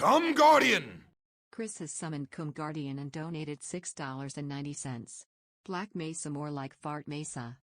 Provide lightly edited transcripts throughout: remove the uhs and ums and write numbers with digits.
Come Guardian! Chris has summoned Cum Guardian and donated $6.90. Black Mesa more like Fart Mesa.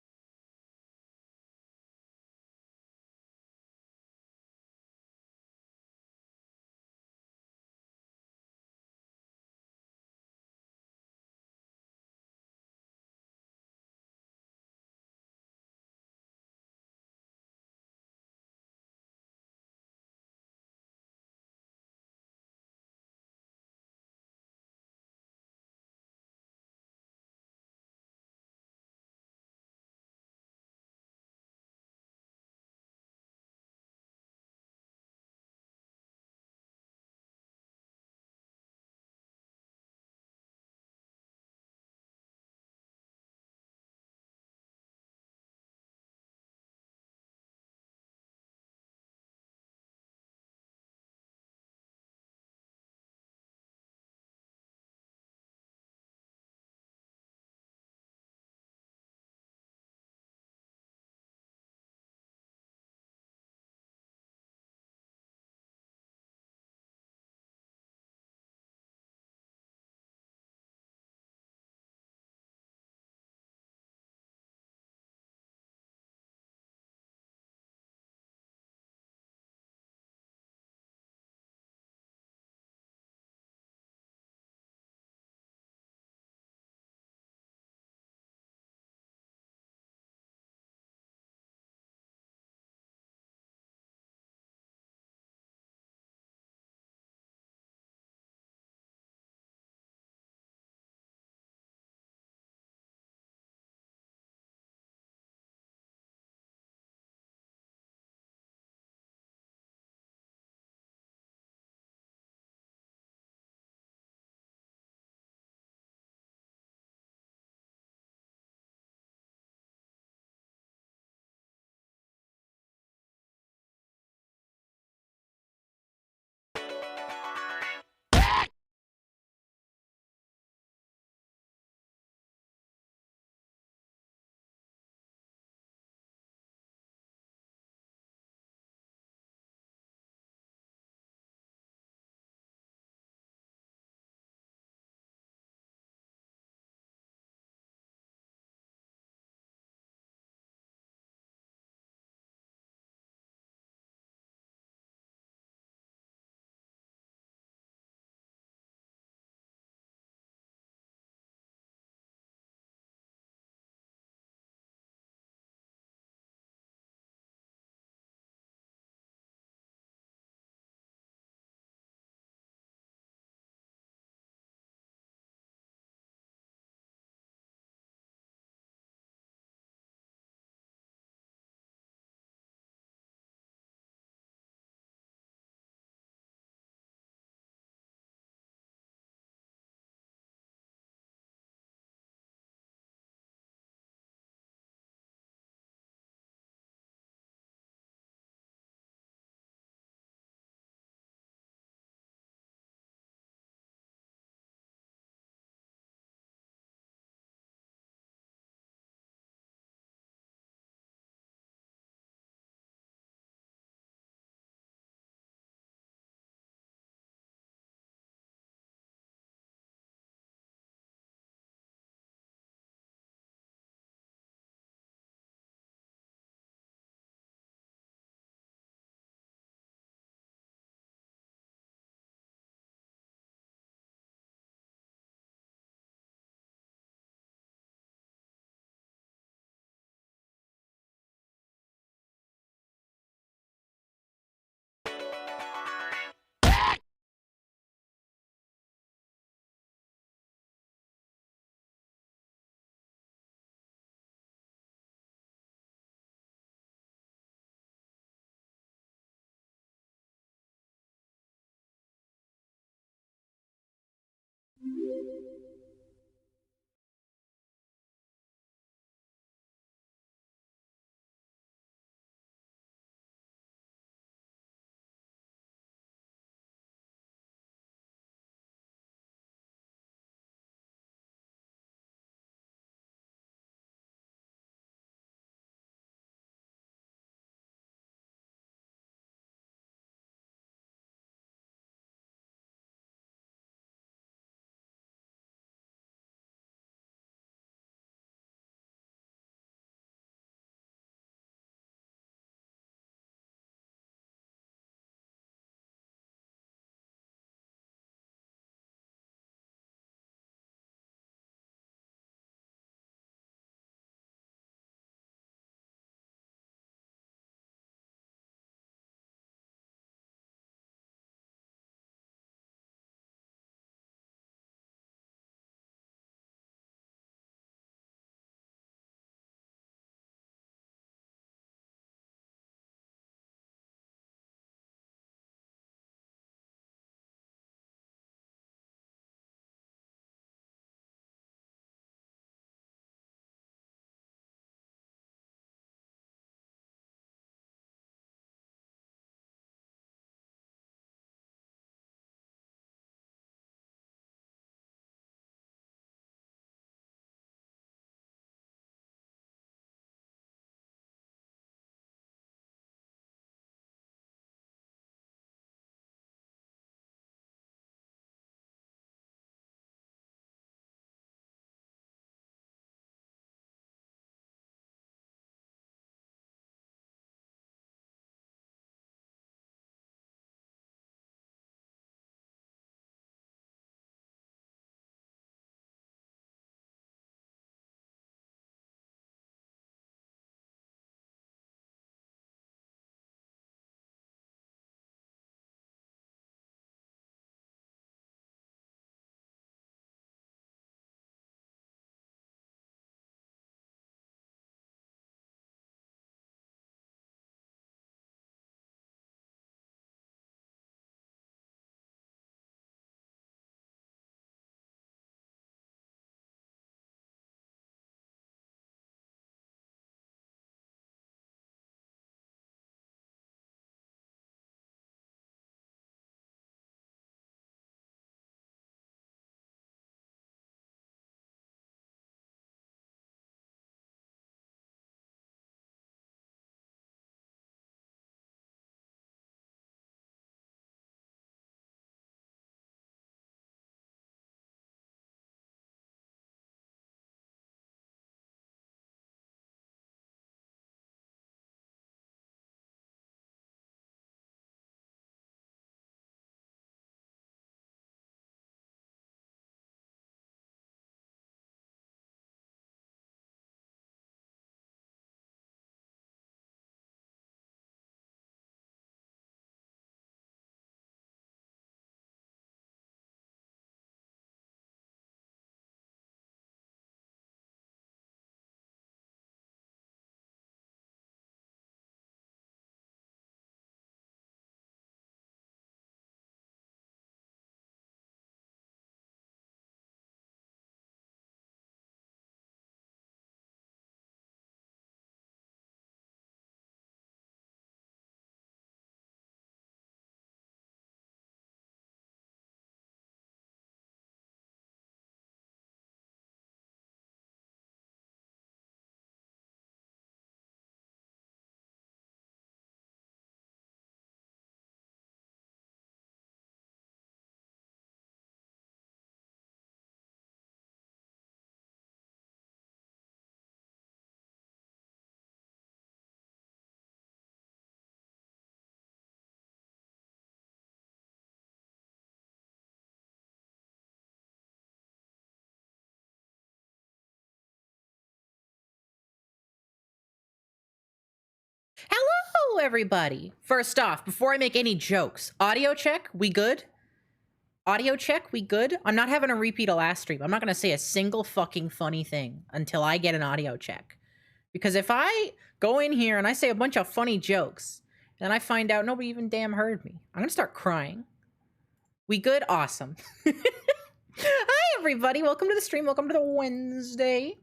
Hello, everybody. First off, before I make any jokes, audio check, we good? Audio check, we good? I'm not having a repeat of last stream. I'm not going to say a single fucking funny thing until I get an audio check. Because if I go in here and I say a bunch of funny jokes, and I find out nobody even damn heard me, I'm going to start crying. We good? Awesome. Hi, everybody. Welcome to the stream. Welcome to the Wednesday.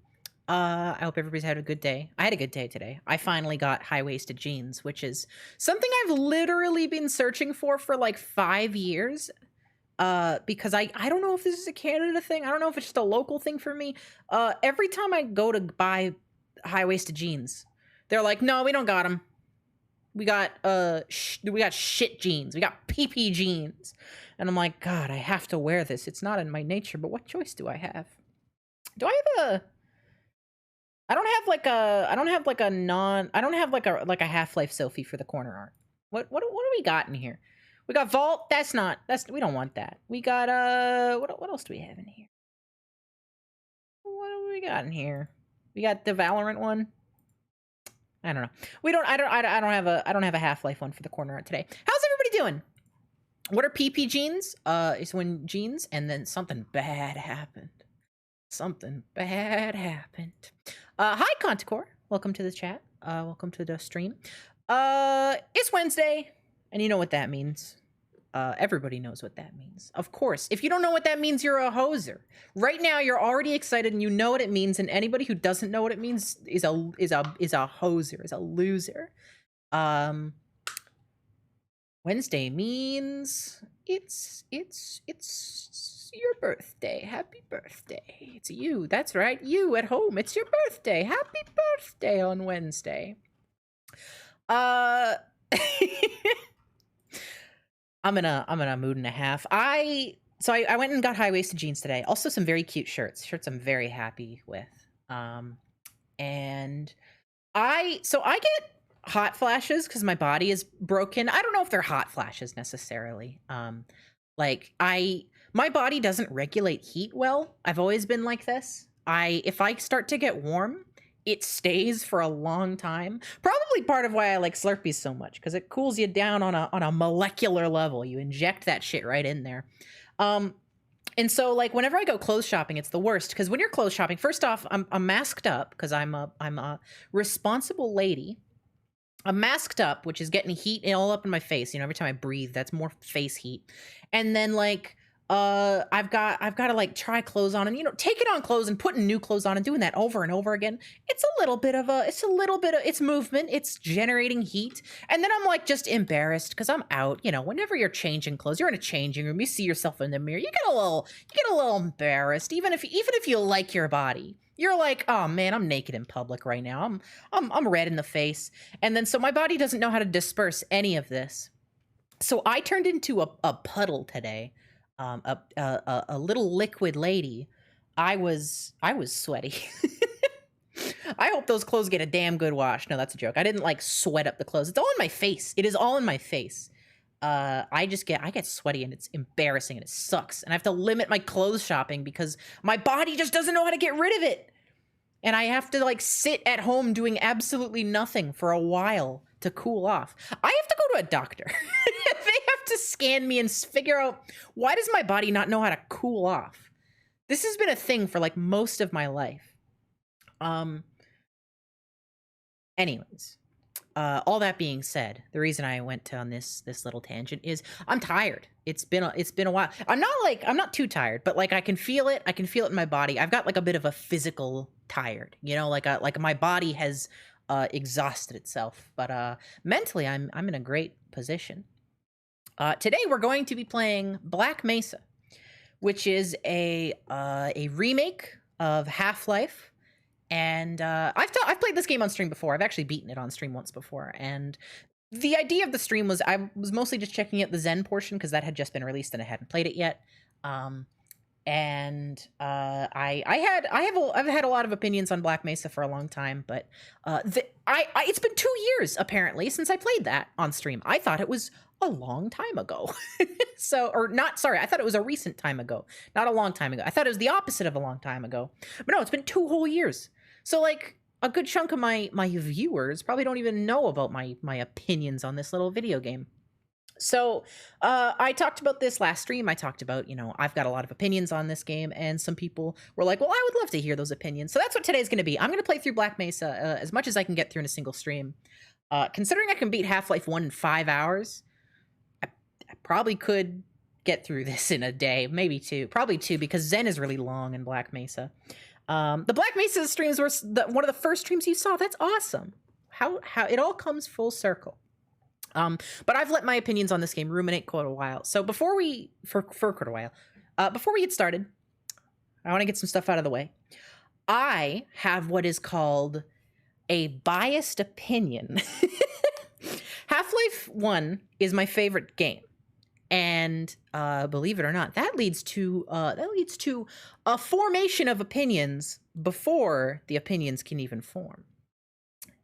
I hope everybody's had a good day. I had a good day today. I finally got high-waisted jeans, which is something I've literally been searching for like 5 years. Because I don't know if this is a Canada thing. I don't know if it's just a local thing for me. Every time I go to buy high-waisted jeans, they're like, no, we don't got them. We got shit jeans. We got PP jeans. And I'm like, God, I have to wear this. It's not in my nature, but what choice do I have? Do I have a... I don't have like a Half-Life selfie for the corner art. What do we got in here? We got Vault. We don't want that. We got what else do we have in here? What do we got in here? We got the Valorant one. I don't know. I don't have a Half-Life one for the corner art today. How's everybody doing? What are PP jeans? It's when jeans and then something bad happened. Something bad happened. Hi, Conticor. Welcome to the chat. Welcome to the stream. It's Wednesday, and you know what that means. Everybody knows what that means. Of course, if you don't know what that means, you're a hoser. Right now, you're already excited, and you know what it means. And anybody who doesn't know what it means is a hoser, is a loser. Wednesday means it's your birthday. Happy birthday. It's you. That's right. You at home. It's your birthday. Happy birthday on Wednesday. I'm in a mood and a half. I went and got high-waisted jeans today. Also some very cute shirts. Shirts I'm very happy with. And I get hot flashes because my body is broken. I don't know if they're hot flashes necessarily. My body doesn't regulate heat well. I've always been like this. If I start to get warm, it stays for a long time. Probably part of why I like Slurpees so much, because it cools you down on a molecular level. You inject that shit right in there. And so like whenever I go clothes shopping, it's the worst, because when you're clothes shopping, first off, I'm masked up because I'm a responsible lady. I'm masked up, which is getting heat all up in my face. You know, every time I breathe, that's more face heat. And then like I've got to like try clothes on and, you know, take it on clothes and putting new clothes on and doing that over and over again. It's movement. It's generating heat. And then I'm like just embarrassed because I'm out. You know, whenever you're changing clothes, you're in a changing room, you see yourself in the mirror, you get a little embarrassed, even if you like your body. You're like, oh man, I'm naked in public right now. I'm red in the face. And then so my body doesn't know how to disperse any of this. So I turned into a puddle today. A little liquid lady. I was sweaty. I hope those clothes get a damn good wash. No, that's a joke. I didn't like sweat up the clothes. It's all in my face. It is all in my face. I get sweaty and it's embarrassing and it sucks. And I have to limit my clothes shopping because my body just doesn't know how to get rid of it. And I have to like sit at home doing absolutely nothing for a while to cool off. I have to go to a doctor. They have to scan me and figure out, why does my body not know how to cool off? This has been a thing for like most of my life. Anyways, all that being said, the reason I went on this little tangent is I'm tired. It's been a while. I'm not too tired, but like I can feel it. I can feel it in my body. I've got like a bit of a physical tired, you know, like my body has exhausted itself, but mentally I'm in a great position. Today we're going to be playing Black Mesa, which is a remake of Half-Life. And I've played this game on stream before. I've actually beaten it on stream once before. And the idea of the stream was I was mostly just checking out the Zen portion because that had just been released and I hadn't played it yet. I've had a lot of opinions on Black Mesa for a long time, but it's been 2 years apparently since I played that on stream. I thought it was a long time ago. I thought it was a recent time ago, not a long time ago. I thought it was the opposite of a long time ago. But no, it's been 2 whole years. So like a good chunk of my viewers probably don't even know about my opinions on this little video game. So, I talked about this last stream. I talked about, I've got a lot of opinions on this game, and some people were like, well, I would love to hear those opinions. So that's what today's going to be. I'm going to play through Black Mesa as much as I can get through in a single stream. Considering I can beat Half-Life 1 in 5 hours, I probably could get through this in a day, maybe 2. Probably 2, because Zen is really long in Black Mesa. The Black Mesa streams were one of the first streams you saw. That's awesome. How it all comes full circle. But I've let my opinions on this game ruminate quite a while. So before we get started, I want to get some stuff out of the way. I have what is called a biased opinion. Half-Life 1 is my favorite game. And believe it or not, that leads to a formation of opinions before the opinions can even form.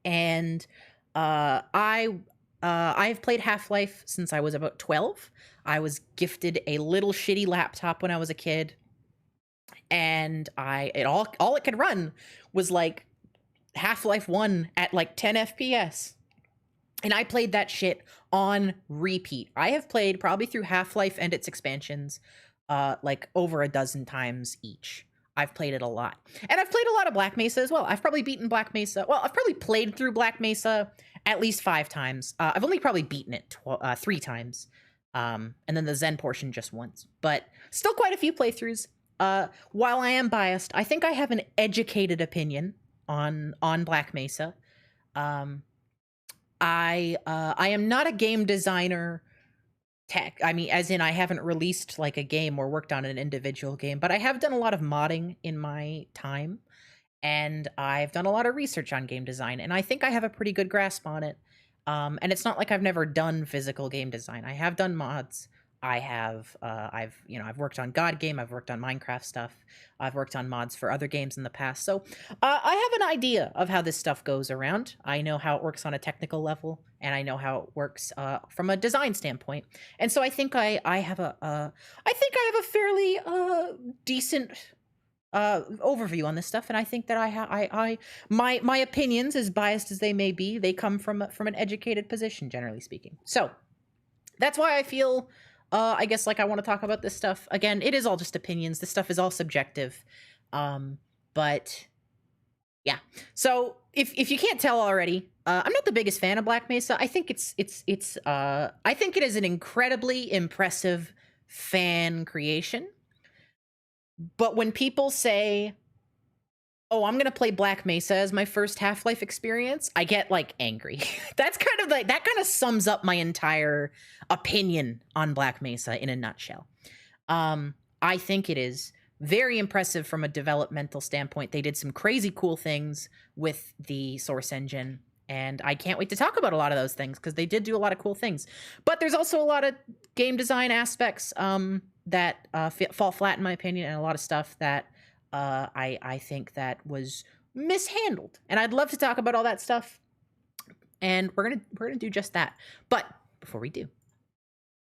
And I've played Half-Life since I was about 12. I was gifted a little shitty laptop when I was a kid, and all it could run was like Half-Life 1 at like 10 FPS. And I played that shit on repeat. I have played probably through Half-Life and its expansions like over a dozen times each. I've played it a lot. And I've played a lot of Black Mesa as well. I've probably beaten Black Mesa. Well, I've probably played through Black Mesa at least 5 times. I've only probably beaten it 3 times. And then the Zen portion just once. But still quite a few playthroughs. While I am biased, I think I have an educated opinion on Black Mesa. I am not a game designer tech. I mean, as in I haven't released like a game or worked on an individual game, but I have done a lot of modding in my time, and I've done a lot of research on game design, and I think I have a pretty good grasp on it. And it's not like I've never done physical game design. I have done mods. I've worked on God Game. I've worked on Minecraft stuff. I've worked on mods for other games in the past. So I have an idea of how this stuff goes around. I know how it works on a technical level, and I know how it works from a design standpoint. And so I think I have a fairly decent overview on this stuff, and I think that my opinions, as biased as they may be, they come from an educated position, generally speaking. So that's why I feel. I guess like I want to talk about this stuff. Again, it is all just opinions. This stuff is all subjective. But yeah. So if you can't tell already, I'm not the biggest fan of Black Mesa. I think I think it is an incredibly impressive fan creation. But when people say, oh, I'm going to play Black Mesa as my first Half-Life experience, I get like angry. That kind of sums up my entire opinion on Black Mesa in a nutshell. I think it is very impressive from a developmental standpoint. They did some crazy cool things with the Source engine, and I can't wait to talk about a lot of those things because they did do a lot of cool things. But there's also a lot of game design aspects that fall flat in my opinion, and a lot of stuff that I think that was mishandled, and I'd love to talk about all that stuff, and we're gonna do just that. But before we do,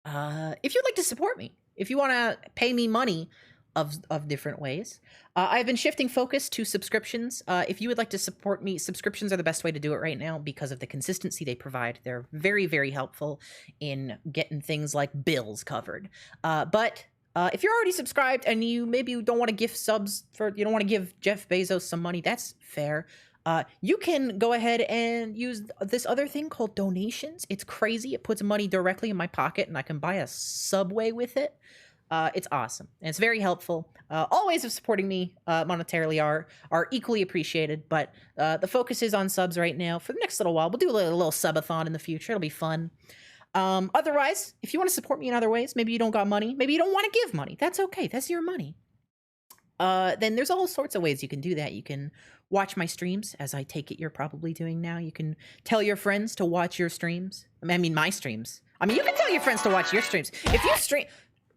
if you'd like to support me, if you want to pay me money of different ways, I've been shifting focus to subscriptions. If you would like to support me, subscriptions are the best way to do it right now because of the consistency they provide. They're very, very helpful in getting things like bills covered. But if you're already subscribed and maybe you don't want to gift subs you don't want to give Jeff Bezos some money, that's fair. You can go ahead and use this other thing called donations. It's crazy. It puts money directly in my pocket, and I can buy a Subway with it. It's awesome, and it's very helpful. All ways of supporting me monetarily are equally appreciated, but the focus is on subs right now. For the next little while, we'll do a little subathon in the future. It'll be fun. Otherwise, if you want to support me in other ways, maybe you don't got money, maybe you don't want to give money, that's okay, that's your money. Then there's all sorts of ways you can do that. You can watch my streams, as I take it you're probably doing now. You can tell your friends to watch your streams. I mean, my streams. I mean, you can tell your friends to watch your streams. If you stream...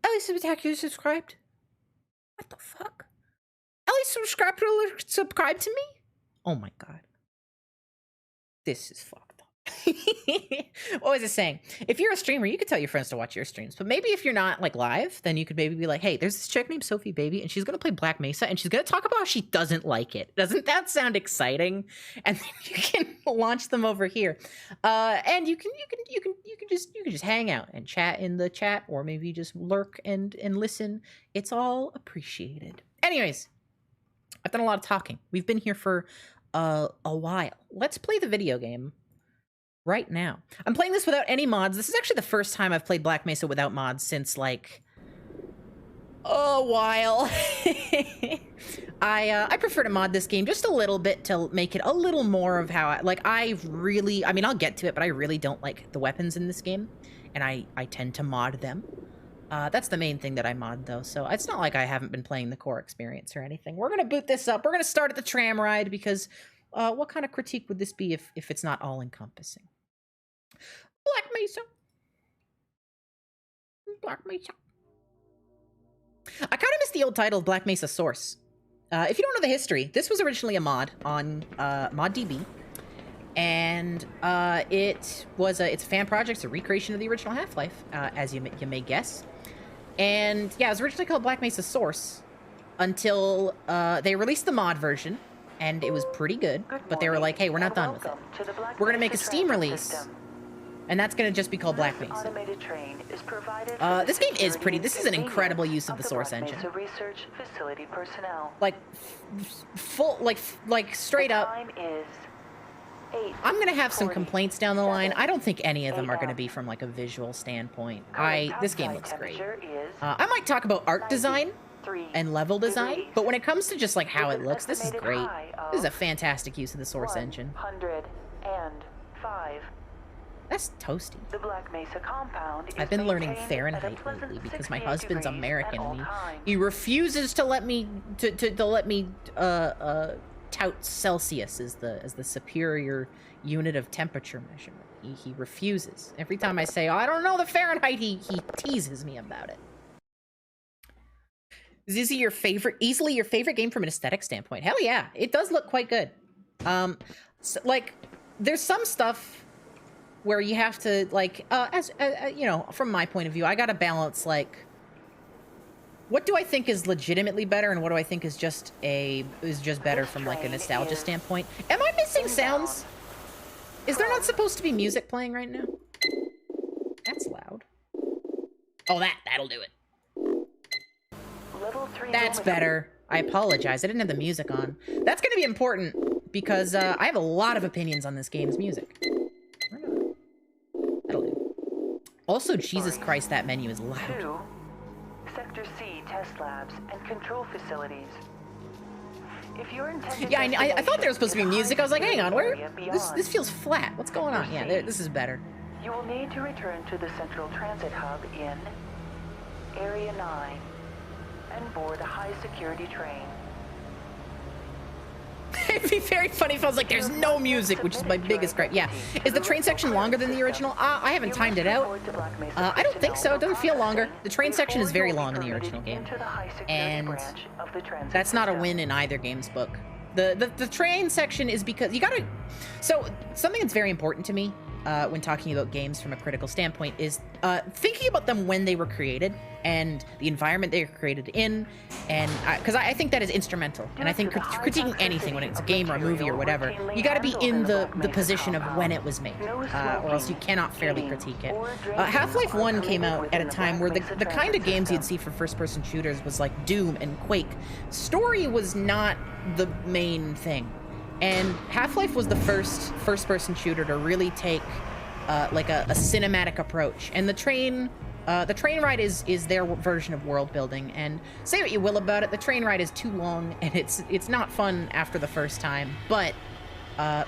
Ellie Attack, you subscribed? What the fuck? Ellie subscribe to me? Oh my god. This is fucked up. What was it saying? If you're a streamer, you could tell your friends to watch your streams. But maybe if you're not like live, then you could maybe be like, hey, there's this chick named Sophie Baby, and she's gonna play Black Mesa, and she's gonna talk about how she doesn't like it. Doesn't that sound exciting? And then you can launch them over here, and you can just hang out and chat in the chat, or maybe just lurk and listen. It's all appreciated. Anyways, I've done a lot of talking. We've been here for a while. Let's play the video game right now. I'm playing this without any mods. This is actually the first time I've played Black Mesa without mods since like a while. I prefer to mod this game just a little bit to make it a little more of how I mean, I'll get to it, but I really don't like the weapons in this game, and I tend to mod them. That's the main thing that I mod, though, so it's not like I haven't been playing the core experience or anything. We're gonna boot this up. We're gonna start at the tram ride, because what kind of critique would this be if it's not all-encompassing? Black Mesa. Black Mesa. I kind of miss the old title of Black Mesa Source. If you don't know the history, this was originally a mod on ModDB, and it's a fan project. It's a recreation of the original Half-Life, as you may guess. And yeah, it was originally called Black Mesa Source until they released the mod version, and it was pretty good. But they were like, hey, we're not done with it. We're gonna make a Steam release, and that's gonna just be called Black Mesa. This game is pretty. This is an incredible use of the Source engine. Like, straight up. I'm gonna have some complaints down the line. I don't think any of them are gonna be from like a visual standpoint. This game looks great. I might talk about art design and level design, but when it comes to just like how it looks, this is great. This is a fantastic use of the Source engine. 105. That's toasty. The Black Mesa compound is I've been learning Fahrenheit lately because my husband's American and he refuses to let me tout Celsius as the superior unit of temperature measurement. He refuses. Every time I say, oh, I don't know the Fahrenheit, he teases me about it. Is easily your favorite game from an aesthetic standpoint? Hell yeah, it does look quite good. So, like, there's some stuff where you have to, like, you know, from my point of view, I gotta balance, like, what do I think is legitimately better and what do I think is just better from, like, a nostalgia standpoint? Am I missing sounds? Is there not supposed to be music playing right now? That's loud. Oh, that'll do it. That's better. I apologize. I didn't have the music on. That's gonna be important because I have a lot of opinions on this game's music. That'll do. Also, Jesus Christ, that menu is loud. 2. Sector C test labs and control facilities. If your intended yeah, I thought there was supposed to be music. I was like, hang on, this feels flat. What's going on? Yeah, this is better. You will need to return to the central transit hub in Area 9 and board a high-security train. It'd be very funny if I was like, there's no music, which is my biggest gripe. Yeah. Is the train section longer than the original? I haven't timed it out. I don't think so. It doesn't feel longer. The train section is very long in the original game. And that's not a win in either game's book. The train section is because you gotta... So, something that's very important to me when talking about games from a critical standpoint is thinking about them when they were created and the environment they were created in, and because I think that is instrumental. And I think critiquing anything, when it's a game or a movie or whatever, you got to be in the position of when it was made, or else you cannot fairly critique it. Half-Life 1 came out at a time where the kind of games you'd see for first-person shooters was like Doom and Quake. Story was not the main thing. And Half-Life was the first-person shooter to really take like a cinematic approach. And the train ride is their version of world building. And say what you will about it, the train ride is too long and it's not fun after the first time. But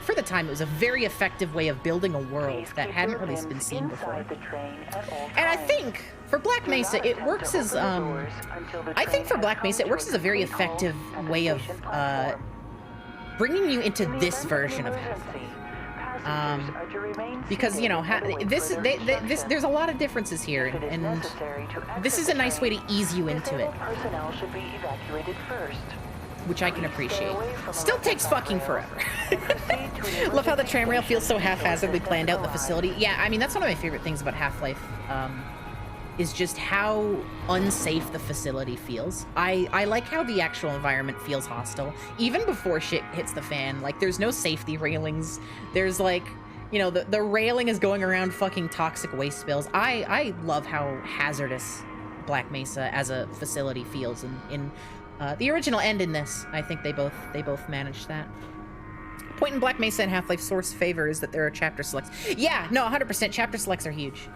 for the time, it was a very effective way of building a world that hadn't really been seen before. And I think for Black Mesa, it works as a very effective way of bringing you into this version of Half-Life. Because, you know, there's a lot of differences here, and this is a nice way to ease you into it. which I can appreciate. Still takes fucking forever. Love how the tram rail feels so haphazardly planned out in the facility. Yeah, I mean, that's one of my favorite things about Half-Life, is just how unsafe the facility feels. I like how the actual environment feels hostile, even before shit hits the fan. Like, there's no safety railings. There's, like, you know, the railing is going around fucking toxic waste spills. I love how hazardous Black Mesa as a facility feels in the original and in this. I think they both managed that. Point in Black Mesa and Half-Life Source favor is that there are chapter selects. Yeah, no, 100%. Chapter selects are huge.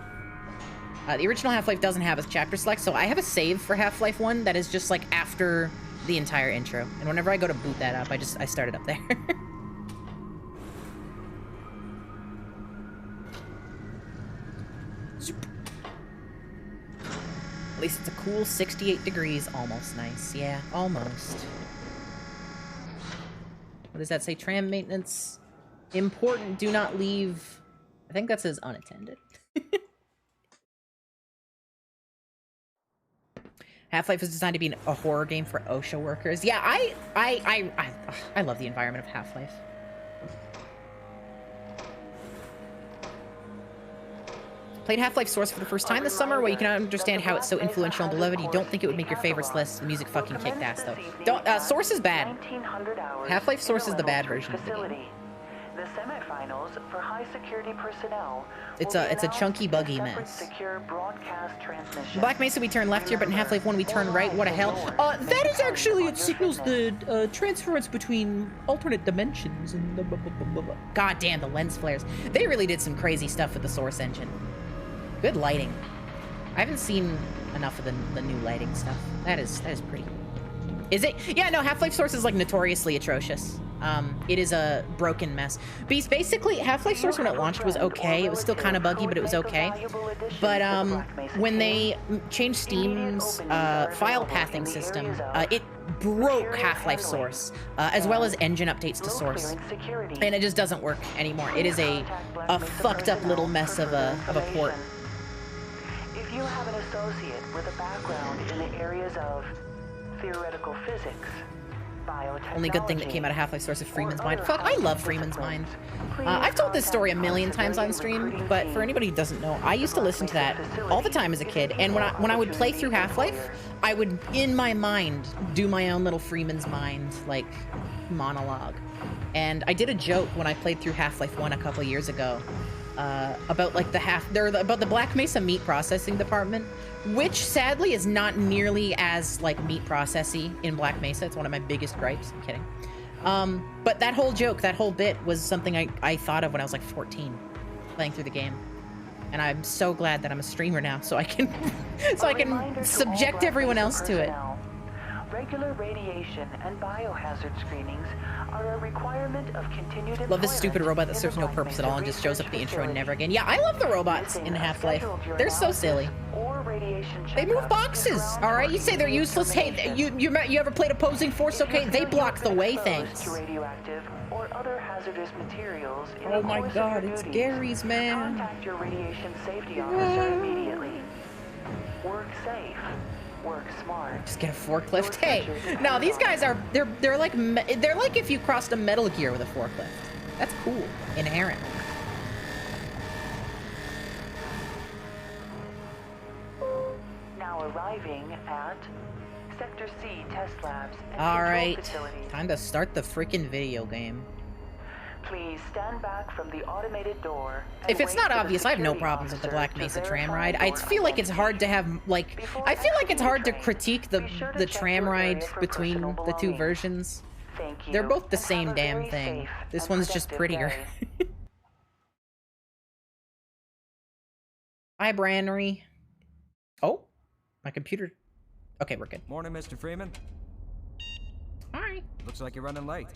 The original Half-Life doesn't have a chapter select, so I have a save for Half-Life 1 that is just like after the entire intro. And whenever I go to boot that up, I start it up there. At least it's a cool 68 degrees. Almost nice. Yeah, almost. What does that say? Tram maintenance. Important, do not leave. I think that says unattended. Half-Life is designed to be a horror game for OSHA workers. Yeah, I love the environment of Half-Life. Played Half-Life Source for the first time this summer, where you can understand how it's so influential and beloved. You don't think it would make your favorites list. Music fucking kicked ass, though. Source is bad. Half-Life Source is the bad version of the game. The semifinals for high security personnel. It's a chunky, buggy mess. In Black Mesa, we turn left here, but in Half-Life 1, we turn right. What the hell? That is actually, it signals the transference between alternate dimensions and blah, blah, blah, blah, blah. God damn, the lens flares. They really did some crazy stuff with the Source engine. Good lighting. I haven't seen enough of the new lighting stuff. That is pretty cool. Is it? Yeah, no, Half-Life Source is like notoriously atrocious. It is a broken mess. Beast, basically, Half-Life Source when it launched was okay. It was still kind of buggy, but it was okay. But when they changed Steam's file pathing system, it broke Half-Life Source, as well as engine updates to Source. And it just doesn't work anymore. It is a fucked up little mess of a port. If you have an associate with a background in the areas of theoretical physics, biotechnology... Only good thing that came out of Half-Life Source is Freeman's Mind. Fuck, I love Freeman's Mind. I've told this story a million times on stream, but for anybody who doesn't know, I used to listen to that all the time as a kid, and when I would play through Half-Life, I would, in my mind, do my own little Freeman's Mind, like, monologue. And I did a joke when I played through Half-Life 1 a couple years ago, about like about the Black Mesa meat processing department, which sadly is not nearly as like meat processy in Black Mesa. It's one of my biggest gripes. I'm kidding. But that whole joke, that whole bit was something I thought of when I was like 14, playing through the game. And I'm so glad that I'm a streamer now, so I can subject everyone else to it. Regular radiation and biohazard screenings are a requirement of continued. Love this stupid robot that serves no purpose at all and just shows up in the intro and never again. Yeah, I love the robots in Half-Life. They're so silly. They move boxes, all right? You say they're useless. Hey, you ever played opposing force? Okay, they block the way, thanks. Oh my God, it's Gary's, man. Contact your radiation safety officer immediately. Work safe. Work smart. Just get a forklift. Hey, no, these guys are they're like if you crossed a Metal Gear with a forklift. That's cool. Inherent. Now arriving at Sector C test labs and all control right, facilities. time to start the freaking video game. Please stand back from the automated door. If it's not obvious, I have no problems with the Black Mesa tram ride. I feel like it's hard to have, like, I feel like it's hard to critique the tram ride between the two versions. They're both the same damn thing. This one's just prettier. Hi, Brannery. Oh, my computer. Okay, we're good. Morning, Mr. Freeman. Hi. Looks like you're running late.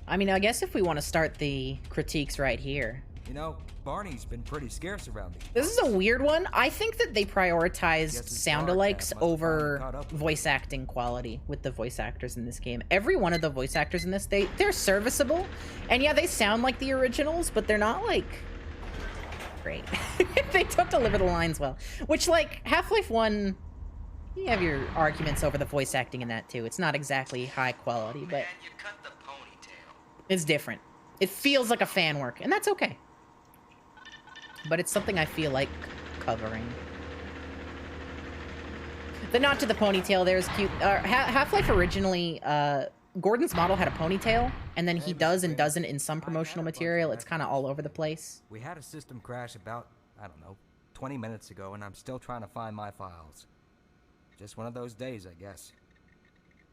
I mean, I guess if we want to start the critiques right here. You know, Barney's been pretty scarce around here. This is a weird one. I think that they prioritized sound-alikes over voice acting quality with the voice actors in this game. Every one of the voice actors in this, they're serviceable. And yeah, they sound like the originals, but they're not, like, great. They don't deliver the lines well. Which, like, Half-Life 1... You have your arguments over the voice acting in that too. It's not exactly high quality, but Man, you cut the ponytail. it's different. It feels like a fan work, and that's okay. But it's something I feel like covering. The nod to the ponytail there is cute. Half-Life originally, Gordon's model had a ponytail, and then he does and doesn't in some promotional material. It's kind of all over the place. We had a system crash about, I don't know, 20 minutes ago, and I'm still trying to find my files. Just one of those days, I guess.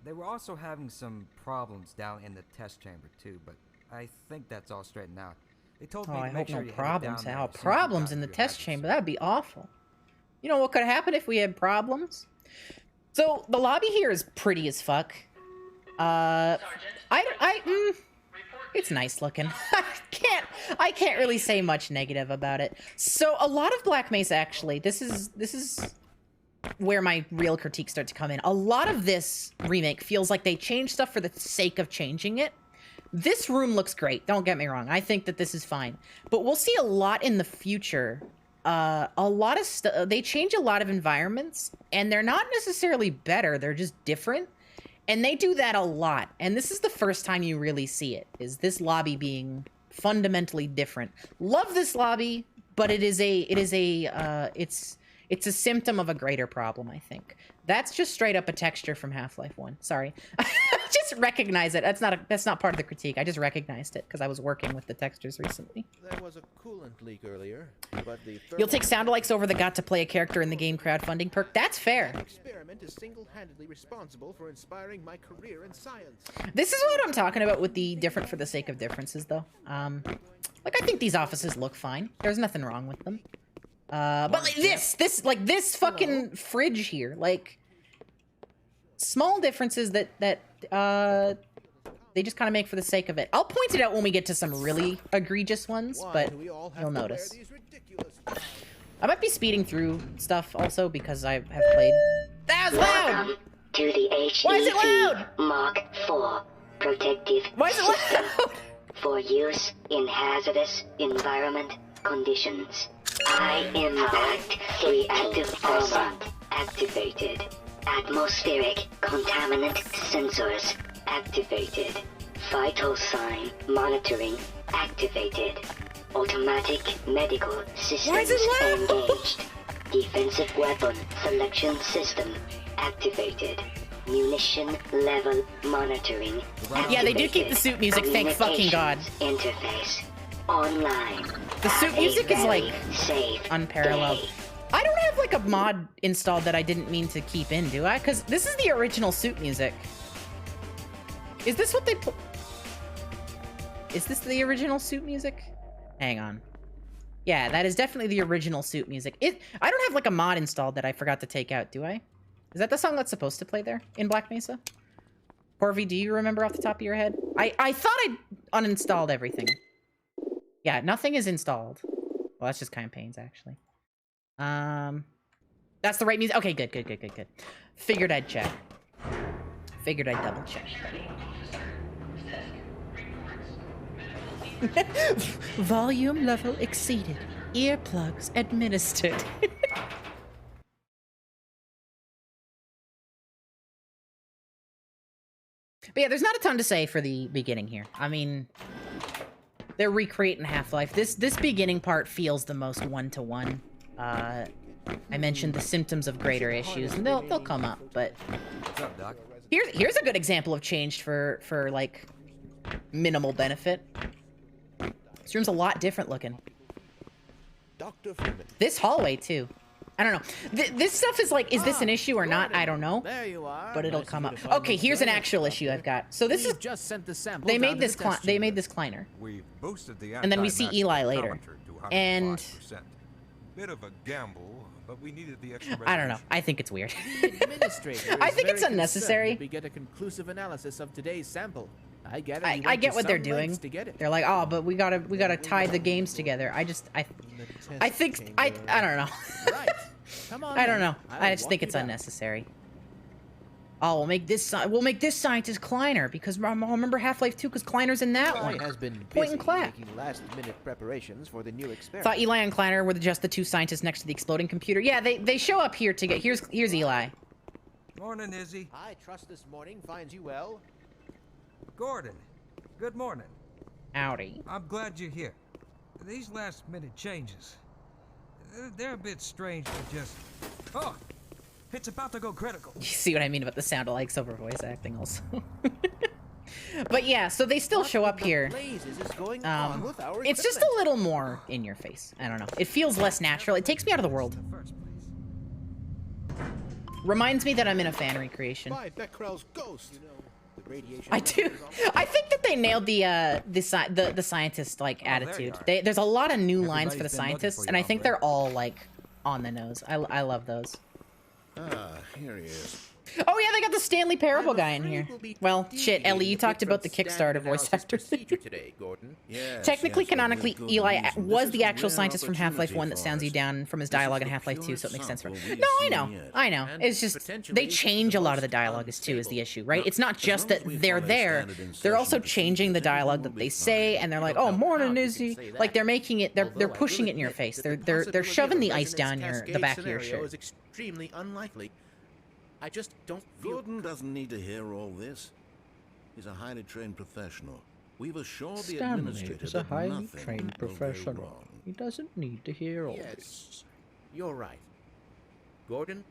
They were also having some problems down in the test chamber, too, but I think that's all straightened out. They told me Oh, to I make hope sure no you problems. headed down How there as soon as you problems got in the your test address. chamber? That'd be awful. You know what could happen if we had problems? So the lobby here is pretty as fuck. It's nice looking. I can't really say much negative about it. So a lot of Black Mesa, actually, this is where my real critiques start to come in. A lot of this remake feels like they changed stuff for the sake of changing it. This room looks great, don't get me wrong. I think that this is fine. But we'll see a lot in the future. A lot of they change a lot of environments, and they're not necessarily better, they're just different. And they do that a lot. And this is the first time you really see it, is this lobby being fundamentally different. Love this lobby, but it's a symptom of a greater problem, I think. That's just straight up a texture from Half-Life 1. Sorry. Just recognize it. That's not part of the critique. I just recognized it because I was working with the textures recently. There was a coolant leak earlier, but the You'll take sound alikes over the got to play a character in the game crowdfunding perk. That's fair. That experiment is single-handedly responsible for inspiring my career in science. This is what I'm talking about with the different for the sake of differences, though. Like, I think these offices look fine. There's nothing wrong with them. But like this fucking fridge here, like, small differences that they just kind of make for the sake of it. I'll point it out when we get to some really egregious ones, but you'll notice. I might be speeding through stuff also because I have played. That was loud! Welcome to the HEC Why is it loud? Mark IV protective Why is it system loud? for use in hazardous environment conditions. Impact reactive format activated. Atmospheric contaminant sensors activated. Vital sign monitoring activated. Automatic medical systems engaged. Defensive weapon selection system activated. Munition level monitoring activated. Yeah, they do keep the suit music, thank fucking God. Interface online. The suit music is, like, safe unparalleled. day. I don't have, like, a mod installed that I didn't mean to keep in, do I? Because this is the original suit music. Is this what they Is this the original suit music? Hang on. Yeah, that is definitely the original suit music. I don't have, like, a mod installed that I forgot to take out, do I? Is that the song that's supposed to play there in Black Mesa? Corvi, do you remember off the top of your head? I thought I uninstalled everything. Yeah, nothing is installed. Well, that's just campaigns, actually. That's the right music. Okay, good. Figured I'd check. Figured I'd double check. Volume level exceeded. Earplugs administered. But yeah, there's not a ton to say for the beginning here. I mean, they're recreating Half-Life. This beginning part feels the most one-to-one. I mentioned the symptoms of greater issues, and they'll come up. But What's up, Doc? here's a good example of change for like minimal benefit. This room's a lot different looking. Dr. Freeman. This hallway too. I don't know. This stuff is like, is this an issue or not? I don't know. There you are. But it'll Nice come of up. you to find Okay, those here's an very actual excellent, issue I've got. So this is just sent the sample they down made to this the test they made chamber. this Kleiner. We boosted the And then we see anti-mass Eli later. spectrometer to And 105%. Bit of a gamble, but we needed the extra I don't know. resolution. I think it's weird. The administrator I is think it's very unnecessary. concerned that we get a conclusive analysis of today's sample. I get it. I you went get to what they're some doing. lengths to get it. They're like, oh, but we gotta tie the games together. I think I don't know. Right. Come on. I don't then. know. I'll I just walk think you it's down. unnecessary. Oh, we'll make this scientist Kleiner because I remember Half-Life 2 because Kleiner's in that Eli one. has been Point and busy clap. making last-minute preparations for the new experiment. Thought Eli and Kleiner were just the two scientists next to the exploding computer. Yeah, they show up here to get. Here's Eli. Morning, Izzy. I trust this morning finds you well. Gordon, good morning. Howdy. I'm glad you're here. These last-minute changes, they're a bit strange to just... Oh! It's about to go critical. You see what I mean about the sound alikes over voice acting also. But yeah, so they still show up here. It's just a little more in your face. I don't know. It feels less natural. It takes me out of the world. Reminds me that I'm in a fan recreation. By Becquerel's ghost. You know, the radiation I do. I think that they nailed the scientist like attitude. There's a lot of new lines for the scientists, and I think they're all like on the nose. I love those. Ah, here he is. Oh yeah, they got the Stanley Parable guy in here. Well, shit, Ellie, you talked about the Kickstarter voice actor thing. Today, Gordon. Technically, canonically, Eli was the actual scientist from Half-Life 1 that sounds you down from his dialogue in Half-Life 2, so it makes sense for him. No, I know. It's just, they change a lot of the dialogue is the issue, right? It's not just that they're there, they're also changing the dialogue that they say, and they're like, oh, morning, Izzy. Like, they're making it, they're pushing it in your face. They're shoving the ice down the back of your shirt. Is extremely unlikely. I just don't feel... Gordon doesn't need to hear all this. He's a highly trained professional. We've assured the Stanley administrator is a that highly nothing trained will go professional. wrong. He doesn't need to hear all this. Yes, you're right. Gordon,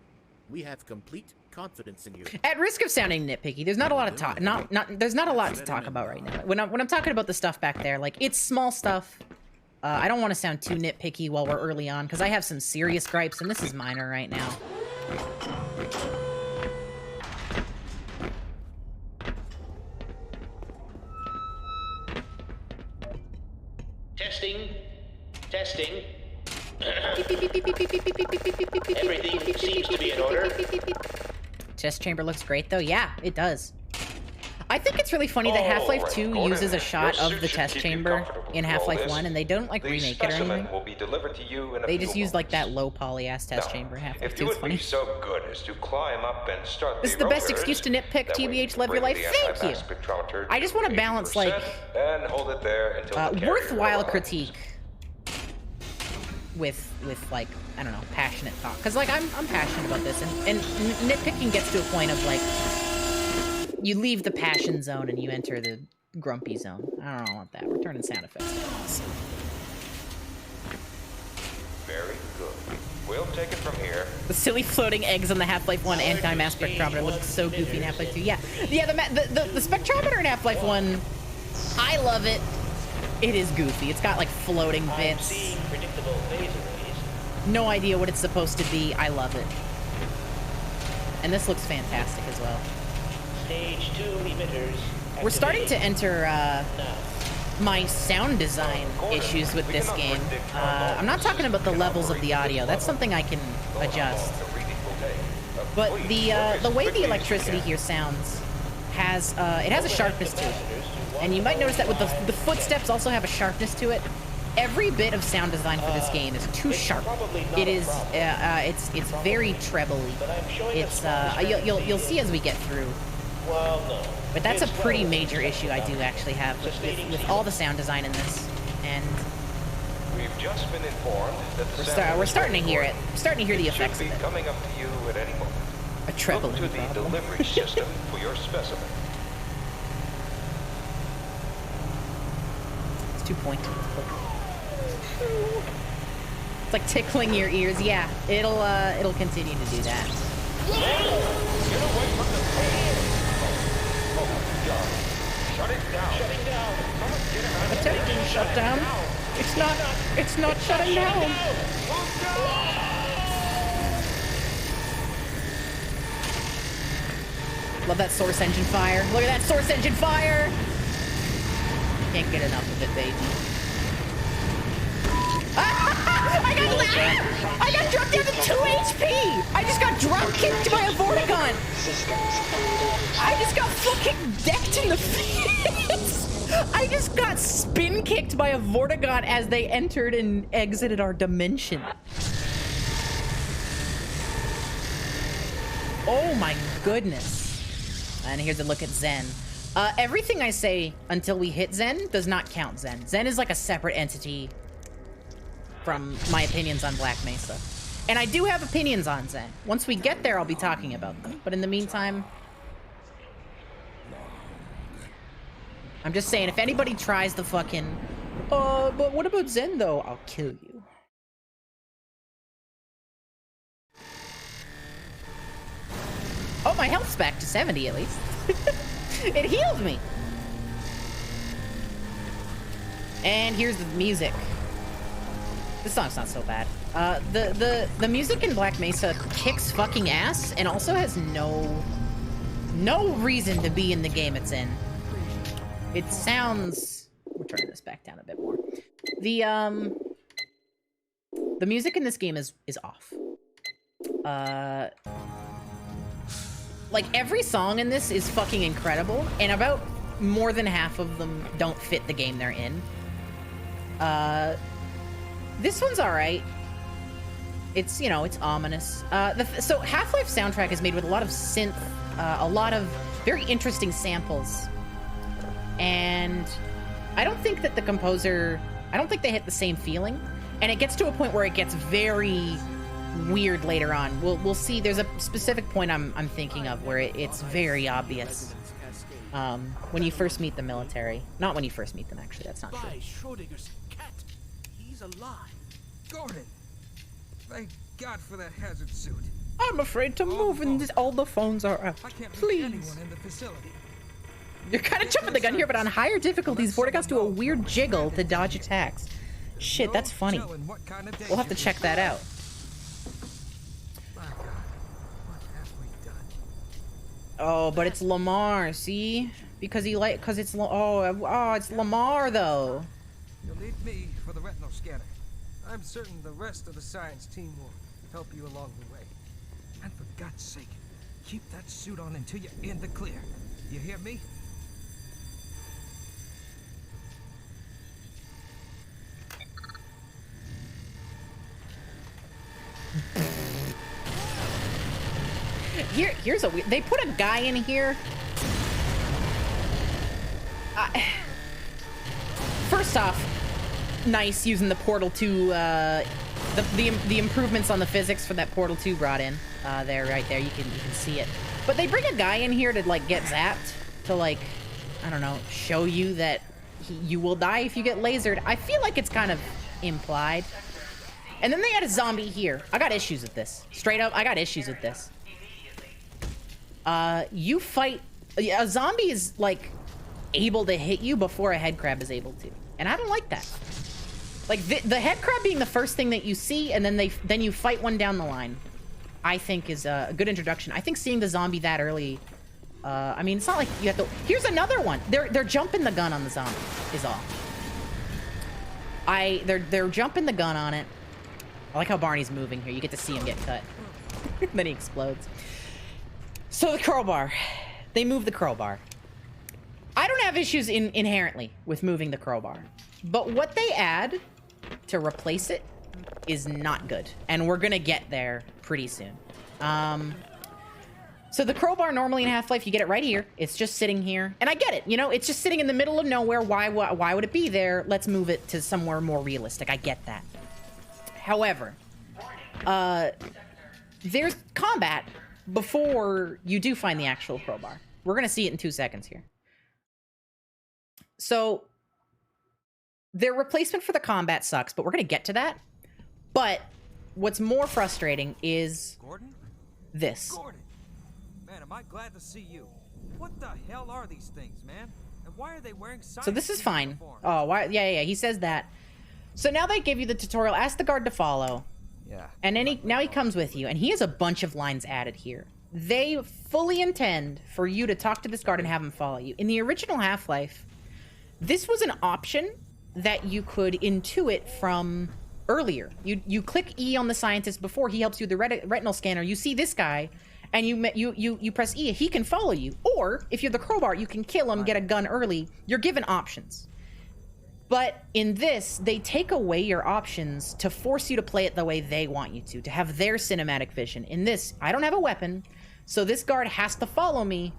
we have complete confidence in you. At risk of sounding nitpicky, there's not a lot of talk. There's not a lot to talk about right now. When I'm talking about the stuff back there, like it's small stuff. I don't want to sound too nitpicky while we're early on because I have some serious gripes, and this is minor right now. Testing. Everything seems to be in order. Test chamber looks great, though. Yeah, it does. I think it's really funny that Half-Life 2 uses a shot of the test chamber in Half-Life 1, and they don't, like, remake it or anything. Will be delivered to you in a they few just use, like, that moments. low-poly-ass test chamber in Half-Life 2. If you It's would funny. be so good as to climb up and start This is the best excuse to nitpick, TBH. Love your life. Thank you. I just want to balance, like, and hold it there until the worthwhile critique with like, I don't know, passionate talk. Because, like, I'm passionate about this, and nitpicking gets to a point of, like, you leave the passion zone and you enter the grumpy zone. I don't want that. We're turning sound effects down also. Very good. We'll take it from here. The silly floating eggs on the Half-Life 1 anti-mass spectrometer looks so goofy in Half-Life 2. Yeah, the spectrometer in Half-Life 1, I love it. It is goofy. It's got, like, floating bits. No idea what it's supposed to be. I love it. And this looks fantastic as well. Stage 2 emitters. We're starting to enter my sound design issues with this game. I'm not talking about the levels of the audio. That's something I can adjust. But the way the electricity here sounds has it has a sharpness to it. And you might notice that with the footsteps also have a sharpness to it. Every bit of sound design for this game is too sharp. It is it's very trebly. It's you'll see as we get through. Well, no. But that's a pretty major issue I do actually have with all the sound design in this. And We've just been informed that we're starting to hear it. We're starting to hear the effects of it. coming up to you at any moment. A trebling Look to the problem. delivery system for your specimen. It's too pointy. It's like tickling your ears. Yeah, it'll continue to do that. Get away from the phone! Oh, God. Shut it down. Shutting down. Someone get him out of Attempt to shut down. It's not shutting down. Love that source engine fire. Look at that source engine fire. Can't get enough of it, baby. I got dropped down to 2 HP! I just got drop kicked by a Vortigaunt! I just got fucking decked in the face! I just got spin kicked by a Vortigaunt as they entered and exited our dimension. Oh my goodness. And here's a look at Zen. Everything I say until we hit Zen does not count Zen. Zen is like a separate entity from my opinions on Black Mesa. And I do have opinions on Zen. Once we get there, I'll be talking about them. But in the meantime, I'm just saying, if anybody tries the fucking, but what about Zen though? I'll kill you. Oh, my health's back to 70 at least. It healed me. And here's the music. This song's not so bad. The music in Black Mesa kicks fucking ass and also has no reason to be in the game it's in. It sounds... We're turning this back down a bit more. The music in this game is off. Like, every song in this is fucking incredible, and about more than half of them don't fit the game they're in. This one's alright. It's, you know, it's ominous. So Half-Life soundtrack is made with a lot of synth, a lot of very interesting samples. And I don't think that the composer, I don't think they hit the same feeling. And it gets to a point where it gets very weird later on. We'll see. There's a specific point I'm thinking of where it's very obvious. When you first meet the military. Not when you first meet them, actually. That's not true. Schrodinger's cat. He's alive. Gordon! Thank God for that hazard suit. I'm afraid to move and all the phones are out. I can't reach Please. anyone in the facility. You're kind of jumping the gun here, but on higher difficulties, Vortigaunts do a weird jiggle to dodge attacks. Shit, that's funny. We'll have to check that out. Oh, but it's Lamar, see? Because it's it's Lamar though. You'll need me for the retinal scanner. I'm certain the rest of the science team will help you along the way. And for God's sake, keep that suit on until you're in the clear. You hear me? Here's a weird... They put a guy in here. First off, nice using the Portal 2, the improvements on the physics for that Portal 2 brought in. There, right there, you can see it. But they bring a guy in here to, like, get zapped. To, like, I don't know, show you that you will die if you get lasered. I feel like it's kind of implied. And then they had a zombie here. I got issues with this. Straight up, I got issues with this. You fight... A zombie is, like, able to hit you before a headcrab is able to. And I don't like that. Like, the headcrab being the first thing that you see, and then you fight one down the line, I think is a good introduction. I think seeing the zombie that early... I mean, it's not like you have to... Here's another one! They're jumping the gun on the zombie, is all. They're jumping the gun on it. I like how Barney's moving here. You get to see him get cut. Then he explodes. So the crowbar. They move the crowbar. I don't have issues inherently with moving the crowbar. But what they add to replace it is not good. And we're gonna get there pretty soon. So the crowbar normally in Half-Life, you get it right here. It's just sitting here. And I get it, you know? It's just sitting in the middle of nowhere. Why would it be there? Let's move it to somewhere more realistic. I get that. However, there's combat before you do find the actual crowbar. We're gonna see it in 2 seconds here. So, their replacement for the combat sucks, but we're gonna get to that. But what's more frustrating is Gordon? this. Gordon! Man, am I glad to see you. What the hell are these things, man? And why are they wearing science? So this is fine. uniforms? Oh, why? Yeah, he says that. So now they give you the tutorial. Ask the guard to follow. Yeah. And then now he comes with you, and he has a bunch of lines added here. They fully intend for you to talk to this guard and have him follow you. In the original Half-Life, this was an option that you could intuit from earlier. You click E on the scientist before he helps you with the retinal scanner. You see this guy, and you press E. He can follow you. Or, if you're the crowbar, you can kill him, get a gun early. You're given options. But in this, they take away your options to force you to play it the way they want you to have their cinematic vision. In this, I don't have a weapon, so this guard has to follow me.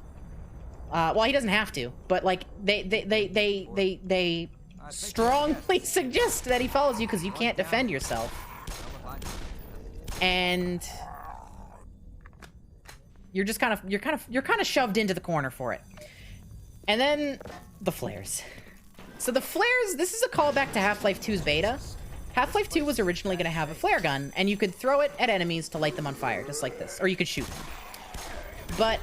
Well, he doesn't have to, but like they strongly suggest that he follows you because you can't defend yourself. and you're kind of shoved into the corner for it. And then the flares. So the flares, this is a callback to Half-Life 2's beta. Half-Life 2 was originally going to have a flare gun, and you could throw it at enemies to light them on fire, just like this. Or you could shoot them. But,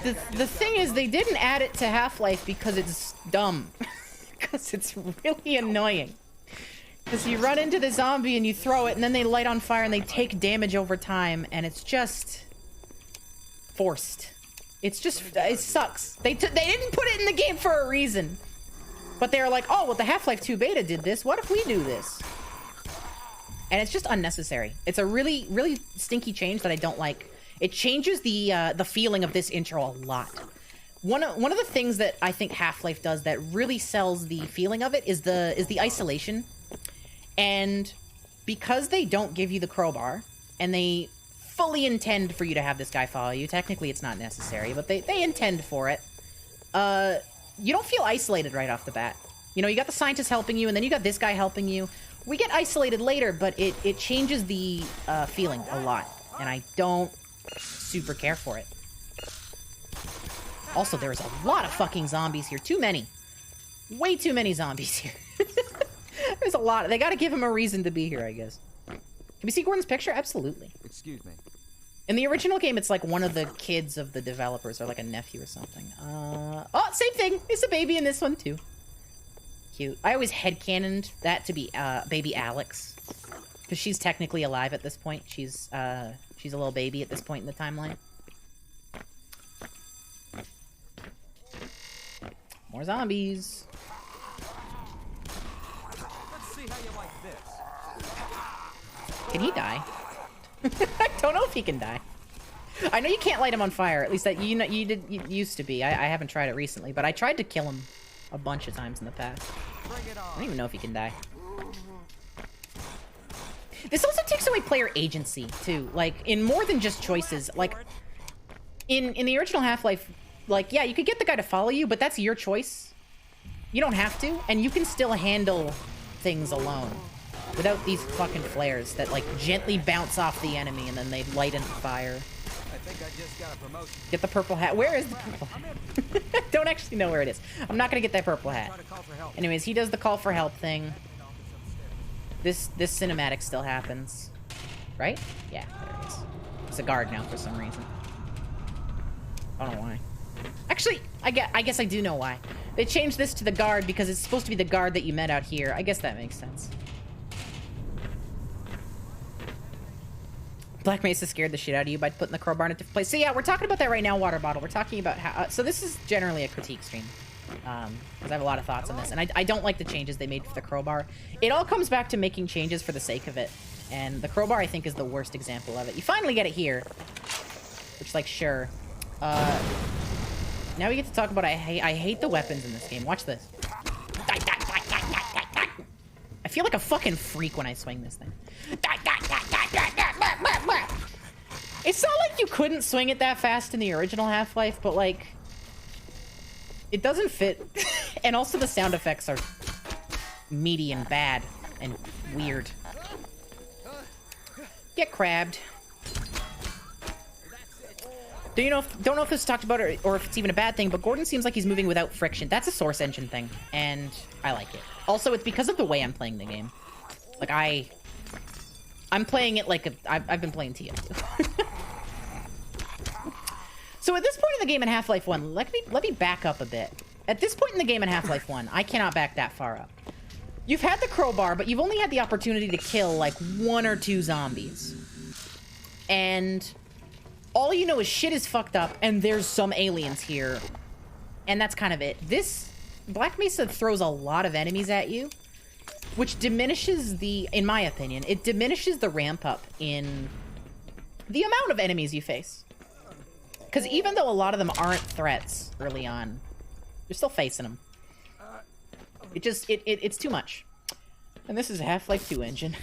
the thing is, they didn't add it to Half-Life because it's dumb. Because it's really annoying. Because you run into the zombie and you throw it, and then they light on fire and they take damage over time, and it's just forced. It's just, it sucks. They didn't put it in the game for a reason. But they're like, oh, well, the Half-Life 2 beta did this. What if we do this? And it's just unnecessary. It's a really, really stinky change that I don't like. It changes the feeling of this intro a lot. One of the things that I think Half-Life does that really sells the feeling of it is the isolation. And because they don't give you the crowbar, and they fully intend for you to have this guy follow you, technically it's not necessary, but they intend for it, you don't feel isolated right off the bat. You know, you got the scientist helping you, and then you got this guy helping you. We get isolated later, but it changes the feeling a lot, and I don't super care for it. Also, there's a lot of fucking zombies here. Too many. Way too many zombies here. There's a lot. They gotta give him a reason to be here, I guess. Can we see Gordon's picture? Absolutely. Excuse me. In the original game, it's like one of the kids of the developers, or like a nephew or something. Oh, same thing. It's a baby in this one, too. Cute. I always headcanoned that to be baby Alex. Because she's technically alive at this point. She's a little baby at this point in the timeline. More zombies. Let's see how you like this. Can he die? I don't know if he can die. I know you can't light him on fire. At least that you used to be. I haven't tried it recently, but I tried to kill him a bunch of times in the past. I don't even know if he can die. This also takes away player agency too. Like in more than just choices. Like in the original Half-Life, like yeah, you could get the guy to follow you, but that's your choice. You don't have to, and you can still handle things alone. Without these fucking flares that, like, gently bounce off the enemy and then they light into fire. I think I just got a promotion. Get the purple hat. Where is the purple hat? I don't actually know where it is. I'm not gonna get that purple hat. Anyways, he does the call for help thing. This cinematic still happens. Right? Yeah, there it is. It's a guard now for some reason. I don't know why. Actually, I guess I do know why. They changed this to the guard because it's supposed to be the guard that you met out here. I guess that makes sense. Black Mesa scared the shit out of you by putting the crowbar in a different place. So yeah, we're talking about that right now, Water Bottle. We're talking about how... so this is generally a critique stream. Because I have a lot of thoughts on this. And I don't like the changes they made for the crowbar. It all comes back to making changes for the sake of it. And the crowbar, I think, is the worst example of it. You finally get it here. Which, like, sure. Now we get to talk about I hate the weapons in this game. Watch this. I feel like a fucking freak when I swing this thing. It's not like you couldn't swing it that fast in the original Half-Life, but like it doesn't fit. And also the sound effects are meaty and bad and weird. Get crabbed. Don't know if this is talked about or if it's even a bad thing, but Gordon seems like he's moving without friction. That's a Source Engine thing, and I like it. Also, it's because of the way I'm playing the game. Like, I'm playing it like I've been playing TF2. So at this point in the game in Half-Life 1, let me back up a bit. At this point in the game in Half-Life 1, I cannot back that far up. You've had the crowbar, but you've only had the opportunity to kill, like, 1 or 2 zombies. And all you know is shit is fucked up, and there's some aliens here. And that's kind of it. This Black Mesa throws a lot of enemies at you, which diminishes in my opinion, it diminishes the ramp up in the amount of enemies you face. Because even though a lot of them aren't threats early on, you're still facing them. It's too much. And this is a Half-Life 2 engine.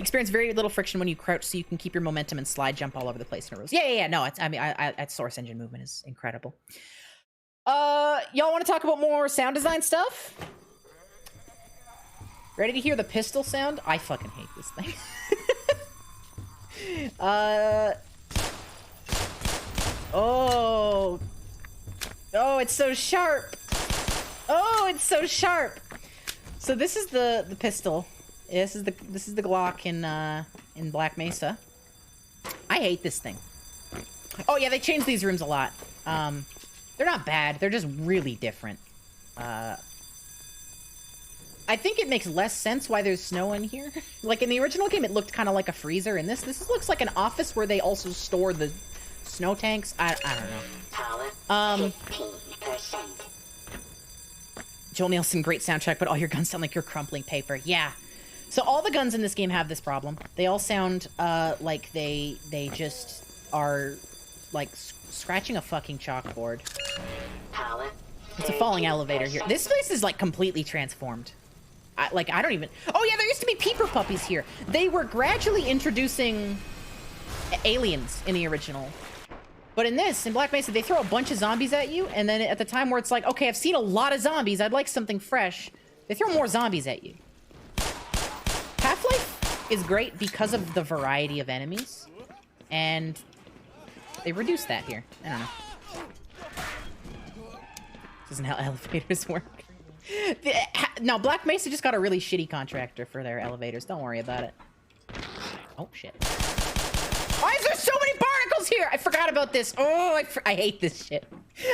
Experience very little friction when you crouch, so you can keep your momentum and slide jump all over the place in a row. Yeah. No, it's Source Engine movement is incredible. Y'all want to talk about more sound design stuff? Ready to hear the pistol sound? I fucking hate this thing. Oh. Oh, it's so sharp. Oh, it's so sharp. So this is the pistol. This is the Glock in Black Mesa. I hate this thing. Oh yeah, they changed these rooms a lot. They're not bad. They're just really different. I think it makes less sense why there's snow in here. Like in the original game, it looked kind of like a freezer. In this looks like an office where they also store the snow tanks. I don't know. Power 15%. Joel Nielsen, great soundtrack, but all your guns sound like you're crumpling paper. Yeah. So all the guns in this game have this problem. They all sound like they just are like scratching a fucking chalkboard. Power. It's a falling elevator here. This place is like completely transformed. I don't even... Oh yeah, there used to be peeper puppies here. They were gradually introducing aliens in the original. But in this, in Black Mesa, they throw a bunch of zombies at you, and then at the time where it's like, okay, I've seen a lot of zombies, I'd like something fresh, they throw more zombies at you. Half-Life is great because of the variety of enemies, and they reduced that here. I don't know. This isn't how elevators work. No, Black Mesa just got a really shitty contractor for their elevators. Don't worry about it. Oh, shit. Why is there so many barnacles here? I forgot about this. Oh, I hate this shit.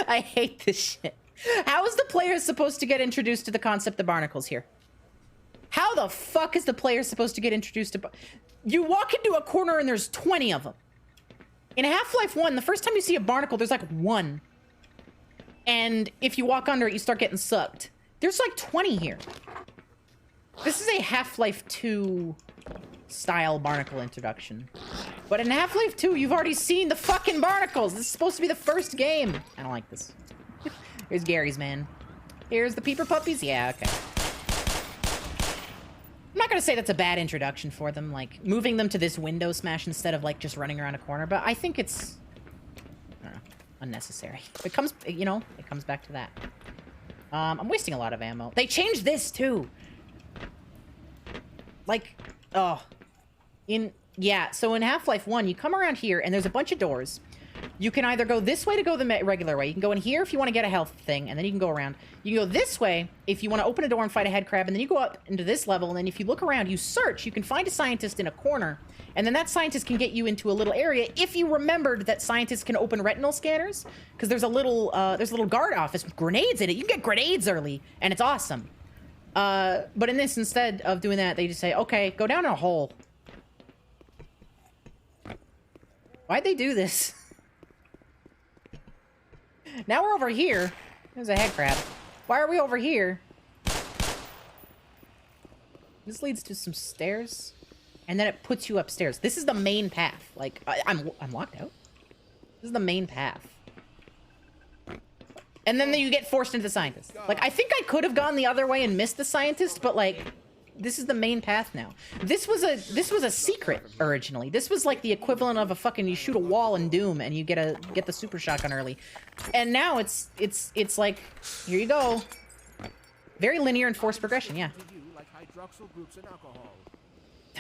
I hate this shit. How is the player supposed to get introduced to the concept of barnacles here? How the fuck is the player supposed to get introduced to... You walk into a corner and there's 20 of them. In Half-Life 1, the first time you see a barnacle, there's like one. And if you walk under it, you start getting sucked. There's like 20 here. This is a Half-Life 2 style barnacle introduction. But in Half-Life 2, you've already seen the fucking barnacles. This is supposed to be the first game. I don't like this. Here's Gary's, man. Here's the peeper puppies. Yeah, okay. I'm not gonna say that's a bad introduction for them, like moving them to this window smash instead of like just running around a corner, but I think it's, I don't know, unnecessary. It comes, you know, it comes back to that. I'm wasting a lot of ammo. They changed this too. Like, oh, yeah, so in Half-Life 1, you come around here and there's a bunch of doors. You can either go this way to go the regular way. You can go in here if you want to get a health thing, and then you can go around. You can go this way if you want to open a door and fight a head crab, and then you go up into this level, and then if you look around, you search, you can find a scientist in a corner, and then that scientist can get you into a little area if you remembered that scientists can open retinal scanners, because there's a little guard office with grenades in it. You can get grenades early, and it's awesome. But in this, instead of doing that, they just say, okay, go down a hole. Why'd they do this? Now we're over here. There's a head crab. Why are we over here? This leads to some stairs. And then it puts you upstairs. This is the main path. Like, I'm locked out. This is the main path. And then you get forced into the scientist. Like, I think I could have gone the other way and missed the scientist, but like, this is the main path now. This was a secret originally. This was like the equivalent of a fucking, you shoot a wall in Doom and you get the super shotgun early. And now it's like, here you go. Very linear and forced progression, yeah.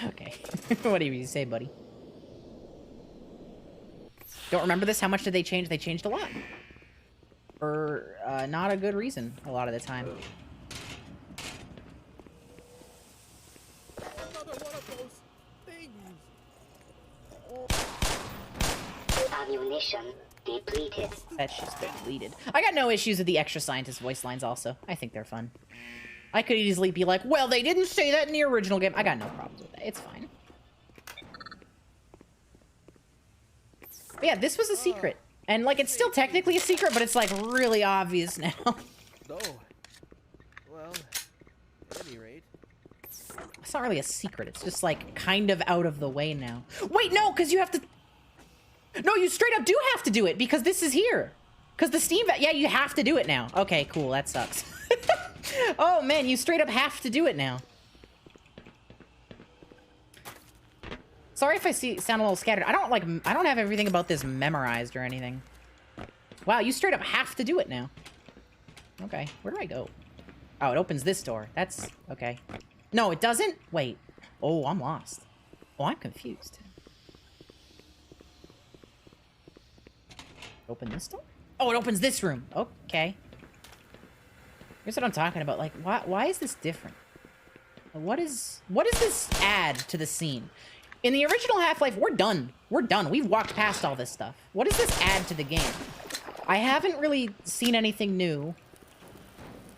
Okay. What do you say, buddy? Don't remember this? How much did they change? They changed a lot. For not a good reason a lot of the time. Ammunition depleted. That's just depleted. I got no issues with the extra scientist voice lines also. I think they're fun. I could easily be like, well, they didn't say that in the original game. I got no problems with that. It's fine. But yeah, this was a secret. And like, it's still technically a secret, but it's like really obvious now. No. Well, at any rate. It's not really a secret. It's just like kind of out of the way now. Wait, no, because you have to... No, you straight up do have to do it because this is here. Because the Steam... Yeah, you have to do it now. Okay, cool. That sucks. Oh, man, you straight up have to do it now. Sorry if I sound a little scattered. I don't have everything about this memorized or anything. Wow, you straight up have to do it now. Okay, where do I go? Oh, it opens this door. That's... Okay. No, it doesn't? Wait. Oh, I'm lost. Oh, I'm confused. Open this door? Oh, it opens this room. Okay. Here's what I'm talking about. Like, why is this different? What does this add to the scene? In the original Half-Life, we're done. We're done. We've walked past all this stuff. What does this add to the game? I haven't really seen anything new.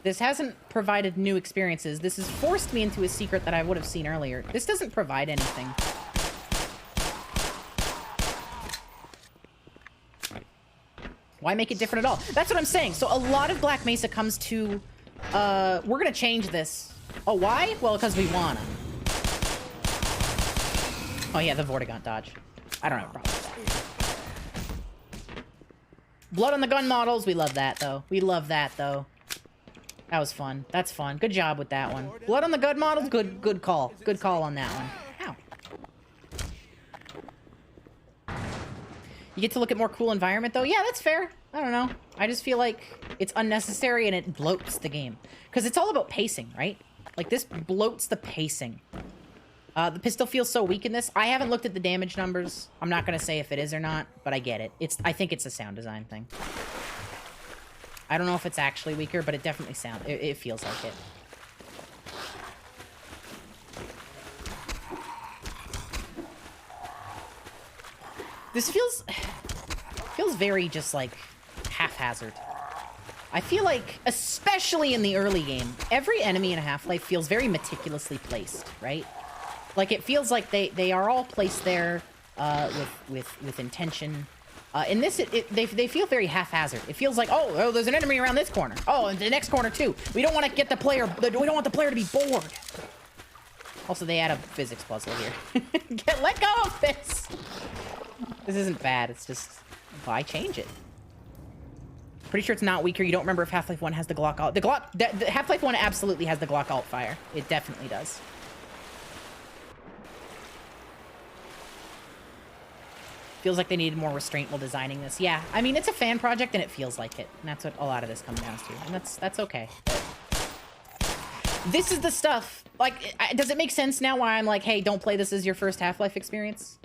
This hasn't provided new experiences. This has forced me into a secret that I would have seen earlier. This doesn't provide anything. Why make it different at all? That's what I'm saying. So a lot of Black Mesa comes to, we're gonna change this. Oh, why? Well, because we wanna. Oh yeah, the Vortigaunt dodge. I don't have a problem with that. Blood on the gun models. We love that, though. We love that, though. That was fun. That's fun. Good job with that one. Blood on the gun models. Good call. Good call on that one. Ow. You get to look at more cool environment, though. Yeah, that's fair. I don't know. I just feel like it's unnecessary and it bloats the game. Because it's all about pacing, right? Like, this bloats the pacing. The pistol feels so weak in this. I haven't looked at the damage numbers. I'm not going to say if it is or not, but I get it. I think it's a sound design thing. I don't know if it's actually weaker, but it definitely it feels like it. This feels very just like haphazard. I feel like, especially in the early game, every enemy in Half-Life feels very meticulously placed, right? Like, it feels like they are all placed there with intention. In this, they feel very haphazard. It feels like, oh, there's an enemy around this corner. Oh, and the next corner too. We don't want to get the player. We don't want the player to be bored. Also, they add a physics puzzle here. Let go of this. This isn't bad. It's just, why change it? Pretty sure it's not weaker. You don't remember if Half-Life 1 has the Glock alt. The Half-Life 1 absolutely has the Glock alt fire. It definitely does. Feels like they needed more restraint while designing this. Yeah, I mean, it's a fan project and it feels like it. And that's what a lot of this comes down to. And that's okay. This is the stuff. Like, does it make sense now why I'm like, hey, don't play this as your first Half-Life experience?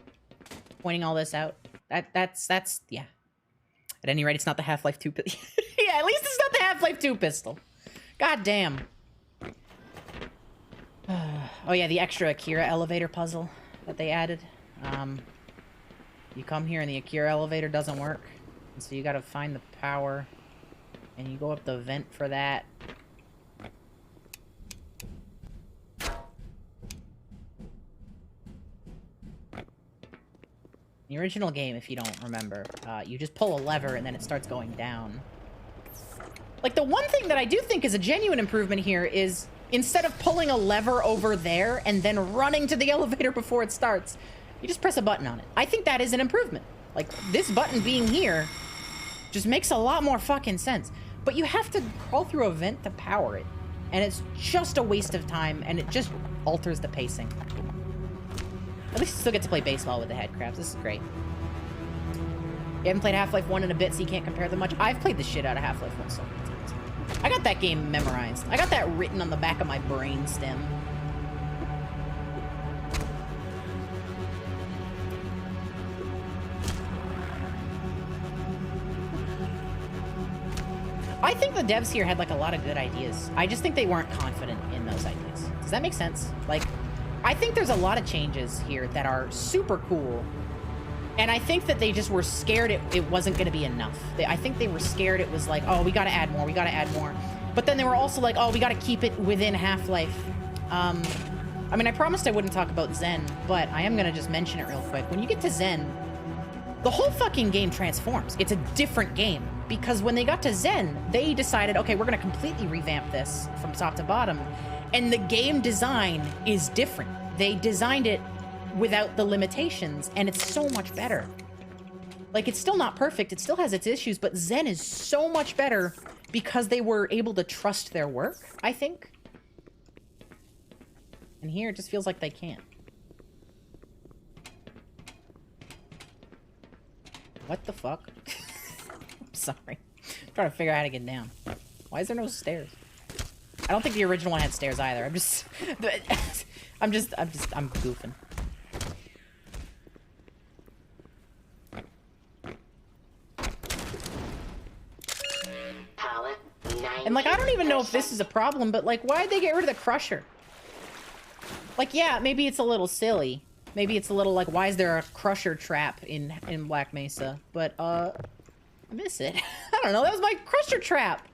Pointing all this out. That's, yeah. At any rate, it's not the Half-Life 2 pistol. Yeah, at least it's not the Half-Life 2 pistol. God damn. Oh yeah, the extra Akira elevator puzzle that they added. You come here and the Akira elevator doesn't work. And so you gotta find the power. And you go up the vent for that. The original game, if you don't remember, you just pull a lever and then it starts going down. Like, the one thing that I do think is a genuine improvement here is instead of pulling a lever over there and then running to the elevator before it starts, you just press a button on it. I think that is an improvement. Like, this button being here just makes a lot more fucking sense. But you have to crawl through a vent to power it. And it's just a waste of time, and it just alters the pacing. At least you still get to play baseball with the headcrabs. This is great. You haven't played Half-Life 1 in a bit, so you can't compare them much. I've played the shit out of Half-Life 1 so many times. I got that game memorized. I got that written on the back of my brain stem. I think the devs here had, like, a lot of good ideas. I just think they weren't confident in those ideas. Does that make sense? Like, I think there's a lot of changes here that are super cool. And I think that they just were scared it wasn't going to be enough. I think they were scared it was like, oh, we got to add more. We got to add more. But then they were also like, oh, we got to keep it within Half-Life. I mean, I promised I wouldn't talk about Zen, but I am going to just mention it real quick. When you get to Zen, the whole fucking game transforms. It's a different game. Because when they got to Zen, they decided, okay, we're going to completely revamp this from top to bottom. And the game design is different. They designed it without the limitations, and it's so much better. Like, it's still not perfect. It still has its issues, but Zen is so much better because they were able to trust their work, I think. And here, it just feels like they can't. What the fuck? I'm sorry. I'm trying to figure out how to get down. Why is there no stairs? I don't think the original one had stairs either. I'm just... I'm goofing. Power 90%. And, like, I don't even know if this is a problem, but, like, why'd they get rid of the crusher? Like, yeah, maybe it's a little silly. Maybe it's a little, like, why is there a crusher trap in Black Mesa? But, I miss it. I don't know, that was my crusher trap!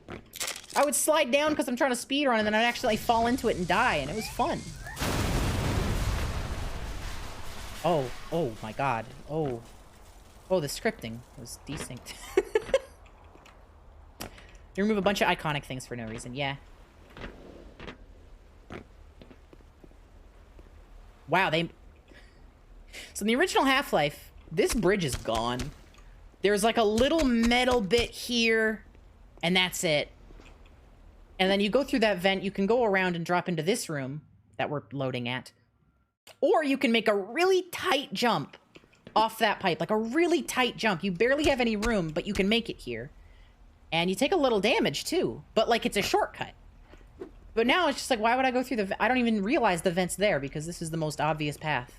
I would slide down because I'm trying to speedrun, and then I'd actually fall into it and die, and it was fun. Oh my god. Oh, the scripting was decent. You remove a bunch of iconic things for no reason, yeah. Wow, So in the original Half-Life, this bridge is gone. There's like a little metal bit here, and that's it. And then you go through that vent, you can go around and drop into this room that we're loading at. Or you can make a really tight jump off that pipe, like a really tight jump. You barely have any room, but you can make it here. And you take a little damage too, but like it's a shortcut. But now it's just like, why would I go through I don't even realize the vent's there because this is the most obvious path.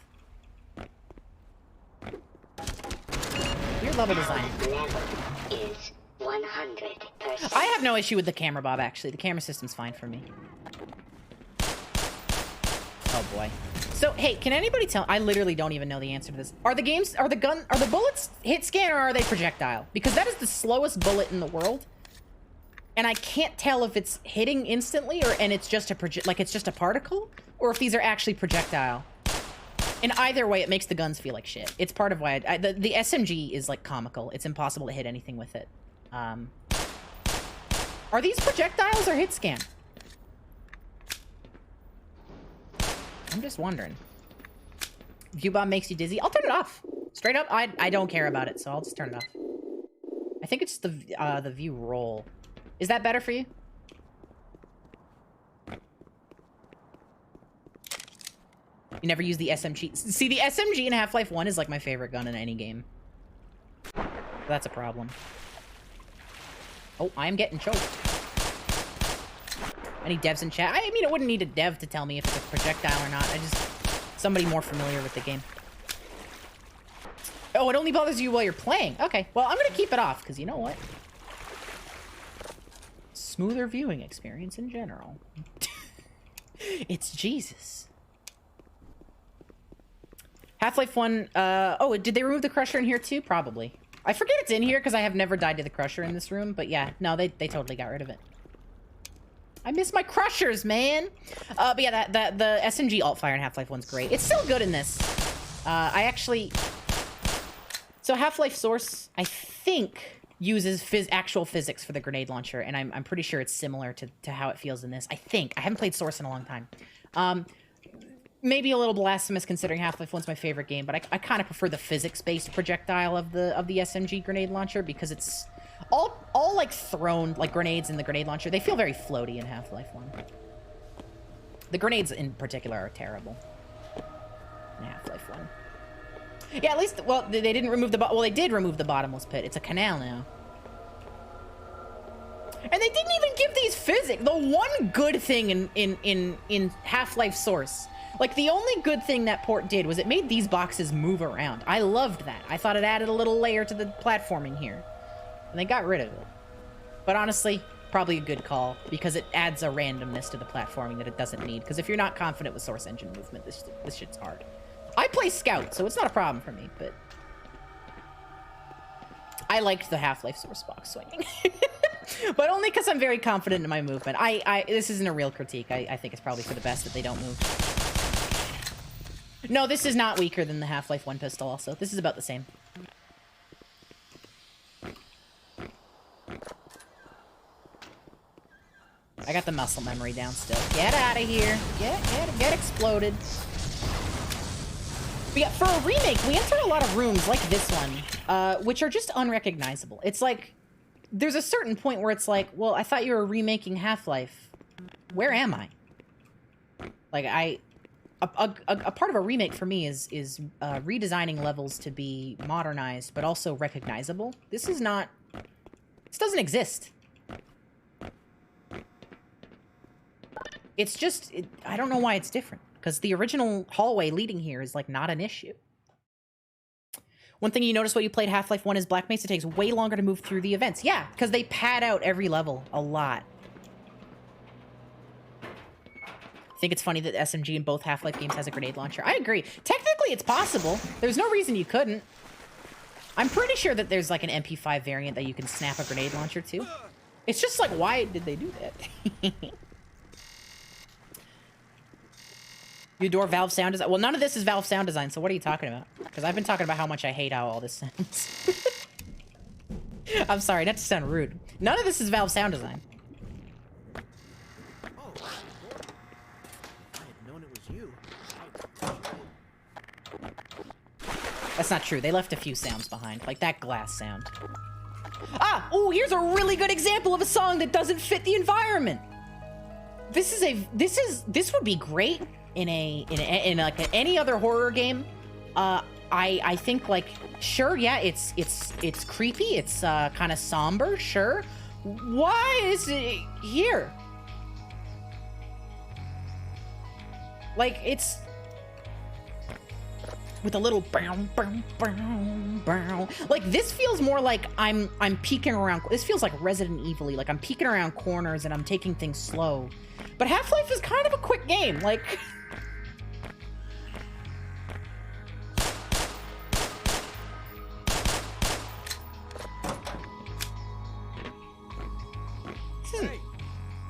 Weird level design. Level is 100%. I have no issue with the camera, Bob, actually. The camera system's fine for me. Oh boy. So, hey, can anybody tell? I literally don't even know the answer to this. Are the bullets hit scan or are they projectile? Because that is the slowest bullet in the world. And I can't tell if it's hitting instantly and it's just a particle, or if these are actually projectile. In either way, it makes the guns feel like shit. It's part of why the SMG is like comical. It's impossible to hit anything with it. Are these projectiles or hit scan? I'm just wondering. View bomb makes you dizzy. I'll turn it off. Straight up, I don't care about it, so I'll just turn it off. I think it's the view roll. Is that better for you? You never use the SMG. See, the SMG in Half-Life 1 is like my favorite gun in any game. That's a problem. Oh, I'm getting choked. Any devs in chat? I mean, it wouldn't need a dev to tell me if it's a projectile or not. Somebody more familiar with the game. Oh, it only bothers you while you're playing. Okay, well, I'm gonna keep it off, because you know what? Smoother viewing experience in general. It's Jesus. Half-Life 1, oh, did they remove the crusher in here too? Probably. I forget it's in here because I have never died to the crusher in this room, but yeah, no, they totally got rid of it. I miss my crushers, man! But yeah, the SMG alt-fire in Half-Life 1's great. It's still good in this. So Half-Life Source, I think, uses actual physics for the grenade launcher, and I'm pretty sure it's similar to how it feels in this. I think. I haven't played Source in a long time. Maybe a little blasphemous considering Half-Life 1's my favorite game, but I kind of prefer the physics-based projectile of the SMG grenade launcher because it's all like thrown, like grenades in the grenade launcher. They feel very floaty in Half-Life 1. The grenades in particular are terrible in Half-Life 1. Yeah, at least, well, they didn't remove they did remove the bottomless pit. It's a canal now. And they didn't even give these physics. The one good thing in Half-Life Source, like the only good thing that port did was it made these boxes move around. I loved that. I thought it added a little layer to the platforming here. And they got rid of it. But honestly, probably a good call, because it adds a randomness to the platforming that it doesn't need. Because if you're not confident with Source Engine movement, this shit's hard. I play Scout, so it's not a problem for me, but I liked the Half-Life Source box swinging. But only because I'm very confident in my movement. This isn't a real critique. I think it's probably for the best that they don't move. No, this is not weaker than the Half-Life 1 pistol also. This is about the same. I got the muscle memory down still. Get out of here. Get exploded. But yeah, for a remake, we enter a lot of rooms like this one, which are just unrecognizable. It's like, there's a certain point where it's like, well, I thought you were remaking Half-Life. Where am I? Like, a part of a remake for me is redesigning levels to be modernized, but also recognizable. This doesn't exist. It's just, I don't know why it's different. Because the original hallway leading here is, like, not an issue. One thing you notice when you played Half-Life 1 is Black Mesa takes way longer to move through the events. Yeah, because they pad out every level a lot. I think it's funny that SMG in both Half-Life games has a grenade launcher. I agree. Technically, it's possible. There's no reason you couldn't. I'm pretty sure that there's, like, an MP5 variant that you can snap a grenade launcher to. It's just like, why did they do that? You adore Valve sound design? Well, none of this is Valve sound design, so what are you talking about? Because I've been talking about how much I hate how all this sounds. I'm sorry, not to sound rude. None of this is Valve sound design. Oh, I had known it was you. That's not true. They left a few sounds behind, like that glass sound. Ah! Oh, here's a really good example of a song that doesn't fit the environment. This would be great in like any other horror game. I think, like, sure, yeah, it's creepy, it's kind of somber, sure. Why is it here? Like, it's with a little bow, bow, bow, bow. Like, this feels more like I'm peeking around. This feels like Resident Evil-y, like I'm peeking around corners and I'm taking things slow. But Half-Life is kind of a quick game, like. This isn't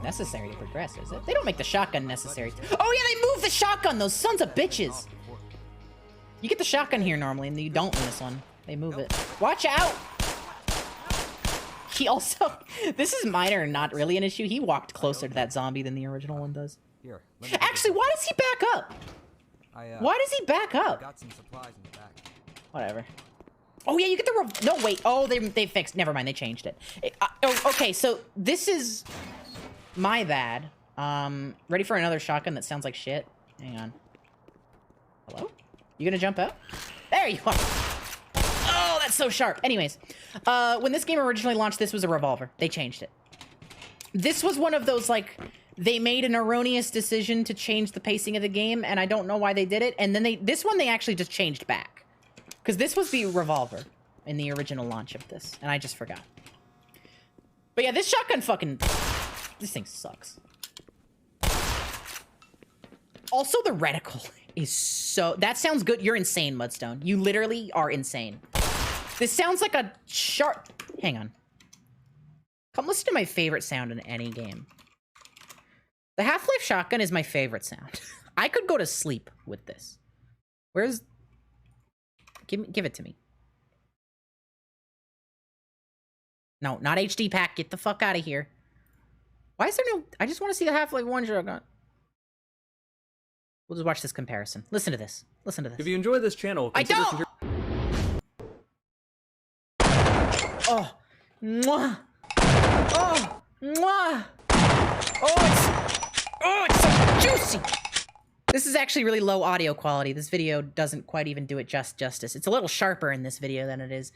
necessary to progress, is it? They don't make the shotgun necessary. Oh yeah, they move the shotgun, those sons of bitches! You get the shotgun here normally, and you don't in this one. They move it. Watch out! He also... This is minor and not really an issue. He walked closer to that zombie than the original one does. Here, actually, why does he back up? Why does he back up? Got some supplies in the back. Whatever. Oh, yeah, you get the... No, wait. Oh, they fixed... Never mind, they changed it. Okay, so this is... My bad. Ready for another shotgun that sounds like shit? Hang on. Hello? You gonna jump out? There you are! Oh, that's so sharp. Anyways, when this game originally launched, this was a revolver. They changed it. This was one of those, like, they made an erroneous decision to change the pacing of the game, and I don't know why they did it. And then this one they actually just changed back. Because this was the revolver in the original launch of this, and I just forgot. But yeah, this shotgun fucking... This thing sucks. Also, the reticle is so... That sounds good. You're insane, Mudstone. You literally are insane. This sounds like a sharp... Hang on. Come listen to my favorite sound in any game. The Half-Life shotgun is my favorite sound. I could go to sleep with this. Where's... Give it to me. No, not HD pack. Get the fuck out of here. Why is there no... I just want to see the Half-Life 1 shotgun. We'll just watch this comparison. Listen to this. Listen to this. If you enjoy this channel, I don't! Oh. Mwah. Oh. Mwah. Oh, it's so juicy. This is actually really low audio quality. This video doesn't quite even do it justice. It's a little sharper in this video than it is.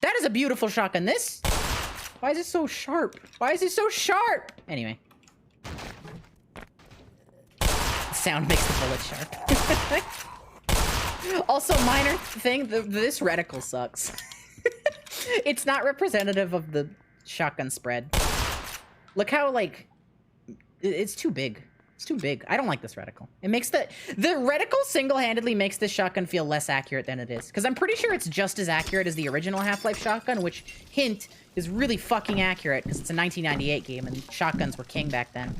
That is a beautiful shotgun. This... Why is it so sharp? Why is it so sharp? Anyway. Sound makes the bullet sharp. Also, minor thing, this reticle sucks. It's not representative of the shotgun spread. Look how, like, it's too big. It's too big. I don't like this reticle. It makes the reticle single-handedly makes this shotgun feel less accurate than it is. Because I'm pretty sure it's just as accurate as the original Half-Life shotgun, which, hint, is really fucking accurate because it's a 1998 game and shotguns were king back then.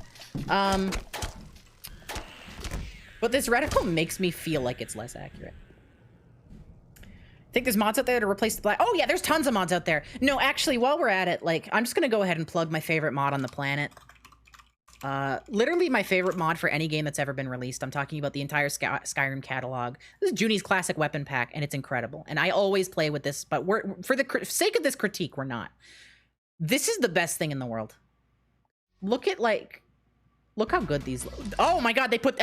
But this reticle makes me feel like it's less accurate. Think there's mods out there to replace the black... Oh, yeah, there's tons of mods out there. No, actually, while we're at it, like, I'm just gonna go ahead and plug my favorite mod on the planet. Literally my favorite mod for any game that's ever been released. I'm talking about the entire Skyrim catalog. This is Junie's Classic Weapon Pack, and it's incredible. And I always play with this, but for the sake of this critique, we're not. This is the best thing in the world. Look at, like... Look how good these... Oh my god, they put...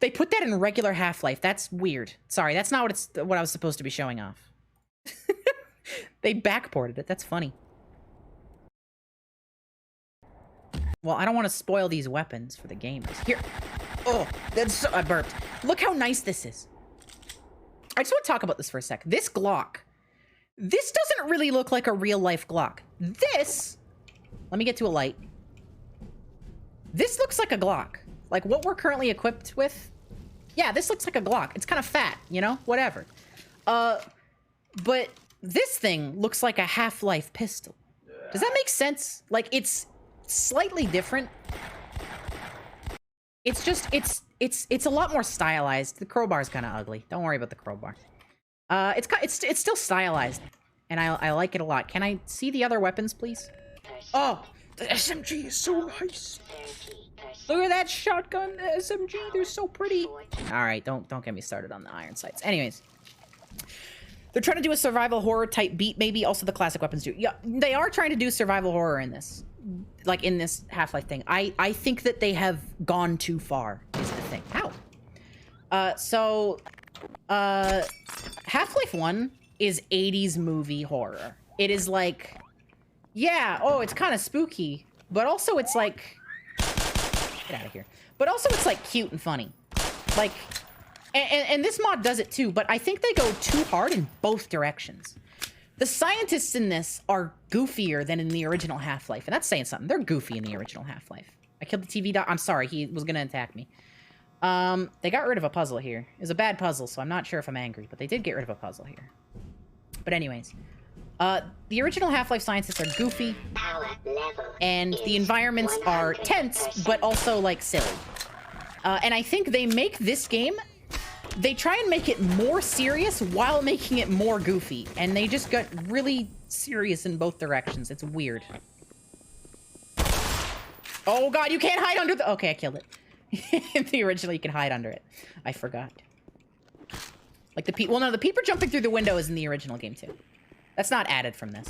They put that in regular Half-Life. That's weird. Sorry, that's not what I was supposed to be showing off. They backported it. That's funny. Well, I don't want to spoil these weapons for the gamers. Here. Oh, that's so... I burped. Look how nice this is. I just want to talk about this for a sec. This Glock. This doesn't really look like a real-life Glock. This... Let me get to a light. This looks like a Glock. Like, what we're currently equipped with. Yeah, this looks like a Glock. It's kind of fat, you know? Whatever. But this thing looks like a Half-Life pistol. Does that make sense? Like, it's slightly different. It's just, it's a lot more stylized. The crowbar's kind of ugly. Don't worry about the crowbar. It's still stylized, and I like it a lot. Can I see the other weapons, please? Oh, the SMG is so nice. Look at that shotgun, the SMG. They're so pretty. All right, don't get me started on the iron sights. Anyways, they're trying to do a survival horror type beat, maybe. Also, the classic weapons do. Yeah, they are trying to do survival horror in this. Like in this Half-Life thing. I think that they have gone too far, is the thing. Ow. Half-Life 1 is 80s movie horror. It is like, yeah, oh, it's kind of spooky, but also it's like, get out of here. But also it's like cute and funny. Like, and this mod does it too, but I think they go too hard in both directions. The scientists in this are goofier than in the original Half-Life, and that's saying something. They're goofy in the original Half-Life. I killed the TV doc. I'm sorry, he was gonna attack me. They got rid of a puzzle here. It was a bad puzzle, so I'm not sure if I'm angry, but they did get rid of a puzzle here. But anyways, the original Half-Life scientists are goofy, and the environments are tense, but also, like, silly. And I think they make this game... They try and make it more serious while making it more goofy. And they just got really serious in both directions. It's weird. Oh god, you can't hide under the... Okay, I killed it. In the original, you can hide under it. I forgot. Like the peep... Well, no, the peeper jumping through the window is in the original game, too. That's not added from this.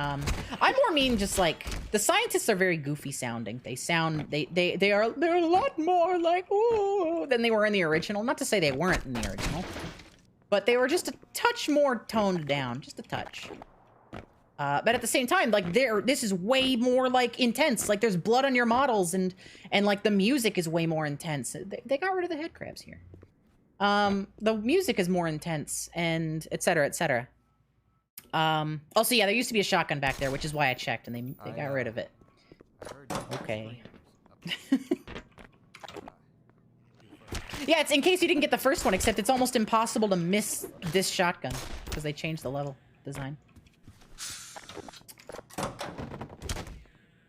I more mean just like... The scientists are very goofy sounding. They sound... They're a lot more like... Ooh, than they were in the original. Not to say they weren't in the original. But they were just a touch more toned down. Just a touch. But at the same time, like, this is way more, like, intense. Like, there's blood on your models, and like, the music is way more intense. They got rid of the head crabs here. The music is more intense, and et cetera, et cetera. Also, yeah, there used to be a shotgun back there, which is why I checked, and they got rid of it. Okay. Yeah, it's in case you didn't get the first one, except it's almost impossible to miss this shotgun, because they changed the level design.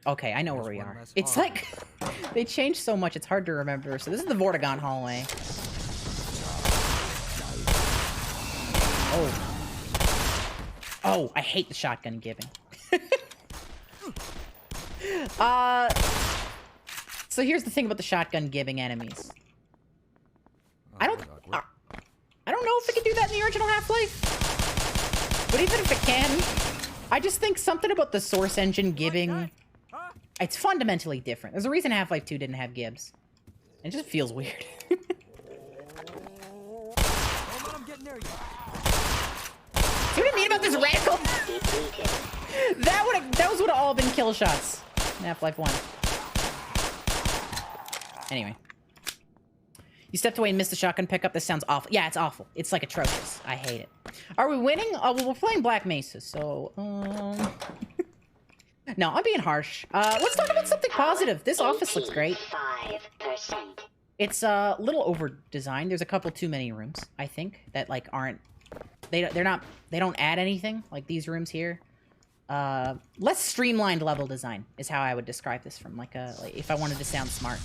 Okay, I know where we are. It's like, they changed so much, it's hard to remember. So this is the Vortigaunt hallway. Oh. Oh, I hate the shotgun giving. So here's the thing about the shotgun giving enemies. I don't know if it can do that in the original Half-Life. But even if it can, I just think something about the source engine giving... It's fundamentally different. There's a reason Half-Life 2 didn't have gibs. It just feels weird. See what I mean about this radical? Those would have all been kill shots in Half-Life 1. Anyway. You stepped away and missed the shotgun pickup. This sounds awful. Yeah, it's awful. It's like atrocious. I hate it. Are we winning? Oh, well, we're playing Black Mesa, so, No, I'm being harsh. Let's talk about something positive. This office looks great. 5%. It's a little over-designed. There's a couple too many rooms, I think, that, like, aren't... They don't add anything, like these rooms here. Less streamlined level design is how I would describe this from, like, if I wanted to sound smart.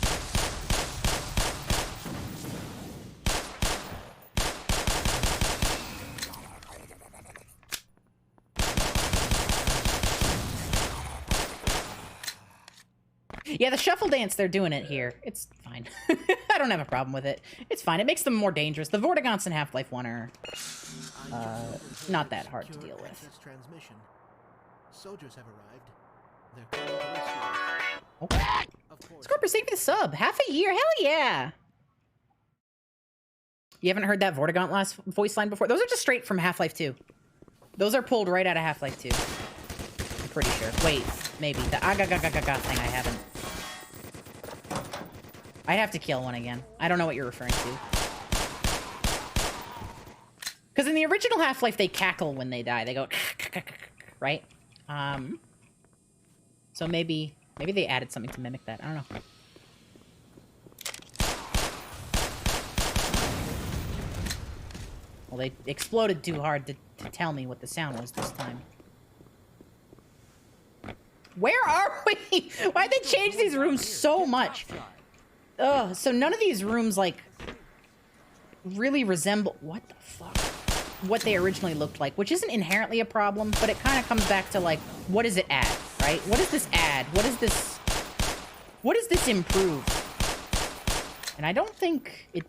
Yeah, the shuffle dance, they're doing it here. It's fine. I don't have a problem with it. It's fine. It makes them more dangerous. The Vortigaunts in Half-Life 1 are not that hard to deal with. Transmission. Soldiers have arrived. Oh. Scorpio, save me the sub. Half a year. Hell yeah. You haven't heard that Vortigaunt last voice line before? Those are just straight from Half-Life 2. Those are pulled right out of Half-Life 2. I'm pretty sure. Wait, maybe. The aga-ga-ga-ga-ga thing I haven't. I'd have to kill one again. I don't know what you're referring to. Because in the original Half-Life, they cackle when they die. They go, right? So maybe they added something to mimic that. I don't know. Well, they exploded too hard to tell me what the sound was this time. Where are we? Why'd they change these rooms so much? Ugh, so none of these rooms, like, really resemble... What the fuck? What they originally looked like, which isn't inherently a problem, but it kind of comes back to, like, what does it add, right? What does this add? What does this improve? And I don't think it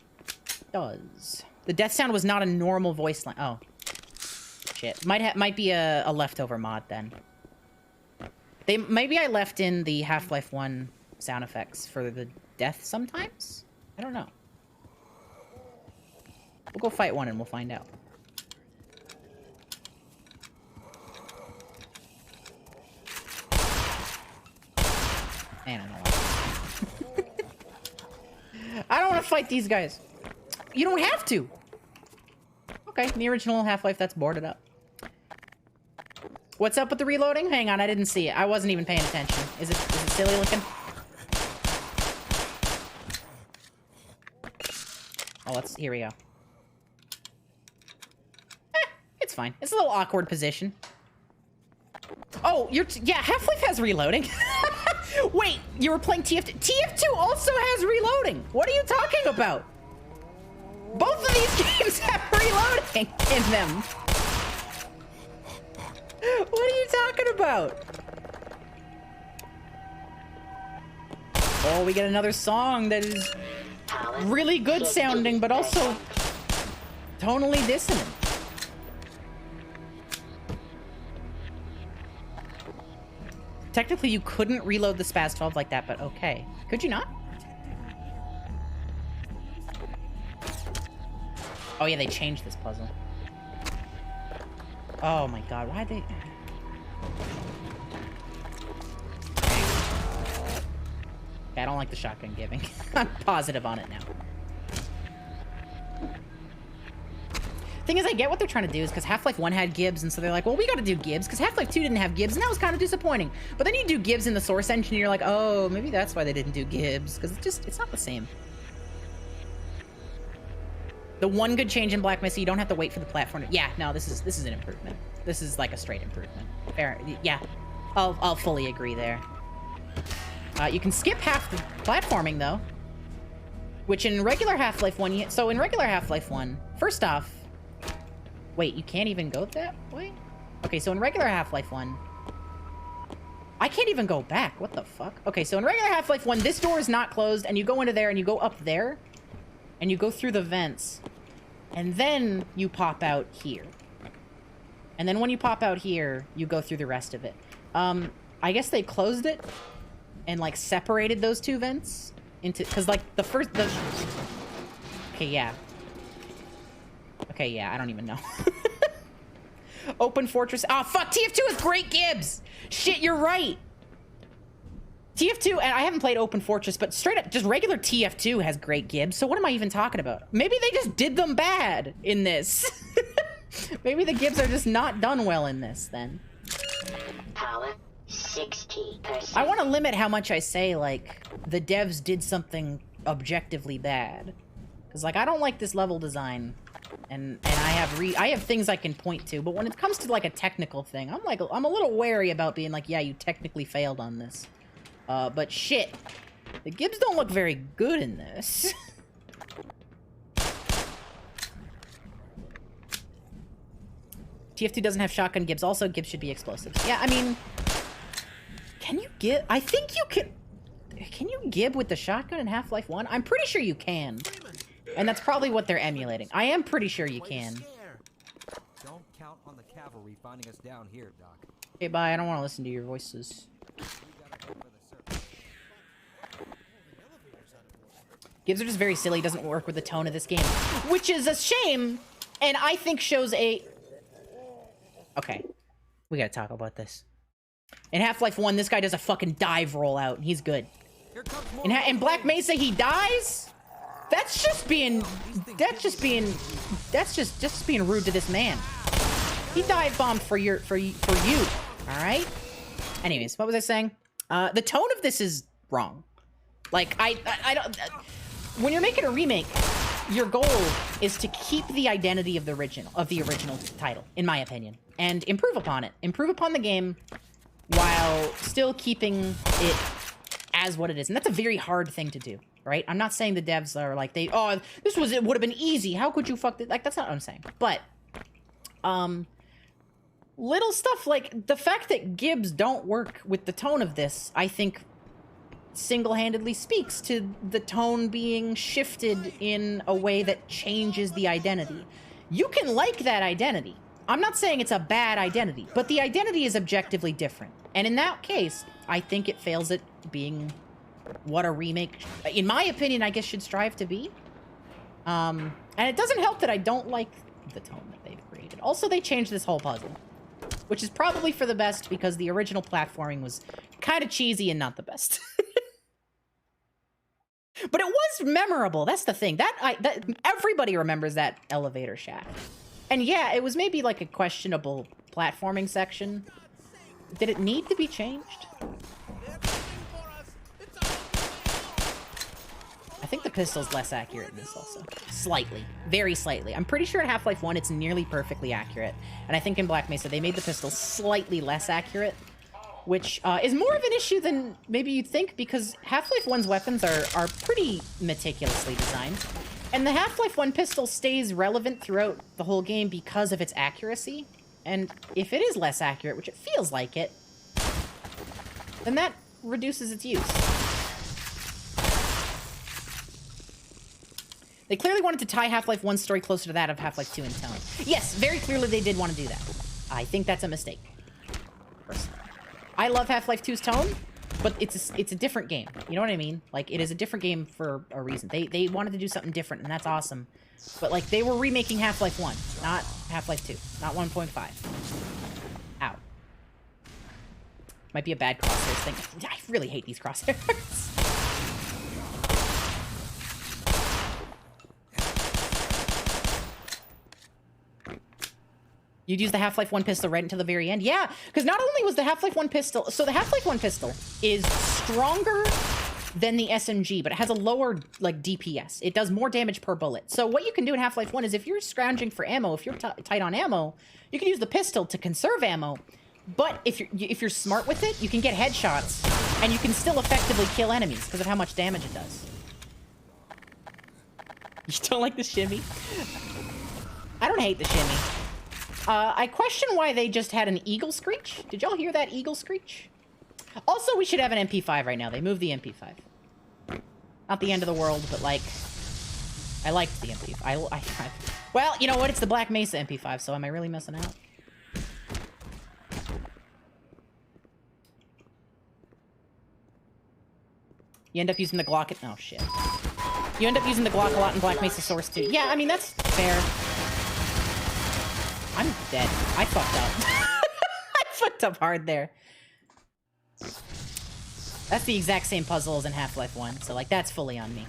does. The death sound was not a normal voice line. Oh. Shit. Might be a leftover mod, then. Maybe I left in the Half-Life 1 sound effects for the death sometimes? I don't know. We'll go fight one and we'll find out. Man, I don't want to. I don't want to fight these guys. You don't have to. Okay, in the original Half-Life, that's boarded up. What's up with the reloading? Hang on, I didn't see it. I wasn't even paying attention. Is it silly looking? Oh, here we go. It's fine. It's a little awkward position. Oh, yeah, Half-Life has reloading. Wait, you were playing TF2? TF2 also has reloading. What are you talking about? Both of these games have reloading in them. What are you talking about? Oh, we get another song that is really good sounding, but also tonally dissonant. Technically, you couldn't reload the Spaz 12 like that, but okay. Could you not? Oh yeah, they changed this puzzle. Oh my god, why'd they... Okay, I don't like the shotgun giving. I'm positive on it now. Thing is, I get what they're trying to do is because Half-Life 1 had Gibbs, and so they're like, well, we gotta do Gibbs, because Half-Life 2 didn't have Gibbs, and that was kind of disappointing. But then you do Gibbs in the Source engine, and you're like, oh, maybe that's why they didn't do Gibbs, because it's not the same. The one good change in Black Mesa, you don't have to wait for the platform to... Yeah, no, this is an improvement. This is like a straight improvement. Fair, yeah, I'll fully agree there. You can skip half the platforming, though. Which in regular Half-Life 1... So in regular Half-Life 1, first off... Wait, you can't even go that way? Okay, so in regular Half-Life 1... I can't even go back. What the fuck? Okay, so in regular Half-Life 1, this door is not closed, and you go into there, and you go up there, and you go through the vents, and then you pop out here. And then when you pop out here, you go through the rest of it. I guess they closed it and, like, separated those two vents into... Because, like, Okay, yeah. Okay, yeah, I don't even know. Open Fortress. Oh, fuck! TF2 has great Gibbs! Shit, you're right! TF2, and I haven't played Open Fortress, but straight up, just regular TF2 has great Gibbs, so what am I even talking about? Maybe they just did them bad in this. Maybe the Gibbs are just not done well in this, then. Power 60%. I want to limit how much I say, like, the devs did something objectively bad. Because, like, I don't like this level design, and I have things I can point to, but when it comes to, like, a technical thing, I'm a little wary about being like, yeah, you technically failed on this. But shit, the Gibbs don't look very good in this. TF2 doesn't have shotgun Gibbs. Also, Gibbs should be explosives. Yeah, I mean, can you Gib? I think you can. Can you Gib with the shotgun in Half-Life 1? I'm pretty sure you can. And that's probably what they're emulating. I am pretty sure you can. Don't count on the cavalry finding us down here, Doc. Okay, bye. I don't want to listen to your voices. Gibbs are just very silly. Doesn't work with the tone of this game, which is a shame, and I think shows a... Okay, we gotta talk about this. In Half-Life 1, this guy does a fucking dive rollout, and he's good. In Black Mesa, he dies? That's just being rude to this man. He dive bombed for you. All right. Anyways, what was I saying? The tone of this is wrong. Like I don't. When you're making a remake, your goal is to keep the identity of the original title, in my opinion, and improve upon it. Improve upon the game while still keeping it as what it is, and that's a very hard thing to do. Right? I'm not saying the devs are like it would have been easy. How could you fuck it? Like, that's not what I'm saying. But, little stuff like the fact that Gibbs don't work with the tone of this, I think single-handedly speaks to the tone being shifted in a way that changes the identity. You can like that identity. I'm not saying it's a bad identity, but the identity is objectively different. And in that case, I think it fails at being what a remake, in my opinion, I guess should strive to be. And it doesn't help that I don't like the tone that they've created. Also, they changed this whole puzzle, which is probably for the best because the original platforming was kind of cheesy and not the best. But it was memorable. That's the thing. That everybody remembers that elevator shaft. And yeah, it was maybe like a questionable platforming section. Did it need to be changed? I think the pistol's less accurate in this also. Slightly. Very slightly. I'm pretty sure at Half-Life 1 it's nearly perfectly accurate. And I think in Black Mesa they made the pistol slightly less accurate, which is more of an issue than maybe you'd think, because Half-Life 1's weapons are pretty meticulously designed. And the Half-Life 1 pistol stays relevant throughout the whole game because of its accuracy. And if it is less accurate, which it feels like it, then that reduces its use. They clearly wanted to tie Half-Life 1's story closer to that of Half-Life 2 in tone. Yes, very clearly they did want to do that. I think that's a mistake. Personally. I love Half-Life 2's tone, but it's a different game. You know what I mean? Like, it is a different game for a reason. They wanted to do something different, and that's awesome. But, like, they were remaking Half-Life 1, not Half-Life 2, not 1.5. Ow. Might be a bad crosshairs thing. I really hate these crosshairs. You'd use the Half-Life 1 pistol right until the very end. Yeah, because not only was the Half-Life 1 pistol... So the Half-Life 1 pistol is stronger than the SMG, but it has a lower, like, DPS. It does more damage per bullet. So what you can do in Half-Life 1 is if you're scrounging for ammo, if you're tight on ammo, you can use the pistol to conserve ammo. But if you're smart with it, you can get headshots, and you can still effectively kill enemies because of how much damage it does. You don't like the shimmy? I don't hate the shimmy. I question why they just had an eagle screech. Did y'all hear that eagle screech? Also, we should have an MP5 right now. They moved the MP5. Not the end of the world, but, like, I liked the MP5. Well, you know what? It's the Black Mesa MP5, so am I really missing out? You end up using the Glock... Oh, shit. You end up using the Glock a lot in Black Mesa Source 2. Yeah, I mean, that's fair. I'm dead. I fucked up. I fucked up hard there. That's the exact same puzzle as in Half-Life 1, so, like, that's fully on me.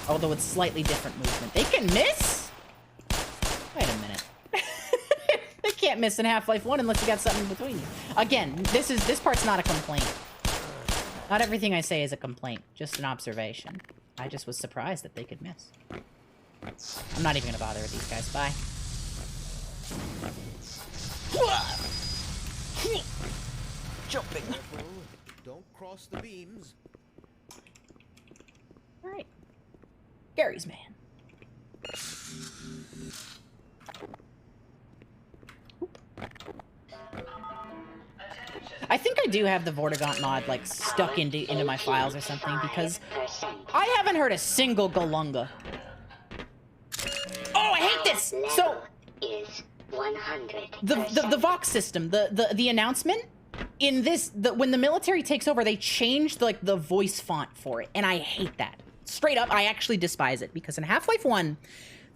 Although it's slightly different movement. They can miss? Wait a minute. They can't miss in Half-Life 1 unless you got something between you. Again, this part's not a complaint. Not everything I say is a complaint, just an observation. I just was surprised that they could miss. I'm not even gonna bother with these guys. Bye. Jumping. Don't cross the beams. All right. Gary's man. Oop. I think I do have the Vortigaunt mod like stuck into my files or something because I haven't heard a single Golunga. Oh, I hate this! So, the Vox system, the announcement, in this, when the military takes over, they changed, like, the voice font for it, and I hate that. Straight up, I actually despise it, because in Half-Life 1,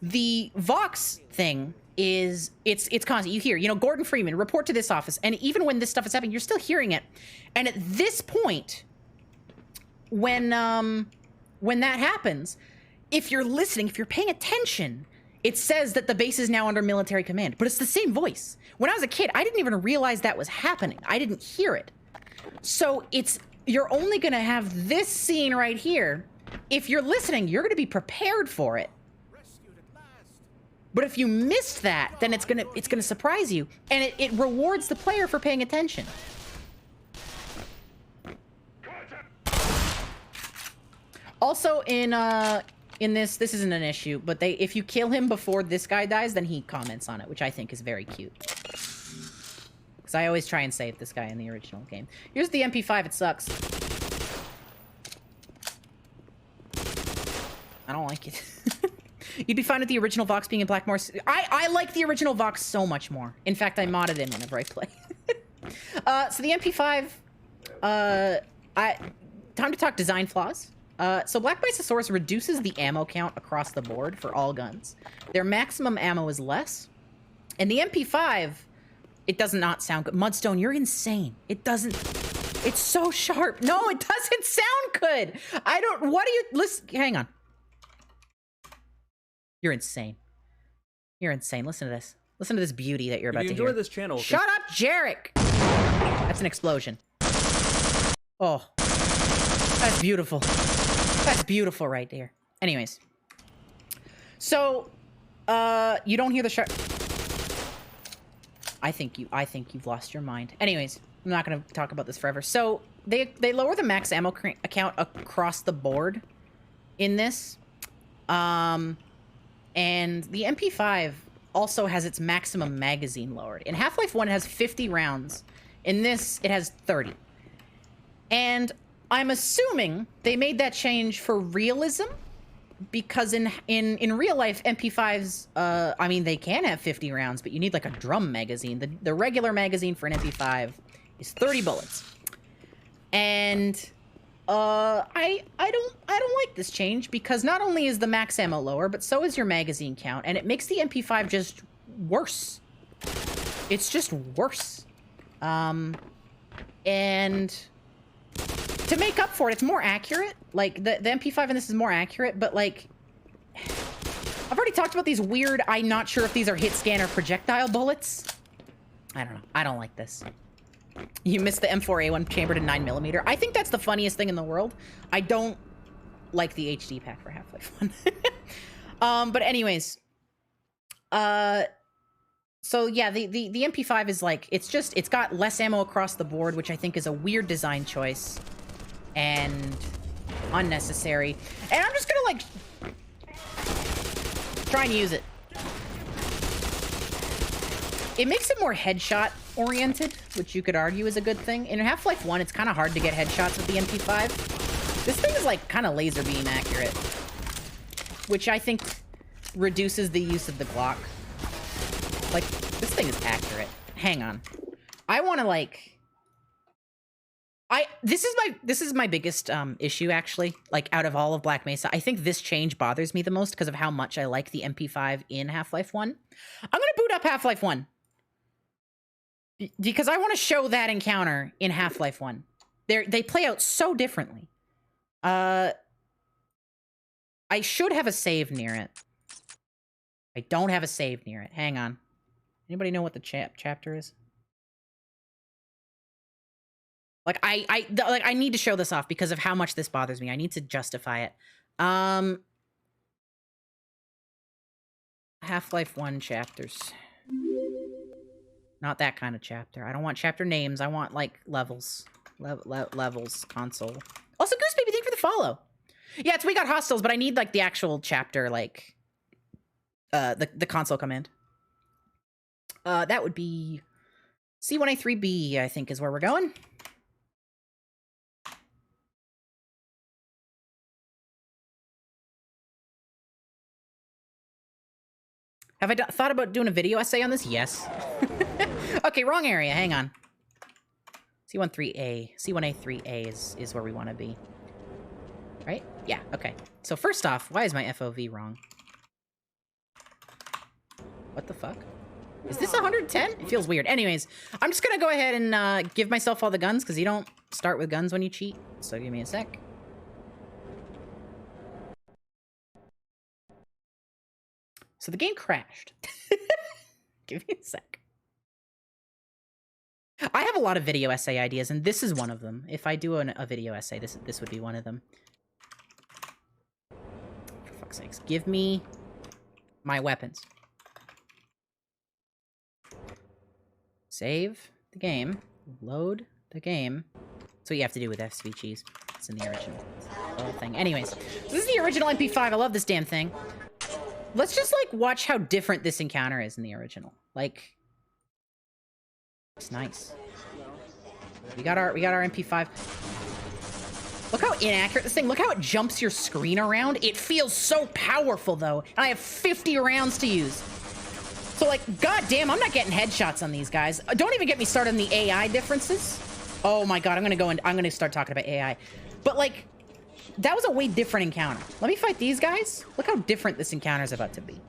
the Vox thing is it's constant. You hear, you know, Gordon Freeman, report to this office. And even when this stuff is happening, you're still hearing it. And at this point, when that happens, if you're listening, if you're paying attention, it says that the base is now under military command. But it's the same voice. When I was a kid, I didn't even realize that was happening. I didn't hear it. So you're only gonna have this scene right here. If you're listening, you're gonna be prepared for it. But if you missed that, then it's gonna surprise you, and it rewards the player for paying attention. Also, in this isn't an issue, but if you kill him before this guy dies, then he comments on it, which I think is very cute. Because I always try and save this guy in the original game. Here's the MP5. It sucks. I don't like it. You'd be fine with the original Vox being in Blackmore. I like the original Vox so much more. In fact, I mod it in whenever I play. So the MP5, time to talk design flaws. So Black Mesa Source reduces the ammo count across the board for all guns. Their maximum ammo is less. And the MP5, it does not sound good. Mudstone, you're insane. It doesn't... It's so sharp. No, it doesn't sound good. What are you... Listen, hang on. You're insane. You're insane. Listen to this. Listen to this beauty that you're about to hear. If you enjoy this channel... Shut up, Jarek! That's an explosion. Oh. That's beautiful. That's beautiful right there. Anyways. So, you don't hear the sharp... I think you've lost your mind. Anyways, I'm not going to talk about this forever. So, they lower the max ammo count across the board in this. And the MP5 also has its maximum magazine lowered. In Half-Life 1, it has 50 rounds. In this, it has 30. And I'm assuming they made that change for realism, because in real life, MP5s, I mean, they can have 50 rounds, but you need like a drum magazine. The regular magazine for an MP5 is 30 bullets. And I don't like this change, because not only is the max ammo lower, but so is your magazine count, and it makes the MP5 just worse. It's just worse. And to make up for it, it's more accurate. Like, the MP5 in this is more accurate, but, like... I've already talked about these weird, I'm not sure if these are hit scan or projectile bullets. I don't know. I don't like this. You missed the M4A1 chambered in 9mm. I think that's the funniest thing in the world. I don't like the HD pack for Half-Life 1. But anyways. So yeah, the MP5 is like, it's got less ammo across the board, which I think is a weird design choice. And unnecessary. And I'm just gonna, like, try and use it. It makes it more headshot-oriented, which you could argue is a good thing. In Half-Life 1, it's kind of hard to get headshots with the MP5. This thing is, like, kind of laser beam accurate. Which I think reduces the use of the Glock. Like, this thing is accurate. Hang on. I want to, like... This is my biggest issue, actually. Like, out of all of Black Mesa. I think this change bothers me the most because of how much I like the MP5 in Half-Life 1. I'm gonna boot up Half-Life 1. Because I want to show that encounter in Half-Life 1. They play out so differently. I should have a save near it. I don't have a save near it. Hang on. Anybody know what the chapter is? Like, I need to show this off because of how much this bothers me. I need to justify it. Half-Life 1 chapters. Not that kind of chapter. I don't want chapter names. I want, like, levels. Levels, console. Also, Goose Baby, thank you for the follow. Yeah, We Got Hostiles, but I need, like, the actual chapter, like, the console command. That would be C1A3B, I think, is where we're going. Have I thought about doing a video essay on this? Yes. Okay, wrong area. Hang on. C13A. C1A3A is where we want to be. Right? Yeah, okay. So first off, why is my FOV wrong? What the fuck? Is this 110? It feels weird. Anyways, I'm just gonna go ahead and give myself all the guns, because you don't start with guns when you cheat. So give me a sec. So the game crashed. Give me a sec. I have a lot of video essay ideas, and this is one of them. If I do a video essay, this would be one of them. For fuck's sakes. Give me my weapons. Save the game. Load the game. That's what you have to do with SVGs. It's in the original whole thing. Anyways, this is the original MP5. I love this damn thing. Let's just, like, watch how different this encounter is in the original. Like, it's nice. We got our MP5. Look how inaccurate this thing. Look how it jumps your screen around. It feels so powerful, though. And I have 50 rounds to use. So, like, goddamn, I'm not getting headshots on these guys. Don't even get me started on the AI differences. Oh my god, I'm gonna start talking about AI. But, like, that was a way different encounter. Let me fight these guys. Look how different this encounter is about to be.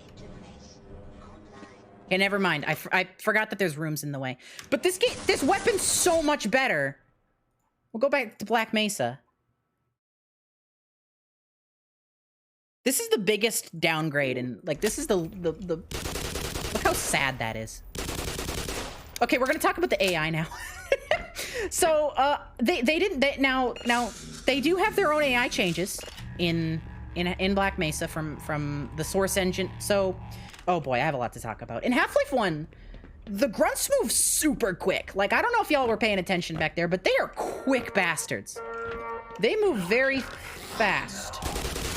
Okay, never mind. I forgot that there's rooms in the way. But this weapon's so much better. We'll go back to Black Mesa. This is the biggest downgrade, and, like, this is the look how sad that is. Okay, we're gonna talk about the AI now. So, they do have their own AI changes in Black Mesa from the source engine. So, oh boy, I have a lot to talk about. In Half-Life 1, the grunts move super quick. Like, I don't know if y'all were paying attention back there, but they are quick bastards. They move very fast.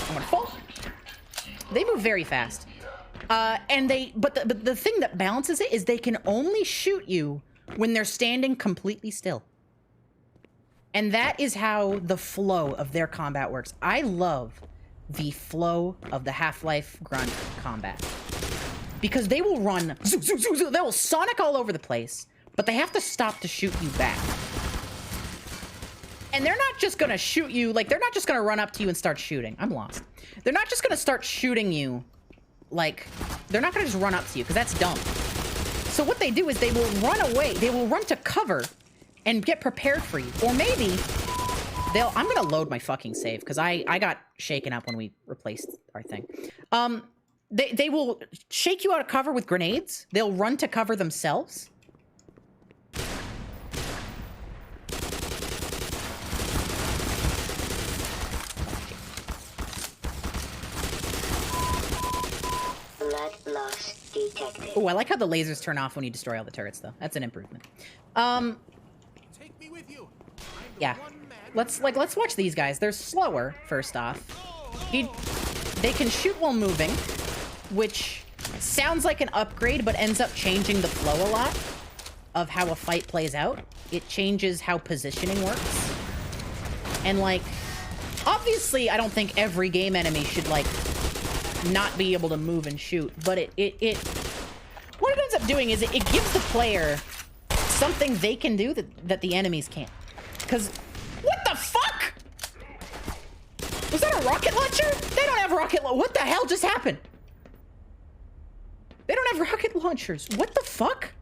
I'm gonna fall. They move very fast. But the thing that balances it is they can only shoot you when they're standing completely still. And that is how the flow of their combat works. I love the flow of the Half-Life grunt combat. Because they will run, zoo, zoo, zoo, zoo, they will sonic all over the place, but they have to stop to shoot you back. And they're not just gonna shoot you, like, they're not just gonna run up to you and start shooting. I'm lost. They're not just gonna start shooting you, like, they're not gonna just run up to you, because that's dumb. So what they do is they will run away, they will run to cover and get prepared for you. Or maybe I'm gonna load my fucking save, because I got shaken up when we replaced our thing. They will shake you out of cover with grenades. They'll run to cover themselves. Blood loss detected. Oh, I like how the lasers turn off when you destroy all the turrets, though. That's an improvement. Take me with you. Yeah. Let's watch these guys. They're slower, first off. They can shoot while moving, which sounds like an upgrade, but ends up changing the flow a lot of how a fight plays out. It changes how positioning works. And, like, obviously, I don't think every game enemy should, like, not be able to move and shoot, but what it ends up doing is it gives the player something they can do that the enemies can't. Because, what the fuck? Was that a rocket launcher? They don't have rocket what the hell just happened? They don't have rocket launchers. What the fuck?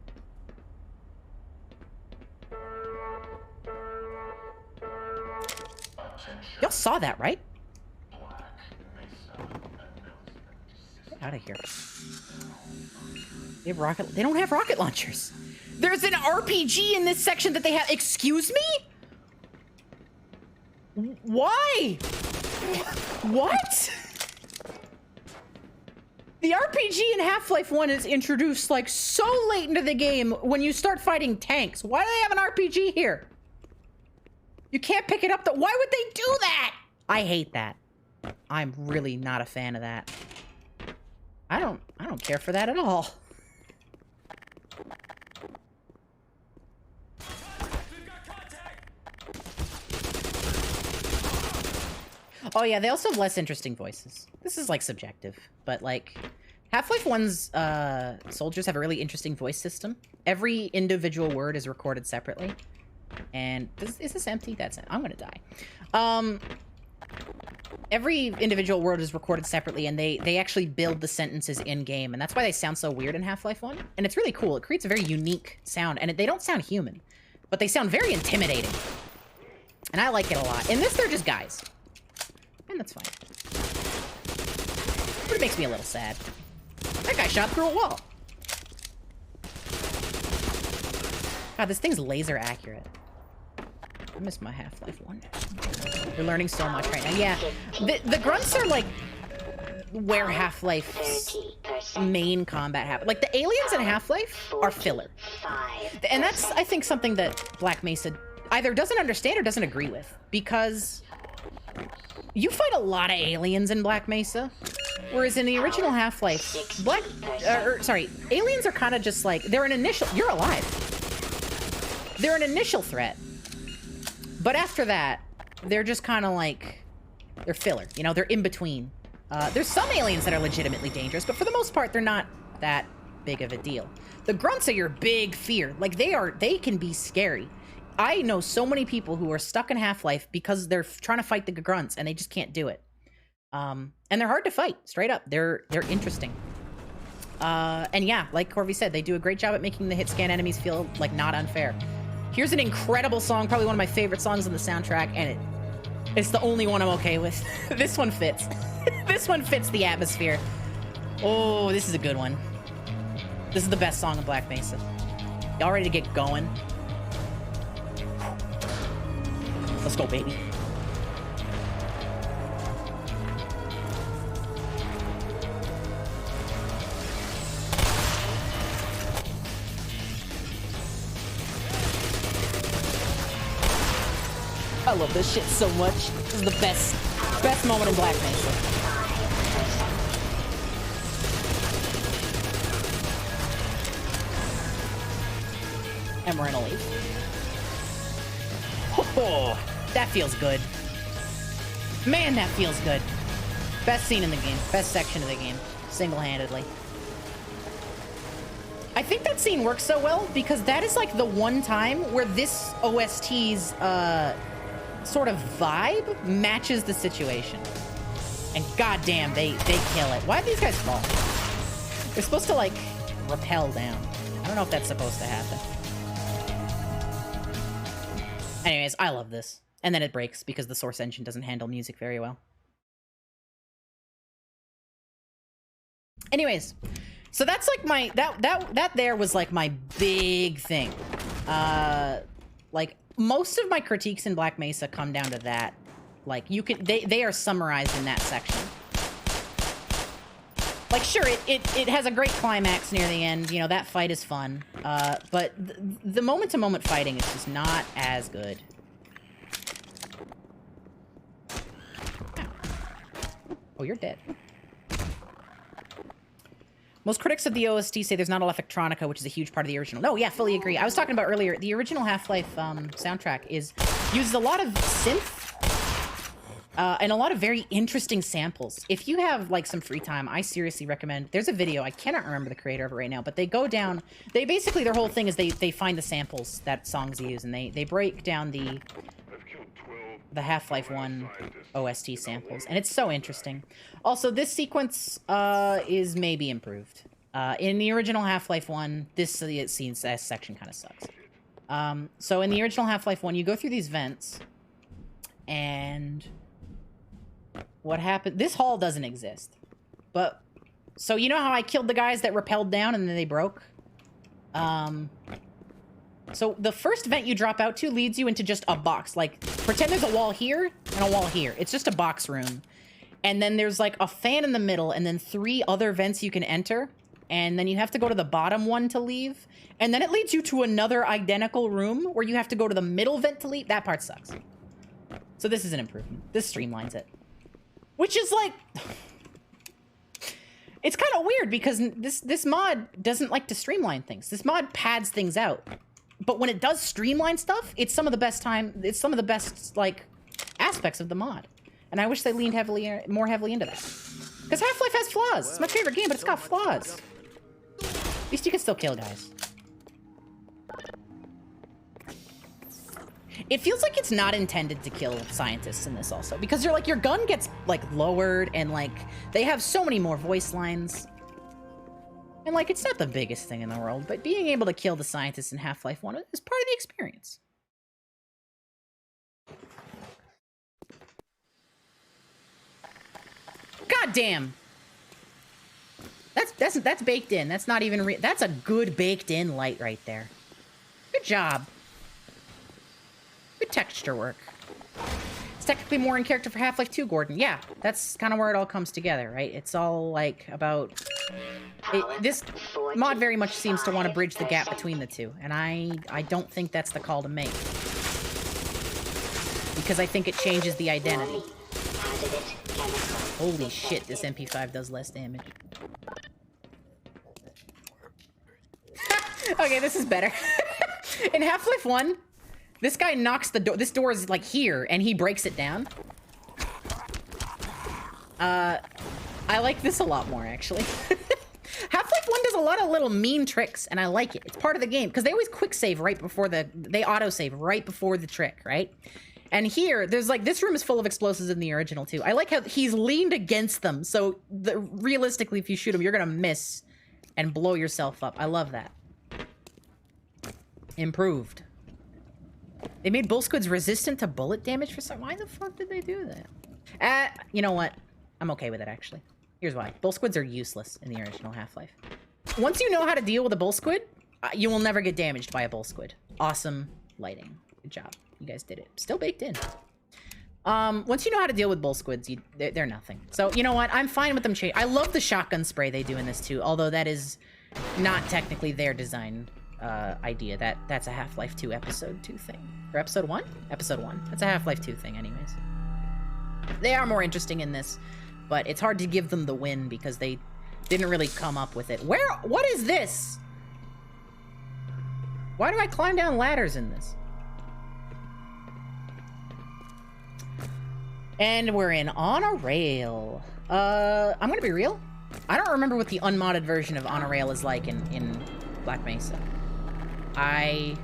Y'all saw that, right? Get out of here. They don't have rocket launchers. There's an RPG in this section that they have. Excuse me? Why? What? The RPG in Half-Life 1 is introduced, like, so late into the game when you start fighting tanks. Why do they have an RPG here? You can't pick it up. Why would they do that? I hate that. I'm really not a fan of that. I don't care for that at all. Oh yeah, they also have less interesting voices. This is, like, subjective, but, like, Half-Life 1's soldiers have a really interesting voice system. Every individual word is recorded separately. And is this empty? That's it. I'm gonna die. every individual word is recorded separately, and they actually build the sentences in-game, and that's why they sound so weird in Half-Life 1. And it's really cool. It creates a very unique sound, and they don't sound human, but they sound very intimidating. And I like it a lot. In this, they're just guys. And that's fine. But it makes me a little sad. That guy shot through a wall. God, this thing's laser accurate. I miss my Half-Life 1. We're learning so much right now. Yeah, the grunts are like where Half-Life's main combat happens. Like, the aliens in Half-Life are filler. And that's, I think, something that Black Mesa either doesn't understand or doesn't agree with. Because you fight a lot of aliens in Black Mesa. Whereas in the original Half-Life, aliens are kind of just like, they're an initial, you're alive. They're an initial threat. But after that, they're just kind of like, they're filler, you know, they're in between. There's some aliens that are legitimately dangerous, but for the most part, they're not that big of a deal. The grunts are your big fear. Like, they can be scary. I know so many people who are stuck in Half-Life because they're trying to fight the grunts and they just can't do it. And they're hard to fight, straight up. They're interesting. And yeah, like Corby said, they do a great job at making the hit scan enemies feel like not unfair. Here's an incredible song, probably one of my favorite songs on the soundtrack, and it's the only one I'm okay with. This one fits. This one fits the atmosphere. Oh, this is a good one. This is the best song in Black Mesa. Y'all ready to get going? Let's go, baby. I love this shit so much. This is the best moment in Black Mesa. And we're in a leaf. Oh, that feels good. Man, that feels good. Best scene in the game. Best section of the game. Single-handedly. I think that scene works so well because that is like the one time where this OST's sort of vibe matches the situation. And goddamn, they kill it. Why do these guys fall? They're supposed to like rappel down. I don't know if that's supposed to happen. Anyways, I love this. And then it breaks because the Source engine doesn't handle music very well. Anyways, so that's like my that there was like my big thing. Like most of my critiques in Black Mesa come down to that. Like you can they are summarized in that section. Like sure, it has a great climax near the end. You know, that fight is fun. But the moment-to-moment fighting is just not as good. Oh, you're dead. Most critics of the OST say there's not a lot of electronica, which is a huge part of the original. No, yeah, fully agree. I was talking about earlier, the original Half-Life soundtrack uses a lot of synth and a lot of very interesting samples. If you have like some free time, I seriously recommend. There's a video, I cannot remember the creator of it right now, but they go down, they basically, their whole thing is they find the samples that songs use, and they break down the Half-Life 1 OST samples, and it's so interesting. Also, this sequence is maybe improved. In the original Half-Life 1, this section kind of sucks. So in the original Half-Life 1, you go through these vents, and what happened? This hall doesn't exist. But, so you know how I killed the guys that rappelled down and then they broke? So the first vent you drop out to leads you into just a box. Like, pretend there's a wall here and a wall here. It's just a box room. And then there's like a fan in the middle and then 3 other vents you can enter. And then you have to go to the bottom one to leave. And then it leads you to another identical room where you have to go to the middle vent to leave. That part sucks. So this is an improvement. This streamlines it. Which is like... It's kind of weird because this mod doesn't like to streamline things. This mod pads things out. But when it does streamline stuff, it's some of the best like aspects of the mod. And I wish they leaned more heavily into that. Because Half-Life has flaws. It's my favorite game, but it's got flaws. At least you can still kill guys. It feels like it's not intended to kill scientists in this also, because you're like, your gun gets like lowered and like they have so many more voice lines. And like, it's not the biggest thing in the world, but being able to kill the scientists in Half-Life 1 is part of the experience. God damn. That's baked in. That's not even that's a good baked in light right there. Good job. Good texture work. It's technically more in character for Half-Life 2, Gordon. Yeah, that's kind of where it all comes together, right? It's all like about this mod very much seems to want to bridge the gap between the two, and I don't think that's the call to make. Because I think it changes the identity. Holy shit, this MP5 does less damage. Okay, this is better. In Half-Life 1, this guy knocks the door. This door is like here, and he breaks it down. I like this a lot more, actually. Half-Life 1 does a lot of little mean tricks, and I like it. It's part of the game, because they always quick save right before they auto-save right before the trick, right? And here, there's like, this room is full of explosives in the original, too. I like how he's leaned against them, so realistically, if you shoot him, you're gonna miss and blow yourself up. I love that. Improved. They made bull squids resistant to bullet damage for some... Why the fuck did they do that? You know what? I'm okay with it, actually. Here's why. Bull squids are useless in the original Half-Life. Once you know how to deal with a bull squid, you will never get damaged by a bull squid. Awesome lighting. Good job. You guys did it. Still baked in. Once you know how to deal with bull squids, they're nothing. So, you know what? I'm fine with them changing. I love the shotgun spray they do in this, too. Although that is not technically their design idea. That's a Half-Life 2 Episode 2 thing. Or Episode 1? Episode 1. That's a Half-Life 2 thing, anyways. They are more interesting in this, but it's hard to give them the win because they didn't really come up with it. What is this? Why do I climb down ladders in this? And we're in On a Rail. I'm gonna be real. I don't remember what the unmodded version of On a Rail is like in Black Mesa. I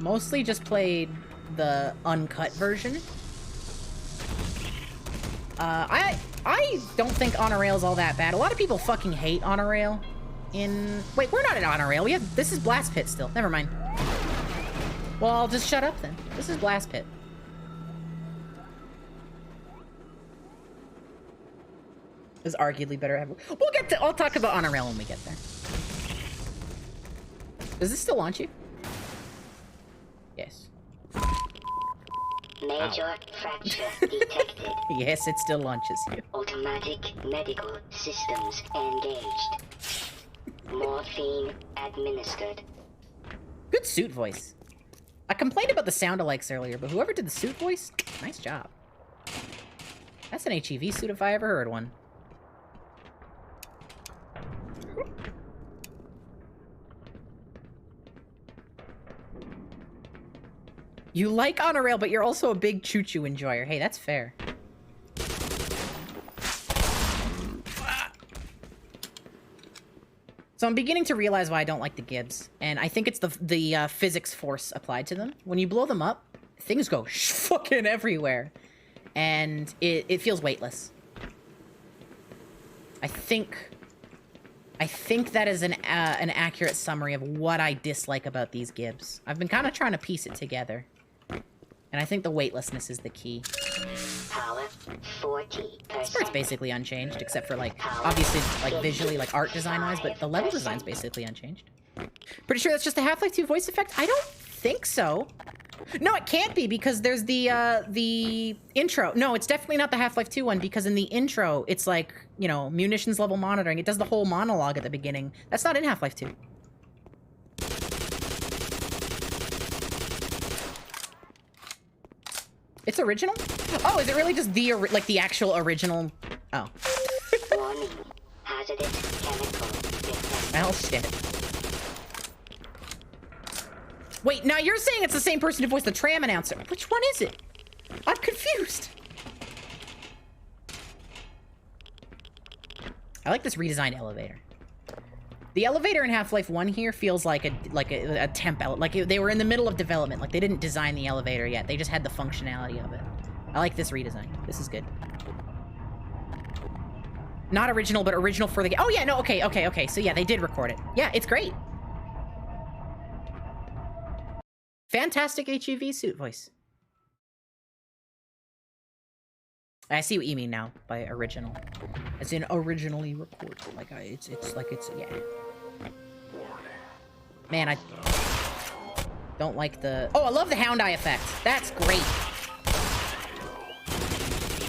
mostly just played the uncut version. I don't think On a Rail is all that bad. A lot of people fucking hate On a Rail. Wait, we're not in On a Rail. This is Blast Pit still. Never mind. Well, I'll just shut up then. This is Blast Pit. Is arguably better. I'll talk about On a Rail when we get there. Does this still launch you? Yes. Major fracture detected. Yes, it still launches you. Automatic medical systems engaged. Morphine administered. Good suit voice. I complained about the sound alikes earlier, but whoever did the suit voice, nice job. That's an HEV suit if I ever heard one. You like On a Rail, but you're also a big choo-choo enjoyer. Hey, that's fair. So I'm beginning to realize why I don't like the Gibbs. And I think it's the physics force applied to them. When you blow them up, things go fucking everywhere. And it feels weightless. I think that is an accurate summary of what I dislike about these Gibbs. I've been kind of trying to piece it together. And I think the weightlessness is the key. Power 40%. This part's basically unchanged, except for, like, obviously, like, visually, like, art design-wise, but the level design's basically unchanged. Pretty sure that's just a Half-Life 2 voice effect? I don't think so. No, it can't be, because there's the intro. No, it's definitely not the Half-Life 2 one, because in the intro, it's like, you know, munitions level monitoring. It does the whole monologue at the beginning. That's not in Half-Life 2. It's original? Oh, is it really just the actual original? Oh. Warning. Hazardous chemical detected. Well, shit. Wait, now you're saying it's the same person who voiced the tram announcer. Which one is it? I'm confused. I like this redesigned elevator. The elevator in Half-Life 1 here feels like a temp like they were in the middle of development. Like they didn't design the elevator yet. They just had the functionality of it. I like this redesign. This is good. Not original, but original for the game. Oh yeah, no, okay. So yeah, they did record it. Yeah, it's great. Fantastic HEV suit voice. I see what you mean now by original. As in originally recorded. Like it's yeah. Man, I don't like the... Oh, I love the hound eye effect. That's great.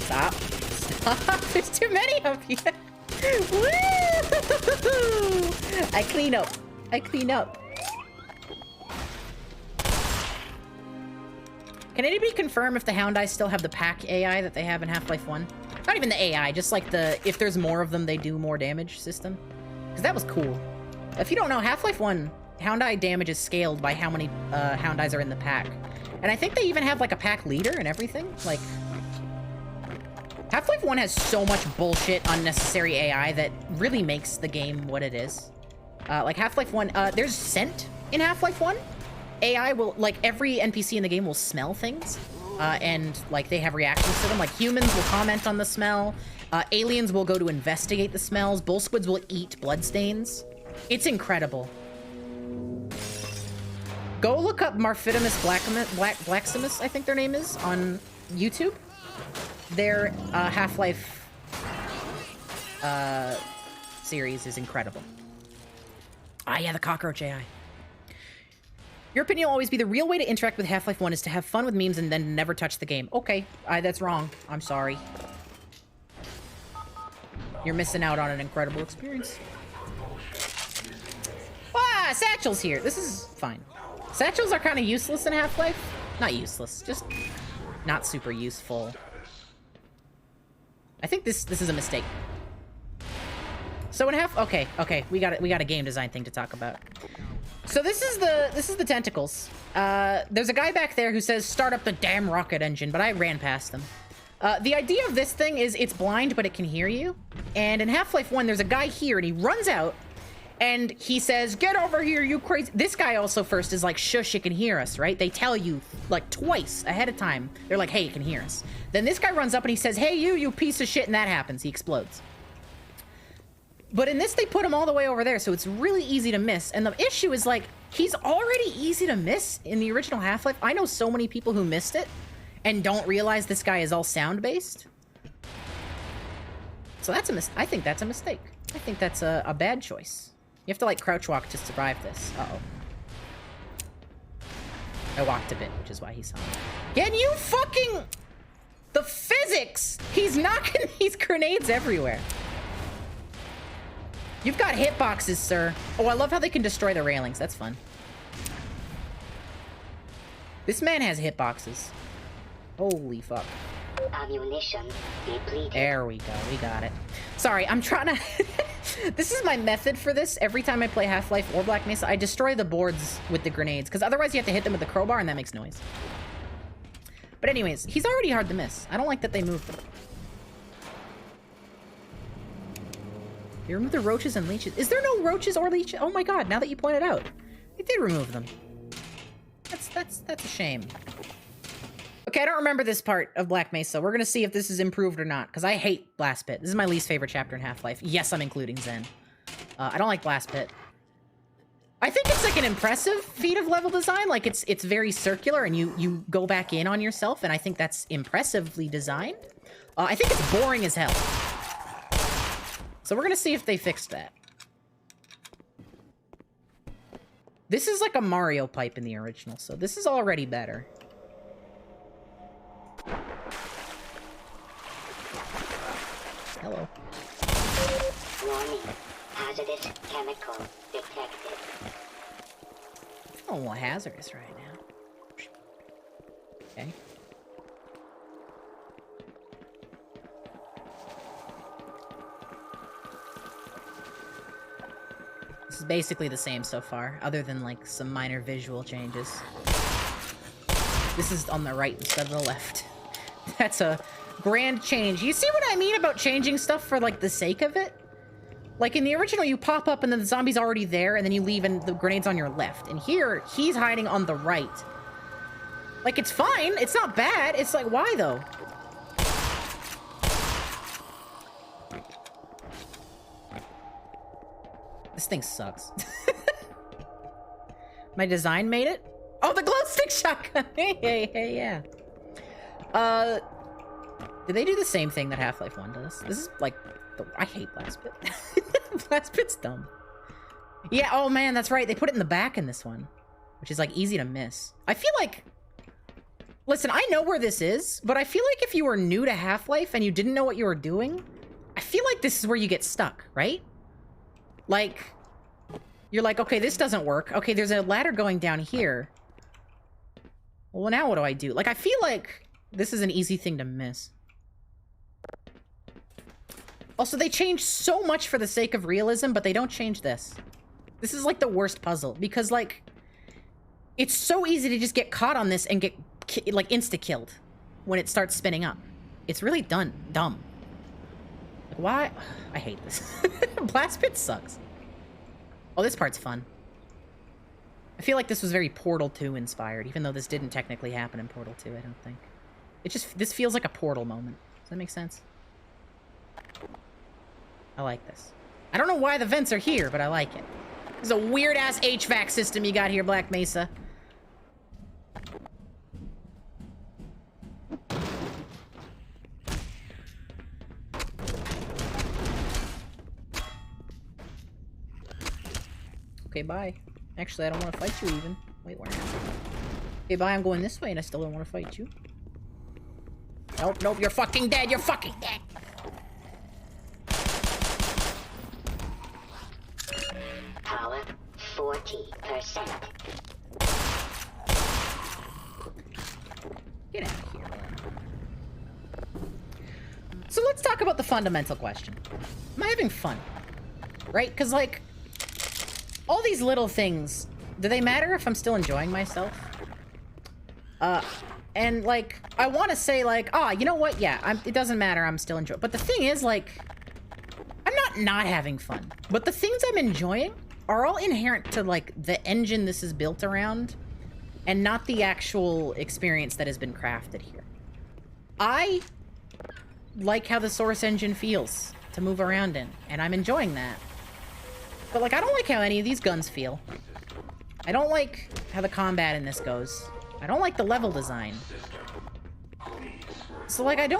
Stop. Stop. There's too many of you. Woo! I clean up. I clean up. Can anybody confirm if the hound eyes still have the pack AI that they have in Half-Life 1? Not even the AI, just like the if there's more of them, they do more damage system. Because that was cool. If you don't know, Half-Life 1, hound eye damage is scaled by how many hound eyes are in the pack. And I think they even have like a pack leader and everything. Like, Half-Life 1 has so much bullshit, unnecessary AI that really makes the game what it is. Like Half-Life 1, there's scent in Half-Life 1. AI will, like, every NPC in the game will smell things, and, like, they have reactions to them. Like, humans will comment on the smell, aliens will go to investigate the smells, bull squids will eat bloodstains. It's incredible. Go look up Marfitimus Blaximus, I think their name is, on YouTube. Their Half-Life series is incredible. Ah, yeah, the cockroach AI. Your opinion will always be the real way to interact with Half-Life 1 is to have fun with memes and then never touch the game. Okay, that's wrong. I'm sorry. You're missing out on an incredible experience. Ah, Satchel's here. This is fine. Satchels are kind of useless in Half-Life. Not useless, just not super useful. I think this is a mistake. So in okay, we got a game design thing to talk about. So this is the tentacles. There's a guy back there who says start up the damn rocket engine, but I ran past them. The idea of this thing is it's blind, but it can hear you. And in Half-Life 1, there's a guy here, and he runs out, and he says, get over here, you crazy... This guy also first is like, shush, it can hear us, right? They tell you, like, twice ahead of time. They're like, hey, it can hear us. Then this guy runs up, and he says, hey, you piece of shit, and that happens. He explodes. But in this, they put him all the way over there, so it's really easy to miss. And the issue is, like, he's already easy to miss in the original Half-Life. I know so many people who missed it and don't realize this guy is all sound-based. So that's I think that's a mistake. I think that's a bad choice. You have to, like, crouch walk to survive this. Uh-oh. I walked a bit, which is why he saw me. Can you fucking... The physics! He's knocking these grenades everywhere. You've got hitboxes, sir. Oh, I love how they can destroy the railings. That's fun. This man has hitboxes. Holy fuck. Ammunition depleted. There we go. We got it. Sorry, I'm trying to... This is my method for this. Every time I play Half-Life or Black Mesa, I destroy the boards with the grenades, because otherwise you have to hit them with the crowbar, and that makes noise. But anyways, he's already hard to miss. I don't like that they moved him. You remove the roaches and leeches. Is there no roaches or leeches? Oh my god, now that you point it out. They did remove them. That's a shame. Okay, I don't remember this part of Black Mesa. We're gonna see if this is improved or not, because I hate Blast Pit. This is my least favorite chapter in Half-Life. Yes, I'm including Zen. I don't like Blast Pit. I think it's like an impressive feat of level design. Like it's very circular, and you go back in on yourself, and I think that's impressively designed. I think it's boring as hell. So we're gonna see if they fixed that. This is like a Mario pipe in the original, so this is already better. Hello. Warning. Hazardous chemical detected. Oh, hazardous right now. Okay. This is basically the same so far, other than like some minor visual changes. This is on the right instead of the left. That's a grand change. You see what I mean about changing stuff for like the sake of it? Like, in the original, you pop up and then the zombie's already there, and then you leave and the grenade's on your left. And here, he's hiding on the right. Like, it's fine. It's not bad. It's like, why, though? This thing sucks. My design made it? Oh, the glow stick shotgun! Hey, yeah. Did they do the same thing that Half-Life 1 does? This is, like, I hate Blast Pit. Blast Pit's dumb. Yeah, oh man, that's right. They put it in the back in this one, which is, like, easy to miss. I feel like... Listen, I know where this is, but I feel like if you were new to Half-Life and you didn't know what you were doing, I feel like this is where you get stuck, right? Like, you're like, okay, this doesn't work. Okay, there's a ladder going down here. Well, now what do I do? Like, I feel like this is an easy thing to miss. Also, they change so much for the sake of realism, but they don't change this. This is, like, the worst puzzle, because, like, it's so easy to just get caught on this and get, like, insta-killed when it starts spinning up. It's really dumb. Like, why? I hate this. Blast Pit sucks. Oh, this part's fun. I feel like this was very Portal 2 inspired, even though this didn't technically happen in Portal 2, I don't think. This feels like a Portal moment. Does that make sense? I like this. I don't know why the vents are here, but I like it. This is a weird-ass HVAC system you got here, Black Mesa. Okay, bye. Actually, I don't want to fight you even. Wait, where am I? Okay, bye, I'm going this way and I still don't want to fight you. Nope, you're fucking dead, you're fucking dead! Power 40%. Get out of here. So let's talk about the fundamental question. Am I having fun? Right? Because, like, all these little things, do they matter if I'm still enjoying myself? And, like, I want to say, like, you know what? Yeah, it doesn't matter. I'm still enjoying. But the thing is, like, I'm not having fun. But the things I'm enjoying are all inherent to, like, the engine this is built around and not the actual experience that has been crafted here. I like how the Source engine feels to move around in, and I'm enjoying that. But, like, I don't like how any of these guns feel. I don't like how the combat in this goes. I don't like the level design. So, like, and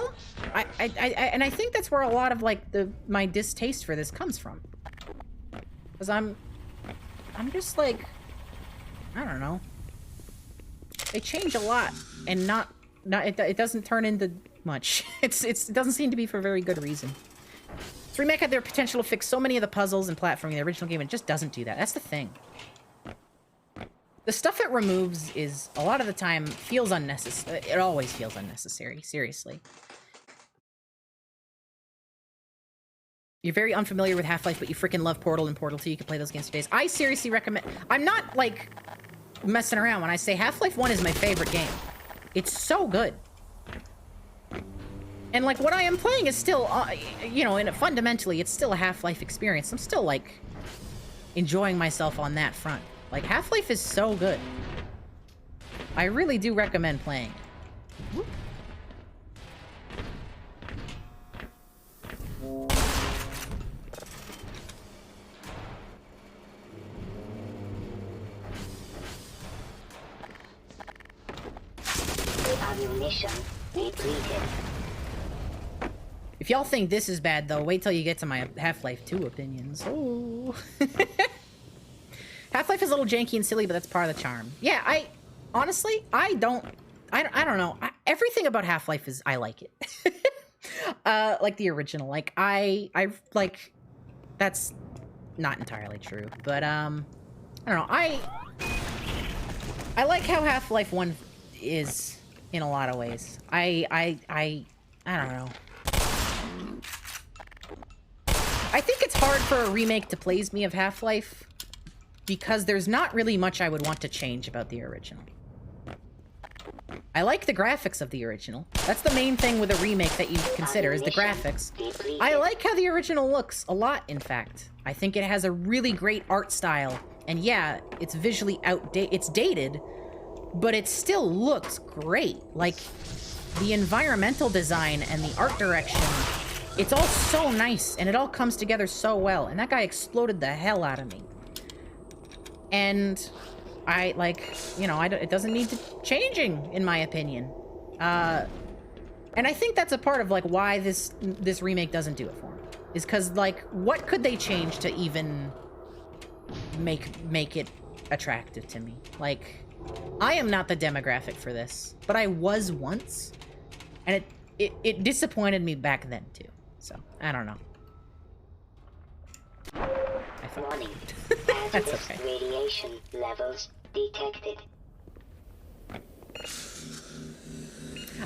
I think that's where a lot of, like, my distaste for this comes from. Because I'm just, like, I don't know. They change a lot, and it doesn't turn into much. It doesn't seem to be for a very good reason. This remake had their potential to fix so many of the puzzles and platforming in the original game, and it just doesn't do that. That's the thing. The stuff it removes is, a lot of the time, feels unnecessary. It always feels unnecessary, seriously. You're very unfamiliar with Half-Life, but you freaking love Portal and Portal 2. You can play those games for days. I seriously recommend... I'm not, like, messing around when I say Half-Life 1 is my favorite game. It's so good. And, like, what I am playing is still, you know, fundamentally, it's still a Half-Life experience. I'm still, like, enjoying myself on that front. Like, Half-Life is so good. I really do recommend playing it. Whoop. Ammunition depleted. If y'all think this is bad, though, wait till you get to my Half-Life 2 opinions. Oh. Half-Life is a little janky and silly, but that's part of the charm. Yeah, honestly, I don't know. Everything about Half-Life is, I like it. Like the original. Like, I like, that's not entirely true, but, I don't know. I like how Half-Life 1 is in a lot of ways. I don't know. I think it's hard for a remake to please me of Half-Life because there's not really much I would want to change about the original. I like the graphics of the original. That's the main thing with a remake that you consider, is the graphics. I like how the original looks a lot, in fact. I think it has a really great art style. And yeah, it's visually outdated. It's dated, but it still looks great. Like, the environmental design and the art direction, it's all so nice, and it all comes together so well. And that guy exploded the hell out of me. And I, like, you know, it doesn't need to changing, in my opinion. And I think that's a part of, like, why this remake doesn't do it for me. Is because, like, what could they change to even make it attractive to me? Like, I am not the demographic for this, but I was once, and it disappointed me back then, too. So, I don't know. Warning. That's Hazardous okay. radiation levels detected.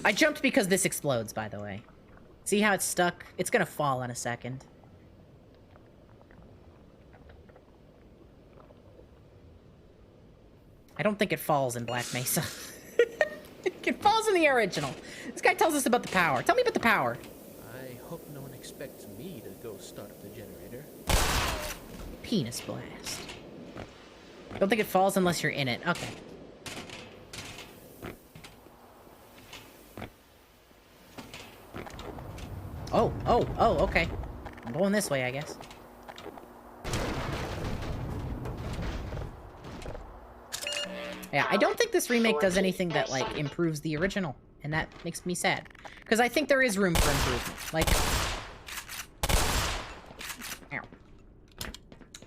I jumped because this explodes, by the way. See how it's stuck? It's gonna fall in a second. I don't think it falls in Black Mesa. It falls in the original. This guy tells us about the power. Tell me about the power. I hope no one expects me to go start up the generator. Penis blast. Don't think it falls unless you're in it. Okay. Oh, okay. I'm going this way, I guess. Yeah, I don't think this remake does anything that, like, improves the original, and that makes me sad. Because I think there is room for improvement. Like...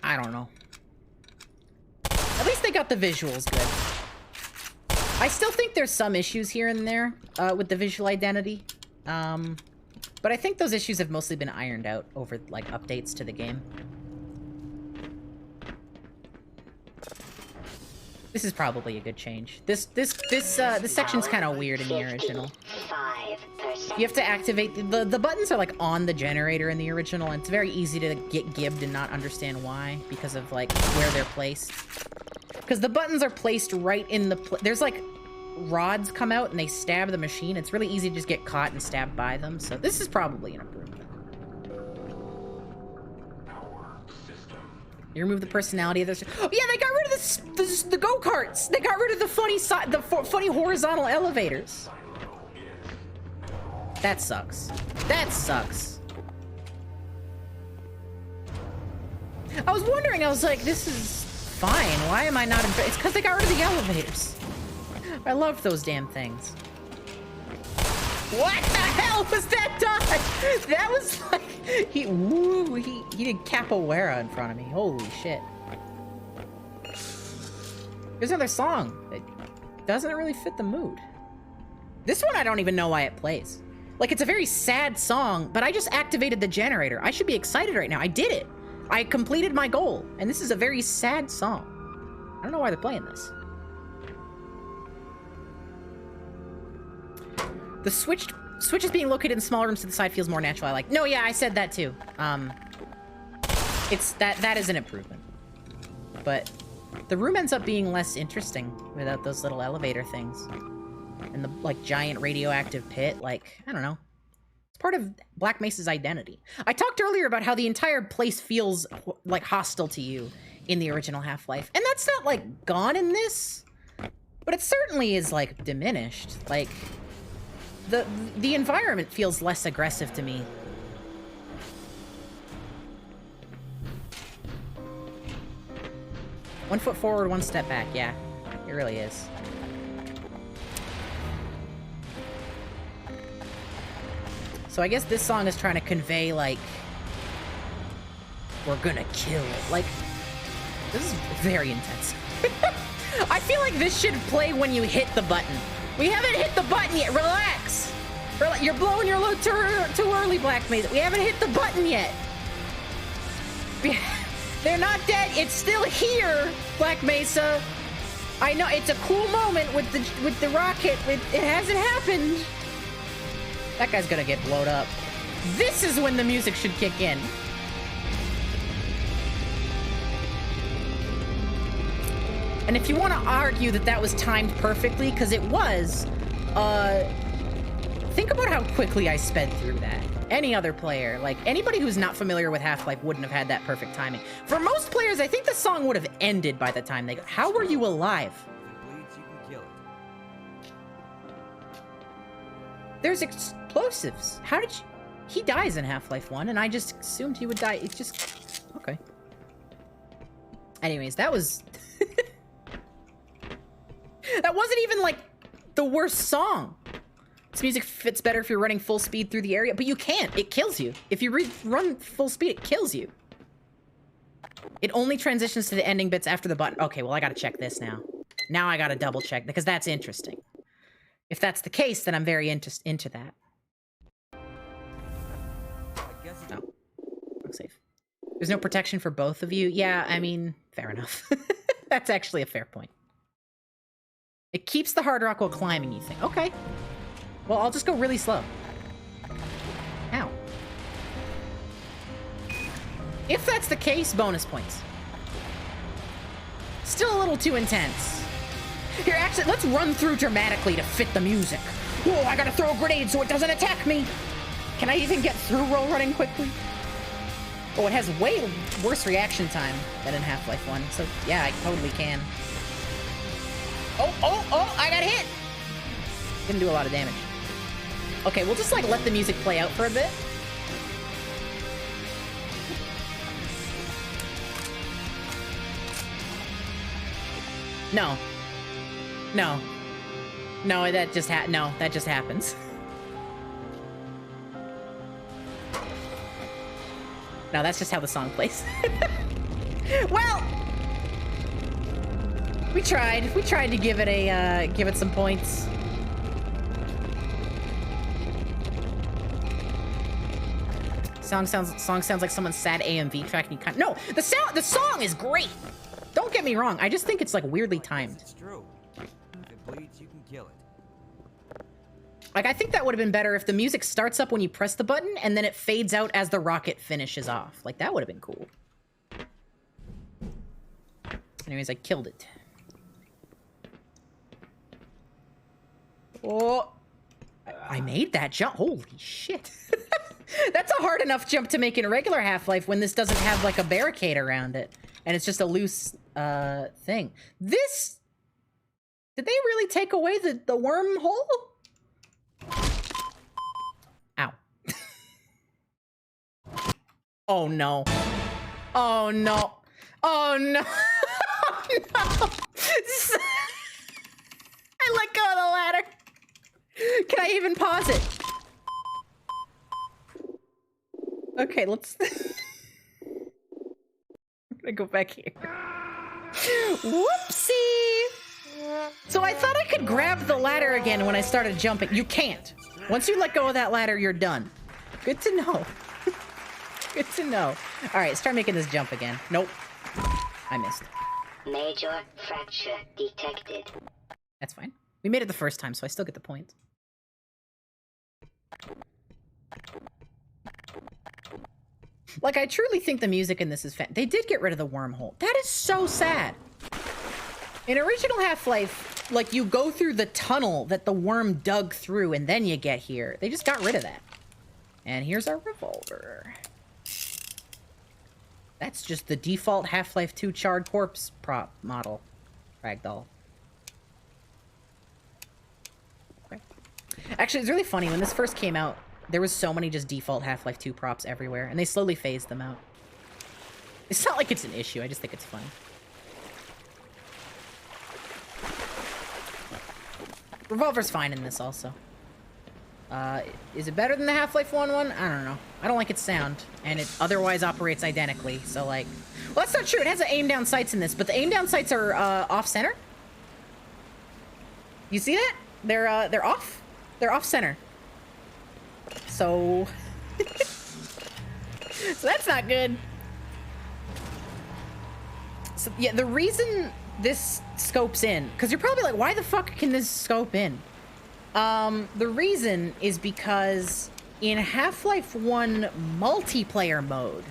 I don't know. At least they got the visuals good. I still think there's some issues here and there with the visual identity. But I think those issues have mostly been ironed out over, like, updates to the game. This is probably a good change. This section's kind of weird in the original. You have to activate the buttons are like on the generator in the original, and it's very easy to get gibbed and not understand why because of like where they're placed. Because the buttons are placed right in the there's like rods come out and they stab the machine. It's really easy to just get caught and stabbed by them. So this is probably an improvement. You remove the personality of this. Oh yeah, they got rid of the go-karts. They got rid of the funny horizontal elevators. That sucks. That sucks. I was wondering. I was like, this is fine. Why am I not? It's because they got rid of the elevators. I loved those damn things. What the hell was that dodge? That was like he did capoeira in front of me. Holy shit. There's another song that doesn't really fit the mood. This one I don't even know why it plays. Like it's a very sad song, but I just activated the generator. I should be excited right now. I did it. I completed my goal, and this is a very sad song. I don't know why they're playing this. The switches being located in small rooms to the side feels more natural. I like. No, yeah, I said that too. It's that is an improvement. But the room ends up being less interesting without those little elevator things. And the like giant radioactive pit, like, I don't know. It's part of Black Mesa's identity. I talked earlier about how the entire place feels like hostile to you in the original Half-Life. And that's not like gone in this, but it certainly is like diminished. Like the environment feels less aggressive to me. One foot forward, one step back. Yeah, it really is. So I guess this song is trying to convey, like, we're gonna kill it. Like, this is very intense. I feel like this should play when you hit the button. We haven't hit the button yet. Relax. You're blowing your load too early, Black Mesa. We haven't hit the button yet. They're not dead. It's still here, Black Mesa. I know it's a cool moment with the rocket. It hasn't happened. That guy's gonna get blowed up. This is when the music should kick in. And if you want to argue that that was timed perfectly, because it was, think about how quickly I sped through that. Any other player, like anybody who's not familiar with Half-Life wouldn't have had that perfect timing. For most players, I think the song would have ended by the time they got. How were you alive? If it bleeds, you can kill it. There's explosives. How did you... He dies in Half-Life 1, and I just assumed he would die. It's just... Okay. Anyways, that was... That wasn't even, like, the worst song. This music fits better if you're running full speed through the area, but you can't. It kills you. If you run full speed, it kills you. It only transitions to the ending bits after the button. Okay, well, I gotta check this now. Now I gotta double check, because that's interesting. If that's the case, then I'm very into that. No. Looks safe. There's no protection for both of you? Yeah, I mean, fair enough. That's actually a fair point. It keeps the hard rock while climbing, you think. Okay. Well, I'll just go really slow. Ow. If that's the case, bonus points. Still a little too intense. Here, actually, let's run through dramatically to fit the music. Whoa, I gotta throw a grenade so it doesn't attack me. Can I even get through roll running quickly? Oh, it has way worse reaction time than in Half-Life 1, so yeah, I totally can. Oh, I got hit! Didn't do a lot of damage. Okay, we'll just, like, let the music play out for a bit. No. No. No, that just happens. No, that's just how the song plays. Well, we tried. We tried to give it some points. Song sounds like someone's sad AMV track. And no, the song is great. Don't get me wrong. I just think it's like weirdly timed. It's true. If it bleeds, you can kill it. Like, I think that would have been better if the music starts up when you press the button and then it fades out as the rocket finishes off. Like, that would have been cool. Anyways, I killed it. Oh, I made that jump. Holy shit. That's a hard enough jump to make in a regular Half-Life when this doesn't have, like, a barricade around it. And it's just a loose, thing. This... Did they really take away the wormhole? Ow. Oh, no. Oh, no. Oh, no. Oh, no. I let go of the ladder. Can I even pause it? Okay, let's... I'm gonna go back here. Whoopsie! So I thought I could grab the ladder again when I started jumping. You can't. Once you let go of that ladder, you're done. Good to know. Good to know. All right, let's try making this jump again. Nope. I missed. Major fracture detected. That's fine. We made it the first time, so I still get the point. Like, I truly think the music in this is They did get rid of the wormhole. That is so sad. In original Half-Life, like, you go through the tunnel that the worm dug through, and then you get here. They just got rid of that. And here's our revolver. That's just the default Half-Life 2 charred corpse prop model. Ragdoll. Okay. Actually, it's really funny. When this first came out, there was so many just default Half-Life 2 props everywhere, and they slowly phased them out. It's not like it's an issue, I just think it's fun. Revolver's fine in this also. Is it better than the Half-Life 1 one? I don't know. I don't like its sound, and it otherwise operates identically, so like... Well, that's not true. It has aim-down sights in this, but the aim-down sights are off-center. You see that? They're off. They're off-center. So... so that's not good. So, yeah, the reason this scopes in... Because you're probably like, why the fuck can this scope in? The reason is because in Half-Life 1 multiplayer mode,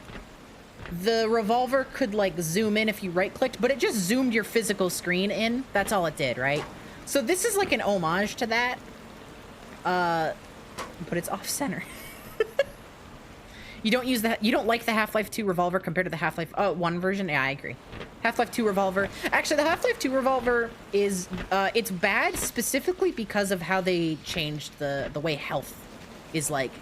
the revolver could, like, zoom in if you right-clicked, but it just zoomed your physical screen in. That's all it did, right? So this is like an homage to that. But it's off-center. You don't use that. You don't like the Half-Life 2 revolver compared to the Half-Life 1 version? Yeah, I agree. Half-Life 2 revolver. Actually, the Half-Life 2 revolver is it's bad specifically because of how they changed the way health is like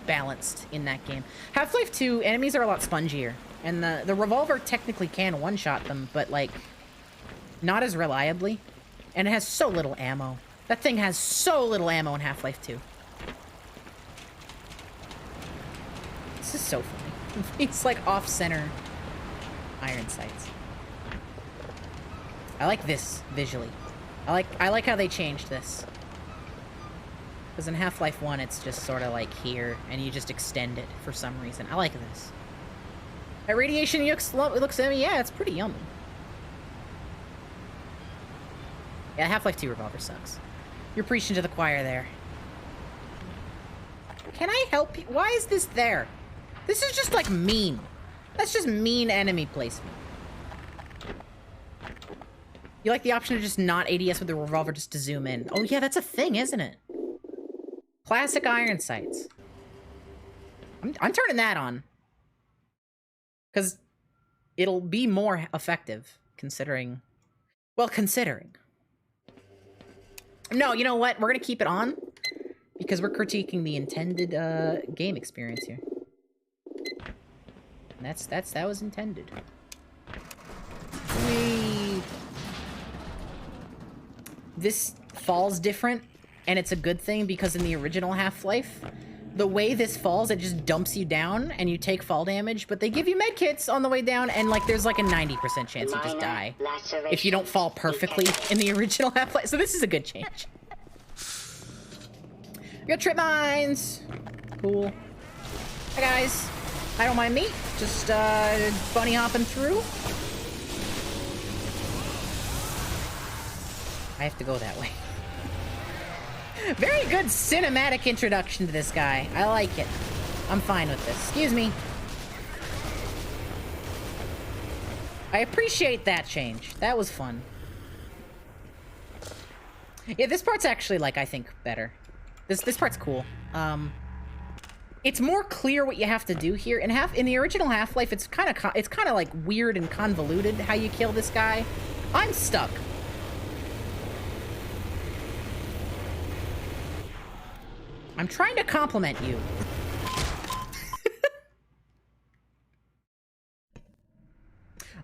balanced in that game. Half-Life 2 enemies are a lot spongier, and the revolver technically can one-shot them, but like not as reliably, and it has so little ammo. That thing has so little ammo in Half-Life 2. This is so funny. It's like off-center iron sights. I like this visually. I like how they changed this. Because in Half-Life 1, it's just sort of like here, and you just extend it for some reason. I like this. That radiation looks at me. Yeah, it's pretty yummy. Yeah, Half-Life 2 revolver sucks. You're preaching to the choir there. Can I help you? Why is this there? This is just like mean. That's just mean enemy placement. You like the option to just not ADS with the revolver just to zoom in. Oh yeah, that's a thing, isn't it? Classic iron sights. I'm turning that on. Because it'll be more effective, considering... Well, considering. No, you know what? We're gonna keep it on. Because we're critiquing the intended game experience here. And that was intended. Whee! This falls different, and it's a good thing because in the original Half-Life, the way this falls, it just dumps you down and you take fall damage, but they give you medkits on the way down, and like there's like a 90% chance you just die if you don't fall perfectly in the original Half-Life. So this is a good change. We got trip mines. Cool. Hi guys. I don't mind me. Just bunny hopping through. I have to go that way. Very good cinematic introduction to this guy. I like it. I'm fine with this. Excuse me. I appreciate that change. That was fun. Yeah, this part's actually, like, I think better. This part's cool. It's more clear what you have to do here. In the original Half-Life, it's kind of like weird and convoluted how you kill this guy. I'm stuck. I'm trying to compliment you.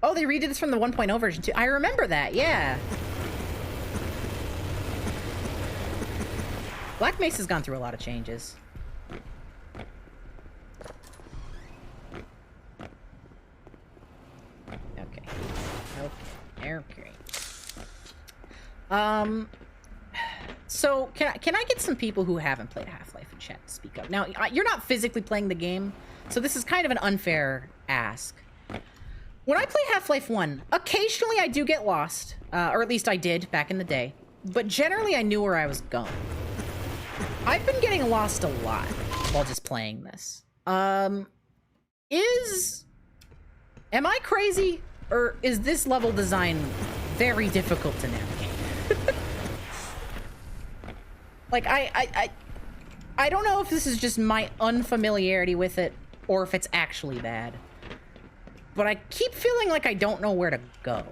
Oh, they redid this from the 1.0 version too. I remember that, yeah. Black Mesa's gone through a lot of changes. Okay. So, can I get some people who haven't played Half-Life in chat to speak up? Now, you're not physically playing the game, so this is kind of an unfair ask. When I play Half-Life 1, occasionally I do get lost, or at least I did back in the day, but generally I knew where I was going. I've been getting lost a lot while just playing this. Am I crazy, or is this level design very difficult to navigate? Like, I don't know if this is just my unfamiliarity with it, or if it's actually bad. But I keep feeling like I don't know where to go.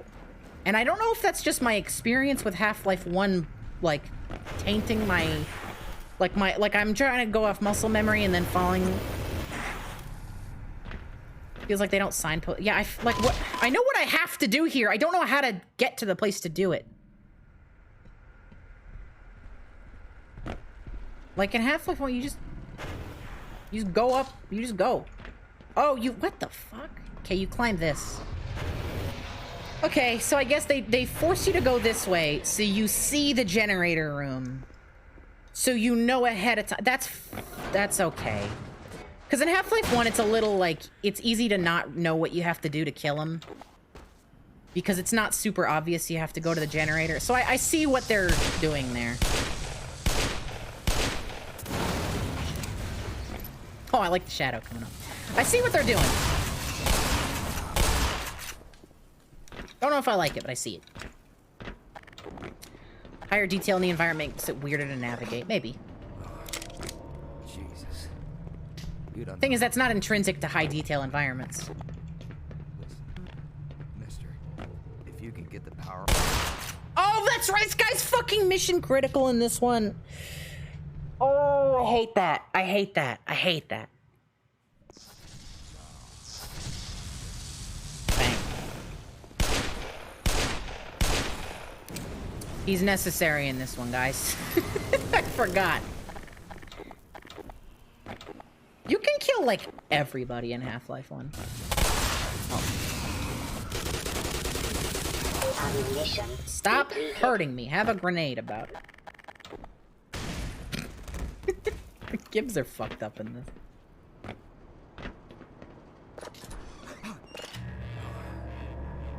And I don't know if that's just my experience with Half-Life 1, like, tainting my... Like, I'm trying to go off muscle memory and then falling... Feels like they don't signpost... Yeah, I know what I have to do here. I don't know how to get to the place to do it. Like in Half-Life 1, you just go up, you just go. Oh, what the fuck? Okay, you climb this. Okay, so I guess they force you to go this way, so you see the generator room. So you know ahead of time. That's okay. Because in Half-Life 1, it's a little, like, it's easy to not know what you have to do to kill him. Because it's not super obvious you have to go to the generator. So I see what they're doing there. Oh, I like the shadow coming up. I see what they're doing. Don't know if I like it, but I see it. Higher detail in the environment makes it weirder to navigate. Maybe. Oh, You don't Thing know. is, that's not intrinsic to high detail environments. Listen, mister, if you can get the power... Oh, that's right. This guy's fucking mission critical in this one. Oh, I hate that. I hate that. I hate that. Bang. He's necessary in this one, guys. I forgot. You can kill, like, everybody in Half-Life 1. Ammunition. Stop hurting me. Have a grenade about it. The Gibbs are fucked up in this.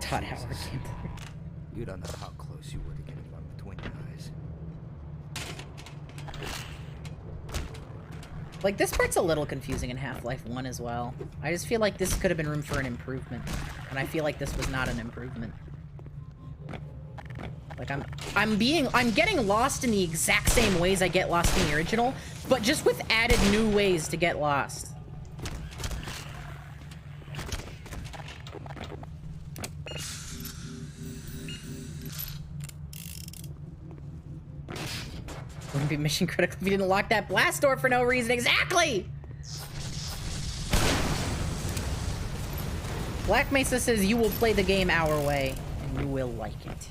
Todd Howard gameplay. You don't know how close you were to getting one between your eyes. Like, this part's a little confusing in Half-Life 1 as well. I just feel like this could have been room for an improvement. And I feel like this was not an improvement. Like, I'm getting lost in the exact same ways I get lost in the original, but just with added new ways to get lost. Wouldn't be mission critical if you didn't lock that blast door for no reason. Exactly! Black Mesa says you will play the game our way, and you will like it.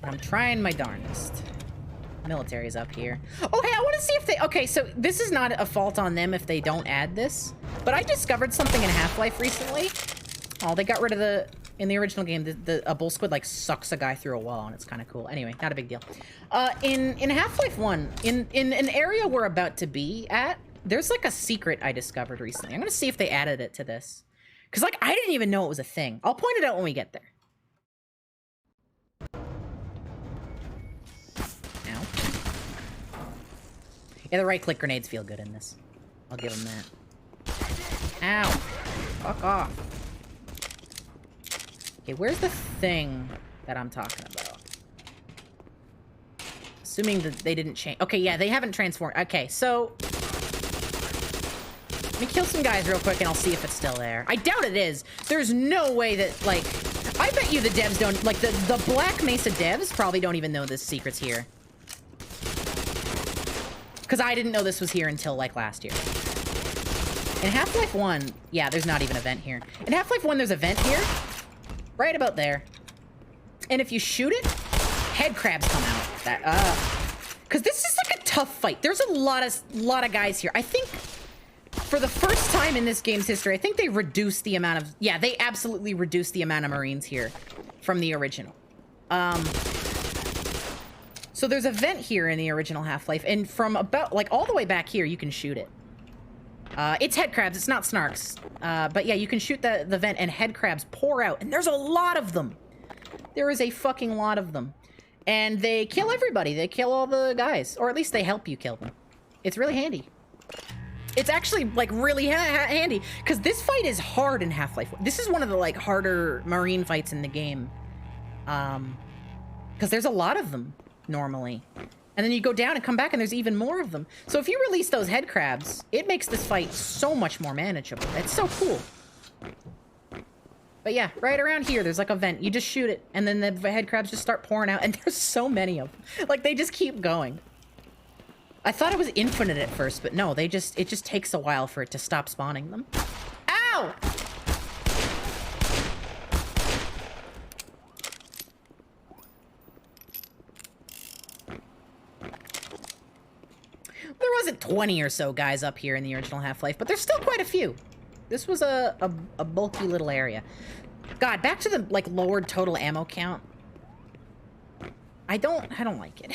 I'm trying my darndest. Military's up here. Oh, hey, I want to see if they... Okay, so this is not a fault on them if they don't add this, but I discovered something in Half-Life recently. Oh, they got rid of the... In the original game, a bull squid, like, sucks a guy through a wall, and it's kind of cool. Anyway, not a big deal. In Half-Life 1, in an area we're about to be at, there's, like, a secret I discovered recently. I'm gonna see if they added it to this. Because, like, I didn't even know it was a thing. I'll point it out when we get there. Ow. Yeah, the right-click grenades feel good in this. I'll give them that. Ow. Fuck off. Okay, where's the thing that I'm talking about? Assuming that they didn't change. Okay, yeah, they haven't transformed. Okay, so... Let me kill some guys real quick and I'll see if it's still there. I doubt it is. There's no way that, like... I bet you the devs don't... Like, the Black Mesa devs probably don't even know this secret's here. Because I didn't know this was here until, like, last year. In Half-Life 1... Yeah, there's not even a vent here. In Half-Life 1, there's a vent here. Right about there. And if you shoot it, head crabs come out. Because this is like a tough fight. There's a lot of guys here. I think for the first time in this game's history, I think they reduced the amount of... Yeah, they absolutely reduced the amount of Marines here from the original. So there's a vent here in the original Half-Life, and from about, like, all the way back here, you can shoot it. It's head crabs, it's not snarks. But yeah, you can shoot the vent and head crabs pour out, and there's a lot of them. There is a fucking lot of them. And they kill everybody. They kill all the guys. Or at least they help you kill them. It's really handy. It's actually, like, really handy. Because this fight is hard in Half-Life. This is one of the, like, harder Marine fights in the game. Because there's a lot of them, normally. And then you go down and come back and there's even more of them. So if you release those head crabs, it makes this fight so much more manageable. It's so cool. But yeah, right around here, there's like a vent. You just shoot it, and then the head crabs just start pouring out, and there's so many of them. Like, they just keep going. I thought it was infinite at first, but no, it just takes a while for it to stop spawning them. Ow! There wasn't 20 or so guys up here in the original Half-Life, but there's still quite a few. This was a bulky little area. God, back to the, like, lowered total ammo count. I don't like it.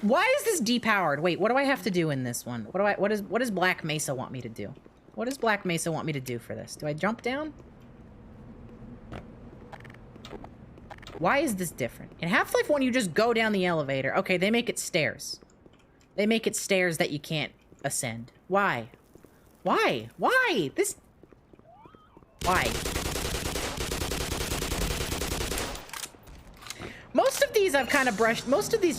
Why is this depowered? Wait, what do I have to do in this one? What does Black Mesa want me to do? What does Black Mesa want me to do for this? Do I jump down? Why is this different? In Half-Life 1, you just go down the elevator. Okay, they make it stairs. They make it stairs that you can't ascend. Why? Why? Why? Why? Most of these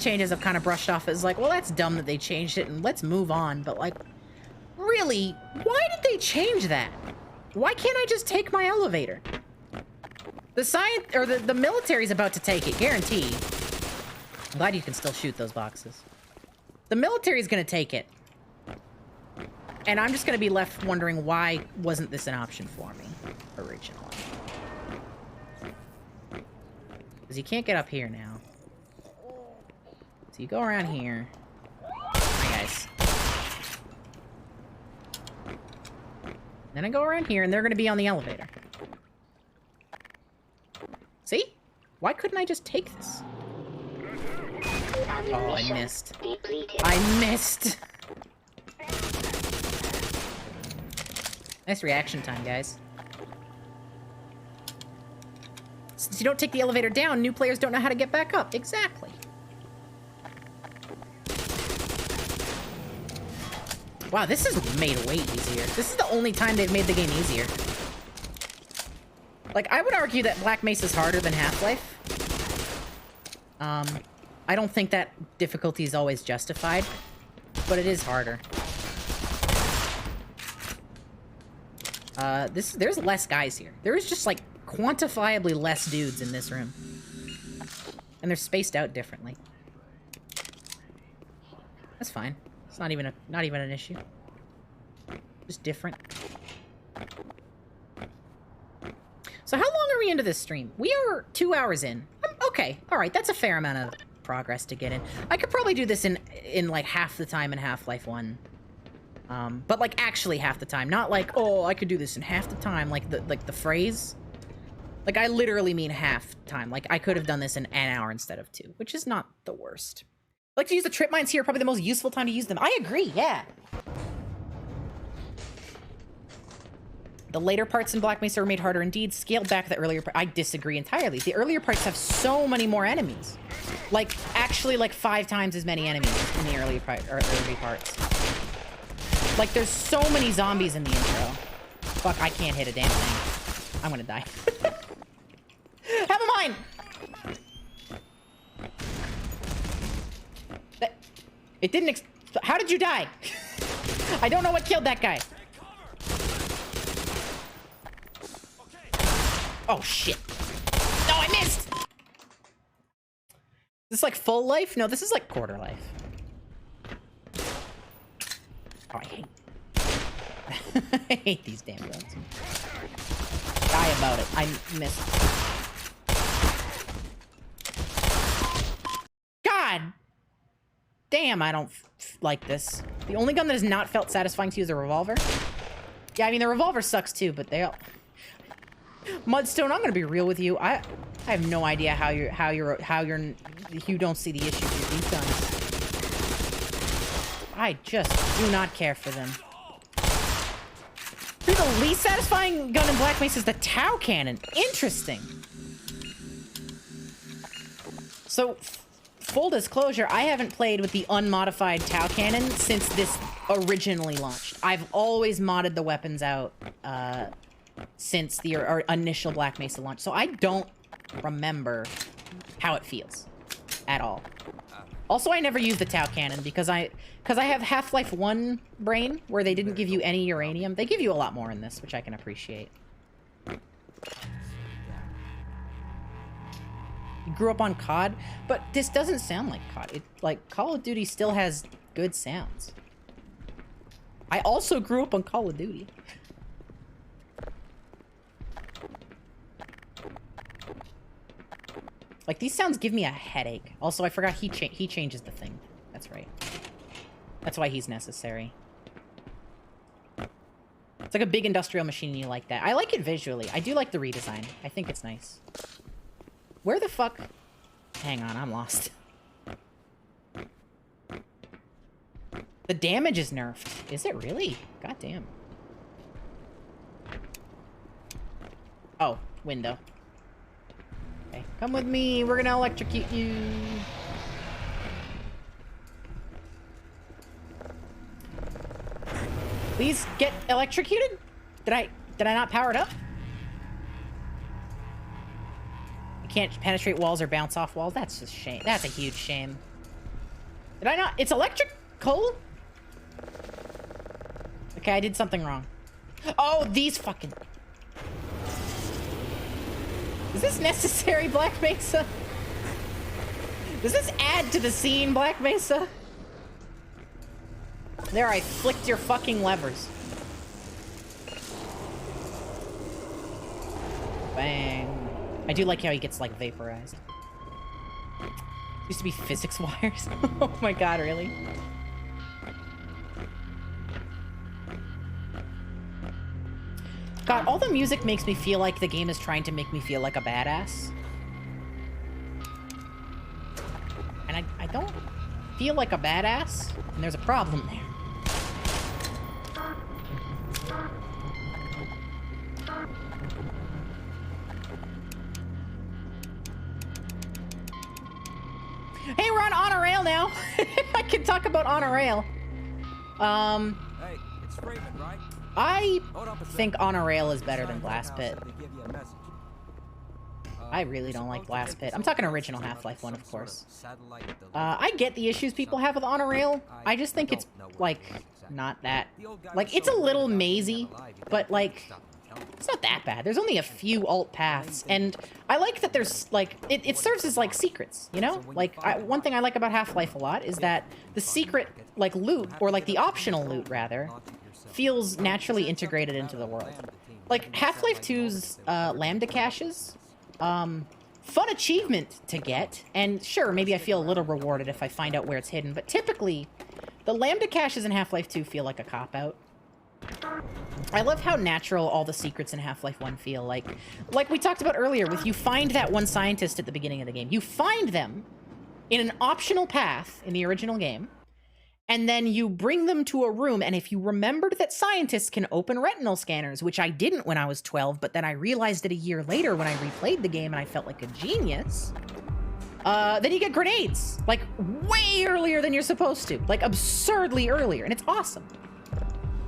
changes I've kind of brushed off as like, well, that's dumb that they changed it and let's move on. But like, Really? Why did they change that? Why can't I just take my elevator? The science or the military's about to take it, guaranteed. I'm glad you can still shoot those boxes. The military's gonna take it. And I'm just gonna be left wondering why wasn't this an option for me originally? Because you can't get up here now. So you go around here. Hi, guys. Then I go around here, and they're gonna be on the elevator. See? Why couldn't I just take this? Oh, I missed. I missed! Nice reaction time, guys. Since you don't take the elevator down, new players don't know how to get back up. Exactly. Wow, this is made way easier. This is the only time they've made the game easier. Like, I would argue that Black Mesa is harder than Half-Life. I don't think that difficulty is always justified, but it is harder. There's less guys here. There is just, like, quantifiably less dudes in this room. And they're spaced out differently. That's fine. It's not even an issue. Just different. So how long are we into this stream? We are 2 hours in. Okay, all right, that's a fair amount of progress to get in. I could probably do this in like half the time in Half-Life 1. But like actually half the time, not like, oh, I could do this in half the time, like the phrase. Like I literally mean half time. Like I could have done this in an hour instead of 2, which is not the worst. I like to use the trip mines here, probably the most useful time to use them. I agree, yeah. The later parts in Black Mesa were made harder indeed, scaled back the earlier part. I disagree entirely. The earlier parts have so many more enemies. Like, actually, like 5 times as many enemies in the early parts. Like, there's so many zombies in the intro. Fuck, I can't hit a damn thing. I'm gonna die. Have a mine! It didn't how did you die? I don't know what killed that guy. Oh, shit. No, I missed! Is this like full life? No, this is like quarter life. Oh, I hate these damn guns. Die about it. I missed. God! Damn, I don't like this. The only gun that has not felt satisfying to use is a revolver. Yeah, I mean, the revolver sucks too, but they all... Mudstone, I'm gonna be real with you. I have no idea how you don't see the issues with these guns. I just do not care for them. The least satisfying gun in Black Mesa is the Tau Cannon. Interesting. So, full disclosure, I haven't played with the unmodified Tau Cannon since this originally launched. I've always modded the weapons out since the initial Black Mesa launch, so I don't remember how it feels at all. Also, I never used the Tau Cannon because I have Half-Life 1 brain, where they didn't give you any uranium. They give you a lot more in this, which I can appreciate. You grew up on COD, but this doesn't sound like COD. Like, Call of Duty still has good sounds. I also grew up on Call of Duty. Like, these sounds give me a headache. Also, I forgot he changes the thing. That's right. That's why he's necessary. It's like a big industrial machine and you like that. I like it visually. I do like the redesign. I think it's nice. Where the fuck? Hang on, I'm lost. The damage is nerfed. Is it really? God damn. Oh, window. Okay, come with me. We're gonna electrocute you. Please get electrocuted? Did I not power it up? You can't penetrate walls or bounce off walls. That's just shame. That's a huge shame. Did I not? It's electrical? Okay, I did something wrong. Oh, these fucking... Is this necessary, Black Mesa? Does this add to the scene, Black Mesa? There, I flicked your fucking levers. Bang. I do like how he gets, like, vaporized. Used to be physics wires. Oh my god, really? God, all the music makes me feel like the game is trying to make me feel like a badass. And I don't feel like a badass, and there's a problem there. Hey, we're on Honor Rail now. I can talk about Honor Rail. Hey, it's Freeman, right? I think Honor Rail is better than Blast Pit. I really don't like Blast Pit. I'm talking original Half-Life 1, of course. I get the issues people have with Honor Rail. I just think it's, like, not that... Like, it's a little mazy, but, like, it's not that bad. There's only a few alt paths, and I like that there's, like, it serves as, like, secrets, you know? Like, one thing I like about Half-Life a lot is that the secret, like, loot, or, like, the optional loot, rather, feels naturally integrated into the world. Like, Half-Life 2's Lambda caches, fun achievement to get, and sure, maybe I feel a little rewarded if I find out where it's hidden, but typically, the Lambda caches in Half-Life 2 feel like a cop-out. I love how natural all the secrets in Half-Life 1 feel. Like we talked about earlier, with you find that one scientist at the beginning of the game. You find them in an optional path in the original game, and then you bring them to a room, and if you remembered that scientists can open retinal scanners, which I didn't when I was 12, but then I realized it a year later when I replayed the game and I felt like a genius, then you get grenades, like, way earlier than you're supposed to. Like, absurdly earlier, and it's awesome.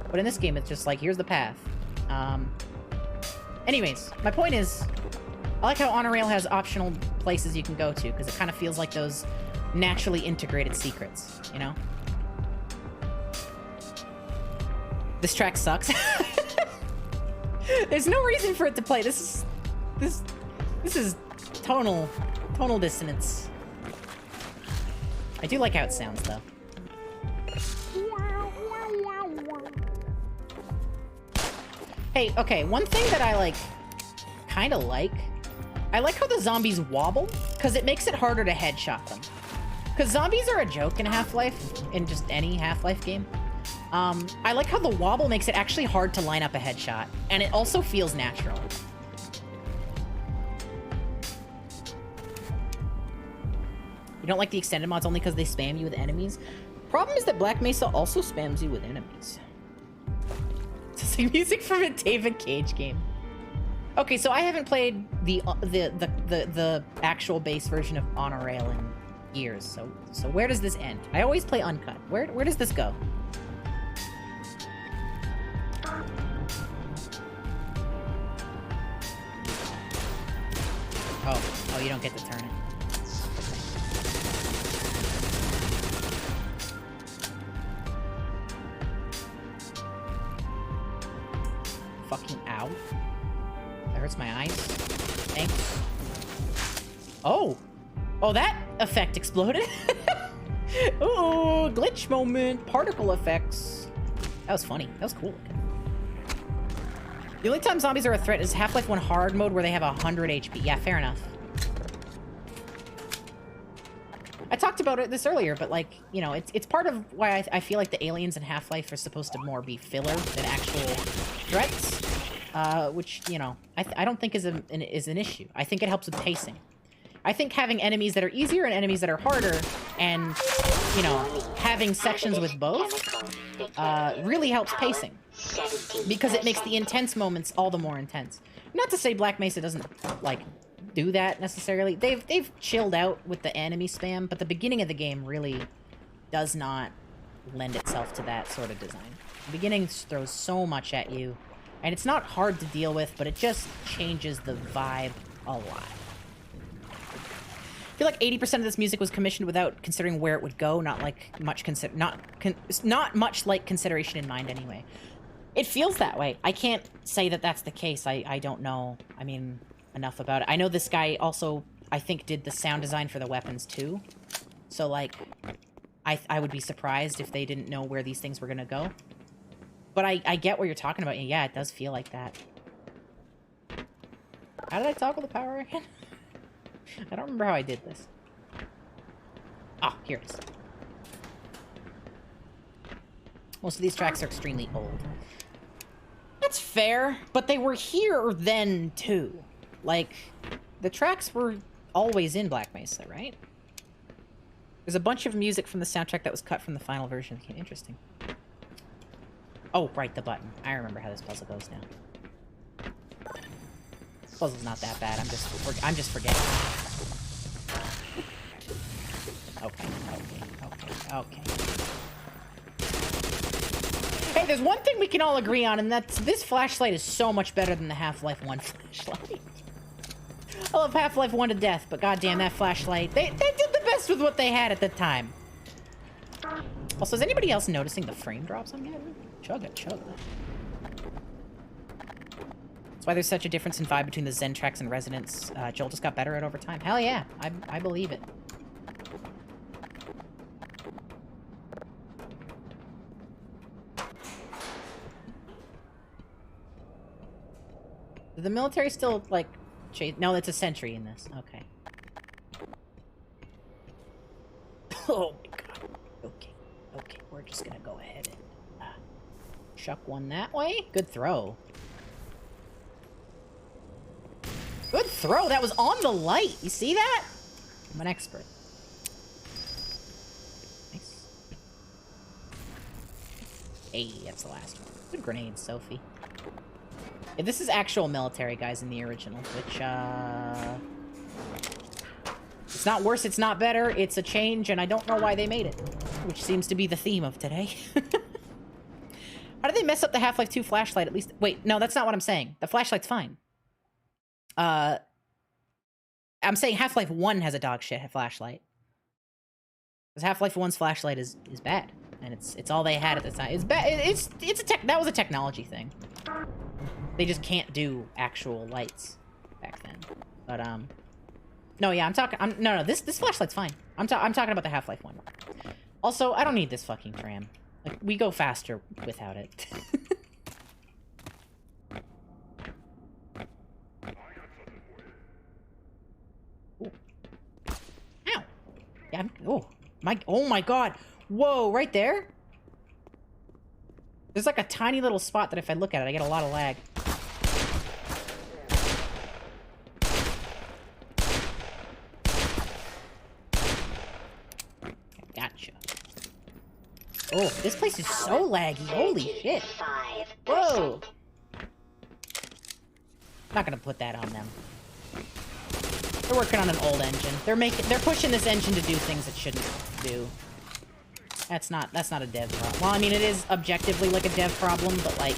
But in this game, it's just like, here's the path. Anyways, my point is, I like how Honor Rail has optional places you can go to, because it kind of feels like those naturally integrated secrets, you know? This track sucks. There's no reason for it to play. This is tonal dissonance. I do like how it sounds, though. Hey, okay, one thing that I, like, kind of like, I like how the zombies wobble, because it makes it harder to headshot them. Because zombies are a joke in Half-Life, in just any Half-Life game. I like how the wobble makes it actually hard to line up a headshot, and it also feels natural. You don't like the extended mods only because they spam you with enemies? Problem is that Black Mesa also spams you with enemies. It's like music from a David Cage game. Okay, so I haven't played the actual base version of Honor Rail in years, so where does this end? I always play uncut. Where does this go? Oh, you don't get to turn it. Fucking ow. That hurts my eyes. Thanks. Oh! Oh, that effect exploded? Ooh, glitch moment. Particle effects. That was funny. That was cool looking. The only time zombies are a threat is Half-Life 1 hard mode where they have 100 HP. Yeah, fair enough. I talked about this earlier, but, like, you know, it's part of why I feel like the aliens in Half-Life are supposed to more be filler than actual threats. Which, you know, I don't think is an issue. I think it helps with pacing. I think having enemies that are easier and enemies that are harder, and, you know, having sections with both, really helps pacing. Because it makes the intense moments all the more intense. Not to say Black Mesa doesn't, like, do that necessarily. They've chilled out with the enemy spam, but the beginning of the game really does not lend itself to that sort of design. The beginning throws so much at you, and it's not hard to deal with, but it just changes the vibe a lot. I feel like 80% of this music was commissioned without considering where it would go, not much like consideration in mind anyway. It feels that way. I can't say that that's the case. I don't know. I mean, enough about it. I know this guy also, I think, did the sound design for the weapons too. So, like, I would be surprised if they didn't know where these things were gonna go. But I get what you're talking about. Yeah, it does feel like that. How did I toggle the power again? I don't remember how I did this. Ah, here it is. Most of these tracks are extremely old. That's fair, but they were here then, too. Like, the tracks were always in Black Mesa, right? There's a bunch of music from the soundtrack that was cut from the final version. Okay, interesting. Oh, right, the button. I remember how this puzzle goes now. This puzzle's not that bad. I'm just forgetting. Okay. Hey, there's one thing we can all agree on, and that's this flashlight is so much better than the Half-Life 1 flashlight. I love Half-Life 1 to death, but goddamn that flashlight. They did the best with what they had at the time. Also, is anybody else noticing the frame drops I'm getting? Chugga. That's why there's such a difference in vibe between the Zen tracks and Resonance. Joel just got better at over time. Hell yeah, I believe it. Did the military still, like, chase? No, it's a sentry in this. Okay. Oh my god. Okay, we're just gonna go ahead and chuck one that way. Good throw. Good throw. That was on the light. You see that? I'm an expert. Nice. Hey, that's the last one. Good grenade, Sophie. Yeah, this is actual military, guys, in the original, which, it's not worse, it's not better, it's a change, and I don't know why they made it. Which seems to be the theme of today. How did they mess up the Half-Life 2 flashlight at least? Wait, no, that's not what I'm saying. The flashlight's fine. I'm saying Half-Life 1 has a dog shit flashlight. Because Half-Life 1's flashlight is bad. And it's all they had at the time. It's bad. That was a technology thing. They just can't do actual lights back then. But, no, yeah, no, this flashlight's fine. I'm talking about the Half-Life 1. Also, I don't need this fucking tram. Like, we go faster without it. Ooh. Ow. Yeah, oh my god. Whoa, right there? There's like a tiny little spot that if I look at it, I get a lot of lag. Gotcha. Oh, this place is so laggy. Holy shit. Whoa. Not gonna put that on them. They're working on an old engine. They're pushing this engine to do things it shouldn't do. That's not a dev problem. Well, I mean, it is objectively like a dev problem, but like,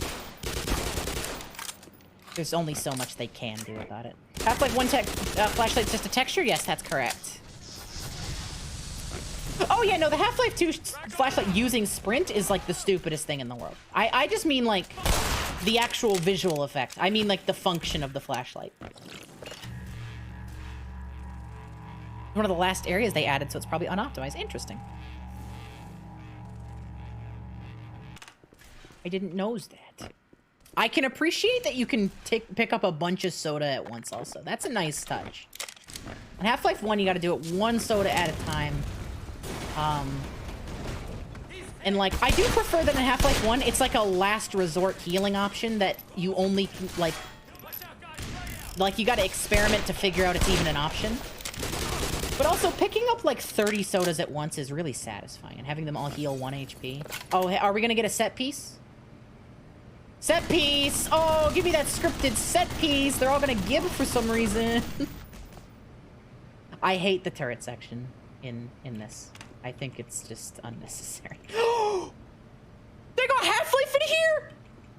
there's only so much they can do about it. Half-Life 1 flashlight's just a texture? Yes, that's correct. Oh yeah, no, the Half-Life 2 flashlight using sprint is like the stupidest thing in the world. I just mean like the actual visual effect. I mean like the function of the flashlight. One of the last areas they added, so it's probably unoptimized. Interesting. I didn't know that. I can appreciate that you can pick up a bunch of soda at once also. That's a nice touch. In Half-Life 1, you gotta do it one soda at a time. And like, I do prefer that in Half-Life 1, it's like a last resort healing option that you only can, like you gotta experiment to figure out it's even an option. But also, picking up like 30 sodas at once is really satisfying, and having them all heal 1 HP. Oh, hey, are we gonna get a set piece? Set piece! Oh, give me that scripted set piece! They're all gonna give for some reason. I hate the turret section in this. I think it's just unnecessary. They got Half-Life in here?!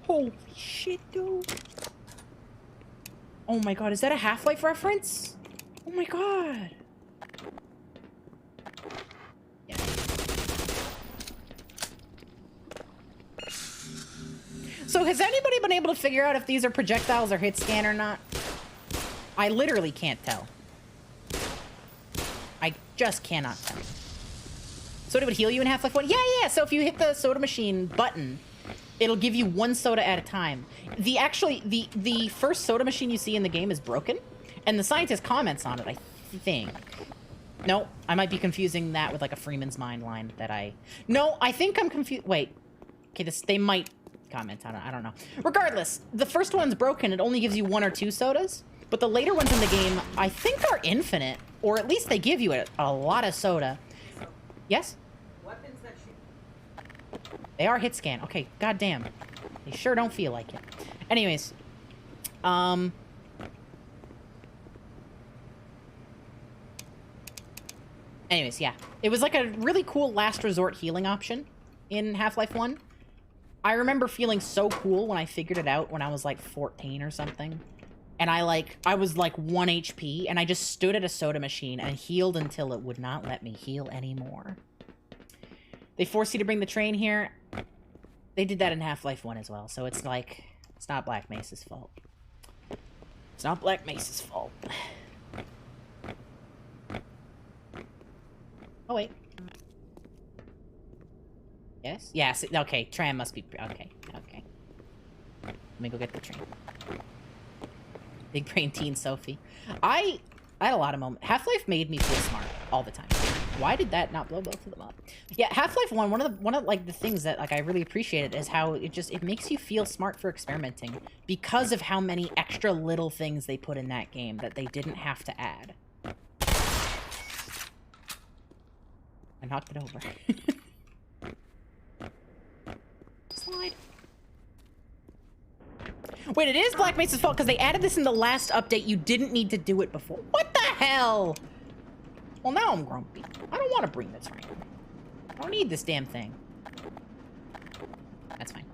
Holy shit, dude. Oh my god, is that a Half-Life reference? Oh my god. So So has anybody been able to figure out if these are projectiles or hit scan or not? I literally can't tell. I just cannot tell. Soda would heal you in Half-Life 1? Yeah. So if you hit the soda machine button, it'll give you one soda at a time. The first soda machine you see in the game is broken, and the scientist comments on it, I think. No, I might be confusing that with like a Freeman's Mind line that I... No, I think I'm confused. Wait. Okay, they might comment on it. I don't know. Regardless, the first one's broken. It only gives you 1 or 2 sodas, but the later ones in the game, I think, are infinite, or at least they give you a lot of soda. Yes? Weapons that shoot. They are hit scan. Okay, goddamn. They sure don't feel like it. Anyways, yeah. It was like a really cool last resort healing option in Half-Life 1. I remember feeling so cool when I figured it out when I was like 14 or something. And I was like 1 HP, and I just stood at a soda machine and healed until it would not let me heal anymore. They forced you to bring the train here. They did that in Half-Life 1 as well, so it's like, it's not Black Mesa's fault. It's not Black Mesa's fault. Oh, wait. Yes? Yes, okay, tram must be, okay. Let me go get the train. Big brain teen Sophie. I had a lot of moments. Half-Life made me feel smart all the time. Why did that not blow both of them up? Yeah, Half-Life 1, one of like the things that like I really appreciated is how it makes you feel smart for experimenting because of how many extra little things they put in that game that they didn't have to add. I knocked it over. Slide. Wait, it is Black Mesa's fault because they added this in the last update. You didn't need to do it before. What the hell? Well, now I'm grumpy. I don't want to bring this right now. I don't need this damn thing. That's fine.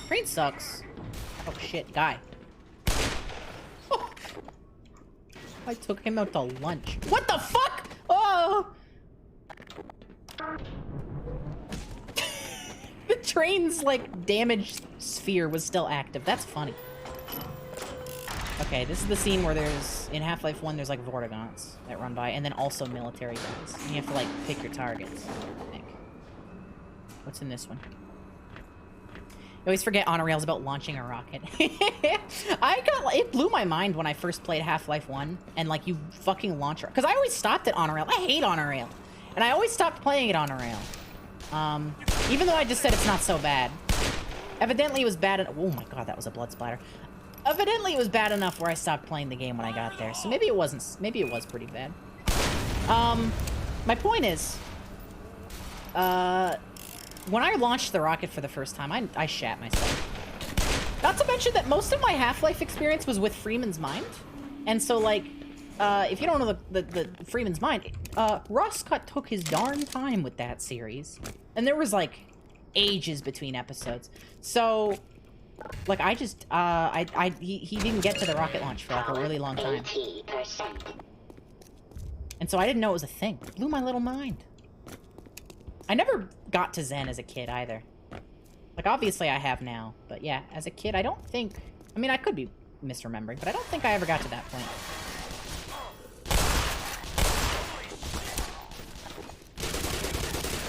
Train sucks. Oh shit, guy. Oh. I took him out to lunch. What the fuck? Oh! The train's, like, damaged sphere was still active. That's funny. Okay, this is the scene where there's, in Half-Life 1, there's, like, Vortigaunts that run by, and then also military guys. And you have to, like, pick your targets, I think. What's in this one? I always forget Honor Rail's about launching a rocket. It blew my mind when I first played Half-Life 1, and, like, you fucking launch it. Because I always stopped at Honor Rail. I hate Honor Rail. And I always stopped playing it on a rail. Even though I just said it's not so bad. Evidently it was bad. Oh my god, that was a blood splatter. Evidently it was bad enough where I stopped playing the game when I got there. So maybe it wasn't. Maybe it was pretty bad. My point is, when I launched the rocket for the first time, I shat myself. Not to mention that most of my Half-Life experience was with Freeman's Mind, and so like. If you don't know the Freeman's Mind, Roscott took his darn time with that series. And there was, like, ages between episodes. So, like, I just, he didn't get to the rocket launch for, like, a really long time. 80%. And so I didn't know it was a thing. It blew my little mind. I never got to Zen as a kid, either. Like, obviously I have now. But, yeah, as a kid, I don't think... I mean, I could be misremembering, but I don't think I ever got to that point.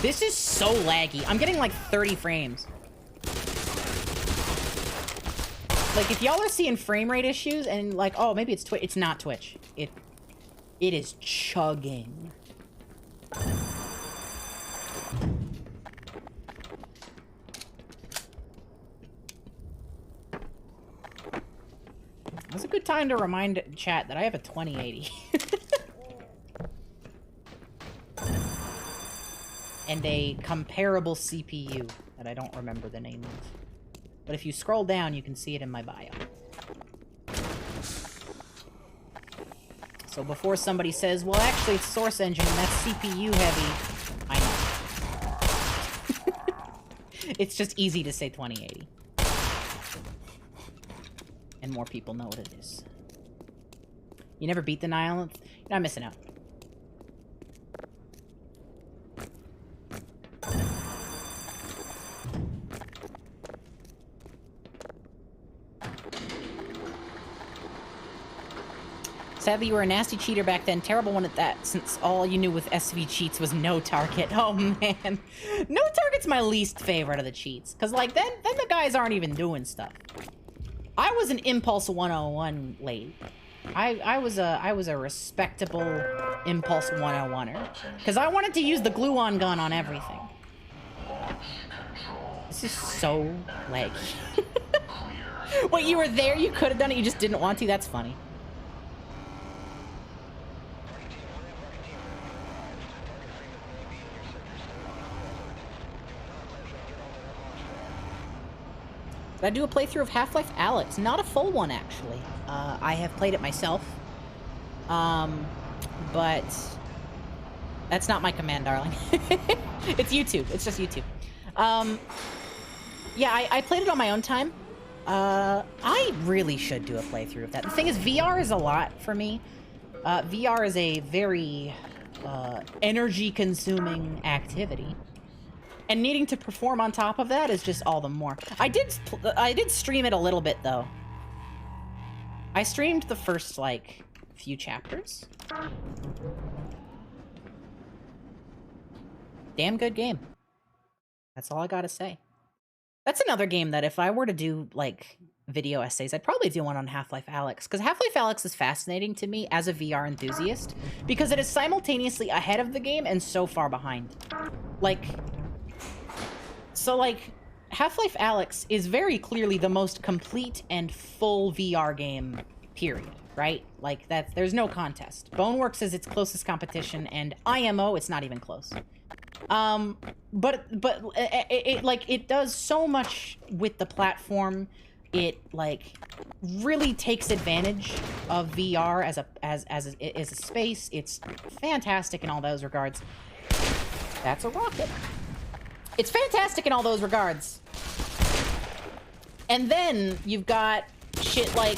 This is so laggy. I'm getting like 30 frames. Like, if y'all are seeing frame rate issues and like, oh, maybe it's Twitch. It's not Twitch. It is chugging. That's a good time to remind chat that I have a 2080. And a comparable CPU that I don't remember the name of. But if you scroll down, you can see it in my bio. So before somebody says, well, actually, it's Source Engine and that's CPU heavy, I know. It's just easy to say 2080. And more people know what it is. You never beat the Nile? You're not missing out. Sadly, you were a nasty cheater back then. Terrible one at that, since all you knew with SV cheats was no target. Oh, man. No target's my least favorite of the cheats. Because, like, then the guys aren't even doing stuff. I was an Impulse 101 lady. I was a respectable Impulse 101er. Because I wanted to use the glue-on gun on everything. This is so laggy. Wait, you were there? You could have done it, you just didn't want to? That's funny. Did I do a playthrough of Half-Life Alyx? Not a full one, actually. I have played it myself. But that's not my command, darling. It's YouTube. It's just YouTube. Yeah, I played it on my own time. I really should do a playthrough of that. The thing is, VR is a lot for me. VR is a very energy-consuming activity. And needing to perform on top of that is just all the more. I did stream it a little bit, though. I streamed the first, like, few chapters. Damn good game. That's all I gotta say. That's another game that if I were to do, like, video essays, I'd probably do one on Half-Life Alyx. Because Half-Life Alyx is fascinating to me as a VR enthusiast. Because it is simultaneously ahead of the game and so far behind. Like... So, like, Half-Life Alyx is very clearly the most complete and full VR game, period, right? Like, there's no contest. Boneworks is its closest competition, and IMO, it's not even close. But it does so much with the platform. It, like, really takes advantage of VR as a space. It's fantastic in all those regards. That's a rocket. It's fantastic in all those regards. And then you've got shit like...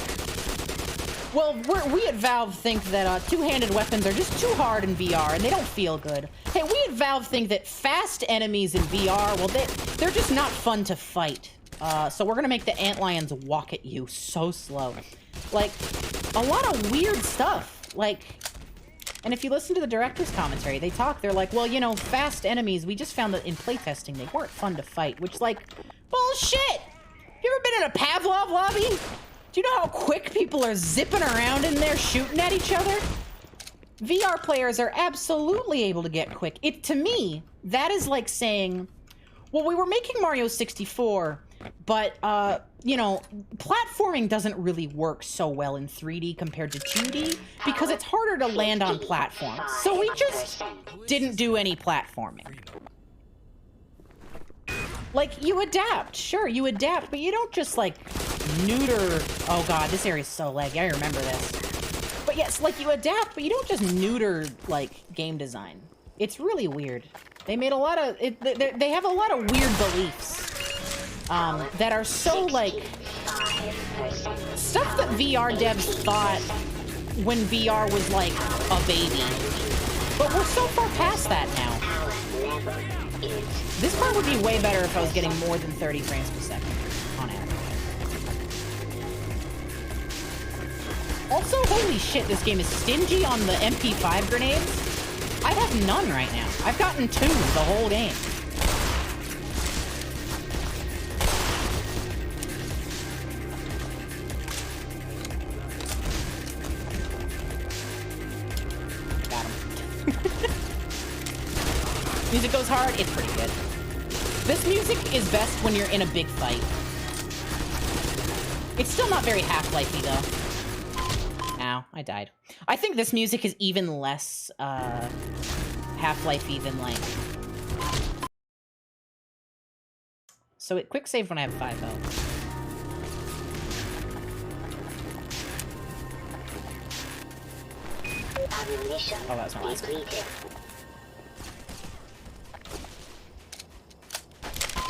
Well, we at Valve think that two-handed weapons are just too hard in VR, and they don't feel good. Hey, we at Valve think that fast enemies in VR, well, they're just not fun to fight. So we're gonna make the antlions walk at you so slow. Like, a lot of weird stuff. Like... And if you listen to the director's commentary, they're like, well, you know, fast enemies, we just found that in playtesting, they weren't fun to fight, which, like, bullshit! You ever been in a Pavlov lobby? Do you know how quick people are zipping around in there shooting at each other? VR players are absolutely able to get quick. To me, that is like saying, well, we were making Mario 64, but, you know, platforming doesn't really work so well in 3D compared to 2D because it's harder to land on platforms. So we just didn't do any platforming. Like, you adapt. Sure, you adapt, but you don't just, like, neuter... Oh, God, this area is so laggy. I remember this. But yes, like, you adapt, but you don't just neuter, like, game design. It's really weird. They made a lot of... They have a lot of weird beliefs. That are so, like, stuff that VR devs thought when VR was, like, a baby. But we're so far past that now. This part would be way better if I was getting more than 30 frames per second, on average. Also, holy shit, this game is stingy on the MP5 grenades. I have none right now. I've gotten 2 the whole game. Music goes hard, it's pretty good. This music is best when you're in a big fight. It's still not very Half-Life-y, though. Ow, I died. I think this music is even less, Half-Life-y than, like... So it quick save when I have 5 health. Oh, that's my last one.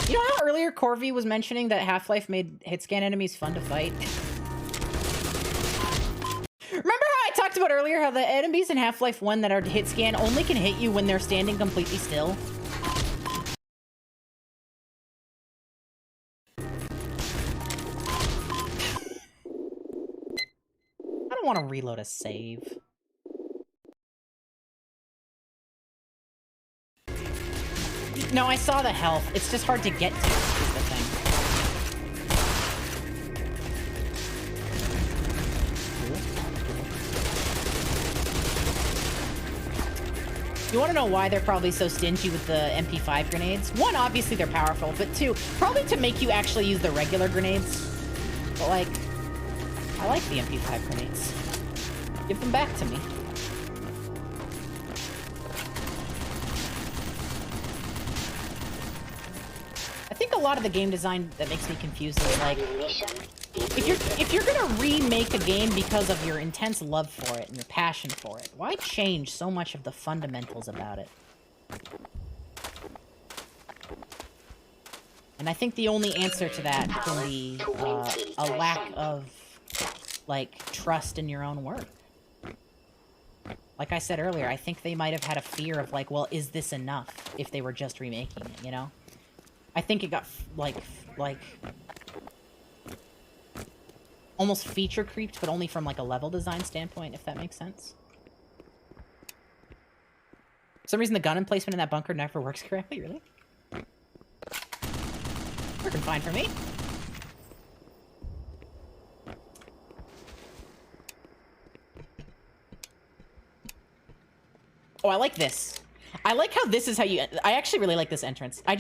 You know how earlier Corvy was mentioning that Half-Life made hit-scan enemies fun to fight? about earlier how the enemies in Half-Life 1 that are hit scan only can hit you when they're standing completely still? I don't want to reload a save. No, I saw the health. It's just hard to get to, is the thing. You want to know why they're probably so stingy with the MP5 grenades? One, obviously they're powerful, but two, probably to make you actually use the regular grenades. But like, I like the MP5 grenades. Give them back to me. I think a lot of the game design that makes me confused is like, if you're gonna remake a game because of your intense love for it and your passion for it, why change so much of the fundamentals about it? And I think the only answer to that can be a lack of, like, trust in your own work. Like I said earlier, I think they might have had a fear of, like, well, is this enough if they were just remaking it, you know? I think it got, like, almost feature creeped, but only from, like, a level design standpoint, if that makes sense. For some reason, the gun emplacement in that bunker never works correctly, really? Working fine for me. Oh, I like this. I like how this is how you... I actually really like this entrance. I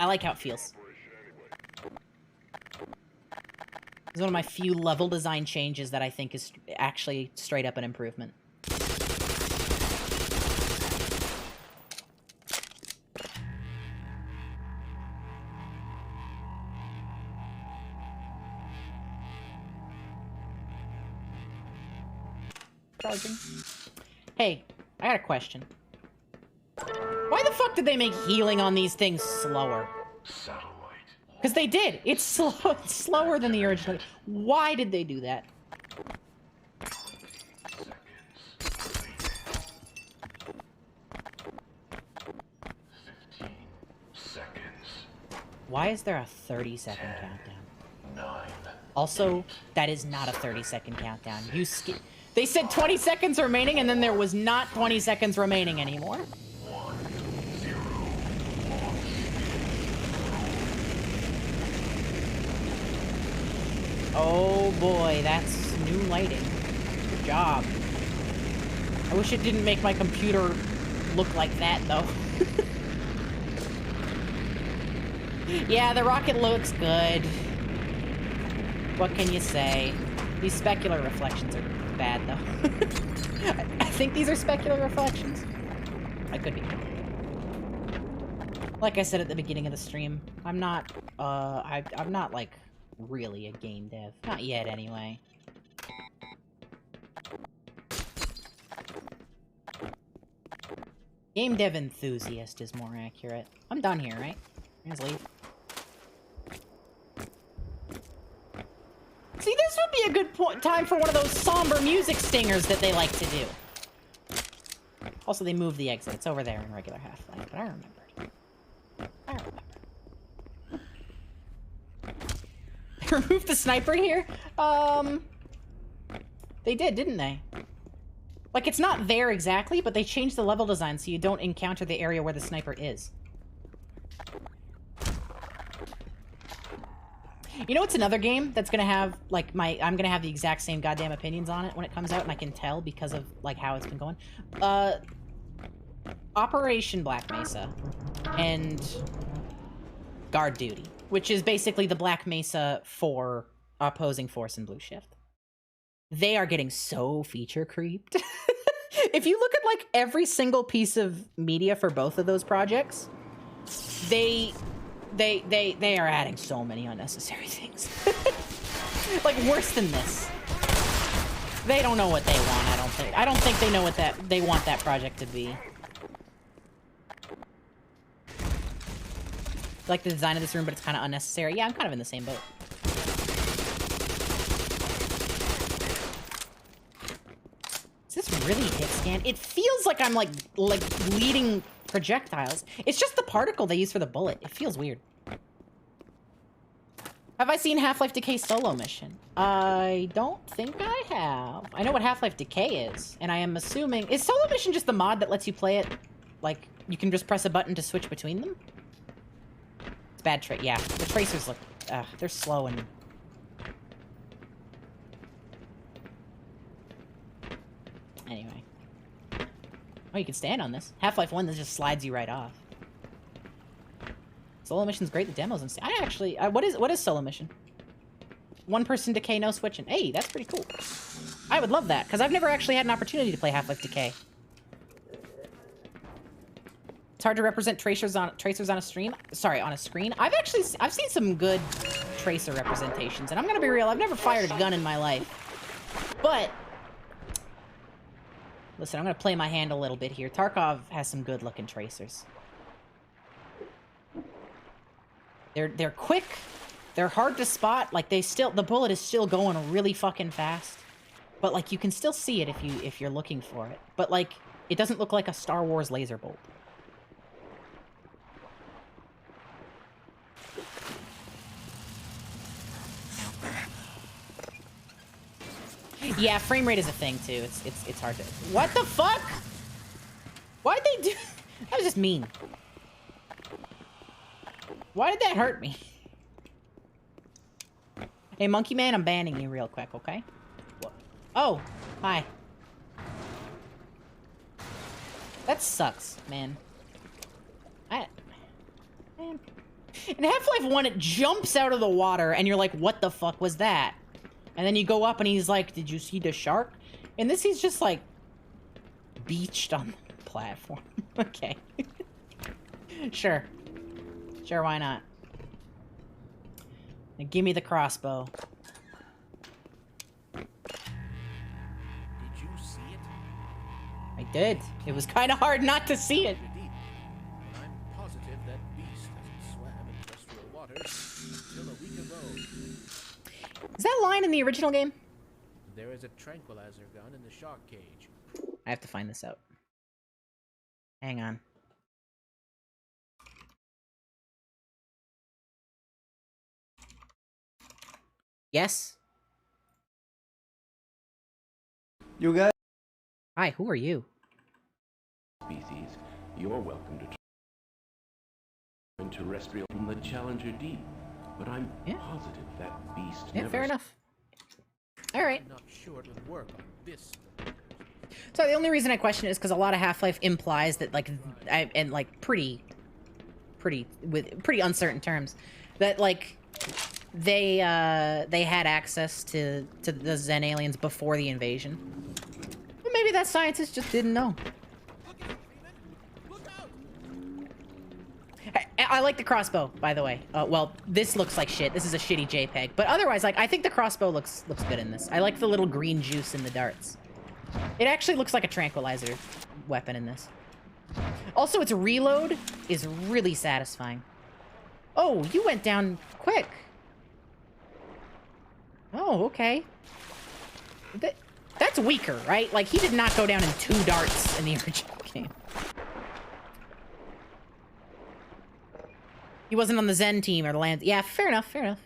like how it feels. It's one of my few level design changes that I think is actually straight up an improvement. Charging. Hey, I got a question. Why the fuck did they make healing on these things slower? Because they did. It's slower than the original. Why did they do that? Why is there a 30-second countdown? Also, that is not a 30-second countdown. They said 20 seconds remaining, and then there was not 20 seconds remaining anymore. Oh boy, that's new lighting. Good job. I wish it didn't make my computer look like that, though. Yeah, the rocket looks good. What can you say? These specular reflections are bad, though. I think these are specular reflections. I could be. Like I said at the beginning of the stream, I'm not, I'm not, like, really a game dev. Not yet, anyway. Game dev enthusiast is more accurate. I'm done here, right? Let's leave. See, this would be a good time for one of those somber music stingers that they like to do. Also, they moved the exit. It's over there in regular Half-Life, but I remembered. I remember. Remove the sniper here? They did, didn't they? Like, it's not there exactly, but they changed the level design so you don't encounter the area where the sniper is. You know what's another game that's gonna have, like, I'm gonna have the exact same goddamn opinions on it when it comes out, and I can tell because of, like, how it's been going? Operation Black Mesa and Guard Duty, which is basically the Black Mesa for opposing force in Blue Shift. They are getting so feature creeped. If you look at, like, every single piece of media for both of those projects, they are adding so many unnecessary things. Like, worse than this. They don't know what they want, I don't think. I don't think they know what they want that project to be. Like the design of this room, but it's kind of unnecessary. Yeah, I'm kind of in the same boat. Is this really hit scan? It feels like I'm like leading projectiles. It's just the particle they use for the bullet. It feels weird. Have I seen Half-Life Decay solo mission? I don't think I have. I know what Half-Life Decay is, and I am assuming... Is solo mission just the mod that lets you play it? Like, you can just press a button to switch between them? It's bad yeah. The tracers look... they're slow and... Anyway. Oh, you can stand on this. Half-Life 1, this just slides you right off. Solo mission's great. The demos and I actually, what is solo mission? One person Decay, no switching. Hey, that's pretty cool. I would love that because I've never actually had an opportunity to play Half-Life Decay. It's hard to represent tracers on a stream. Sorry, on a screen. I've seen some good tracer representations, and I'm gonna be real. I've never fired a gun in my life, but listen, I'm gonna play my hand a little bit here. Tarkov has some good looking tracers. They're quick. They're hard to spot. Like the bullet is still going really fucking fast. But like you can still see it if you're looking for it. But like it doesn't look like a Star Wars laser bolt. Yeah, frame rate is a thing too. It's hard to. What the fuck? Why'd they do? That was just mean. Why did that hurt me? Hey, Monkey Man, I'm banning you real quick, okay? What? Oh, hi. That sucks, man. Man. In Half-Life 1, it jumps out of the water, and you're like, what the fuck was that? And then you go up, and he's like, did you see the shark? And this, he's just, like, beached on the platform. Okay. Sure. Sure, why not? Now give me the crossbow. Did you see it? I did. It was kind of hard not to see it. I'm positive that beast hasn't swam in terrestrial waters until a week ago. Is that line in the original game? There is a tranquilizer gun in the shark cage. I have to find this out. Hang on. Yes? You guys? Hi, who are you? Species, you're welcome to terrestrial from the Challenger Deep, but I'm positive that beast never... fair enough. Alright. I'm not sure it would work on this. So the only reason I question it is because a lot of Half-Life implies that, like, and like pretty uncertain terms, that like they had access to the Zen aliens before the invasion. But maybe that scientist just didn't know. I like the crossbow, by the way. Well, this looks like shit. This is a shitty JPEG, but otherwise, like, I think the crossbow looks good in this. I like the little green juice in the darts. It actually looks like a tranquilizer weapon in this. Also, its reload is really satisfying. Oh, you went down quick. Oh, okay. That's weaker, right? Like, he did not go down in 2 darts in the original game. He wasn't on the Zen team or the land. Yeah, fair enough, fair enough.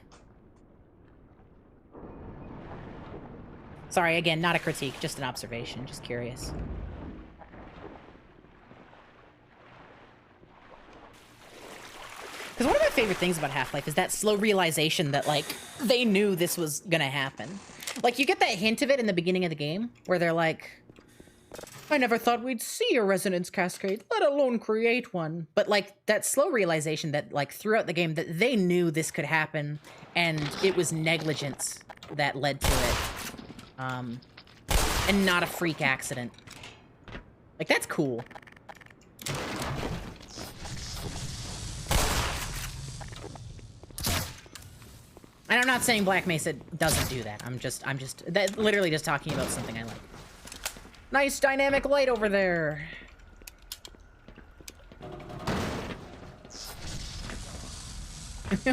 Sorry, again, not a critique, just an observation, just curious. Because one of my favorite things about Half-Life is that slow realization that, like, they knew this was gonna happen. Like, you get that hint of it in the beginning of the game, where they're like, I never thought we'd see a resonance cascade, let alone create one. But, like, that slow realization that, like, throughout the game, that they knew this could happen, and it was negligence that led to it. And not a freak accident. Like, that's cool. And I'm not saying Black Mesa doesn't do that. I'm just literally just talking about something I like. Nice dynamic light over there.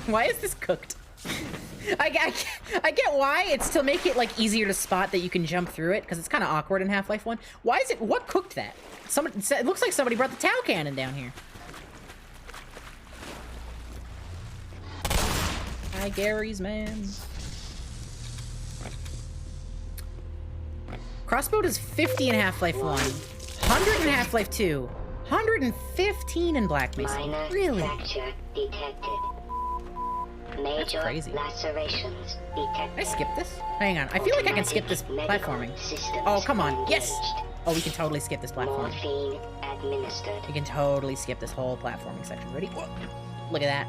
Why is this cooked? I get why. It's to make it, like, easier to spot that you can jump through it, because it's kind of awkward in Half-Life 1. Why is it... What cooked that? It looks like somebody brought the Tau cannon down here. Hi, Gary's, man. Crossbow does 50 in Half-Life 1, 100 in Half-Life 2, 115 in Black Mesa. Minor Really? fracture detected. Major crazy. lacerations detected. Can I skip this? Hang on. I feel like I can skip this platforming. Oh, come on. Yes! Oh, we can totally skip this platforming. Morphine administered. We can totally skip this whole platforming section. Ready? Look at that.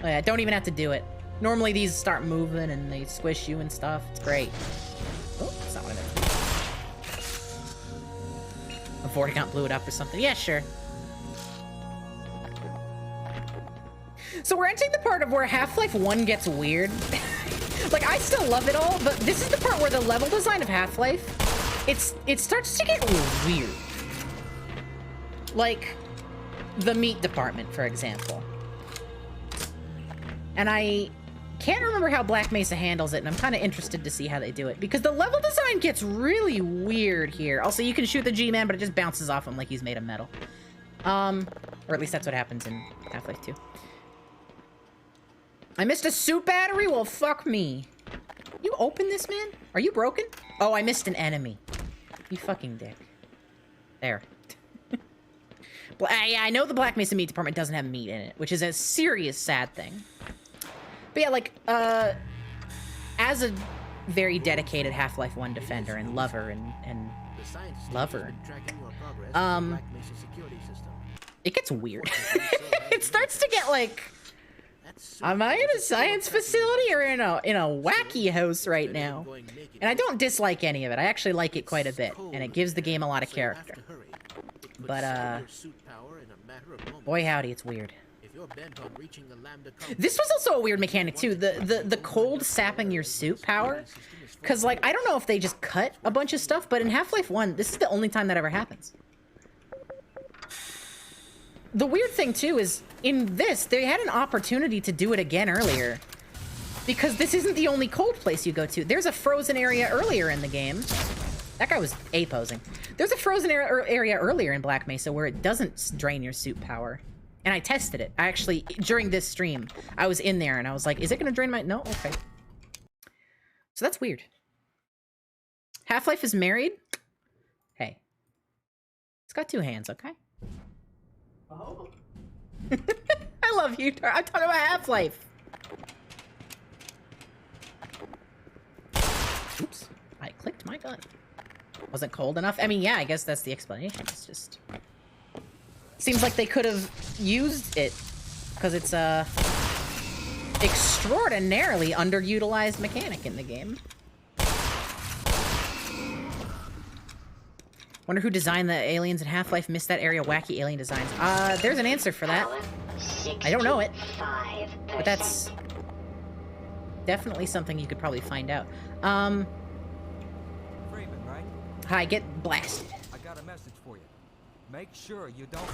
Oh, yeah, don't even have to do it. Normally these start moving and they squish you and stuff. It's great. Oh, that's not what I meant. A Vortigaunt blew it up or something. Yeah, sure. So we're entering the part of where Half-Life 1 gets weird. Like, I still love it all, but this is the part where the level design of Half-Life, it starts to get weird. Like, the meat department, for example. And I can't remember how Black Mesa handles it, and I'm kind of interested to see how they do it, because the level design gets really weird here. Also, you can shoot the G-Man, but it just bounces off him like he's made of metal. Or at least that's what happens in Half-Life 2. I missed a suit battery? Well, fuck me. You open this, man? Are you broken? Oh, I missed an enemy. You fucking dick. There. Yeah, I know the Black Mesa meat department doesn't have meat in it, which is a serious sad thing. But yeah, like, as a very dedicated Half-Life 1 defender and lover and lover, it gets weird. It starts to get like, am I in a science facility or in a wacky house right now? And I don't dislike any of it. I actually like it quite a bit, and it gives the game a lot of character. But boy howdy, it's weird. This was also a weird mechanic too. The cold sapping your suit power, because like I don't know if they just cut a bunch of stuff, but in Half-Life 1, this is the only time that ever happens. The weird thing too is in this they had an opportunity to do it again earlier, because this isn't the only cold place you go to. There's a frozen area earlier in the game. That guy was A-posing. There's a frozen area earlier in Black Mesa where it doesn't drain your suit power. And I tested it. I actually, during this stream, I was in there and I was like, is it going to drain my... No? Okay. So that's weird. Half-Life is married? Hey. It's got two hands, okay? Oh. I love you. I'm talking about Half-Life. Oops. I clicked my gun. Wasn't cold enough? I mean, yeah, I guess that's the explanation. It's just... Seems like they could have used it, because it's a extraordinarily underutilized mechanic in the game. Wonder who designed the aliens in Half-Life missed that area. Wacky alien designs. There's an answer for that. I don't know it, but that's definitely something you could probably find out. Freeman, right? Hi, get blasted. I got a message for you. Make sure you don't...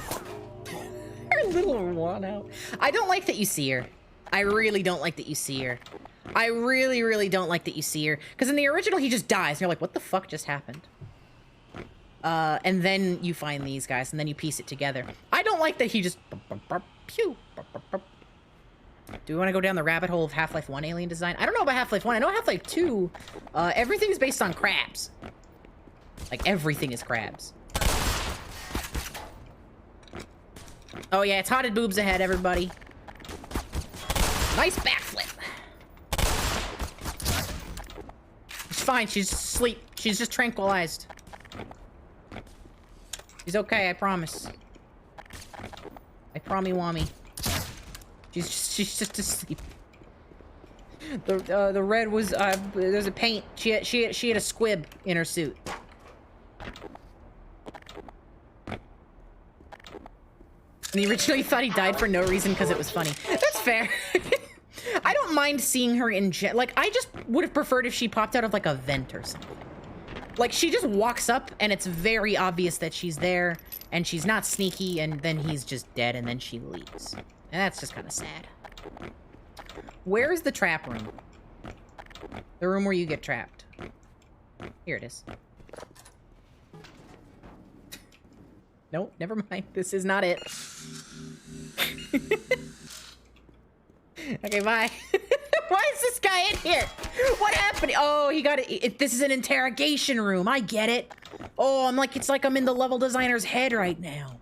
Her little one out. I don't like that you see her. I really don't like that you see her. I really, really don't like that you see her. Because in the original, he just dies. And you're like, what the fuck just happened? And then you find these guys, and then you piece it together. I don't like that he just... Pew. Do we want to go down the rabbit hole of Half-Life 1 alien design? I don't know about Half-Life 1. I know Half-Life 2, everything's based on crabs. Like, everything is crabs. Oh yeah, it's hotted boobs ahead, everybody. Nice backflip. It's fine, she's asleep. She's just tranquilized. She's okay, I promise. I promise-wammy. She's just asleep. The red was there's a paint. She had a squib in her suit. And he originally thought he died for no reason because it was funny. That's fair. I don't mind seeing her in like, I just would have preferred if she popped out of like a vent or something. Like, she just walks up and it's very obvious that she's there and she's not sneaky, and then he's just dead and then she leaves. And that's just kind of sad. Where's the trap room? The room where you get trapped. Here it is. Nope, never mind. This is not it. Okay, bye. Why is this guy in here? What happened? Oh, he got it. This is an interrogation room. I get it. Oh, it's like I'm in the level designer's head right now.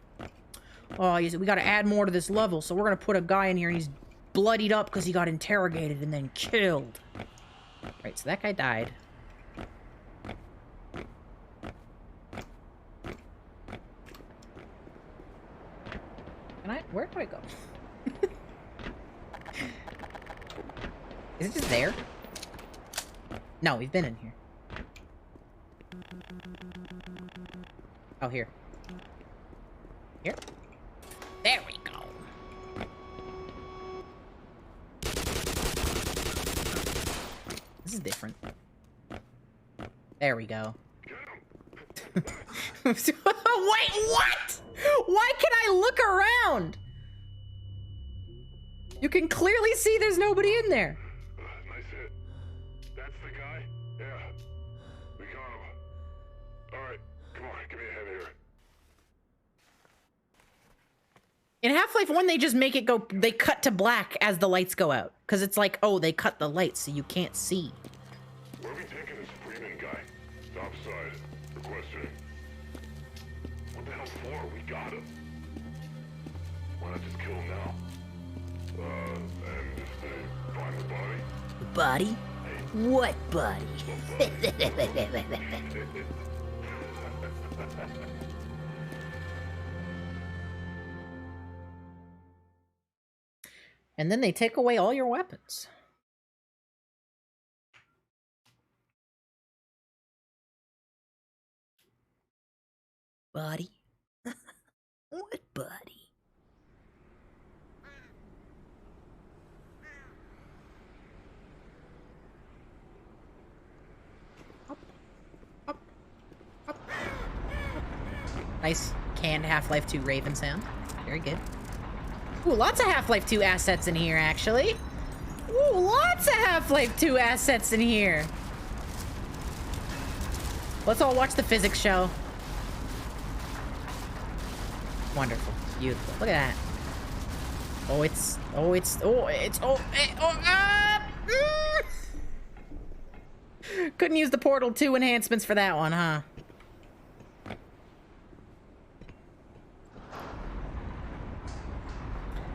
Oh, we got to add more to this level, so we're gonna put a guy in here, and he's bloodied up because he got interrogated and then killed. Right, so that guy died. Where do I go? Is it just there? No, we've been in here. Oh, here. Here? There we go. This is different. There we go. Wait, what? Why can I look around? You can clearly see there's nobody in there. Nice hit. That's the guy? Yeah. We got him. Alright, come on, give me a hand here. In Half-Life 1, they just make it go, they cut to black as the lights go out. Because it's like, oh, they cut the lights so you can't see. Where are we taking this Freeman guy? Stop side. Requesting. What the hell for? We got him. Why not just kill him now? And if they find the body? Body? What body? And then they take away all your weapons. Body? What body? Nice canned Half-Life 2 Raven sound. Very good. Ooh, lots of Half-Life 2 assets in here, actually. Ooh, lots of Half-Life 2 assets in here. Let's all watch the physics show. Wonderful. Beautiful. Look at that. Couldn't use the Portal 2 enhancements for that one, huh?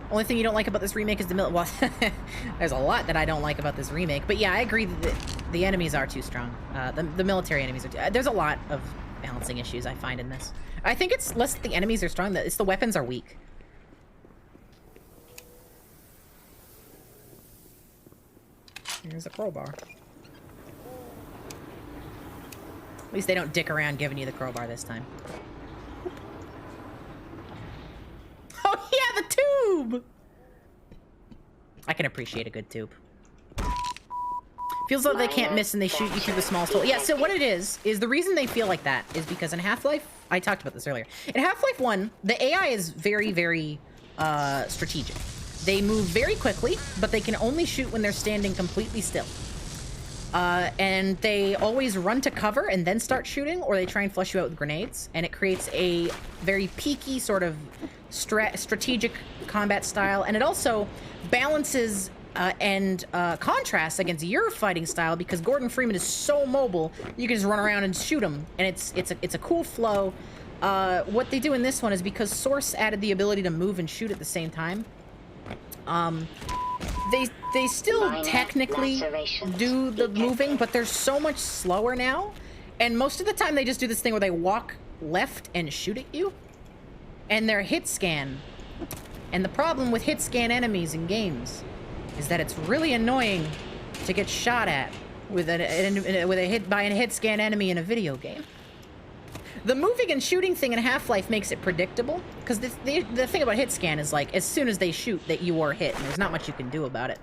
Only thing you don't like about this remake is the well, there's a lot that I don't like about this remake, but yeah, I agree that the enemies are too strong. The military enemies are too... there's a lot of balancing issues I find in this. I think it's less that the enemies are strong, that it's the weapons are weak. Here's a crowbar. At least they don't dick around giving you the crowbar this time. Oh yeah, the tube! I can appreciate a good tube. Feels like they can't miss and they shoot you through the smallest hole. Yeah, so what it is the reason they feel like that is because in Half-Life, I talked about this earlier. In Half-Life 1, the AI is very, very strategic. They move very quickly, but they can only shoot when they're standing completely still. And they always run to cover and then start shooting, or they try and flush you out with grenades, and it creates a very peaky sort of strategic combat style, and it also balances and contrasts against your fighting style because Gordon Freeman is so mobile, you can just run around and shoot him, and it's a cool flow. What they do in this one is because Source added the ability to move and shoot at the same time. They still technically do the moving, but they're so much slower now. And most of the time they just do this thing where they walk left and shoot at you. And they're hit scan. And the problem with hit scan enemies in games is that it's really annoying to get shot at with a hit by a hit scan enemy in a video game. The moving and shooting thing in Half-Life makes it predictable, because the thing about hit scan is like, as soon as they shoot, that you are hit, and there's not much you can do about it.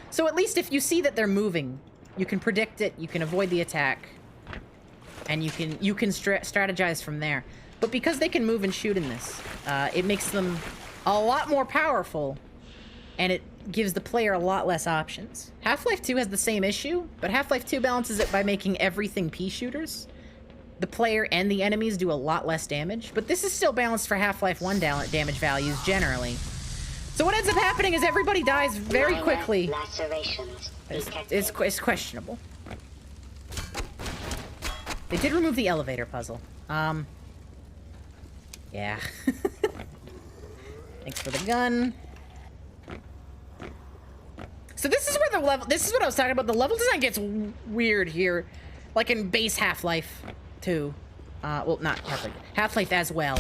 So at least if you see that they're moving, you can predict it, you can avoid the attack, and you can strategize from there. But because they can move and shoot in this, it makes them a lot more powerful, and gives the player a lot less options. Half-Life 2 has the same issue, but Half-Life 2 balances it by making everything pea shooters. The player and the enemies do a lot less damage, but this is still balanced for Half-Life 1 damage values generally. So what ends up happening is everybody dies very quickly. It's questionable. They did remove the elevator puzzle. Yeah. Thanks for the gun. So this is where the level, this is what I was talking about. The level design gets weird here. Like in base Half-Life 2. Well, not Half-Life. Half-Life as well.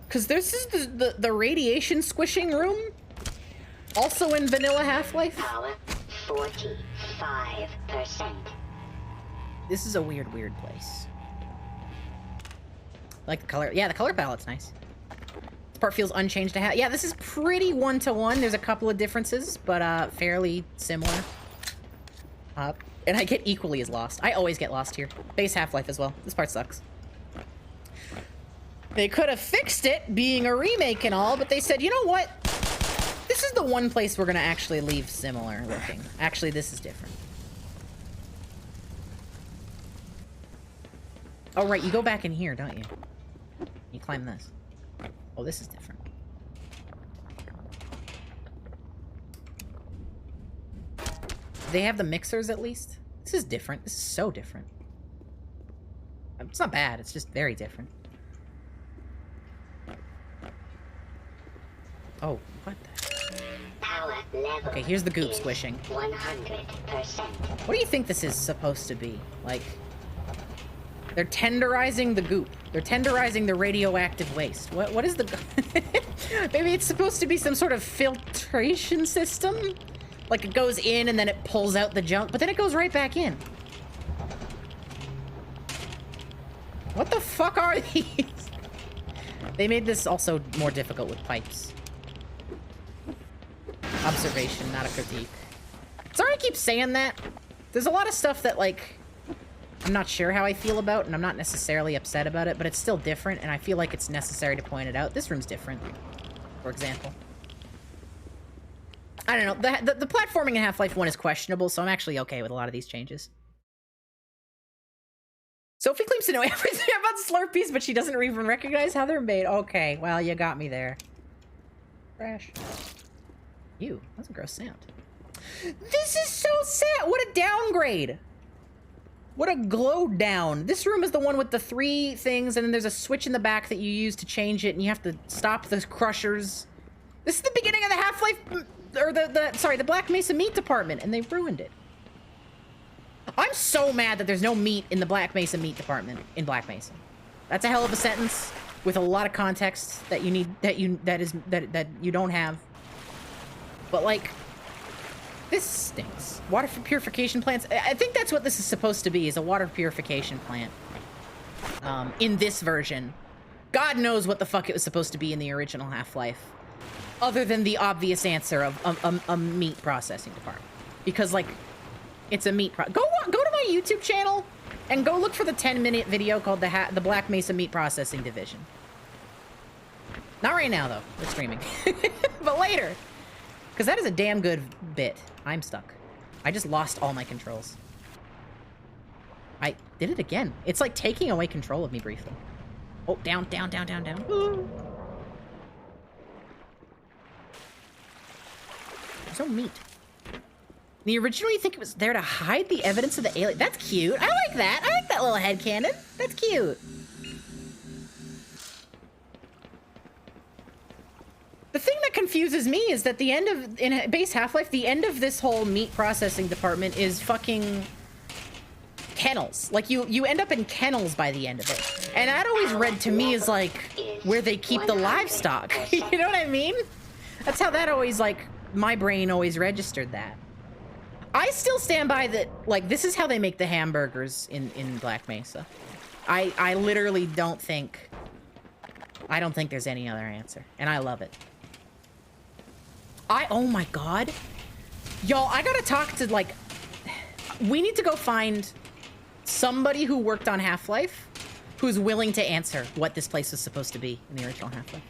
Because this is the radiation squishing room. Also in vanilla Half-Life. Power 45%. This is a weird place. Like the color. Yeah, the color palette's nice. This part feels unchanged to yeah, this is pretty one-to-one. There's a couple of differences, but fairly similar. And I get equally as lost. I always get lost here. Base Half-Life as well. This part sucks. They could have fixed it, being a remake and all, but they said, you know what? This is the one place we're gonna actually leave similar looking. Actually, this is different. Oh, right, you go back in here, don't you? You climb this. Oh, this is different. Do they have the mixers at least? This is different. This is so different. It's not bad, it's just very different. Oh, what the? Power level. Okay, here's the goop squishing. 100%. What do you think this is supposed to be? Like, they're tenderizing the goop. They're tenderizing the radioactive waste. What is the... Maybe it's supposed to be some sort of filtration system? Like it goes in and then it pulls out the junk, but then it goes right back in. What the fuck are these? They made this also more difficult with pipes. Observation, not a critique. Sorry I keep saying that. There's a lot of stuff that, like, I'm not sure how I feel about, and I'm not necessarily upset about it, but it's still different, and I feel like it's necessary to point it out. This room's different, for example. I don't know. The platforming in Half-Life 1 is questionable, so I'm actually okay with a lot of these changes. Sophie claims to know everything about Slurpees, but she doesn't even recognize how they're made. Okay, well, you got me there. Crash. Ew, that's a gross sound. This is so sad. What a downgrade. What a glow down. This room is the one with the 3 things, and then there's a switch in the back that you use to change it, and you have to stop the crushers. This is the beginning of the Half-Life, or the Black Mesa meat department, and they ruined it. I'm so mad that there's no meat in the Black Mesa meat department in Black Mesa. That's a hell of a sentence with a lot of context that you need, that you don't have. But like, this stinks. Water purification plants. I think that's what this is supposed to be, is a water purification plant. In this version. God knows what the fuck it was supposed to be in the original Half-Life. Other than the obvious answer of a meat processing department. Because, like, it's a meat go to my YouTube channel and go look for the 10-minute video called the Black Mesa Meat Processing Division. Not right now, though. We're streaming. But later. Because that is a damn good bit. I'm stuck. I just lost all my controls. I did it again. It's like taking away control of me briefly. Oh, down, down, down, down, down. Ooh. There's no meat. The original, you think it was there to hide the evidence of the alien? That's cute. I like that. I like that little headcanon. That's cute. The thing that confuses me is that the end of, in base Half-Life, the end of this whole meat processing department is fucking kennels. Like, you end up in kennels by the end of it. And that always read to me as, like, where they keep the livestock. You know what I mean? That's how that always, like, my brain always registered that. I still stand by that, like, this is how they make the hamburgers in Black Mesa. I literally don't think there's any other answer. And I love it. Oh my god. Y'all, I gotta talk to, like, we need to go find somebody who worked on Half-Life who's willing to answer what this place was supposed to be in the original Half-Life.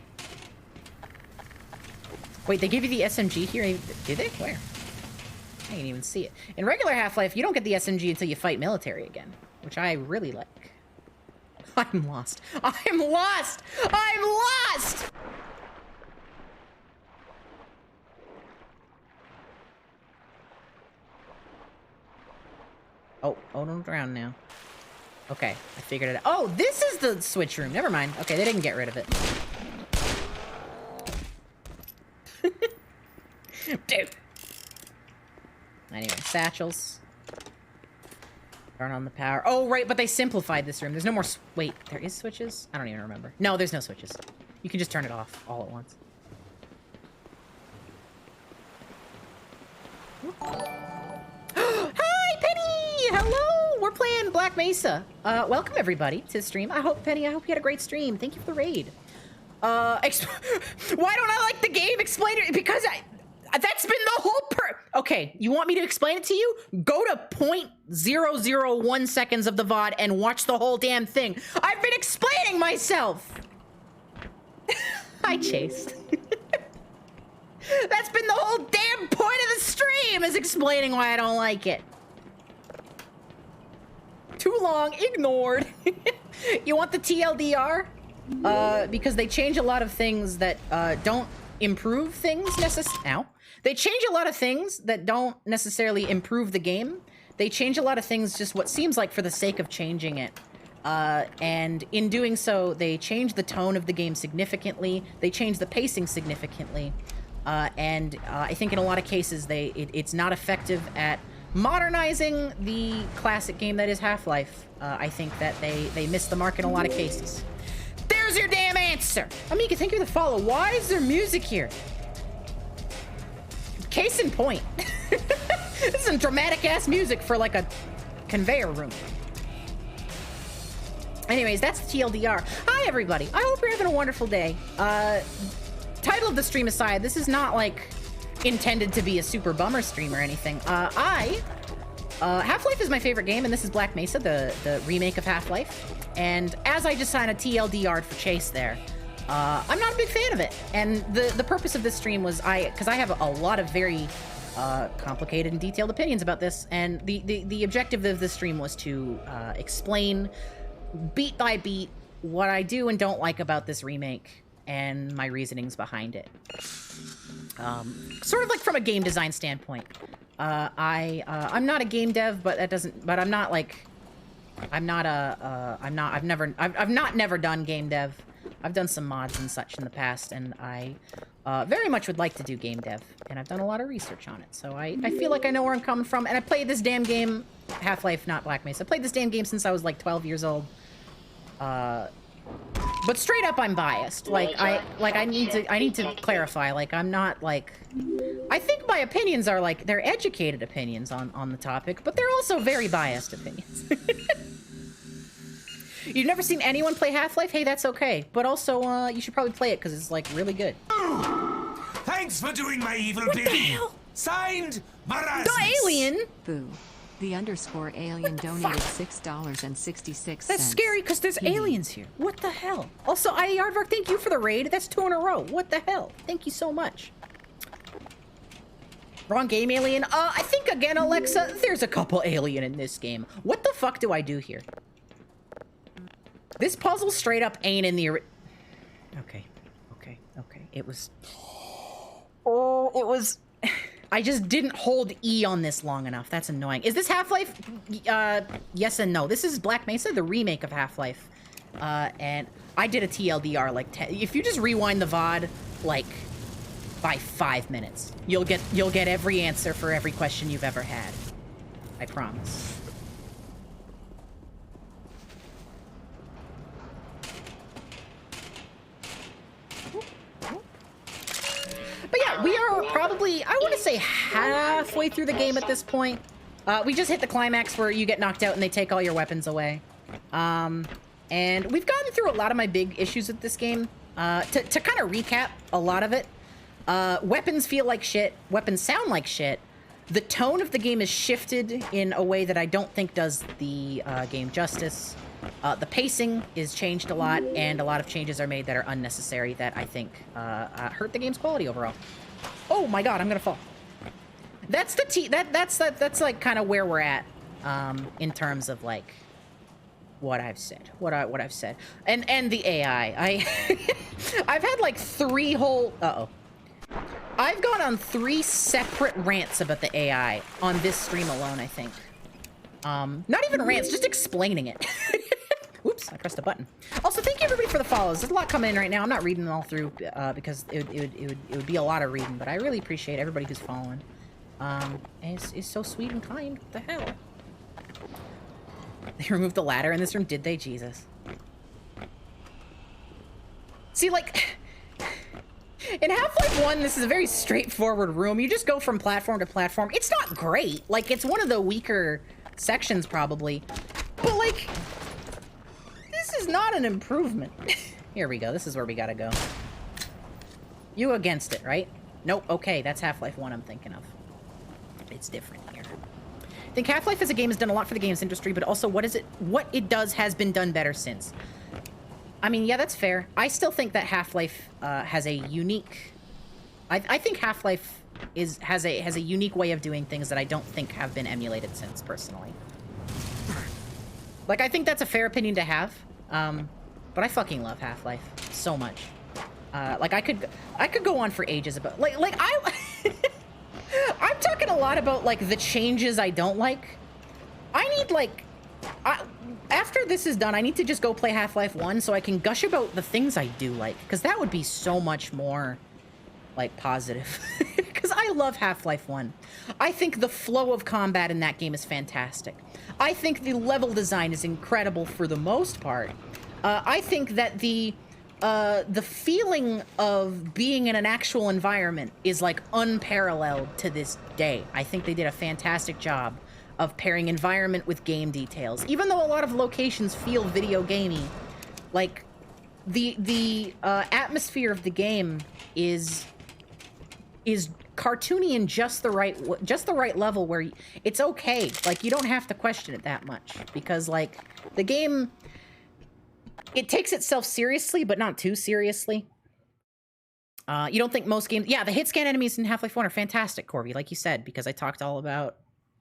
Wait, they give you the SMG here? Did they? Where? I didn't even see it. In regular Half-Life, you don't get the SMG until you fight military again, which I really like. I'm lost. I'm lost! I'm lost! Oh, don't drown now. Okay, I figured it out. Oh, this is the switch room. Never mind. Okay, they didn't get rid of it. Dude. Anyway, satchels. Turn on the power. Oh, right, but they simplified this room. There's no more wait, there is switches? I don't even remember. No, there's no switches. You can just turn it off all at once. Hi, Penny! Hello! We're playing Black Mesa. Welcome, everybody, to the stream. Penny, I hope you had a great stream. Thank you for the raid. Why don't I like the game? Explain it. Because that's been the whole Okay, you want me to explain it to you? Go to 0.001 seconds of the VOD and watch the whole damn thing. I've been explaining myself. Hi, Chase. That's been the whole damn point of the stream, is explaining why I don't like it. Too long, ignored. You want the TLDR? Because they change a lot of things that don't improve things necessarily. Ow. They change a lot of things that don't necessarily improve the game. They change a lot of things just what seems like for the sake of changing it. And in doing so, they change the tone of the game significantly. They change the pacing significantly. And I think in a lot of cases, it's not effective at modernizing the classic game that is Half-Life. I think that they missed the mark in a lot of cases. There's your damn answer! Amika, thank you for the follow. Why is there music here? Case in point. This is some dramatic-ass music for, like, a conveyor room. Anyways, that's the TLDR. Hi, everybody. I hope you're having a wonderful day. Title of the stream aside, this is not, like, intended to be a super bummer stream or anything. Half-Life is my favorite game, and this is Black Mesa, the remake of Half-Life. And as I just signed a TLDR for Chase there, I'm not a big fan of it. And the purpose of this stream was because I have a lot of very complicated and detailed opinions about this, and the objective of this stream was to explain beat by beat what I do and don't like about this remake and my reasonings behind it. Sort of like from a game design standpoint. I'm not a game dev, but that doesn't. But I'm not like. I'm not a. I'm not. I've not never done game dev. I've done some mods and such in the past, and I very much would like to do game dev, and I've done a lot of research on it. So I feel like I know where I'm coming from, and I played this damn game, Half-Life, not Black Mesa. I played this damn game since I was like 12 years old. But straight up, I'm biased. I need to clarify. Like, I'm not like. I think my opinions are like they're educated opinions on the topic, but they're also very biased opinions. You've never seen anyone play Half-Life? Hey, that's okay. But also, you should probably play it because it's like really good. Thanks for doing my evil bidding. What the hell? Signed, Marasmus. The alien. Boo. The underscore alien donated $6.66. That's scary because there's aliens here. What the hell? Also, I Aardvark, thank you for the raid. That's 2 in a row. What the hell? Thank you so much. Wrong game, alien. I think again, Alexa, there's a couple alien in this game. What the fuck do I do here? This puzzle straight up ain't in the Okay. It was... Oh, it was... I just didn't hold E on this long enough. That's annoying. Is this Half-Life? Yes and no. This is Black Mesa, the remake of Half-Life. And I did a TLDR like 10... If you just rewind the VOD, like, by 5 minutes, you'll get every answer for every question you've ever had. I promise. But yeah, we are probably, I want to say, halfway through the game at this point. We just hit the climax where you get knocked out and they take all your weapons away. And we've gotten through a lot of my big issues with this game. To kind of recap a lot of it, weapons feel like shit. Weapons sound like shit. The tone of the game is shifted in a way that I don't think does the game justice. The pacing is changed a lot, and a lot of changes are made that are unnecessary that I think hurt the game's quality overall. Oh my god, I'm gonna fall. That's the that's like kind of where we're at in terms of like what I've said, what I've said, and the AI. I've had like 3 whole I've gone on 3 separate rants about the AI on this stream alone, I think. Not even rants, just explaining it. Oops, I pressed a button. Also, thank you everybody for the follows. There's a lot coming in right now. I'm not reading them all through because it would be a lot of reading, but I really appreciate everybody who's following. And is so sweet and kind. What the hell? They removed the ladder in this room, did they? Jesus. See, like, in Half-Life 1, this is a very straightforward room. You just go from platform to platform. It's not great. Like, it's one of the weaker sections, probably. But, like, this is not an improvement. Here we go. This is where we gotta go. You against it, right? Nope. Okay, that's Half-Life 1 I'm thinking of. It's different here. I think Half-Life as a game has done a lot for the games industry, but also what it does has been done better since. I mean, yeah, that's fair. I still think that Half-Life has a unique... I think Half-Life has a unique way of doing things that I don't think have been emulated since, personally. Like, I think that's a fair opinion to have. But I fucking love Half-Life so much. Like, I could go on for ages about... I'm talking a lot about, like, the changes I don't like. I need, like... after this is done, I need to just go play Half-Life 1 so I can gush about the things I do like. Because that would be so much more, like, positive. Because I love Half-Life 1. I think the flow of combat in that game is fantastic. I think the level design is incredible for the most part. I think that the feeling of being in an actual environment is, like, unparalleled to this day. I think they did a fantastic job of pairing environment with game details. Even though a lot of locations feel video gamey, like, the atmosphere of the game is cartoony in just the right level where it's okay. Like, you don't have to question it that much because, like, the game, it takes itself seriously, but not too seriously. You don't think most games... Yeah, the hit scan enemies in Half-Life 1 are fantastic, Corby, like you said, because I talked all about,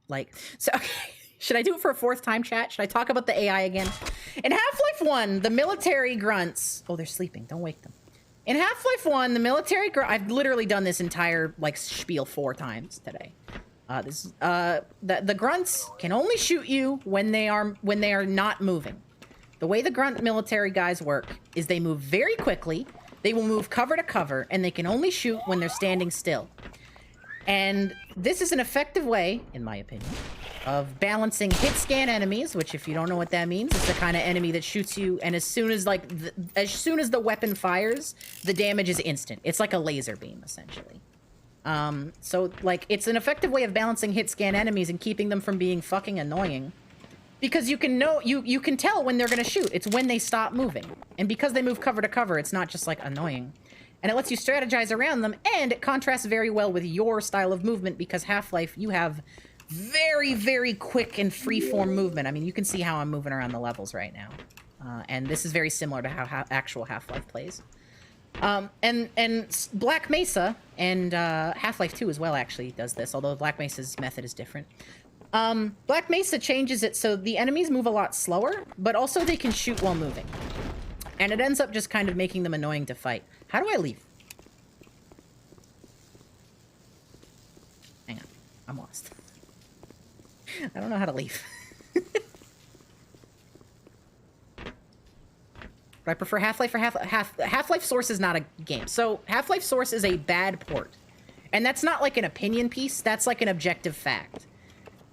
like... So, okay. Should I do it for a 4th time, chat? Should I talk about the AI again? In Half-Life 1, the military grunts... Oh, they're sleeping. Don't wake them. In Half-Life 1, the military grunts... I've literally done this entire, like, spiel 4 times today. The grunts can only shoot you when they are not moving. The way the grunt military guys work is they move very quickly, they will move cover to cover, and they can only shoot when they're standing still. And this is an effective way, in my opinion, of balancing hit scan enemies, which, if you don't know what that means, it's the kind of enemy that shoots you, and as soon as the weapon fires, the damage is instant. It's like a laser beam, essentially. So, like, it's an effective way of balancing hit scan enemies and keeping them from being fucking annoying. Because you can tell when they're gonna shoot. It's when they stop moving. And because they move cover to cover, it's not just, like, annoying. And it lets you strategize around them, and it contrasts very well with your style of movement, because Half-Life, you have very, very quick and free-form movement. I mean, you can see how I'm moving around the levels right now. And this is very similar to how actual Half-Life plays. And Black Mesa, and Half-Life 2 as well actually does this, although Black Mesa's method is different. Black Mesa changes it so the enemies move a lot slower, but also they can shoot while moving. And it ends up just kind of making them annoying to fight. How do I leave? Hang on. I'm lost. I don't know how to leave. But I prefer Half-Life for Half-Life Source is not a game. So Half-Life Source is a bad port. And that's not like an opinion piece, that's like an objective fact.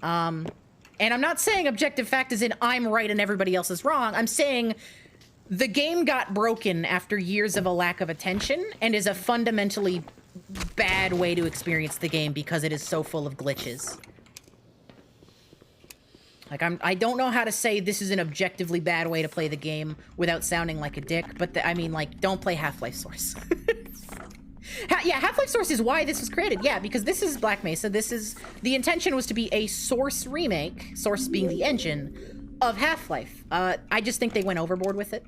And I'm not saying objective fact is in I'm right and everybody else is wrong. I'm saying the game got broken after years of a lack of attention and is a fundamentally bad way to experience the game because it is so full of glitches. Like, I don't know how to say this is an objectively bad way to play the game without sounding like a dick, but I mean, like, don't play Half-Life Source. Yeah, Half-Life Source is why this was created. Yeah, because this is Black Mesa. The intention was to be a Source remake, Source being the engine, of Half-Life. I just think they went overboard with it.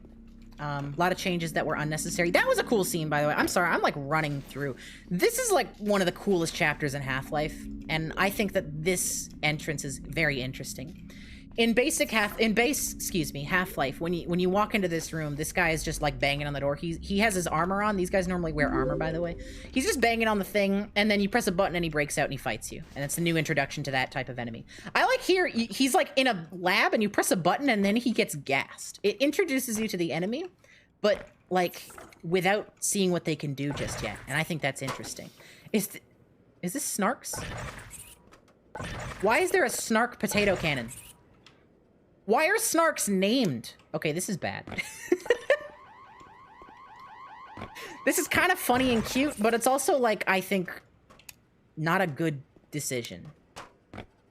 A lot of changes that were unnecessary. That was a cool scene, by the way. I'm sorry, I'm like running through. This is like one of the coolest chapters in Half-Life, and I think that this entrance is very interesting. In Half-Life, when you walk into this room, this guy is just like banging on the door. He has his armor on. These guys normally wear armor, by the way. He's just banging on the thing, and then you press a button and he breaks out and he fights you. And it's a new introduction to that type of enemy. I like here, he's like in a lab and you press a button and then he gets gassed. It introduces you to the enemy, but like without seeing what they can do just yet. And I think that's interesting. Is this Snarks? Why is there a Snark potato cannon? Why are Snarks named? Okay, this is bad. This is kind of funny and cute, but it's also like, I think, not a good decision.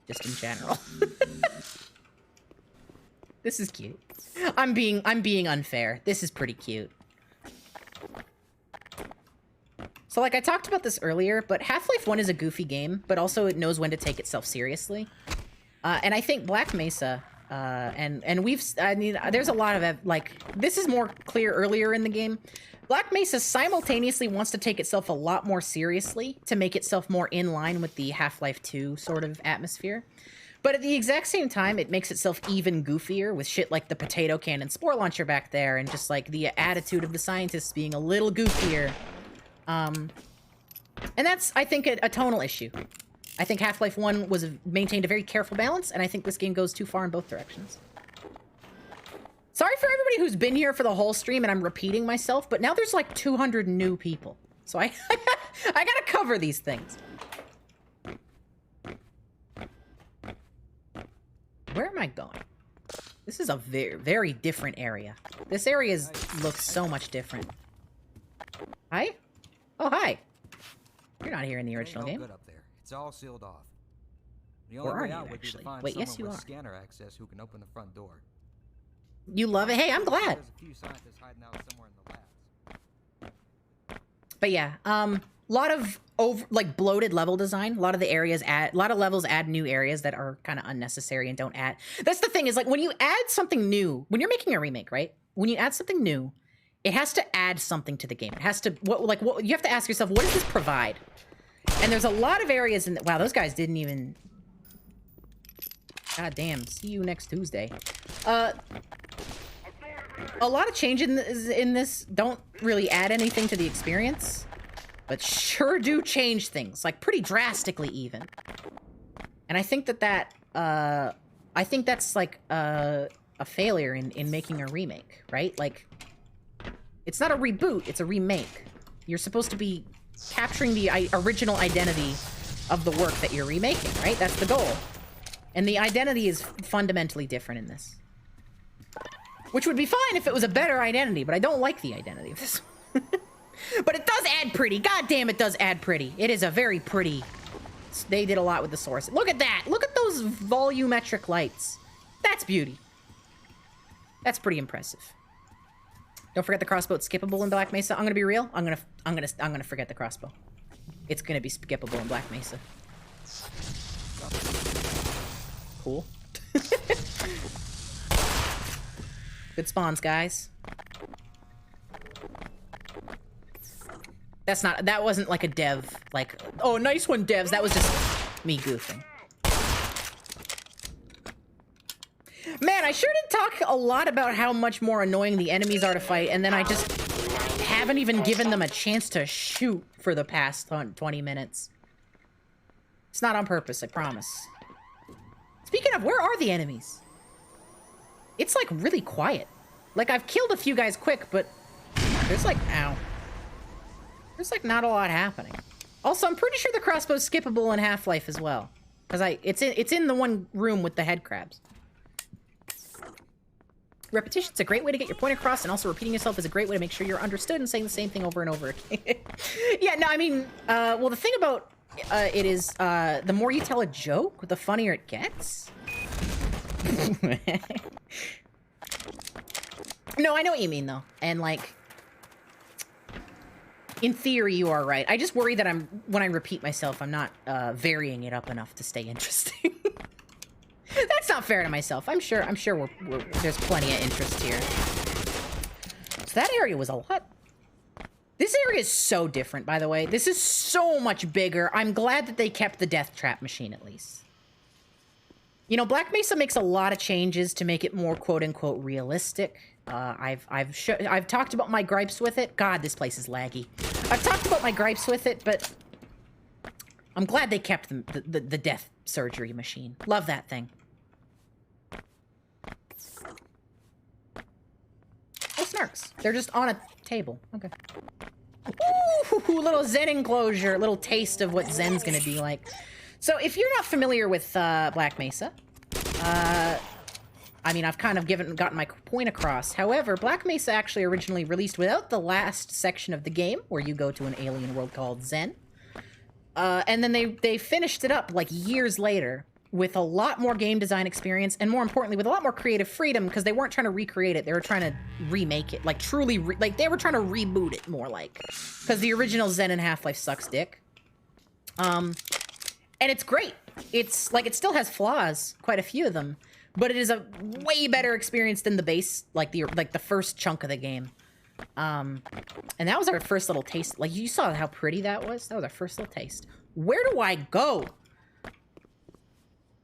Just in general. This is cute. I'm being unfair. This is pretty cute. So like I talked about this earlier, but Half-Life 1 is a goofy game, but also it knows when to take itself seriously. And I think Black Mesa, there's a lot of, like, this is more clear earlier in the game. Black Mesa simultaneously wants to take itself a lot more seriously to make itself more in line with the Half-Life 2 sort of atmosphere. But at the exact same time, it makes itself even goofier with shit like the potato cannon spore launcher back there and just like the attitude of the scientists being a little goofier. And that's, I think, a tonal issue. I think Half-Life 1 maintained a very careful balance, and I think this game goes too far in both directions. Sorry for everybody who's been here for the whole stream, and I'm repeating myself, but now there's like 200 new people. So I gotta cover these things. Where am I going? This is a very, very different area. This area looks so much different. Hi? Oh, hi. You're not here in the original game. Good up there. It's all sealed off. The Where only are way you, out would be to actually? find Wait, yes, someone you with are. scanner access who can open the front door. You love it? Hey, I'm glad. There's a few scientists hiding out somewhere in the labs. But yeah, lot of bloated level design. A lot of the areas a lot of levels add new areas that are kind of unnecessary and don't add. That's the thing is, like, when you add something new, when you're making a remake, right? When you add something new, it has to add something to the game. It has to what you have to ask yourself, what does this provide? And there's a lot of areas in wow, those guys didn't even. God damn, see you next Tuesday. A lot of change in this don't really add anything to the experience, but sure do change things, like pretty drastically even. And I think I think that's like a failure in making a remake, right? Like, it's not a reboot, it's a remake. You're supposed to be capturing the original identity of the work that you're remaking, right? That's the goal. And the identity is fundamentally different in this. Which would be fine if it was a better identity, but I don't like the identity of this one. But it does add pretty. God damn, it does add pretty. It is a very pretty. They did a lot with the source. Look at that. Look at those volumetric lights. That's beauty. That's pretty impressive. Don't forget the crossbow. It's skippable in Black Mesa. I'm gonna be real. I'm gonna forget the crossbow. It's gonna be skippable in Black Mesa. Cool. Good spawns, guys. That wasn't like a dev, like, oh, nice one, devs. That was just me goofing. Man, I sure did talk a lot about how much more annoying the enemies are to fight, and then I just haven't even given them a chance to shoot for the past 20 minutes. It's not on purpose, I promise. Speaking of, where are the enemies? It's like really quiet. Like, I've killed a few guys quick, but there's like, ow. There's like not a lot happening. Also, I'm pretty sure the crossbow's skippable in Half-Life as well. Because it's in the one room with the head crabs. Repetition's a great way to get your point across, and also repeating yourself is a great way to make sure you're understood and saying the same thing over and over again. Yeah, no, I mean, well, the thing about it is, the more you tell a joke, the funnier it gets. No, I know what you mean, though. And, like, in theory, you are right. I just worry that when I repeat myself, I'm not varying it up enough to stay interesting. That's not not fair to myself. I'm sure there's plenty of interest here. So that area was a lot. This area is so different, by the way. This is so much bigger. I'm glad that they kept the death trap machine at least. You know, Black Mesa makes a lot of changes to make it more quote-unquote realistic. I've talked about my gripes with it. God, this place is laggy. I've talked about my gripes with it, but I'm glad they kept the death surgery machine. Love that thing. Oh, snarks. They're just on a table. Okay. Ooh, little Zen enclosure. Little taste of what Zen's gonna be like. So, if you're not familiar with Black Mesa, I mean, I've kind of gotten my point across. However, Black Mesa actually originally released without the last section of the game, where you go to an alien world called Zen. And then they finished it up, like, years later, with a lot more game design experience, and more importantly, with a lot more creative freedom, because they weren't trying to recreate it, they were trying to remake it. Like, truly, like, they were trying to reboot it, more like. Because the original Zen and Half-Life sucks dick. And it's great. It's, like, it still has flaws, quite a few of them, but it is a way better experience than the base, like the first chunk of the game. And that was our first little taste. Like, you saw how pretty that was? That was our first little taste. Where do I go?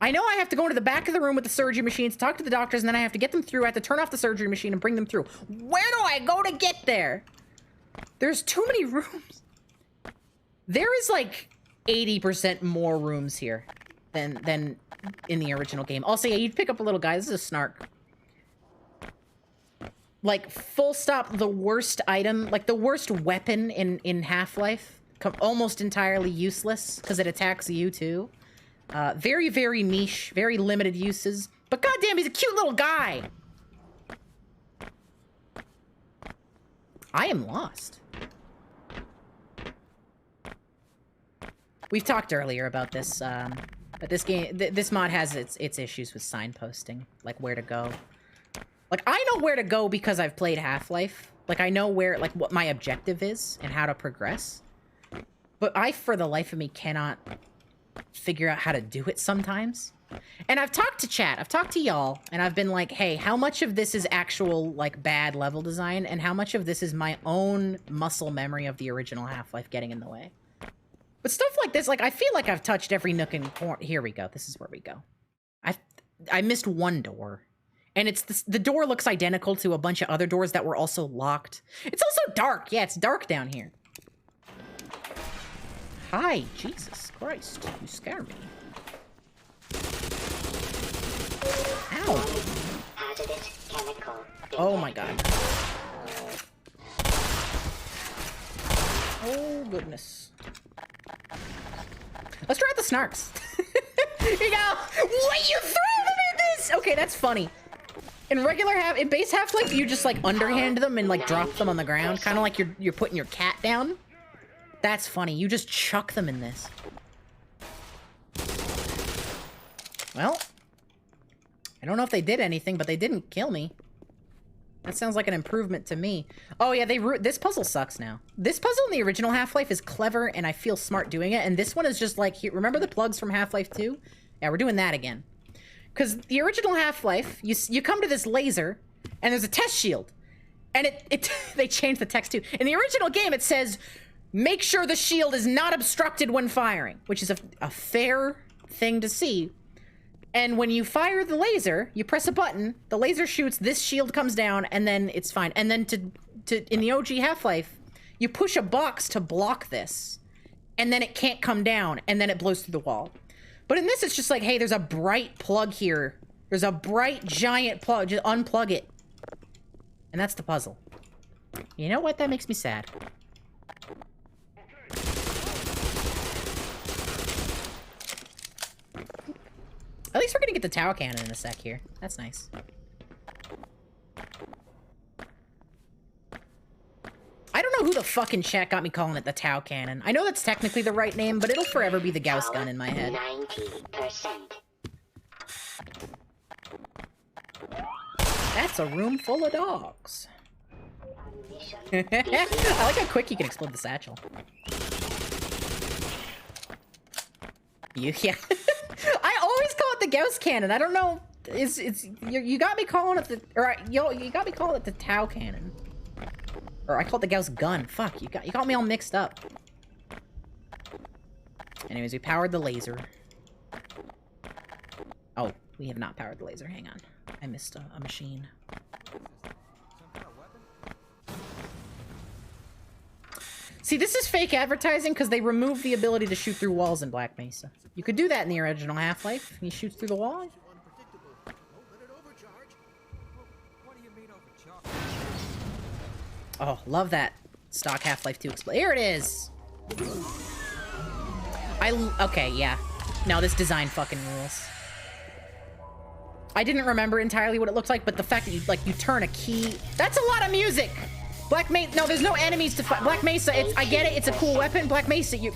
I know I have to go into the back of the room with the surgery machines, talk to the doctors, and then I have to get them through. I have to turn off the surgery machine and bring them through. Where do I go to get there? There's too many rooms. There is, like, 80% more rooms here than in the original game. Also, yeah, you'd pick up a little guy. This is a snark. Like, full stop, the worst item, like, the worst weapon in Half-Life. Almost entirely useless, because it attacks you, too. Very, very niche, very limited uses. But goddamn, he's a cute little guy! I am lost. We've talked earlier about this, but this game, this mod has its issues with signposting, like where to go. Like, I know where to go because I've played Half-Life. Like, I know where, like, what my objective is and how to progress. But I, for the life of me, cannot figure out how to do it sometimes. And I've talked to chat, I've talked to y'all, and I've been like, hey, how much of this is actual, like, bad level design, and how much of this is my own muscle memory of the original Half-Life getting in the way? But stuff like this, like, I feel like I've touched every nook and corner. Here we go. This is where we go. I missed one door. And it's the door looks identical to a bunch of other doors that were also locked. It's also dark. Yeah, it's dark down here. Hi, Jesus Christ. You scare me. Ow. Oh my god. Oh, goodness. Let's try out the snarks. Here you go. What, you threw them in this? Okay, that's funny. In base Half-Life, you just, like, underhand them and, like, drop them on the ground. Kind of like you're putting your cat down. That's funny. You just chuck them in this. Well, I don't know if they did anything, but they didn't kill me. That sounds like an improvement to me. Oh, yeah, this puzzle sucks now. This puzzle in the original Half-Life is clever, and I feel smart doing it. And this one is just like, remember the plugs from Half-Life 2? Yeah, we're doing that again. Because the original Half-Life, you come to this laser, and there's a test shield. And they changed the text, too. In the original game, it says, make sure the shield is not obstructed when firing, which is a fair thing to see. And when you fire the laser, you press a button, the laser shoots, this shield comes down, and then it's fine. And then in the OG Half-Life, you push a box to block this, and then it can't come down, and then it blows through the wall. But in this, it's just like, hey, there's a bright plug here. There's a bright, giant plug. Just unplug it. And that's the puzzle. You know what? That makes me sad. At least we're gonna get the tower cannon in a sec here. That's nice. I don't know who the fucking chat got me calling it the Tau Cannon. I know that's technically the right name, but it'll forever be the Gauss gun in my head. 90%. That's a room full of dogs. I like how quick you can explode the satchel. Yeah. I always call it the Gauss Cannon. I don't know. you got me calling it the you got me calling it the Tau cannon, or I called the Gauss gun. Fuck, you got me all mixed up. Anyways, we powered the laser. Oh, we have not powered the laser. Hang on, I missed a machine. See, this is fake advertising because they removed the ability to shoot through walls in Black Mesa. You could do that in the original Half-Life. He shoots through the wall. Oh, love that stock Half-Life 2 explode. Here it is! Okay, yeah. No, this design fucking rules. I didn't remember entirely what it looked like, but the fact that you turn a key... That's a lot of music! Black Mesa... No, there's no enemies to fight. Black Mesa, I get it, it's a cool weapon. Black Mesa, you...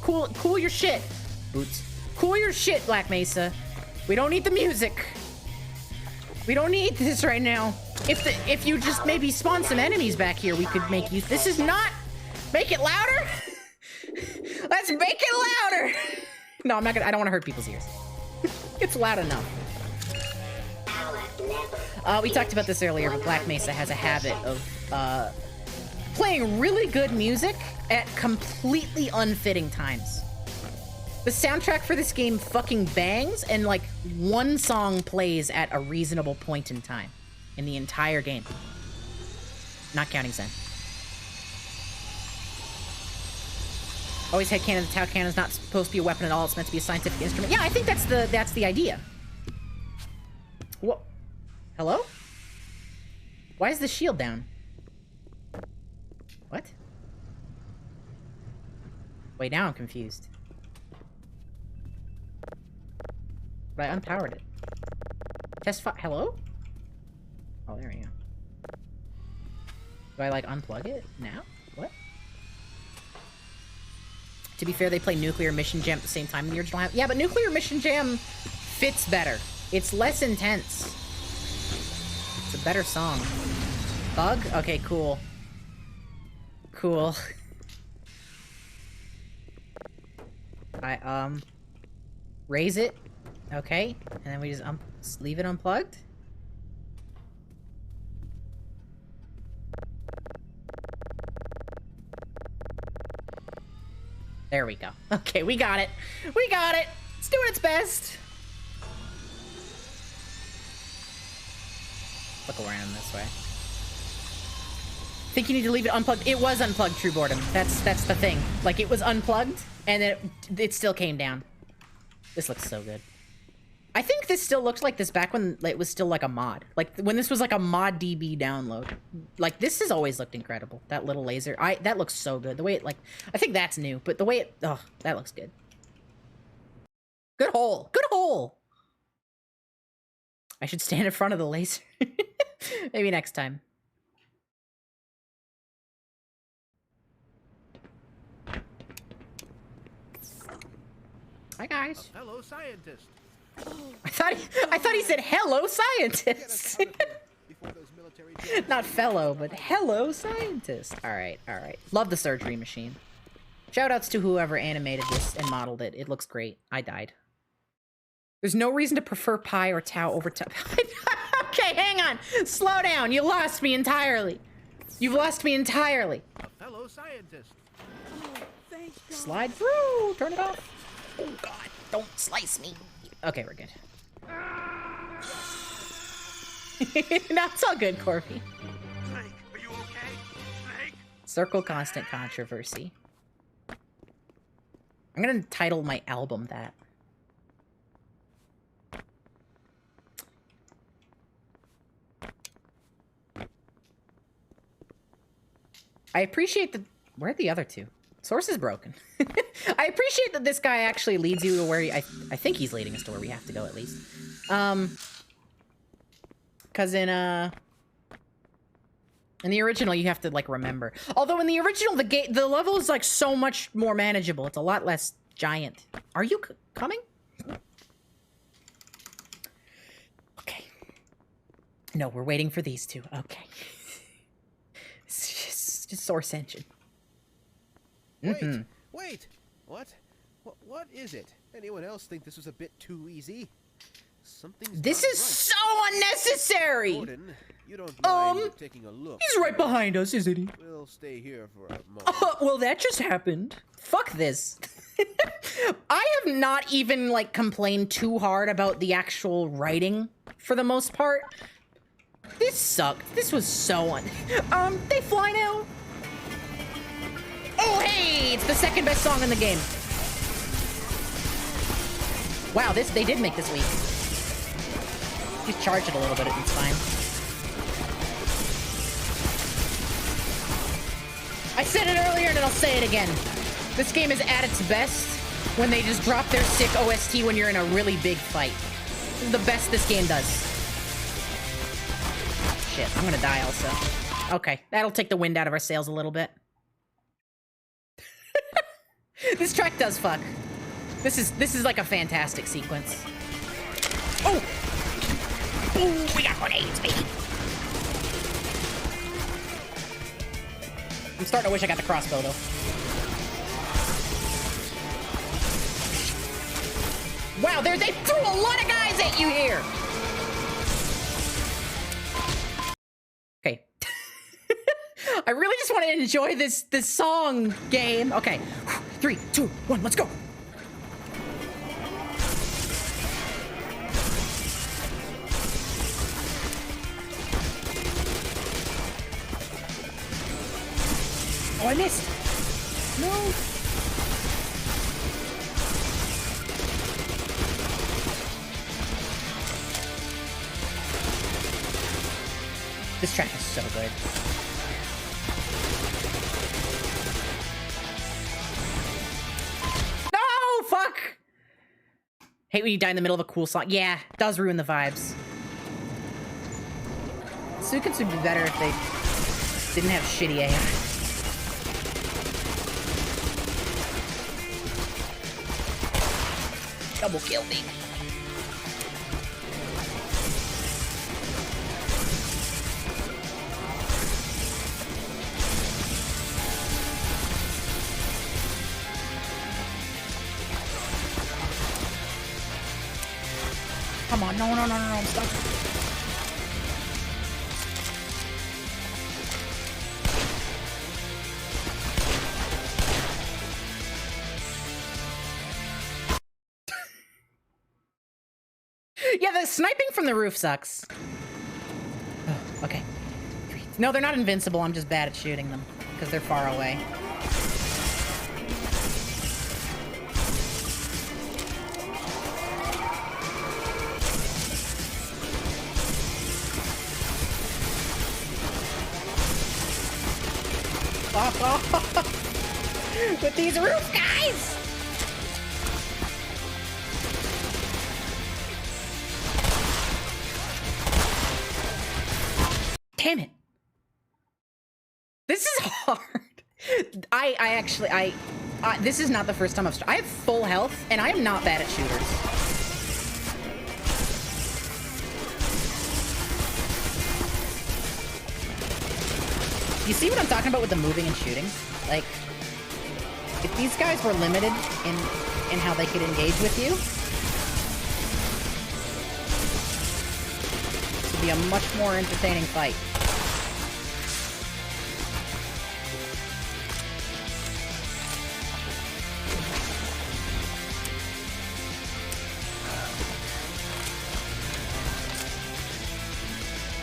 Cool your shit. Boots. Cool your shit, Black Mesa. We don't need the music. We don't need this right now. If you just maybe spawn some enemies back here, we could make use... This is not... Make it louder? Let's make it louder! No, I'm not gonna... I don't want to hurt people's ears. It's loud enough. We talked about this earlier, but Black Mesa has a habit of playing really good music at completely unfitting times. The soundtrack for this game fucking bangs, and like one song plays at a reasonable point in time in the entire game. Not counting Zen. Always headcanon, the Tau cannon is not supposed to be a weapon at all. It's meant to be a scientific instrument. Yeah, I think that's the idea. What? Hello? Why is the shield down? What? Wait, now I'm confused. But I unpowered it. Test fire. Hello? Oh, there we go. Do I, like, unplug it now? What? To be fair, they play Nuclear Mission Jam at the same time in the original half. Yeah, but Nuclear Mission Jam fits better. It's less intense. It's a better song. Bug? Okay, cool. Cool. Raise it. Okay. And then we just leave it unplugged. There we go. Okay, we got it. We got it. It's doing its best. Look around this way. Think you need to leave it unplugged? It was unplugged, True Boredom. That's the thing. Like, it was unplugged, and then it still came down. This looks so good. I think this still looked like this back when it was still like a mod. Like, when this was like a mod DB download. Like, this has always looked incredible. That little laser. That looks so good. The way it, like... I think that's new, but the way it... Oh, that looks good. Good hole. Good hole! I should stand in front of the laser. Maybe next time. Hi, guys. Hello, scientist. I thought he said hello, scientist. Not fellow, but hello, scientist. All right. Love the surgery machine. Shoutouts to whoever animated this and modeled it. It looks great. I died. There's no reason to prefer Pi or Tau over Tau. Okay, hang on. Slow down. You lost me entirely. You've lost me entirely. A fellow scientist. Slide through. Turn it off. Oh, God. Don't slice me. Okay, we're good. No, it's all good, Corby. Snake, are you okay? Snake? Circle Constant Controversy. I'm gonna title my album that. I appreciate the... Where are the other two? Source is broken. I appreciate that this guy actually leads you to where... I think he's leading us to where we have to go, at least. Because in the original, you have to, like, remember. Although in the original, the level is, like, so much more manageable. It's a lot less giant. Are you coming? Okay. No, we're waiting for these two. Okay. It's just Source Engine. Wait! What is it? Anyone else think this was a bit too easy? Something's This not is right. so unnecessary. Gordon, you don't mind taking a look? He's right behind us, isn't he? We'll stay here for a moment. Well, that just happened. Fuck this. I have not even, like, complained too hard about the actual writing, for the most part. This sucked. This was so they fly now? Oh, hey! It's the second best song in the game. Wow, they did make this weak. Just charge it a little bit, it's fine. I said it earlier and I'll say it again. This game is at its best when they just drop their sick OST when you're in a really big fight. This is the best this game does. Shit, I'm gonna die also. Okay, that'll take the wind out of our sails a little bit. This track does fuck. This is like a fantastic sequence. Oh! Ooh, we got grenades, baby! I'm starting to wish I got the crossbow, though. Wow, they threw a lot of guys at you here! Okay. I really just want to enjoy this song game. Okay. 3, 2, 1, let's go! Oh, I missed! No! This track is so good. No! Fuck! Hate when you die in the middle of a cool song. Yeah, it does ruin the vibes. Sequence would be better if they didn't have shitty AI. Double kill me. Come on, no, I'm stuck. Yeah, the sniping from the roof sucks. Oh, okay. No, they're not invincible. I'm just bad at shooting them because they're far away. With these roof guys! Damn it. This is hard. This is not the first time I have full health, and I am not bad at shooters. You see what I'm talking about with the moving and shooting? Like, if these guys were limited in how they could engage with you, this would be a much more entertaining fight.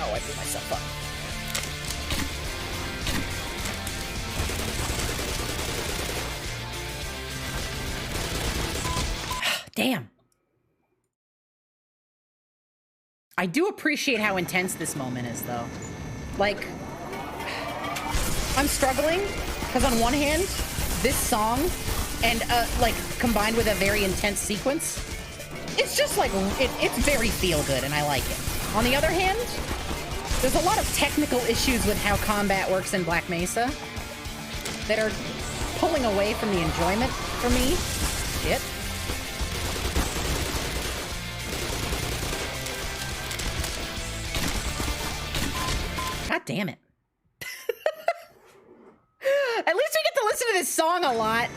Oh, I blew myself up. Damn. I do appreciate how intense this moment is, though. Like, I'm struggling, because on one hand, this song, and, like, combined with a very intense sequence, it's just, like, it's very feel-good, and I like it. On the other hand, there's a lot of technical issues with how combat works in Black Mesa that are pulling away from the enjoyment for me. Shit. God damn it. At least we get to listen to this song a lot.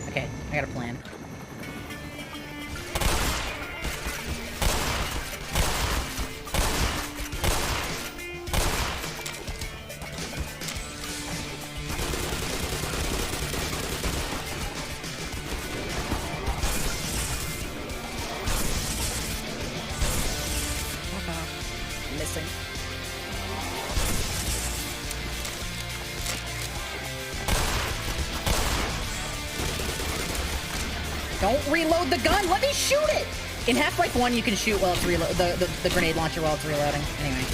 Okay, I got a plan. Don't reload the gun. Let me shoot it. In Half-Life 1, you can shoot while it's the grenade launcher while it's reloading. Anyway.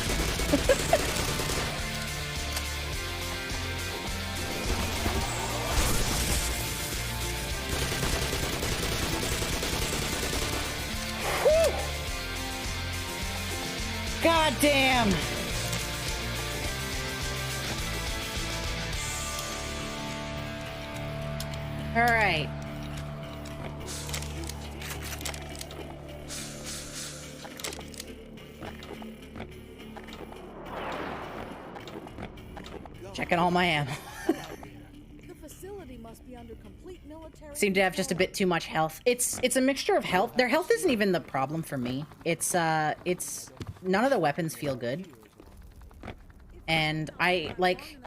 God damn. All right. Checking all my ammo. The facility must be under complete military. Seem to have just a bit too much health. It's a mixture of health. Their health isn't even the problem for me. It's none of the weapons feel good. And I like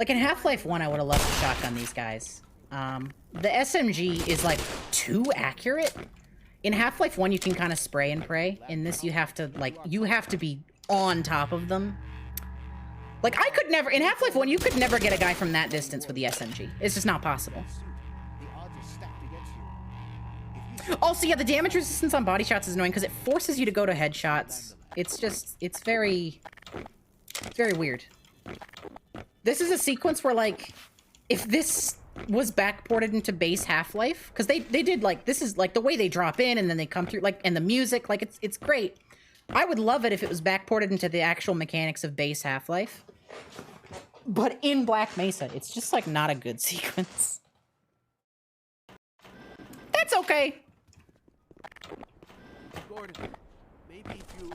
in Half-Life 1 I would have loved to shotgun these guys. The SMG is like too accurate. In Half-Life 1 you can kind of spray and pray. In this you have to be on top of them. Like, I could never, in Half-Life 1, you could never get a guy from that distance with the SMG. It's just not possible. Also, yeah, the damage resistance on body shots is annoying because it forces you to go to headshots. It's just, it's very weird. This is a sequence where, like, if this was backported into base Half-Life, because they did, like, this is, like, the way they drop in and then they come through, like, and the music, like, it's great. I would love it if it was backported into the actual mechanics of base Half-Life. But in Black Mesa, it's just, like, not a good sequence. That's okay. Gordon, maybe if you...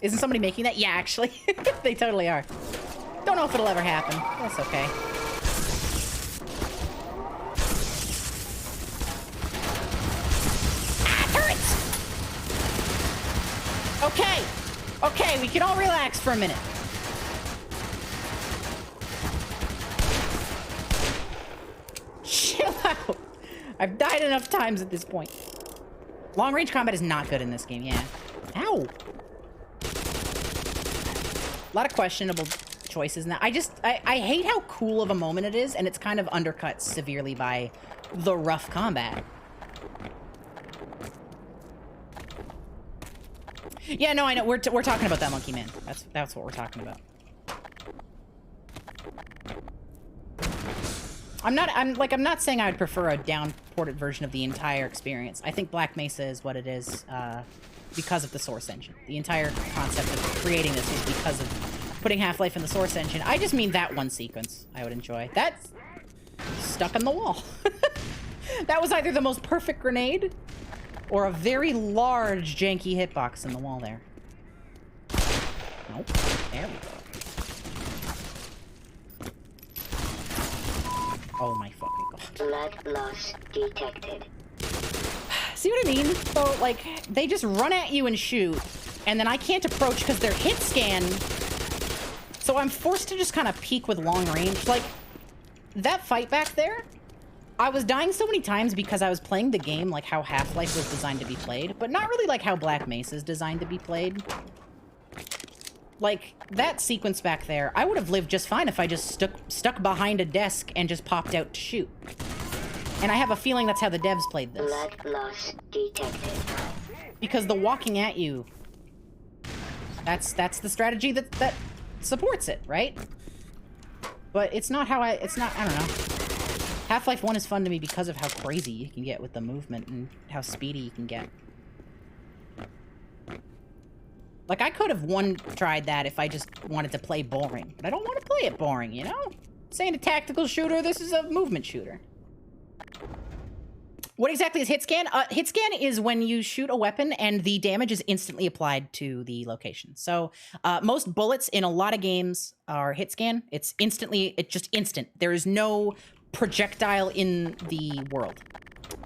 Isn't somebody making that? Yeah, actually. They totally are. Don't know if it'll ever happen. That's okay. Okay, okay, we can all relax for a minute. Chill out. I've died enough times at this point. Long-range combat is not good in this game, yeah. Ow. A lot of questionable choices in that. I hate how cool of a moment it is, and it's kind of undercut severely by the rough combat. Yeah, no, I know. We're talking about that monkey man. That's what we're talking about. I'm not saying I would prefer a down-ported version of the entire experience. I think Black Mesa is what it is because of the Source engine. The entire concept of creating this is because of putting Half-Life in the Source engine. I just mean that one sequence I would enjoy. That's stuck in the wall. That was either the most perfect grenade or a very large, janky hitbox in the wall there. Nope. There we go. Oh my fucking god. Blood loss detected. See what I mean? So, like, they just run at you and shoot, and then I can't approach because they're hit scan. So I'm forced to just kind of peek with long range. Like, that fight back there, I was dying so many times because I was playing the game like how Half-Life was designed to be played, but not really like how Black Mesa is designed to be played. Like, that sequence back there, I would have lived just fine if I just stuck behind a desk and just popped out to shoot. And I have a feeling that's how the devs played this. Blood loss detected. Because the walking at you, that's the strategy that supports it, right? But it's not how I don't know. Half-Life 1 is fun to me because of how crazy you can get with the movement and how speedy you can get. Like, I could have tried that if I just wanted to play boring. But I don't want to play it boring, you know? This ain't a tactical shooter, this is a movement shooter. What exactly is hit scan? Hit scan is when you shoot a weapon and the damage is instantly applied to the location. So most bullets in a lot of games are hit scan. It's just instant. There is no projectile in the world.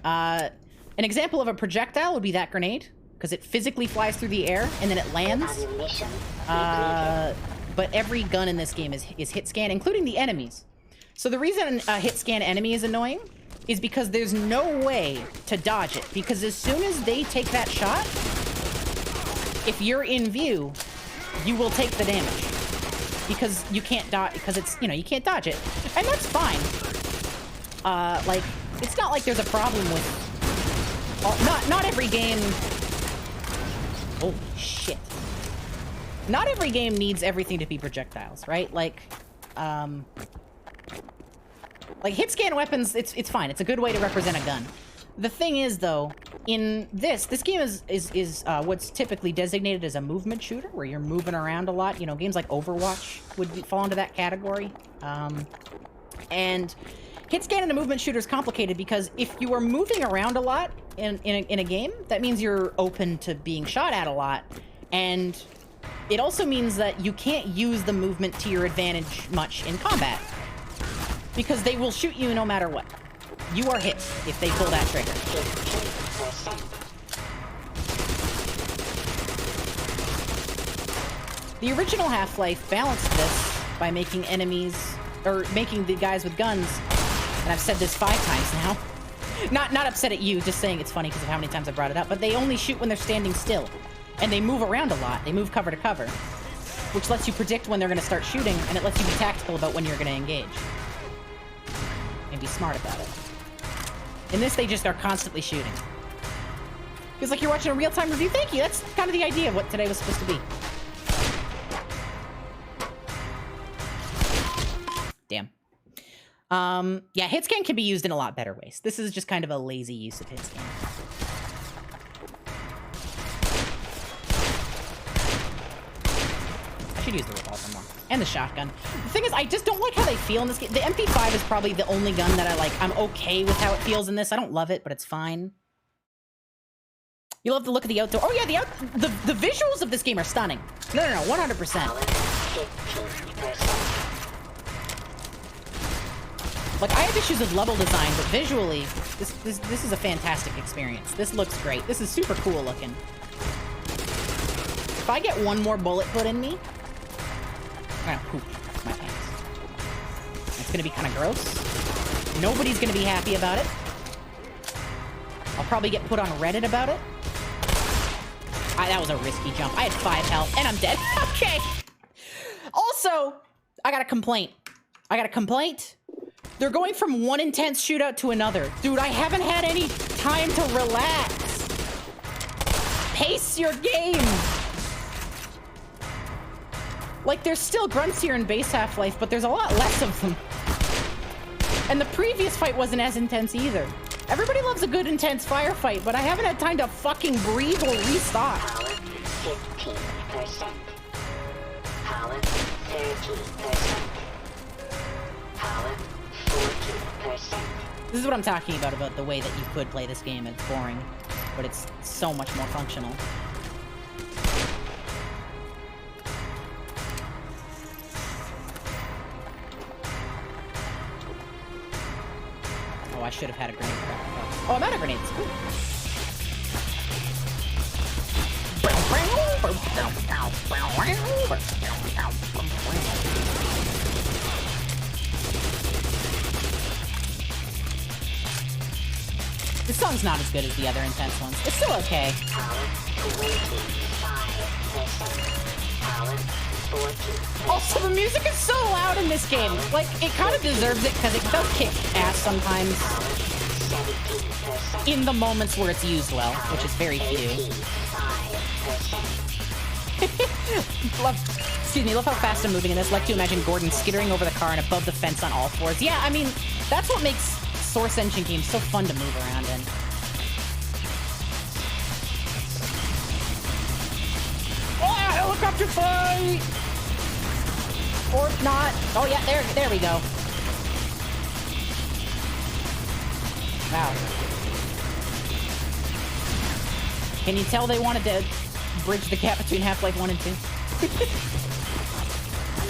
An example of a projectile would be that grenade, because it physically flies through the air and then it lands. But every gun in this game is hit scan, including the enemies. So the reason a hit scan enemy is annoying is because there's no way to dodge it, because as soon as they take that shot, if you're in view, you will take the damage. Because you can't dodge, because it's, you know, you can't dodge it. And that's fine. Like, It's not like there's a problem with... Not every game... Holy shit. Not every game needs everything to be projectiles, right? Like hit scan weapons, it's fine. It's a good way to represent a gun. The thing is, though, in this game is what's typically designated as a movement shooter, where you're moving around a lot. You know, games like Overwatch would fall into that category. And hit scan in a movement shooter is complicated because if you are moving around a lot in a game, that means you're open to being shot at a lot. And it also means that you can't use the movement to your advantage much in combat, because they will shoot you no matter what. You are hit if they pull that trigger. The original Half-Life balanced this by making enemies, or making the guys with guns, and I've said this 5 times now. Not upset at you, just saying it's funny because of how many times I brought it up, but they only shoot when they're standing still. And they move around a lot. They move cover to cover, which lets you predict when they're going to start shooting, and it lets you be tactical about when you're going to engage. And be smart about it. In this, they just are constantly shooting. Feels like you're watching a real-time review. Thank you. That's kind of the idea of what today was supposed to be. Damn. Yeah, hit scan can be used in a lot better ways. This is just kind of a lazy use of hit scan. I should use the revolver more. And the shotgun. The thing is, I just don't like how they feel in this game. The MP5 is probably the only gun that I like. I'm okay with how it feels in this. I don't love it, but it's fine. You love the look of the outdoor. Oh yeah, the visuals of this game are stunning. No, 100%. Like, I have issues with level design, but visually, this is a fantastic experience. This looks great. This is super cool looking. If I get one more bullet put in me, I'm gonna poop my pants. It's gonna be kind of gross. Nobody's gonna be happy about it. I'll probably get put on Reddit about it. That was a risky jump. I had 5 health, and I'm dead. Okay. Also, I got a complaint. They're going from one intense shootout to another. Dude, I haven't had any time to relax. Pace your game. Like, there's still grunts here in base Half-Life, but there's a lot less of them. And the previous fight wasn't as intense either. Everybody loves a good intense firefight, but I haven't had time to fucking breathe or restock. Power 15%. Power 13%. Power 14%. This is what I'm talking about the way that you could play this game. It's boring, but it's so much more functional. Oh, I should have had a grenade. Oh, I'm out of grenades. Ooh. This song's not as good as the other intense ones. It's still okay. Also, the music is so loud in this game. Like, it kind of deserves it because it does kick ass sometimes in the moments where it's used well, which is very few. Love how fast I'm moving in this. Like to imagine Gordon skittering over the car and above the fence on all fours. Yeah, I mean, that's what makes Source Engine games so fun to move around in. Oh, helicopter fight! Or not. Oh yeah, there we go. Wow. Can you tell they wanted to bridge the gap between Half-Life 1 and 2?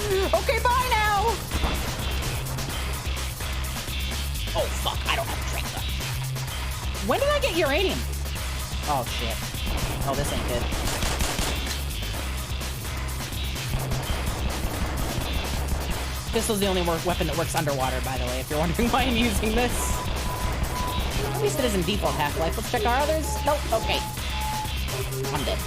Okay, bye now! Oh, fuck, I don't have a drink left. When did I get uranium? Oh, shit. Oh, this ain't good. Pistol's the only weapon that works underwater, by the way, if you're wondering why I'm using this. At least it isn't default Half-Life. Let's check our others. Nope, okay. I'm dead.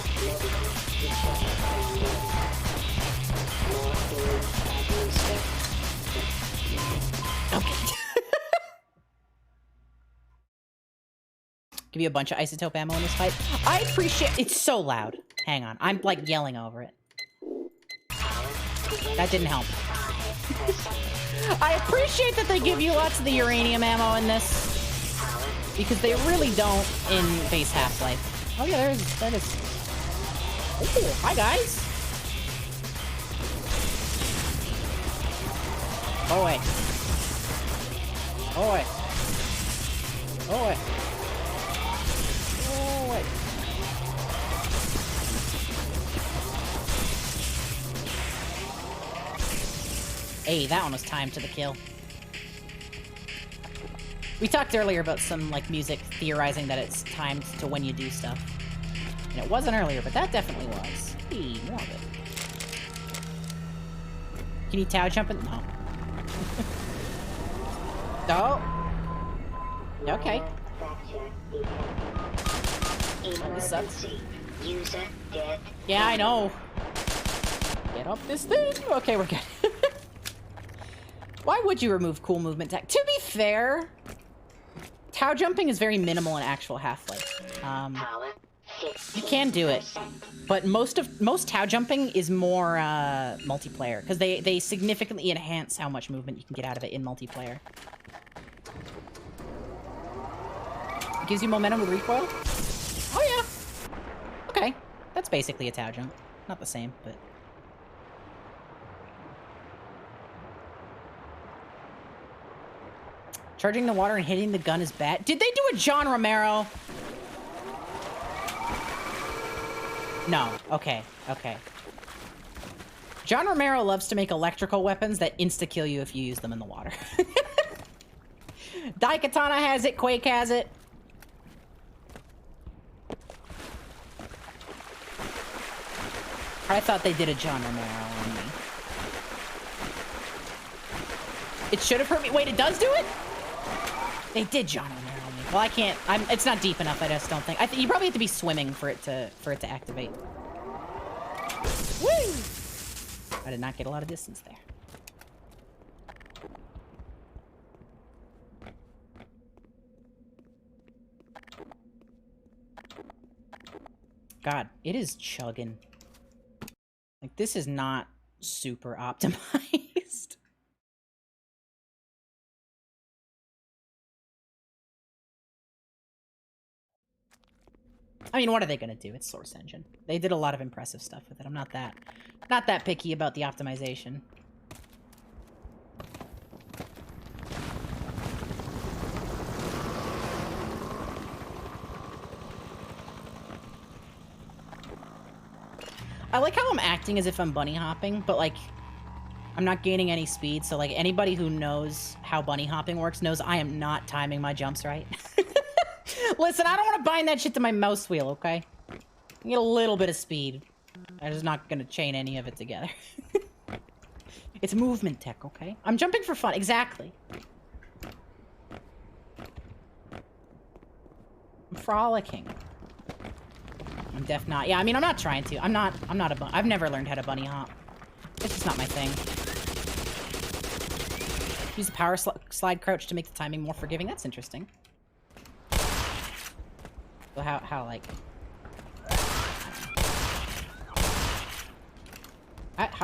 Okay. Give you a bunch of isotope ammo in this fight. I appreciate... It's so loud. Hang on. I'm, like, yelling over it. That didn't help. I appreciate that they give you lots of the uranium ammo in this. Because they really don't in base Half-Life. Oh yeah, that is... Oh, hi guys! Oh wait. Oh wait. Oh wait. Oh wait. Hey, that one was timed to the kill. We talked earlier about some, like, music theorizing that it's timed to when you do stuff. And it wasn't earlier, but that definitely was. Hey, more of it. Can you tower jump it? No. No. Okay. This sucks. Yeah, I know. Get up this thing. Okay, we're good. Why would you remove cool movement tech? To be fair... Tower jumping is very minimal in actual Half-Life. You can do it, but most tower jumping is more multiplayer because they significantly enhance how much movement you can get out of it in multiplayer. It gives you momentum with recoil. Oh yeah. Okay, that's basically a tower jump. Not the same, but. Charging the water and hitting the gun is bad. Did they do a John Romero? No. Okay. Okay. John Romero loves to make electrical weapons that insta-kill you if you use them in the water. Daikatana has it. Quake has it. I thought they did a John Romero on me. It should have hurt me. Wait, it does do it? They did John Romero on me. Well, I can't. It's not deep enough. I just don't think. You probably have to be swimming for it to activate. Woo! I did not get a lot of distance there. God, it is chugging. Like, this is not super optimized. I mean, what are they gonna do? It's Source Engine. They did a lot of impressive stuff with it. I'm not that picky about the optimization. I like how I'm acting as if I'm bunny hopping, but like, I'm not gaining any speed, so like anybody who knows how bunny hopping works knows I am not timing my jumps right. Listen, I don't want to bind that shit to my mouse wheel, okay? I get a little bit of speed. I'm just not gonna chain any of it together. It's movement tech, okay? I'm jumping for fun, exactly. I'm frolicking. I'm def not. Yeah, I mean, I'm not trying to. I'm not a I've never learned how to bunny hop. It's just not my thing. Use the power slide crouch to make the timing more forgiving. That's interesting. So how like...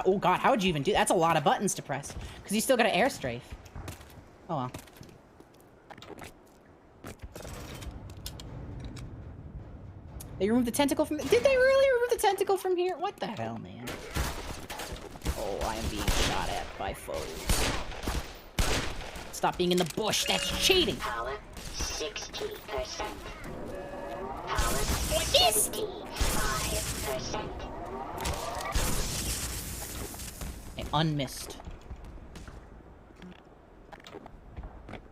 oh god, how would you even do that? That's a lot of buttons to press. Because you still got to air strafe. Oh well. They removed the tentacle from... Did they really remove the tentacle from here? What the hell, man? Oh, I am being shot at by foes. Stop being in the bush. That's cheating. Power 60%. Power 75%. Unmissed.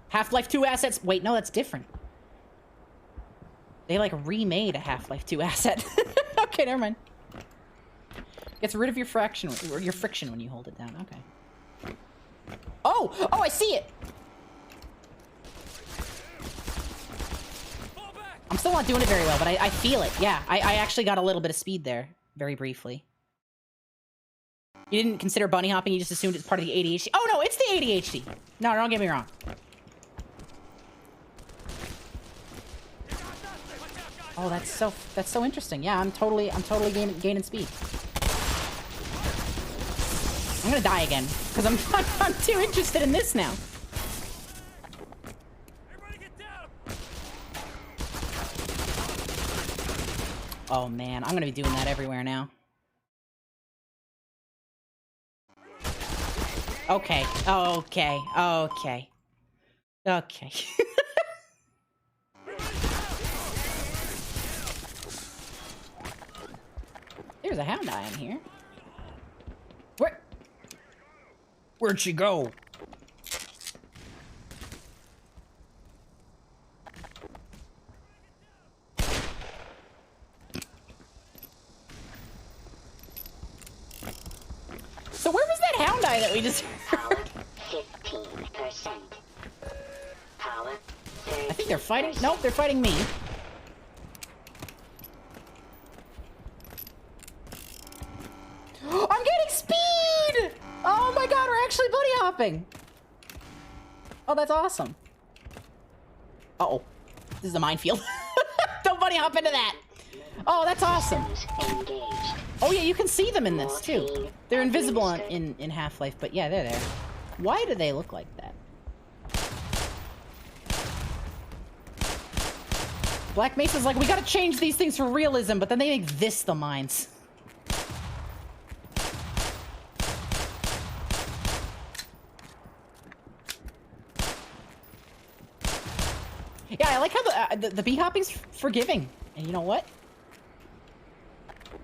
Half-Life 2 assets. Wait, no, that's different. They, like, remade a Half-Life 2 asset. Okay, never mind. Gets rid of your friction when you hold it down. Okay. Oh! Oh, I see it! I'm still not doing it very well, but I feel it. Yeah, I actually got a little bit of speed there. Very briefly. You didn't consider bunny hopping, you just assumed it's part of the ADHD. Oh, no, it's the ADHD. No, don't get me wrong. Oh, that's so interesting. Yeah, I'm totally gaining speed. I'm gonna die again because I'm too interested in this now. Oh man, I'm gonna be doing that everywhere now. Okay, okay, okay, okay. There's a hound eye in here. Where'd she go? So where was that hound eye that we just Power 15%. Power 30%. I think they're fighting. Nope, they're fighting me. I'm getting speed! Oh my god, we're actually buddy hopping. Oh, that's awesome. Uh-oh. This is a minefield. Don't buddy hop into that. Oh, that's awesome. Oh yeah, you can see them in this too. They're invisible in Half-Life, but yeah, they're there. Why do they look like that? Black Mesa's like, we gotta change these things for realism, but then they make this the mines. Yeah, I like how the bee hopping's forgiving. And you know what?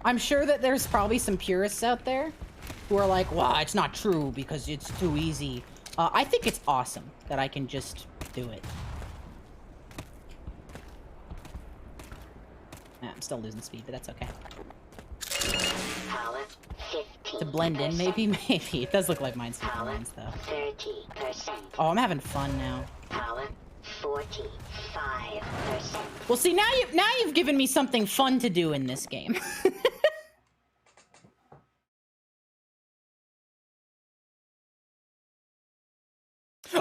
I'm sure that there's probably some purists out there who are like, well, it's not true because it's too easy. I think it's awesome that I can just do it. Nah, I'm still losing speed, but that's okay. Power 15%. To blend in, maybe? Maybe. It does look like mine's mines, though. 30%. Oh, I'm having fun now. Power 45%. Well, see, now you've given me something fun to do in this game.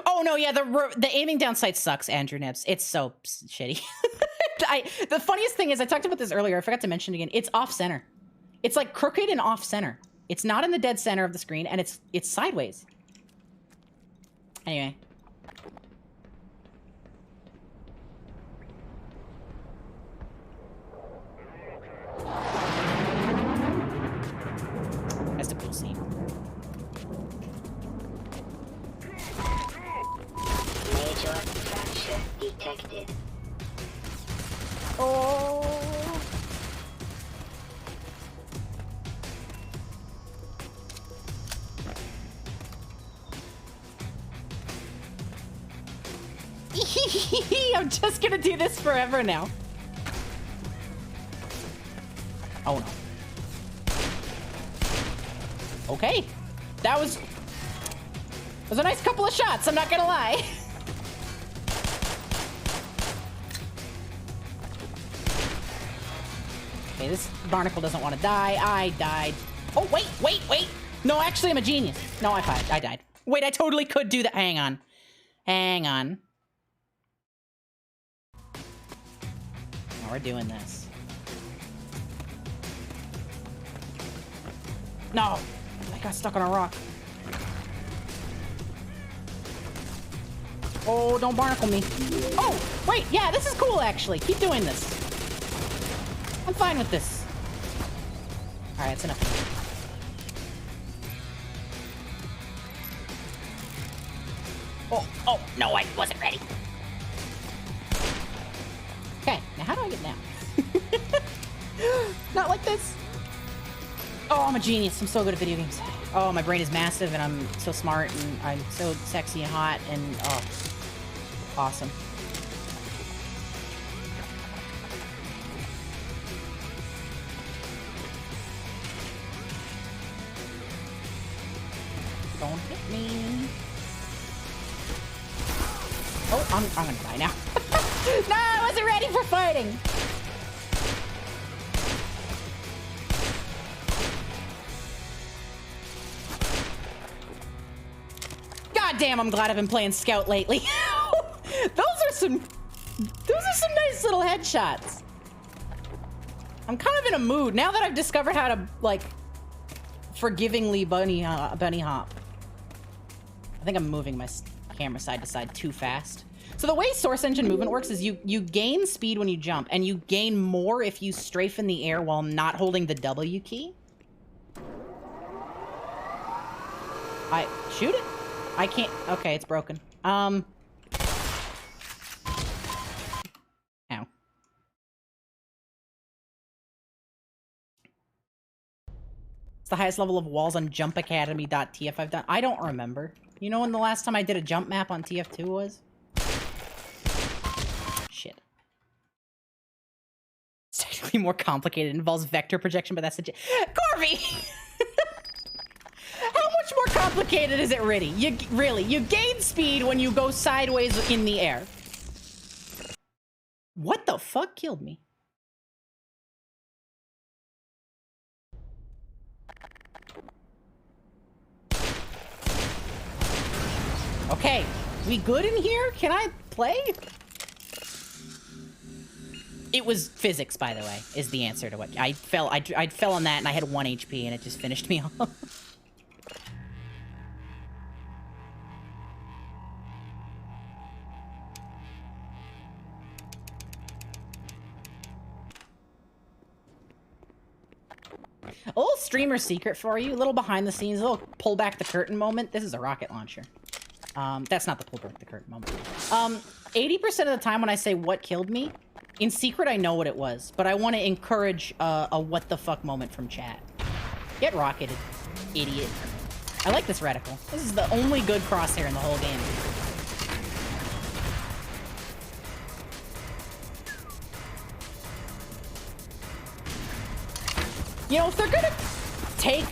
Oh no, yeah, the aiming down sight sucks, Andrew Nibbs. It's so shitty. The funniest thing is, I talked about this earlier, I forgot to mention it again, it's off-center. It's like crooked and off-center. It's not in the dead center of the screen, and it's sideways. Anyway. That's a cool scene. Major fracture detected. Oh. I'm just gonna do this forever now. Oh no. Okay. That was a nice couple of shots, I'm not gonna lie. Okay, this barnacle doesn't want to die. I died. Oh, wait. No, actually, I'm a genius. No, I died. Wait, I totally could do that. Hang on. Now we're doing this. No! I got stuck on a rock. Oh, don't barnacle me. Oh, wait, yeah, this is cool, actually. Keep doing this. I'm fine with this. Alright, that's enough. Oh, no, I wasn't ready. Okay, now how do I get down? Not like this. Oh, I'm a genius. I'm so good at video games. Oh, my brain is massive, and I'm so smart, and I'm so sexy and hot, and oh, awesome. Don't hit me. Oh, I'm gonna die now. No, I wasn't ready for fighting. God damn, I'm glad I've been playing Scout lately. Those are some nice little headshots. I'm kind of in a mood now that I've discovered how to, like, forgivingly bunny hop. I think I'm moving my camera side to side too fast. So the way Source Engine movement works is you gain speed when you jump, and you gain more if you strafe in the air while not holding the W key. Shoot it? I can't. Okay, it's broken. Ow. It's the highest level of walls on jumpacademy.tf I've done. I don't remember. You know when the last time I did a jump map on TF2 was? Shit. It's technically more complicated. It involves vector projection, but that's the... Corby! How much more complicated is it really? You gain speed when you go sideways in the air. What the fuck killed me? Okay, we good in here? Can I play? It was physics, by the way, is the answer to what I fell. I fell on that and I had 1 HP and it just finished me off. A little streamer secret for you, a little behind the scenes, a little pull back the curtain moment. This is a rocket launcher. That's not the pull back the curtain moment. 80% of the time when I say what killed me, in secret I know what it was, but I want to encourage a what the fuck moment from chat. Get rocketed, idiot. I like this reticle. This is the only good crosshair in the whole game. You know, if they're gonna take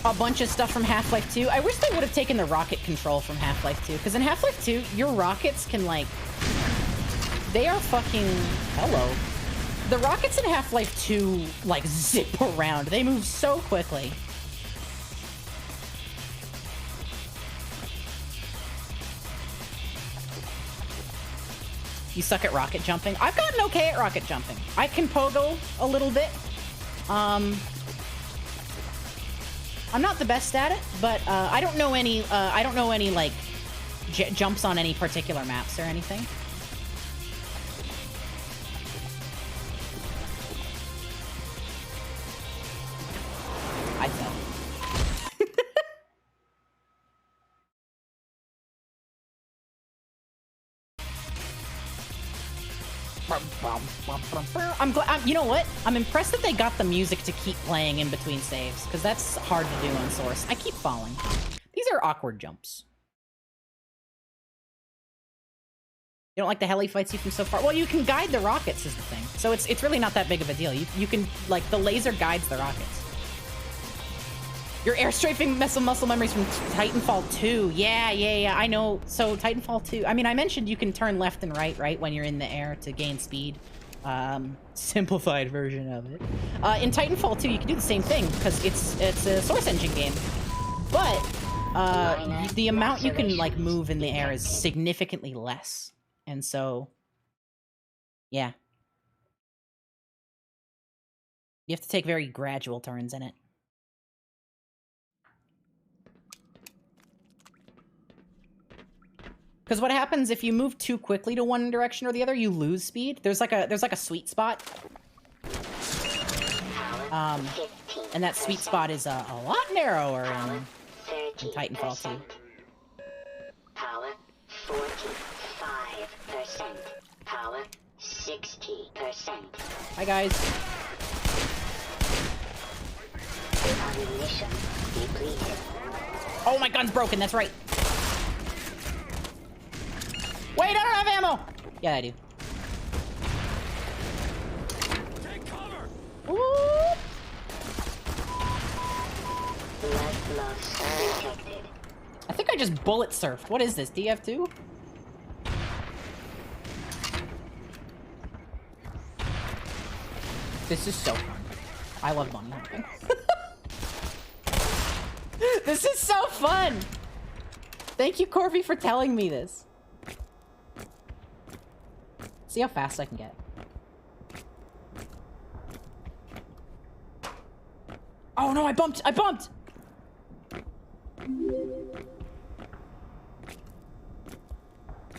a bunch of stuff from Half-Life 2, I wish they would have taken the rocket control from Half-Life 2. Because in Half-Life 2, your rockets can, like... They are fucking... Hello. The rockets in Half-Life 2, like, zip around. They move so quickly. You suck at rocket jumping? I've gotten okay at rocket jumping. I can pogo a little bit. I'm not the best at it, but I don't know any like jumps on any particular maps or anything. I fell. I'm glad. You know what? I'm impressed that they got the music to keep playing in between saves, because that's hard to do on Source. I keep falling. These are awkward jumps. You don't like the heli fights you from so far? Well, you can guide the rockets is the thing. So it's really not that big of a deal. You can, like, the laser guides the rockets. You're airstrafing muscle memories from Titanfall 2. Yeah, I know. So Titanfall 2, I mean, I mentioned you can turn left and right when you're in the air to gain speed. Simplified version of it. In Titanfall 2, you can do the same thing because it's a Source Engine game. But the amount you can, like, move in the air is significantly less. And so, yeah. You have to take very gradual turns in it. Because what happens if you move too quickly to one direction or the other, you lose speed. There's like a sweet spot. And that sweet spot is a lot narrower in Titanfall 2. Power 45%. Power 60%. Hi guys. Ammunition depleted. Oh, my gun's broken, that's right. Wait, I don't have ammo! Yeah, I do. Take cover! Blood loss detected. I think I just bullet surfed. What is this, DF2? This is so fun. I love bunny hopping. This is so fun! Thank you, Corby, for telling me this. See how fast I can get. Oh no, I bumped! I bumped!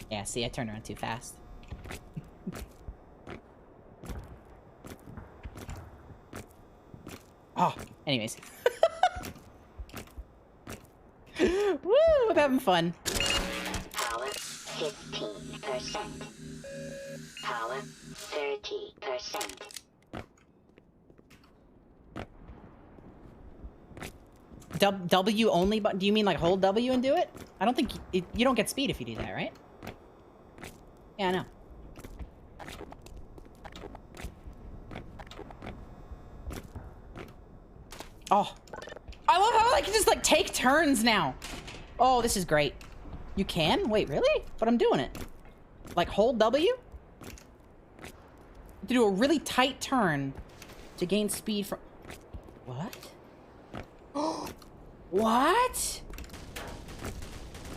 Yeah, see, I turned around too fast. Oh, anyways. Woo, I'm having fun. Power 15%. Power 30%. W only, but do you mean like hold W and do it? I don't think you don't get speed if you do that, right? Yeah, I know. Oh, I love how I can just like take turns now. Oh, this is great. You can? Wait, really? But I'm doing it. Like hold W? To do a really tight turn to gain speed from... What? What?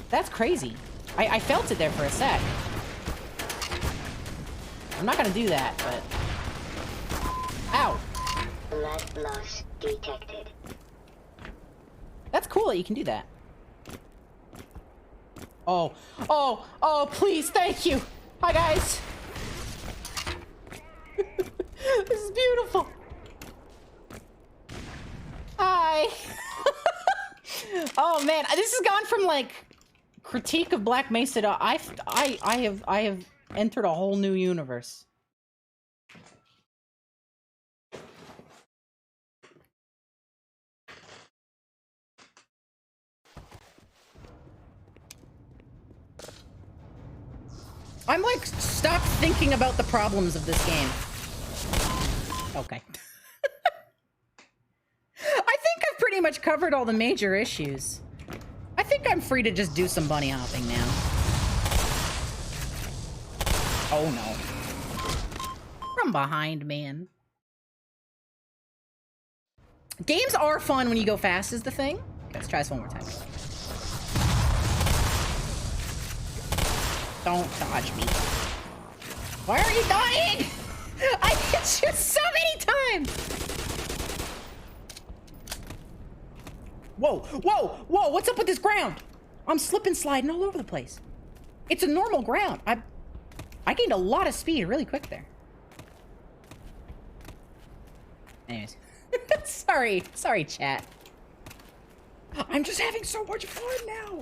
That's crazy. I felt it there for a sec. I'm not gonna do that, but... Ow! Blood loss detected. That's cool that you can do that. Oh, oh, oh, please, thank you. Hi, guys. This is beautiful. Hi. Oh man, this has gone from like critique of Black Mesa to I have entered a whole new universe. I'm like, stop thinking about the problems of this game. Okay. I think I've pretty much covered all the major issues. I think I'm free to just do some bunny hopping now. Oh no. From behind, man. Games are fun when you go fast is the thing. Okay, let's try this one more time. Don't dodge me. Why are you dying? I hit you so many times! Whoa, whoa, whoa, what's up with this ground? I'm slipping sliding all over the place. It's a normal ground. I gained a lot of speed really quick there. Anyways. Sorry, chat. I'm just having so much fun now.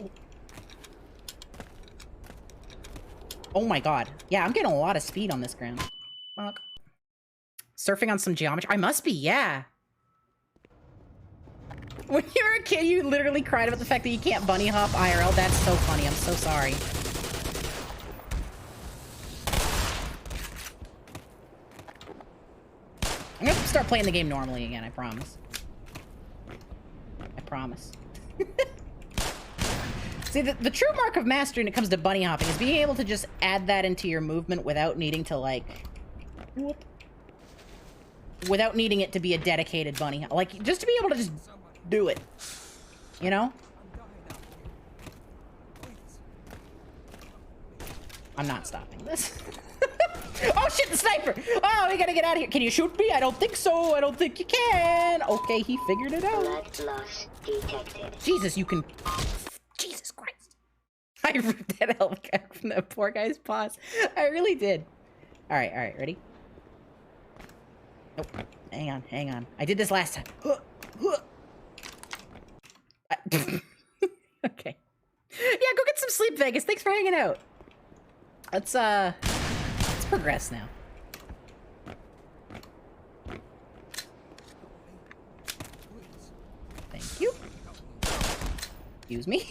Oh my god. Yeah, I'm getting a lot of speed on this ground. Fuck. Surfing on some geometry. I must be, yeah. When you were a kid, you literally cried about the fact that you can't bunny hop IRL. That's so funny. I'm so sorry. I'm gonna start playing the game normally again, I promise. I promise. See, the true mark of mastery when it comes to bunny hopping is being able to just add that into your movement without needing to, like... Whoop. Without needing it to be a dedicated bunny hop. Like, just to be able to just do it. You know? I'm not stopping this. Oh shit, the sniper! Oh, we gotta get out of here. Can you shoot me? I don't think so. I don't think you can. Okay, he figured it out. Blood loss detected. Jesus, you can... Jesus Christ. I ripped that helicopter from that poor guy's paws. I really did. Alright, ready? Nope. Hang on. I did this last time. Okay. Yeah, go get some sleep, Vegas. Thanks for hanging out. Let's progress now. Thank you. Excuse me.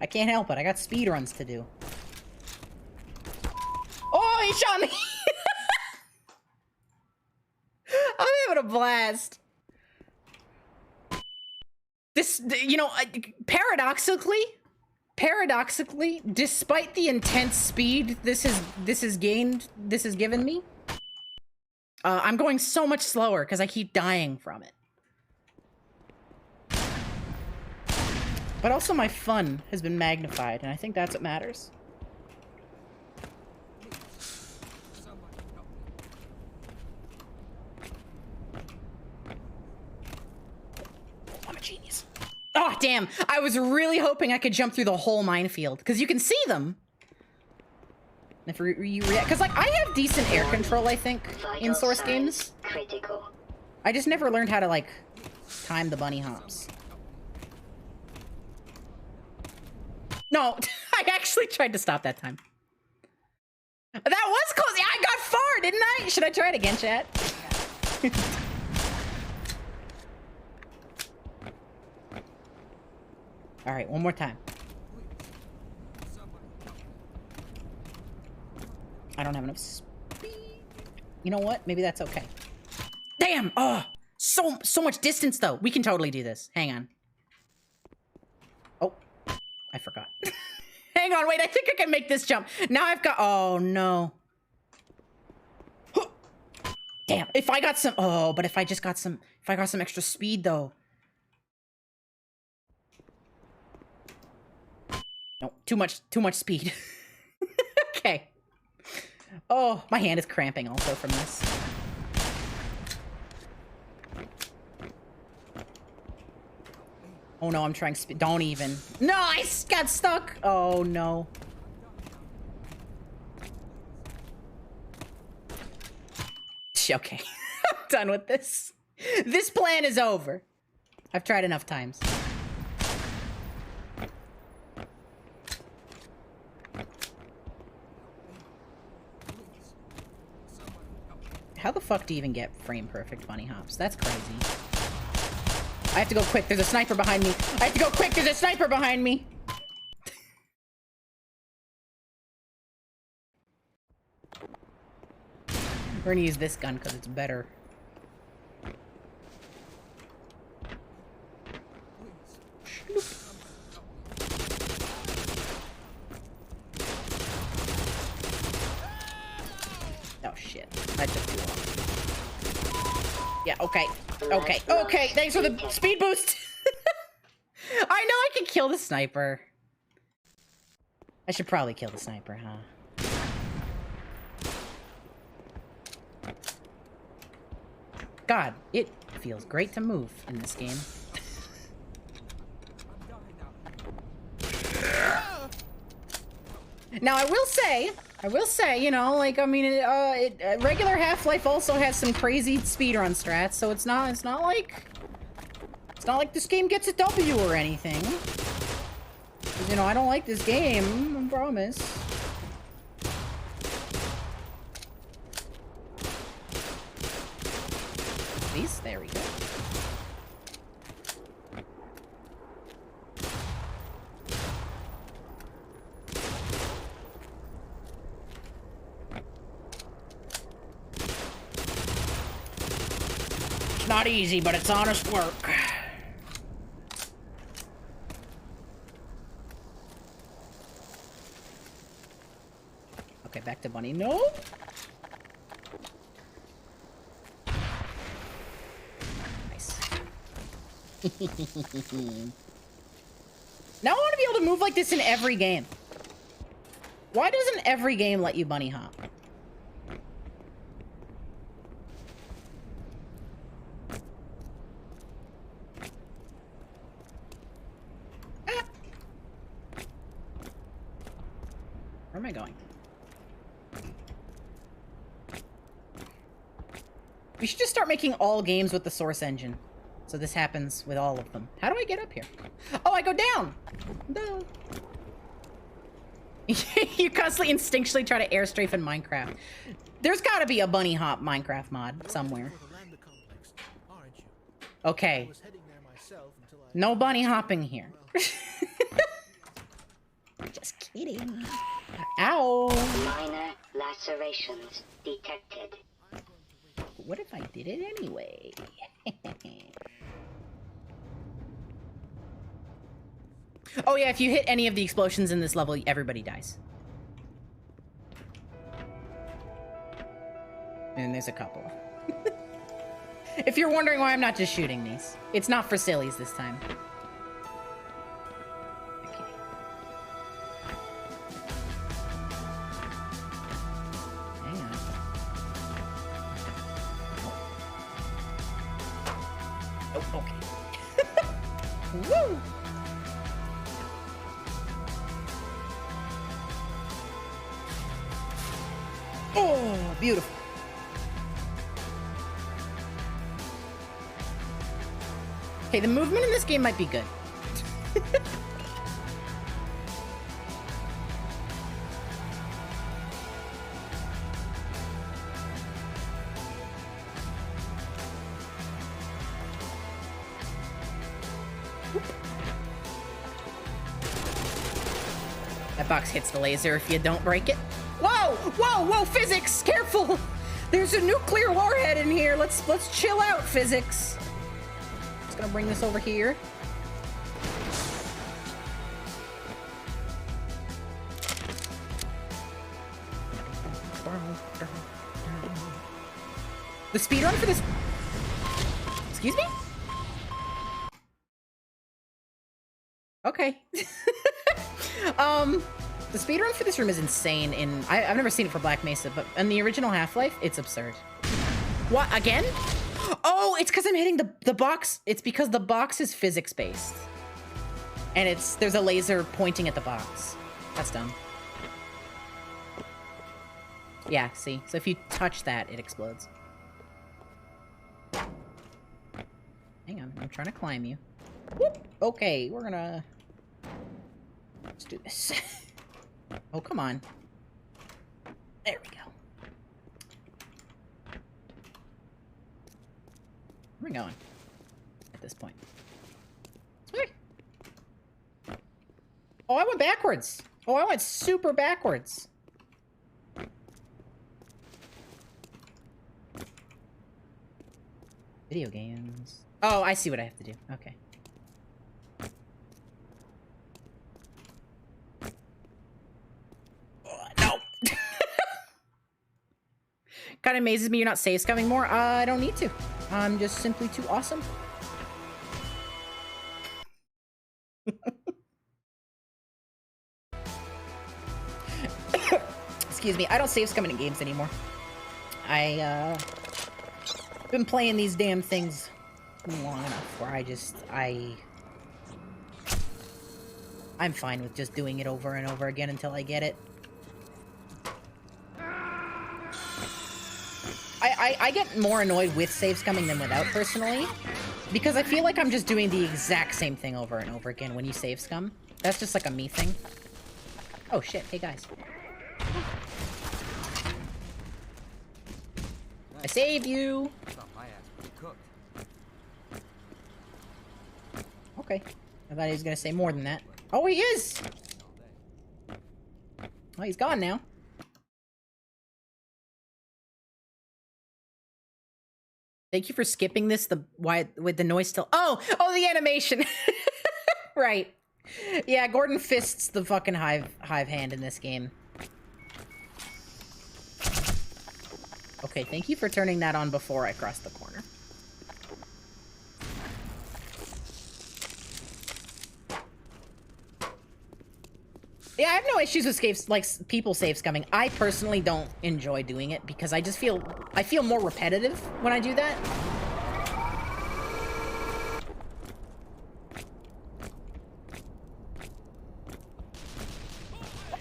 I can't help it. I got speed runs to do. Oh, he shot me! I'm having a blast. This, you know, paradoxically, despite the intense speed this has given me, I'm going so much slower because I keep dying from it. But also my fun has been magnified, and I think that's what matters. damn. I was really hoping I could jump through the whole minefield because you can see them. If you react, because like I have decent air control, I think, in Source games. Critical. I just never learned how to like time the bunny hops. No, I actually tried to stop that time. That was close. Yeah, I got far, didn't I? Should I try it again, chat? All right, one more time. I don't have enough speed. You know what? Maybe that's okay. Damn! Oh, so much distance though. We can totally do this. Hang on. Oh, I forgot. Hang on, wait. I think I can make this jump. Now I've got. Oh no. Damn! If I got some. Oh, but if I just got some. If I got some extra speed though. No, too much speed. Okay. Oh, my hand is cramping also from this. Oh no, I'm trying speed. Don't even. No, I got stuck. Oh no. Okay, I'm done with this. This plan is over. I've tried enough times. How the fuck do you even get frame perfect bunny hops? That's crazy. I have to go quick. There's a sniper behind me. I have to go quick. There's a sniper behind me. We're gonna use this gun because it's better. Oh shit. I took too long. Yeah, okay. Okay, okay. Thanks for the speed boost. I know I can kill the sniper. I should probably kill the sniper, huh? God, it feels great to move in this game. Now, I will say, you know, like, I mean, regular Half-Life also has some crazy speedrun strats, so it's not like this game gets a W or anything. 'Cause, you know, I don't like this game, I promise. These, there we go. Not easy, but it's honest work. Okay, back to Bunny. No. Nice. Now I want to be able to move like this in every game. Why doesn't every game let you bunny hop? Where am I going? We should just start making all games with the Source engine. So this happens with all of them. How do I get up here? Oh, I go down! No. You constantly instinctually try to airstrafe in Minecraft. There's gotta be a bunny hop Minecraft mod somewhere. Okay. No bunny hopping here. Just kidding. Ow! Minor lacerations detected. What if I did it anyway? Oh yeah, if you hit any of the explosions in this level, everybody dies. And there's a couple. If you're wondering why I'm not just shooting these, it's not for sillies this time. Oh, okay. Woo! Oh, beautiful. Okay, the movement in this game might be good. That box hits the laser if you don't break it. Whoa! Whoa! Whoa! Physics! Careful! There's a nuclear warhead in here. Let's chill out, physics. Just gonna bring this over here. The speedrun for this... Excuse me? Okay. The speedrun for this room is insane in... I've never seen it for Black Mesa, but in the original Half-Life, it's absurd. What? Again? Oh, it's because I'm hitting the box. It's because the box is physics-based. And there's a laser pointing at the box. That's dumb. Yeah, see? So if you touch that, it explodes. Hang on, I'm trying to climb you. Whoop. Okay, we're gonna... Let's do this. Oh, come on. There we go. Where are we going? At this point. Sweet. Oh, I went backwards. Oh, I went super backwards. Video games. Oh, I see what I have to do. Okay. Kind of amazes me you're not save scumming more. I don't need to. I'm just simply too awesome. Excuse me. I don't save scumming in games anymore. Been playing these damn things long enough where I'm fine with just doing it over and over again until I get it. I get more annoyed with save scumming than without, personally, because I feel like I'm just doing the exact same thing over and over again when you save scum. That's just like a me thing. Oh shit, hey guys. I saved you! Okay. I thought he was gonna say more than that. Oh, he is! Oh, he's gone now. Thank you for skipping this. With the noise still. Oh, the animation. Right. Yeah, Gordon fists the fucking hive hand in this game. Okay, thank you for turning that on before I crossed the corner. Yeah, I have no issues with people save scumming. I personally don't enjoy doing it because I feel more repetitive when I do that.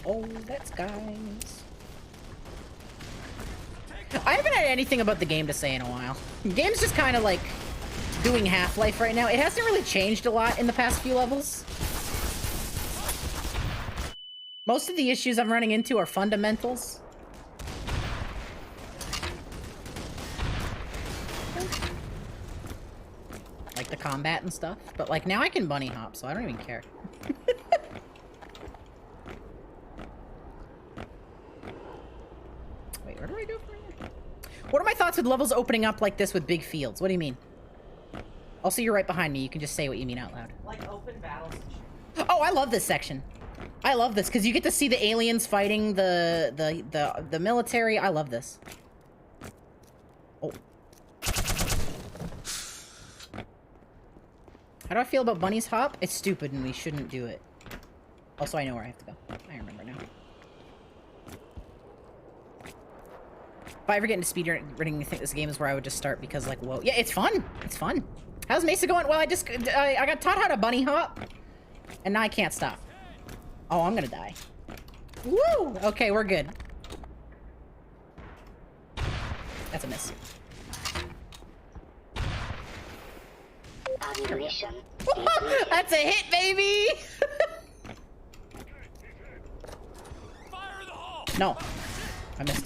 Oh, that's guys. I haven't had anything about the game to say in a while. The game's just kind of like doing Half-Life right now. It hasn't really changed a lot in the past few levels. Most of the issues I'm running into are fundamentals. Like the combat and stuff. But like now I can bunny hop, so I don't even care. Wait, where do I go from here? What are my thoughts with levels opening up like this with big fields? What do you mean? Also, you're right behind me. You can just say what you mean out loud. Like open battles and shit. Oh, I love this section. I love this because you get to see the aliens fighting the military. I love this. Oh. How do I feel about bunnies hop? It's stupid and we shouldn't do it. Also, I know where I have to go. I remember now. If I ever get into speedrunning, I think this game is where I would just start because, like, whoa. Yeah, it's fun. It's fun. How's Mesa going? Well, I got taught how to bunny hop, and now I can't stop. Oh, I'm gonna die. Woo! Okay, we're good. That's a miss. Ammunition. That's a hit, baby! No. I missed.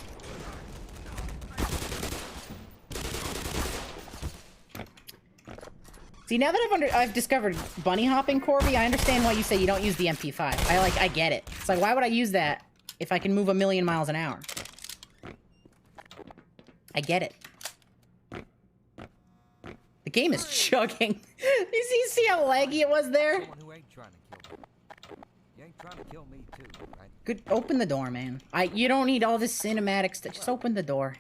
See, now that I've discovered bunny hopping, Corby, I understand why you say you don't use the MP5. I get it. It's like, why would I use that if I can move 1,000,000 miles an hour? I get it. The game is chugging. You see how laggy it was there? Who ain't trying to kill me. You ain't trying to kill me too, right? Good. Open the door, man. You don't need all this cinematic stuff. Just open the door.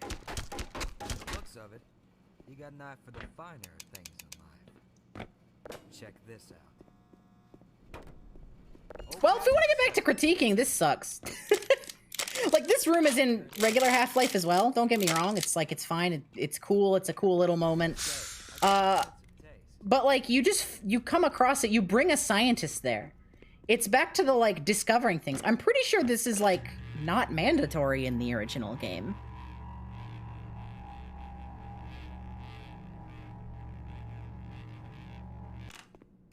Looks of it, you got an eye for the finer things in life. Check this out. Well, if we want to get back to critiquing, this sucks. Like, this room is in regular Half-Life as well. Don't get me wrong. It's like, it's fine. It's cool. It's a cool little moment. But like, you come across it. You bring a scientist there. It's back to the, like, discovering things. I'm pretty sure this is, like, not mandatory in the original game.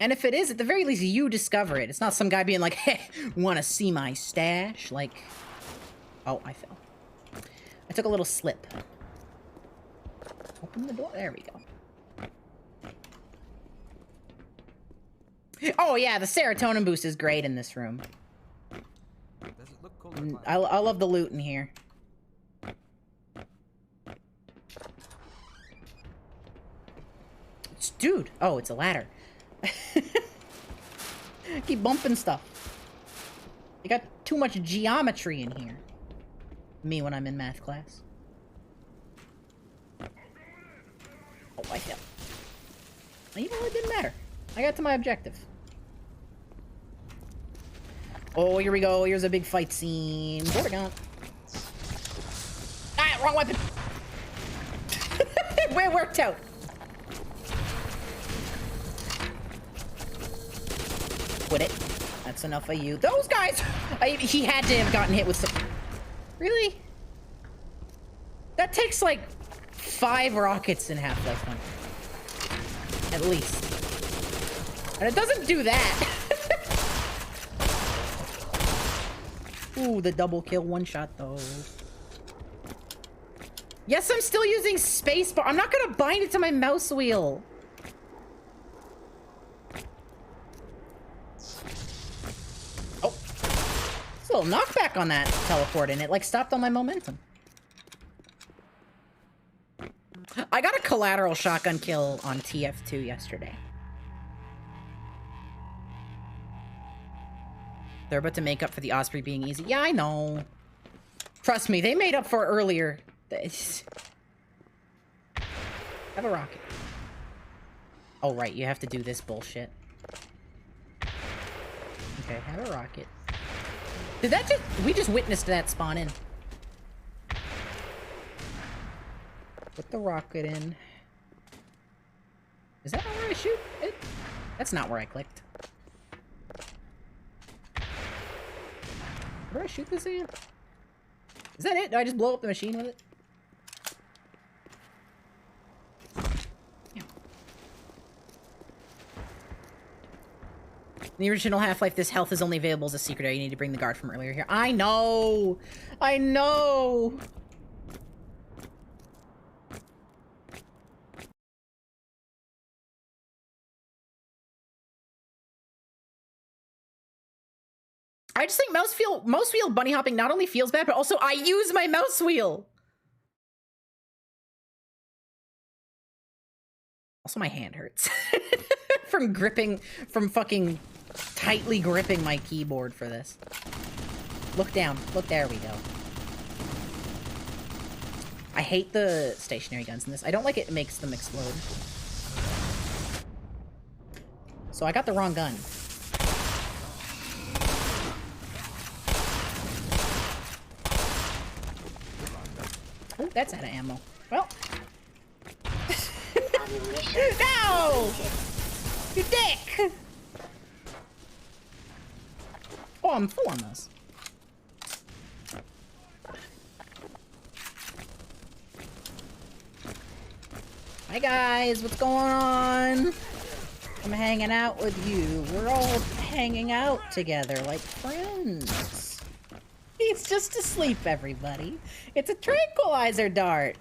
And if it is, at the very least, you discover it. It's not some guy being like, hey, wanna see my stash? Like, oh, I fell. I took a little slip. Open the door. There we go. Oh, yeah, the serotonin boost is great in this room. Does it look cool? I love the loot in here. Dude. Oh, it's a ladder. Keep bumping stuff. You got too much geometry in here. Me when I'm in math class. Oh, I fell. You know, it didn't matter. I got to my objective. Oh, here we go. Here's a big fight scene. Where we going? Ah, wrong weapon. It worked out. Quit it. That's enough of you. Those guys! He had to have gotten hit with some... Really? That takes like 5 rockets in Half-Life 1. At least. And it doesn't do that. Ooh, the double kill one shot though. Yes, I'm still using spacebar. I'm not gonna bind it to my mouse wheel. Oh. There's a little knockback on that teleport and it like stopped all my momentum. I got a collateral shotgun kill on TF2 yesterday. They're about to make up for the Osprey being easy. Yeah, I know. Trust me, they made up for it earlier. Have a rocket. Oh, right, you have to do this bullshit. Okay, have a rocket. Did that just... We just witnessed that spawn in. Put the rocket in. Is that not where I shoot it? That's not where I clicked. Where do I shoot this in? Is that it? Do I just blow up the machine with it? Yeah. In the original Half-Life, this health is only available as a secret area. You need to bring the guard from earlier here. I know! I know! I just think mouse wheel bunny hopping not only feels bad, but also I use my mouse wheel. Also, my hand hurts from fucking tightly gripping my keyboard for this. Look down. Look, there we go. I hate the stationary guns in this. I don't like it makes them explode. So I got the wrong gun. Oh, that's out of ammo. Well. No! You dick! Oh, I'm full on those. Hey guys, what's going on? I'm hanging out with you. We're all hanging out together like friends. He's just asleep, everybody. It's a tranquilizer dart.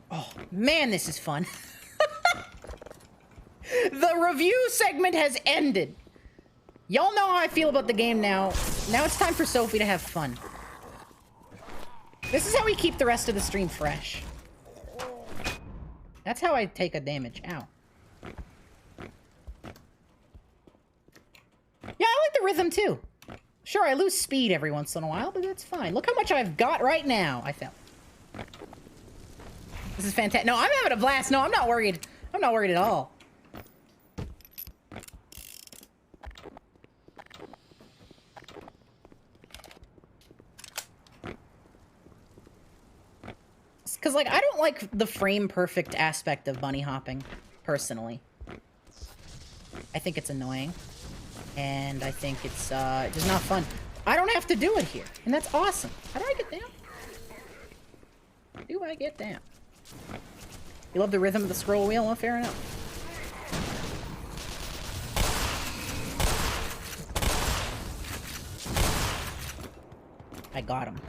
Oh, man, this is fun. The review segment has ended. Y'all know how I feel about the game now. Now it's time for Sophie to have fun. This is how we keep the rest of the stream fresh. That's how I take a damage. Ow. Yeah, I like the rhythm too. Sure, I lose speed every once in a while, but that's fine. Look how much I've got right now. I fell. This is fantastic. No, I'm having a blast. No, I'm not worried. I'm not worried at all. Because, like, I don't like the frame perfect aspect of bunny hopping, personally. I think it's annoying. And I think it's just not fun. I don't have to do it here. And that's awesome. How do I get down? How do I get down? You love the rhythm of the scroll wheel? Well, fair enough. I got him.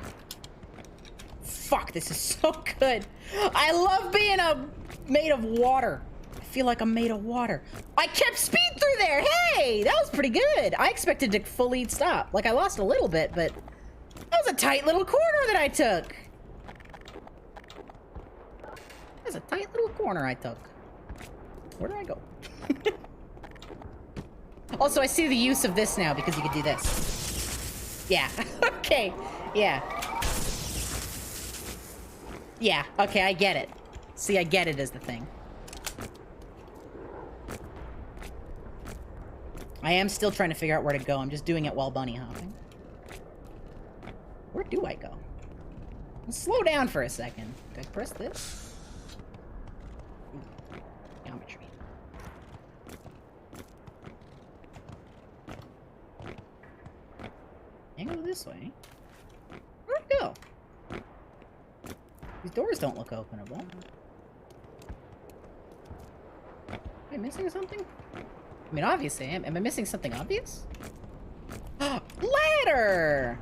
Fuck, this is so good. I love being made of water. I feel like I'm made of water. I kept speed through there. Hey, that was pretty good. I expected to fully stop. Like, I lost a little bit, but that was a tight little corner that I took. That was a tight little corner I took. Where did I go? Also, I see the use of this now because you can do this. Yeah. Okay. Yeah. Yeah, okay, I get it. See, I get it as the thing. I am still trying to figure out where to go. I'm just doing it while bunny hopping. Where do I go? Let's slow down for a second. Did I press this? Ooh, geometry. Can't go this way. Where'd it go? These doors don't look openable. Am I missing something? I mean, obviously, am I missing something obvious? Ladder!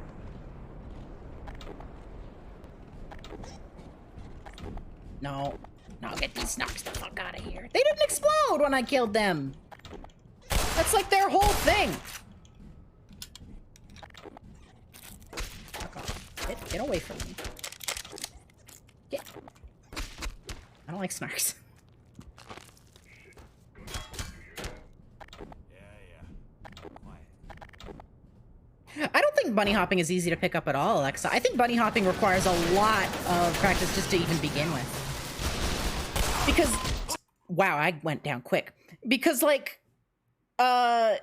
No. No, get these knocks the fuck out of here. They didn't explode when I killed them. That's like their whole thing. Fuck off. Get away from me. Get. I don't like snarks. I don't think bunny hopping is easy to pick up at all, Alexa. I think bunny hopping requires a lot of practice just to even begin with. Because, wow, I went down quick. Because, like, the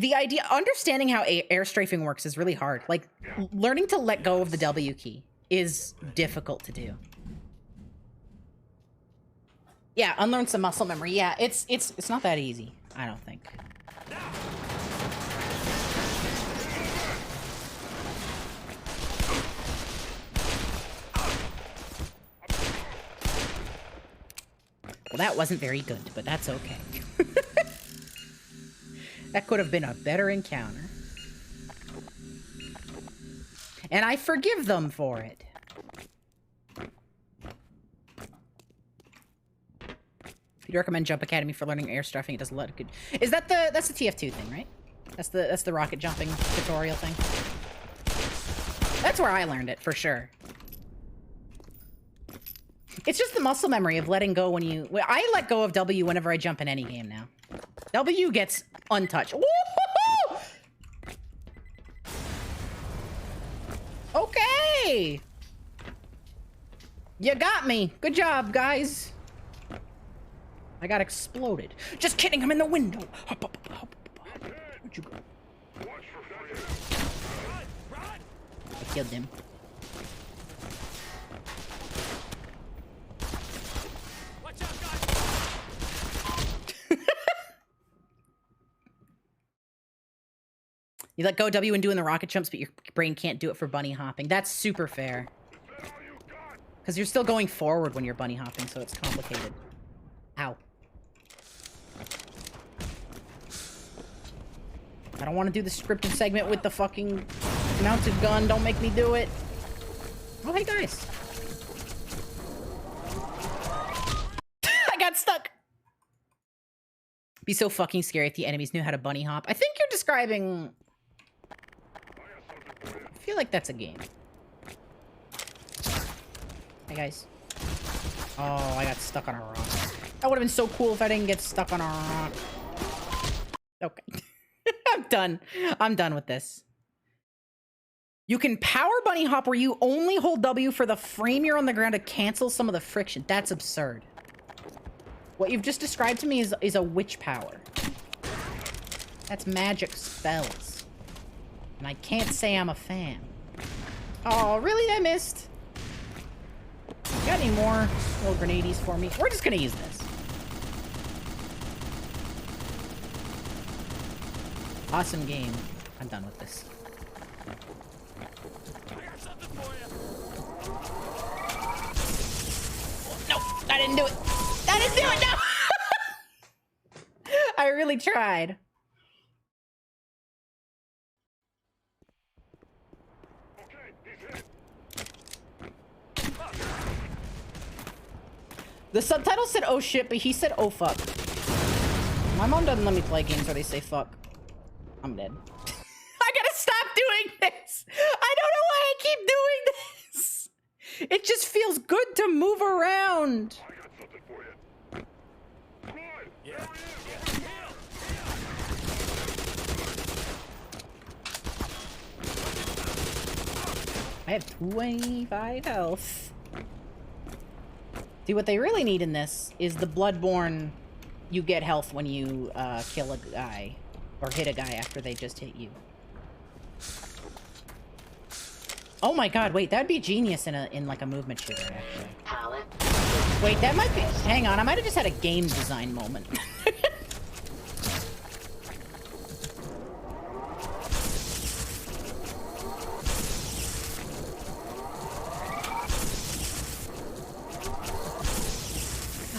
idea, understanding how air strafing works is really hard. Like, learning to let go of the W key is difficult to do. Yeah, unlearn some muscle memory. Yeah, it's not that easy, I don't think. Well, that wasn't very good, but that's okay. That could have been a better encounter. And I forgive them for it. If you recommend Jump Academy for learning air strafing, it does a lot of good. Is that that's the TF2 thing, right? That's the rocket jumping tutorial thing. That's where I learned it for sure. It's just the muscle memory of letting go when you... I let go of W whenever I jump in any game now. W gets untouched. Woo-hoo-hoo! Okay! You got me. Good job, guys. I got exploded. Just kidding, I'm in the window. Hop, hop, hop, hop, hop. Where'd you go? I killed him. You let go W and doing the rocket jumps, but your brain can't do it for bunny hopping. That's super fair. Because you're still going forward when you're bunny hopping, so it's complicated. Ow. I don't want to do the scripted segment with the fucking mounted gun. Don't make me do it. Oh, hey, guys. I got stuck. Be so fucking scary if the enemies knew how to bunny hop. I think you're describing... I feel like that's a game. Hey, guys. Oh, I got stuck on a rock. That would have been so cool if I didn't get stuck on a rock. Okay. I'm done. I'm done with this. You can power bunny hop where you only hold W for the frame you're on the ground to cancel some of the friction. That's absurd. What you've just described to me is a witch power. That's magic spells. And I can't say I'm a fan. Oh, really? I missed. Got any more little grenades for me? We're just gonna use this. Awesome game. I'm done with this. No, I didn't do it. I didn't do it. No. I really tried. The subtitle said "oh shit," but he said "oh fuck." My mom doesn't let me play games where they say fuck. I'm dead. I gotta stop doing this. I don't know why I keep doing this. It just feels good to move around. I got something for you. Come on! Yeah. I have 25 health. See, what they really need in this is the Bloodborne. You get health when you kill a guy. Or hit a guy after they just hit you. Oh my god, wait, that'd be genius in like a movement shooter, actually. Wait, that might be... Hang on, I might have just had a game design moment.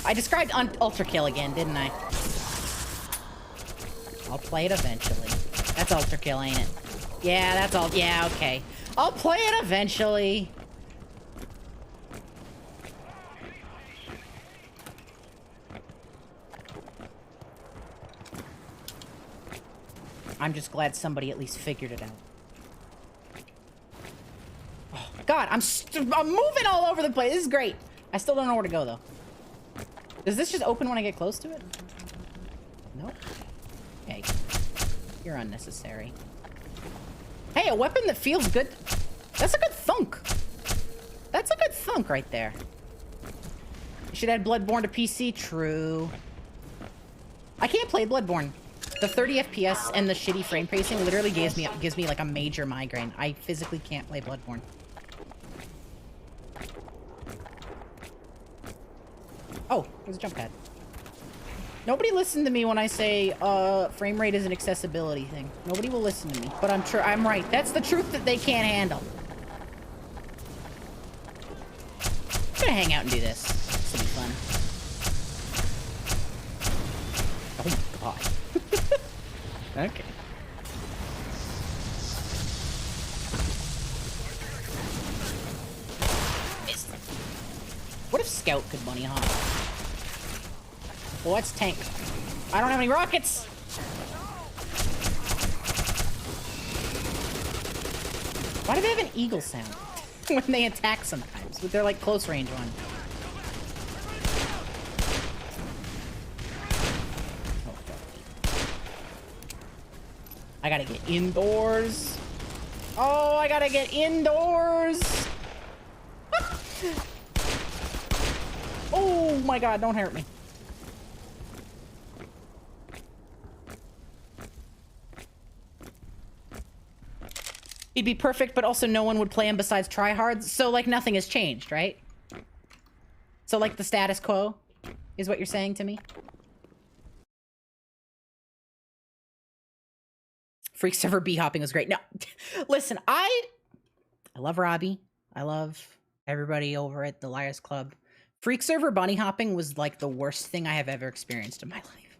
I described Ultra Kill again, didn't I? I'll play it eventually. That's Ultra Kill, ain't it? Yeah, that's all. Yeah, okay. I'll play it eventually. I'm just glad somebody at least figured it out. Oh, God, I'm moving all over the place. This is great. I still don't know where to go, though. Does this just open when I get close to it? Nope. Okay. You're unnecessary. Hey, a weapon that feels good. That's a good thunk. That's a good thunk right there. You should add Bloodborne to PC. True. I can't play Bloodborne. The 30 FPS and the shitty frame pacing literally gives me like a major migraine. I physically can't play Bloodborne. Oh, there's a jump pad. Nobody listened to me when I say frame rate is an accessibility thing. Nobody will listen to me, but I'm right. That's the truth that they can't handle. I'm gonna hang out and do this. This will be fun. Oh my god. Okay. Missed. What if Scout could bunny hop? Well, let's tank. I don't have any rockets! Why do they have an eagle sound when they attack sometimes? With their, like, close range one. I gotta get indoors. Oh, I gotta get indoors! Oh my god, don't hurt me. He'd be perfect, but also no one would play him besides tryhards. So, like, nothing has changed, right? So, like, the status quo is what you're saying to me? Freak server bee hopping was great. No, listen, I love Robbie. I love everybody over at the Liars Club. Freak server bunny hopping was like the worst thing I have ever experienced in my life.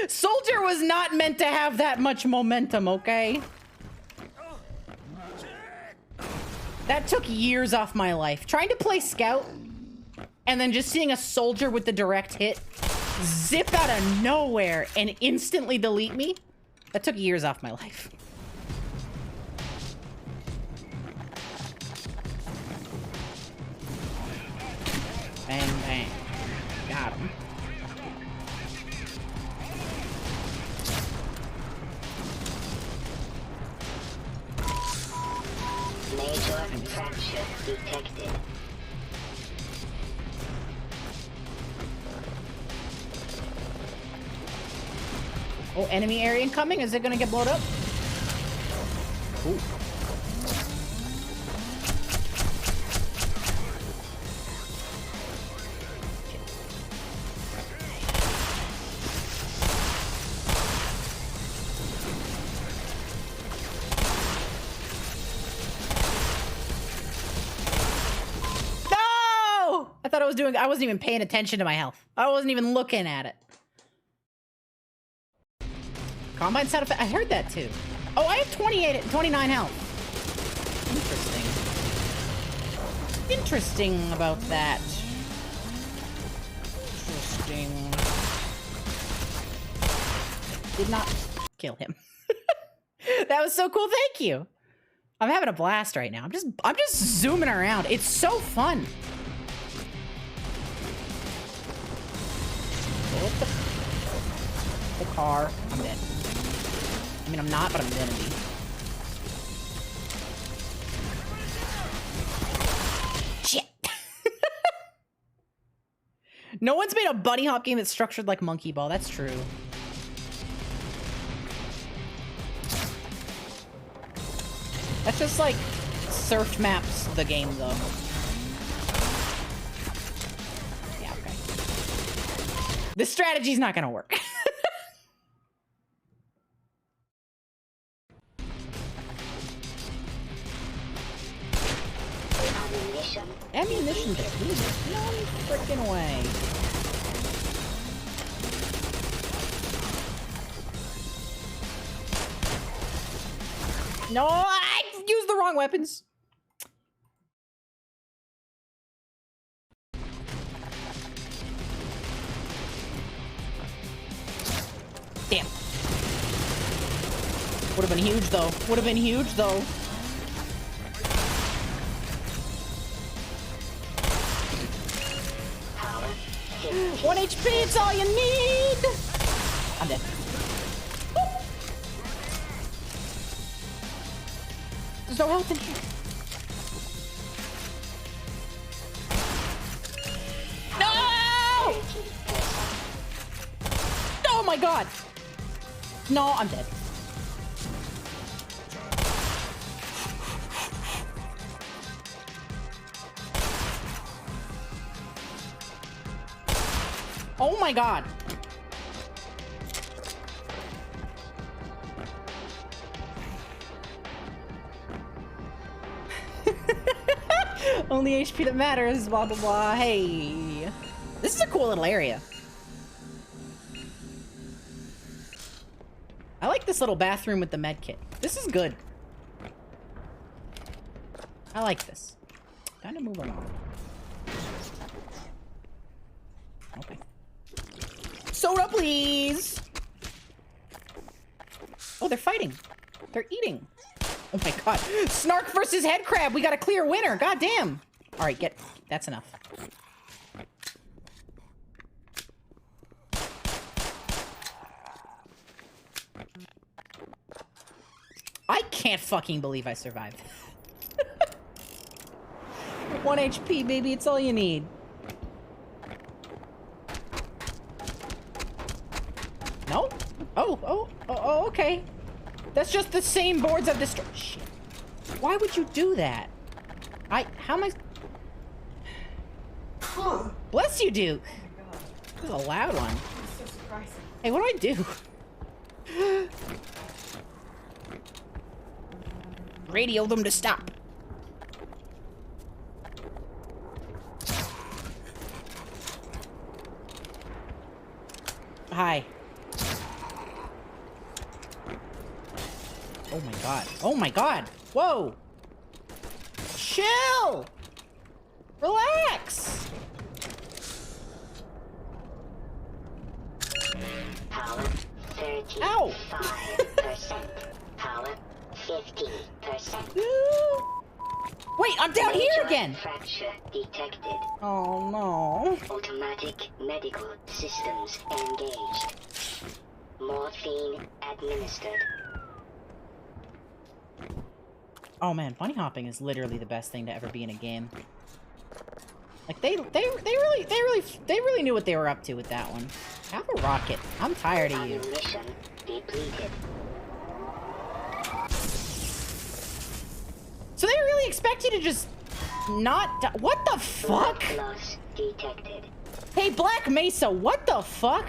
Soldier was not meant to have that much momentum, okay? That took years off my life. Trying to play scout and then just seeing a soldier with the direct hit zip out of nowhere and instantly delete me. That took years off my life. Bang, bang. Got him. Major fracture detected. Oh, enemy area incoming. Is it gonna get blown up? Ooh. I wasn't even paying attention to my health. I wasn't even looking at it. Combine sound effect. I heard that too. Oh, I have 29 health. Interesting. Interesting about that. Interesting. Did not kill him. That was so cool. Thank you. I'm having a blast right now. I'm just zooming around. It's so fun. The car. I'm dead. I mean, I'm not, but I'm gonna be. Shit. No one's made a bunny hop game that's structured like Monkey Ball. That's true. That's just like surf maps the game, though. Yeah, okay. This strategy's not gonna work. Ammunition depleted. No freaking way. No, I used the wrong weapons. Damn. Would have been huge though. Would have been huge though. One HP, it's all you need! I'm dead. Woo! There's no health in here. No! Oh my god! No, I'm dead. Oh my god. Only HP that matters, blah blah blah. Hey. This is a cool little area. I like this little bathroom with the med kit. This is good. I like this. Time to move along. Okay. Soda, please! Oh, they're fighting. They're eating. Oh my god. Snark versus head crab. We got a clear winner. God damn. All right, get... That's enough. I can't fucking believe I survived. 1 HP, baby. It's all you need. No? Oh, okay. That's just the same boards I've destroyed. Shit. Why would you do that? How am I... Bless you, Duke. This is a loud one. It's so surprising. Hey, what do I do? Radio them to stop. Hi. Oh my god. Oh my god. Whoa. Chill. Relax. Power 35%. Power 50%. Wait, I'm down here again. Fracture detected. Oh no. Automatic medical systems engaged. Morphine administered. Oh man, bunny hopping is literally the best thing to ever be in a game. Like they really knew what they were up to with that one. Have a rocket. I'm tired of you. Ammunition depleted. So they really expect you to just not what the fuck? Loss detected. Hey Black Mesa, what the fuck?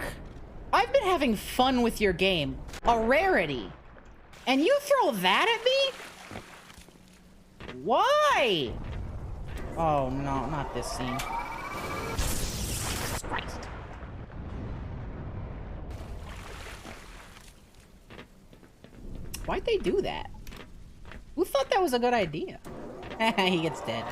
I've been having fun with your game. A rarity. And you throw that at me? Why? Oh no, not this scene. Jesus Christ. Why'd they do that? Who thought that was a good idea? He gets dead.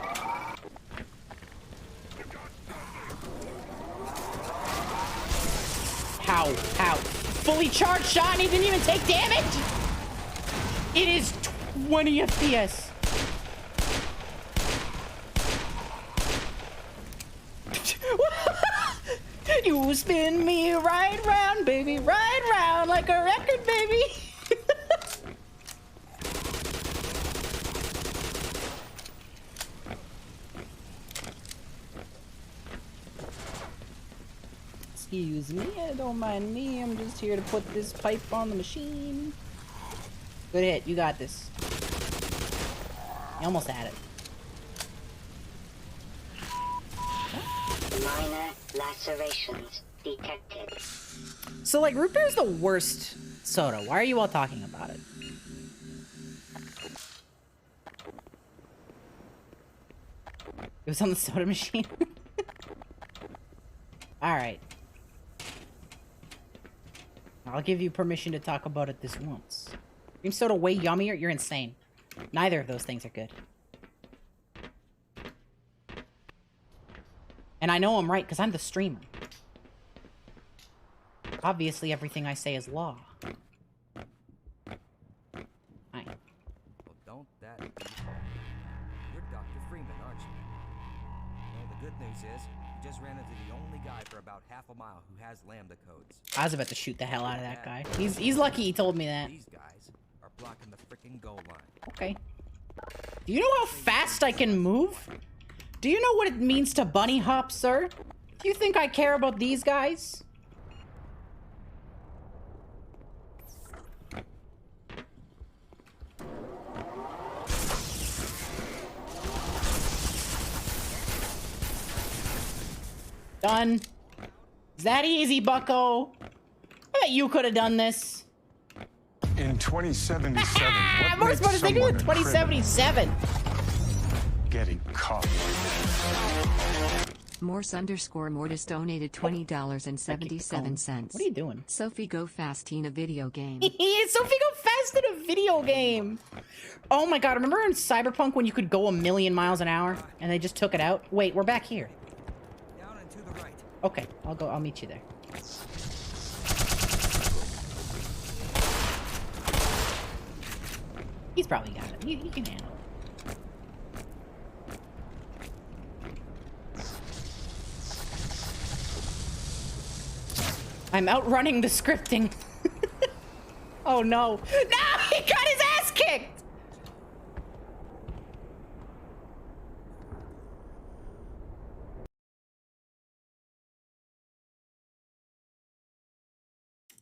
How? How? Fully charged shot and he didn't even take damage? It is 20 FPS. You spin me right round, baby, right round like a record, baby. Excuse me, don't mind me. I'm just here to put this pipe on the machine. Good hit, you got this. You almost had it. Minor lacerations detected. So, like, root beer is the worst soda. Why are you all talking about it? It was on the soda machine. Alright. I'll give you permission to talk about it this once. Cream soda way yummier? You're insane. Neither of those things are good. And I know I'm right, because I'm the streamer. Obviously, everything I say is law. Hi. Well, don't that be... You're Dr. Freeman, aren't you? Well, the good news is, you just ran into the only guy for about half a mile who has Lambda codes. I was about to shoot the hell out of that guy. He's lucky he told me that. These guys are blocking the freaking goal line. Okay. Do you know how fast I can move? Do you know what it means to bunny hop, sir? Do you think I care about these guys? Done. Is that easy, bucko? I bet you could have done this. In 2077, what More makes smart as they do someone in a criminal? 2077. Getting caught. Morse_Mortis donated $20.77. What are you doing? Sophie Go Fast in a video game. Sophie Go Fast in a video game. Oh my god, remember in Cyberpunk when you could go 1,000,000 miles an hour and they just took it out? Wait, we're back here. Down and to the right. Okay, I'll meet you there. He's probably got it. He can handle it. I'm outrunning the scripting. Oh no. No! He got his ass kicked!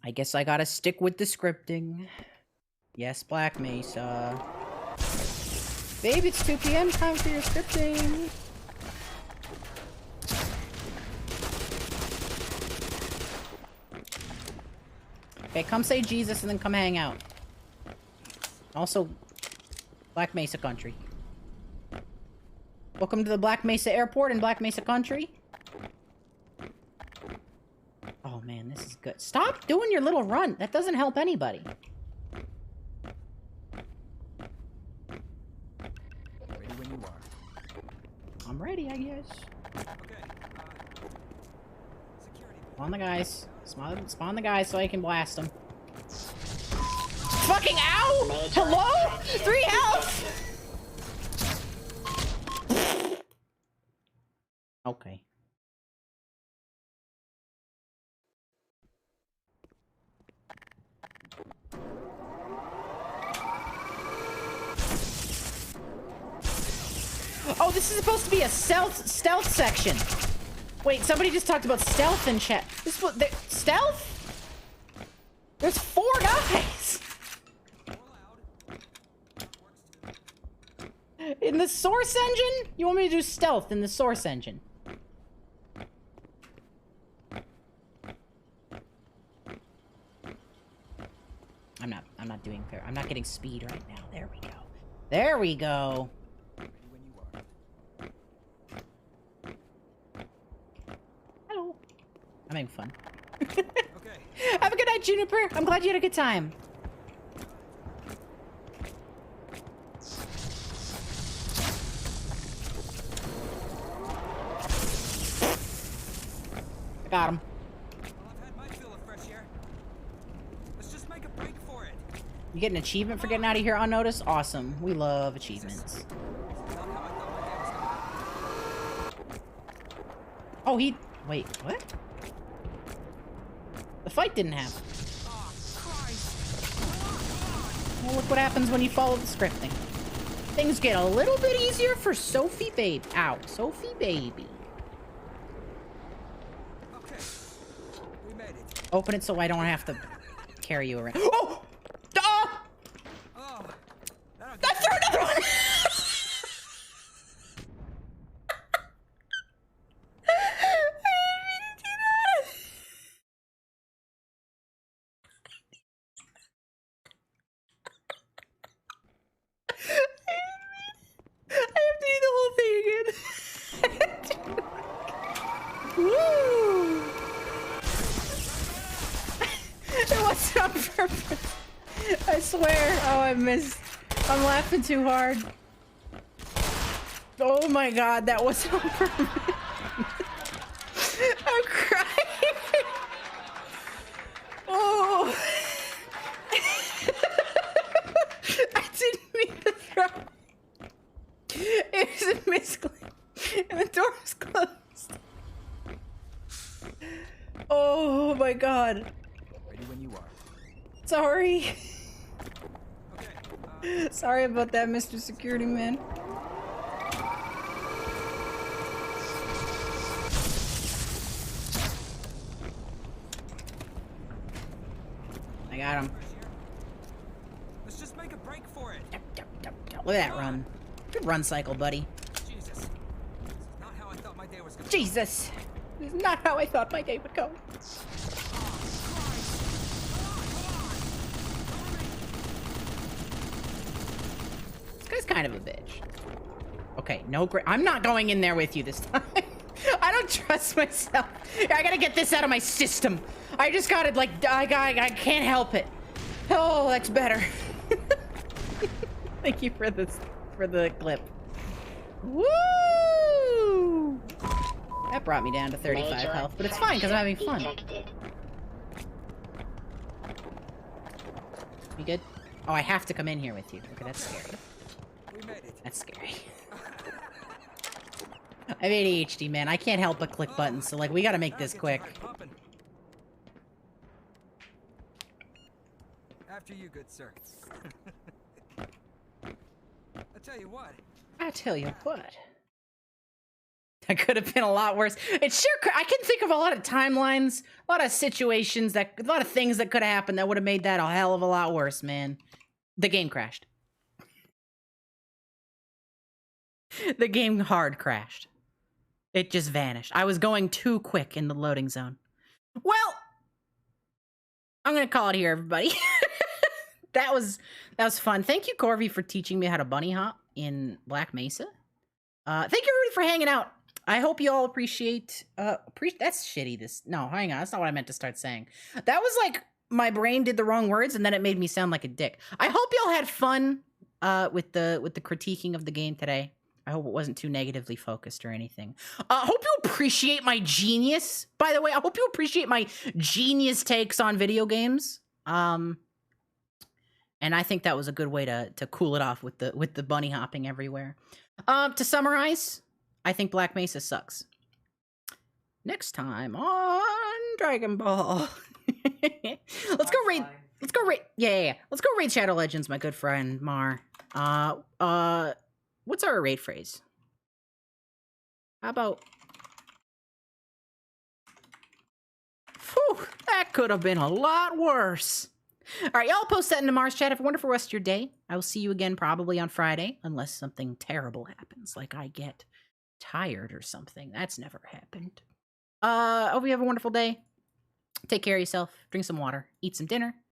I guess I gotta stick with the scripting. Yes, Black Mesa. Babe, it's 2 PM. Time for your scripting. Okay, come say Jesus and then come hang out. Also, Black Mesa country. Welcome to the Black Mesa Airport in Black Mesa country. Oh man, this is good. Stop doing your little run. That doesn't help anybody. Ready when you are. I'm ready, I guess. Okay, security. Spawn the guys. Spawn the guys so I can blast them. Fucking ow! Hello? 3 health! Okay. Oh, this is supposed to be a stealth section. Wait, somebody just talked about stealth in chat. This was stealth? There's 4 guys. In the source engine? You want me to do stealth in the source engine? I'm not doing fair. I'm not getting speed right now. There we go. There we go. Ready when you are. Hello. I'm having fun. Okay. Have a good night, Juniper. I'm glad you had a good time. I got him. Well, I've had my fill of fresh air. Let's just make a break for it. You get an achievement for getting out of here unnoticed? Awesome. We love achievements. Oh, he... Wait, what? The fight didn't happen. Well, look what happens when you follow the scripting. Things get a little bit easier for Sophie babe. Ow, Sophie baby. Okay. We made it. Open it so I don't have to carry you around. Oh! Ah! Oh. I threw another one! Woo! It wasn't on purpose. I swear. Oh, I missed. I'm laughing too hard. Oh my god, that wasn't on purpose. I'm crying. Oh. I didn't mean to throw. It was a misclick. And the door was closed. Oh my god. Ready when you are. Sorry. Okay. Sorry about that, Mr. Security Man. I got him. Let's just make a break for it. Look at that run. Good run cycle, buddy. Jesus. This is not how I thought my day was gonna Jesus. This is not how I thought my day would go. This guy's kind of a bitch. Okay, no great. I'm not going in there with you this time. I don't trust myself. I gotta get this out of my system. I just gotta, like, I can't help it. Oh, that's better. Thank you for this, for the clip. Woo! That brought me down to 35 Major health, but it's fine because I'm having fun. detected. You good? Oh, I have to come in here with you. Okay, that's scary. We made it. That's scary. I have ADHD, man. I can't help but click buttons, so, like, we gotta make this quick. After you, good sir. I tell you what. I tell you what. That could have been a lot worse. It sure could. I can think of a lot of timelines, a lot of situations, a lot of things that could have happened that would have made that a hell of a lot worse, man. The game crashed. The game hard crashed. It just vanished. I was going too quick in the loading zone. Well, I'm gonna call it here, everybody. that was fun. Thank you, Corby, for teaching me how to bunny hop in Black Mesa. Thank you, everybody, for hanging out. I hope you all appreciate. That's shitty. No, hang on. That's not what I meant to start saying. That was like my brain did the wrong words, and then it made me sound like a dick. I hope y'all had fun with the critiquing of the game today. I hope it wasn't too negatively focused or anything. I hope you appreciate my genius. By the way, I hope you appreciate my genius takes on video games. And I think that was a good way to cool it off with the bunny hopping everywhere. To summarize, I think Black Mesa sucks. Next time on Dragon Ball. Let's go raid. Yeah. Let's go raid Shadow Legends, my good friend Mar. What's our raid phrase? How about... Phew, that could have been a lot worse. All right, y'all post that into Mars chat. Have a wonderful rest of your day. I will see you again probably on Friday, unless something terrible happens, like I get tired or something. That's never happened. Hope you have a wonderful day. Take care of yourself. Drink some water. Eat some dinner.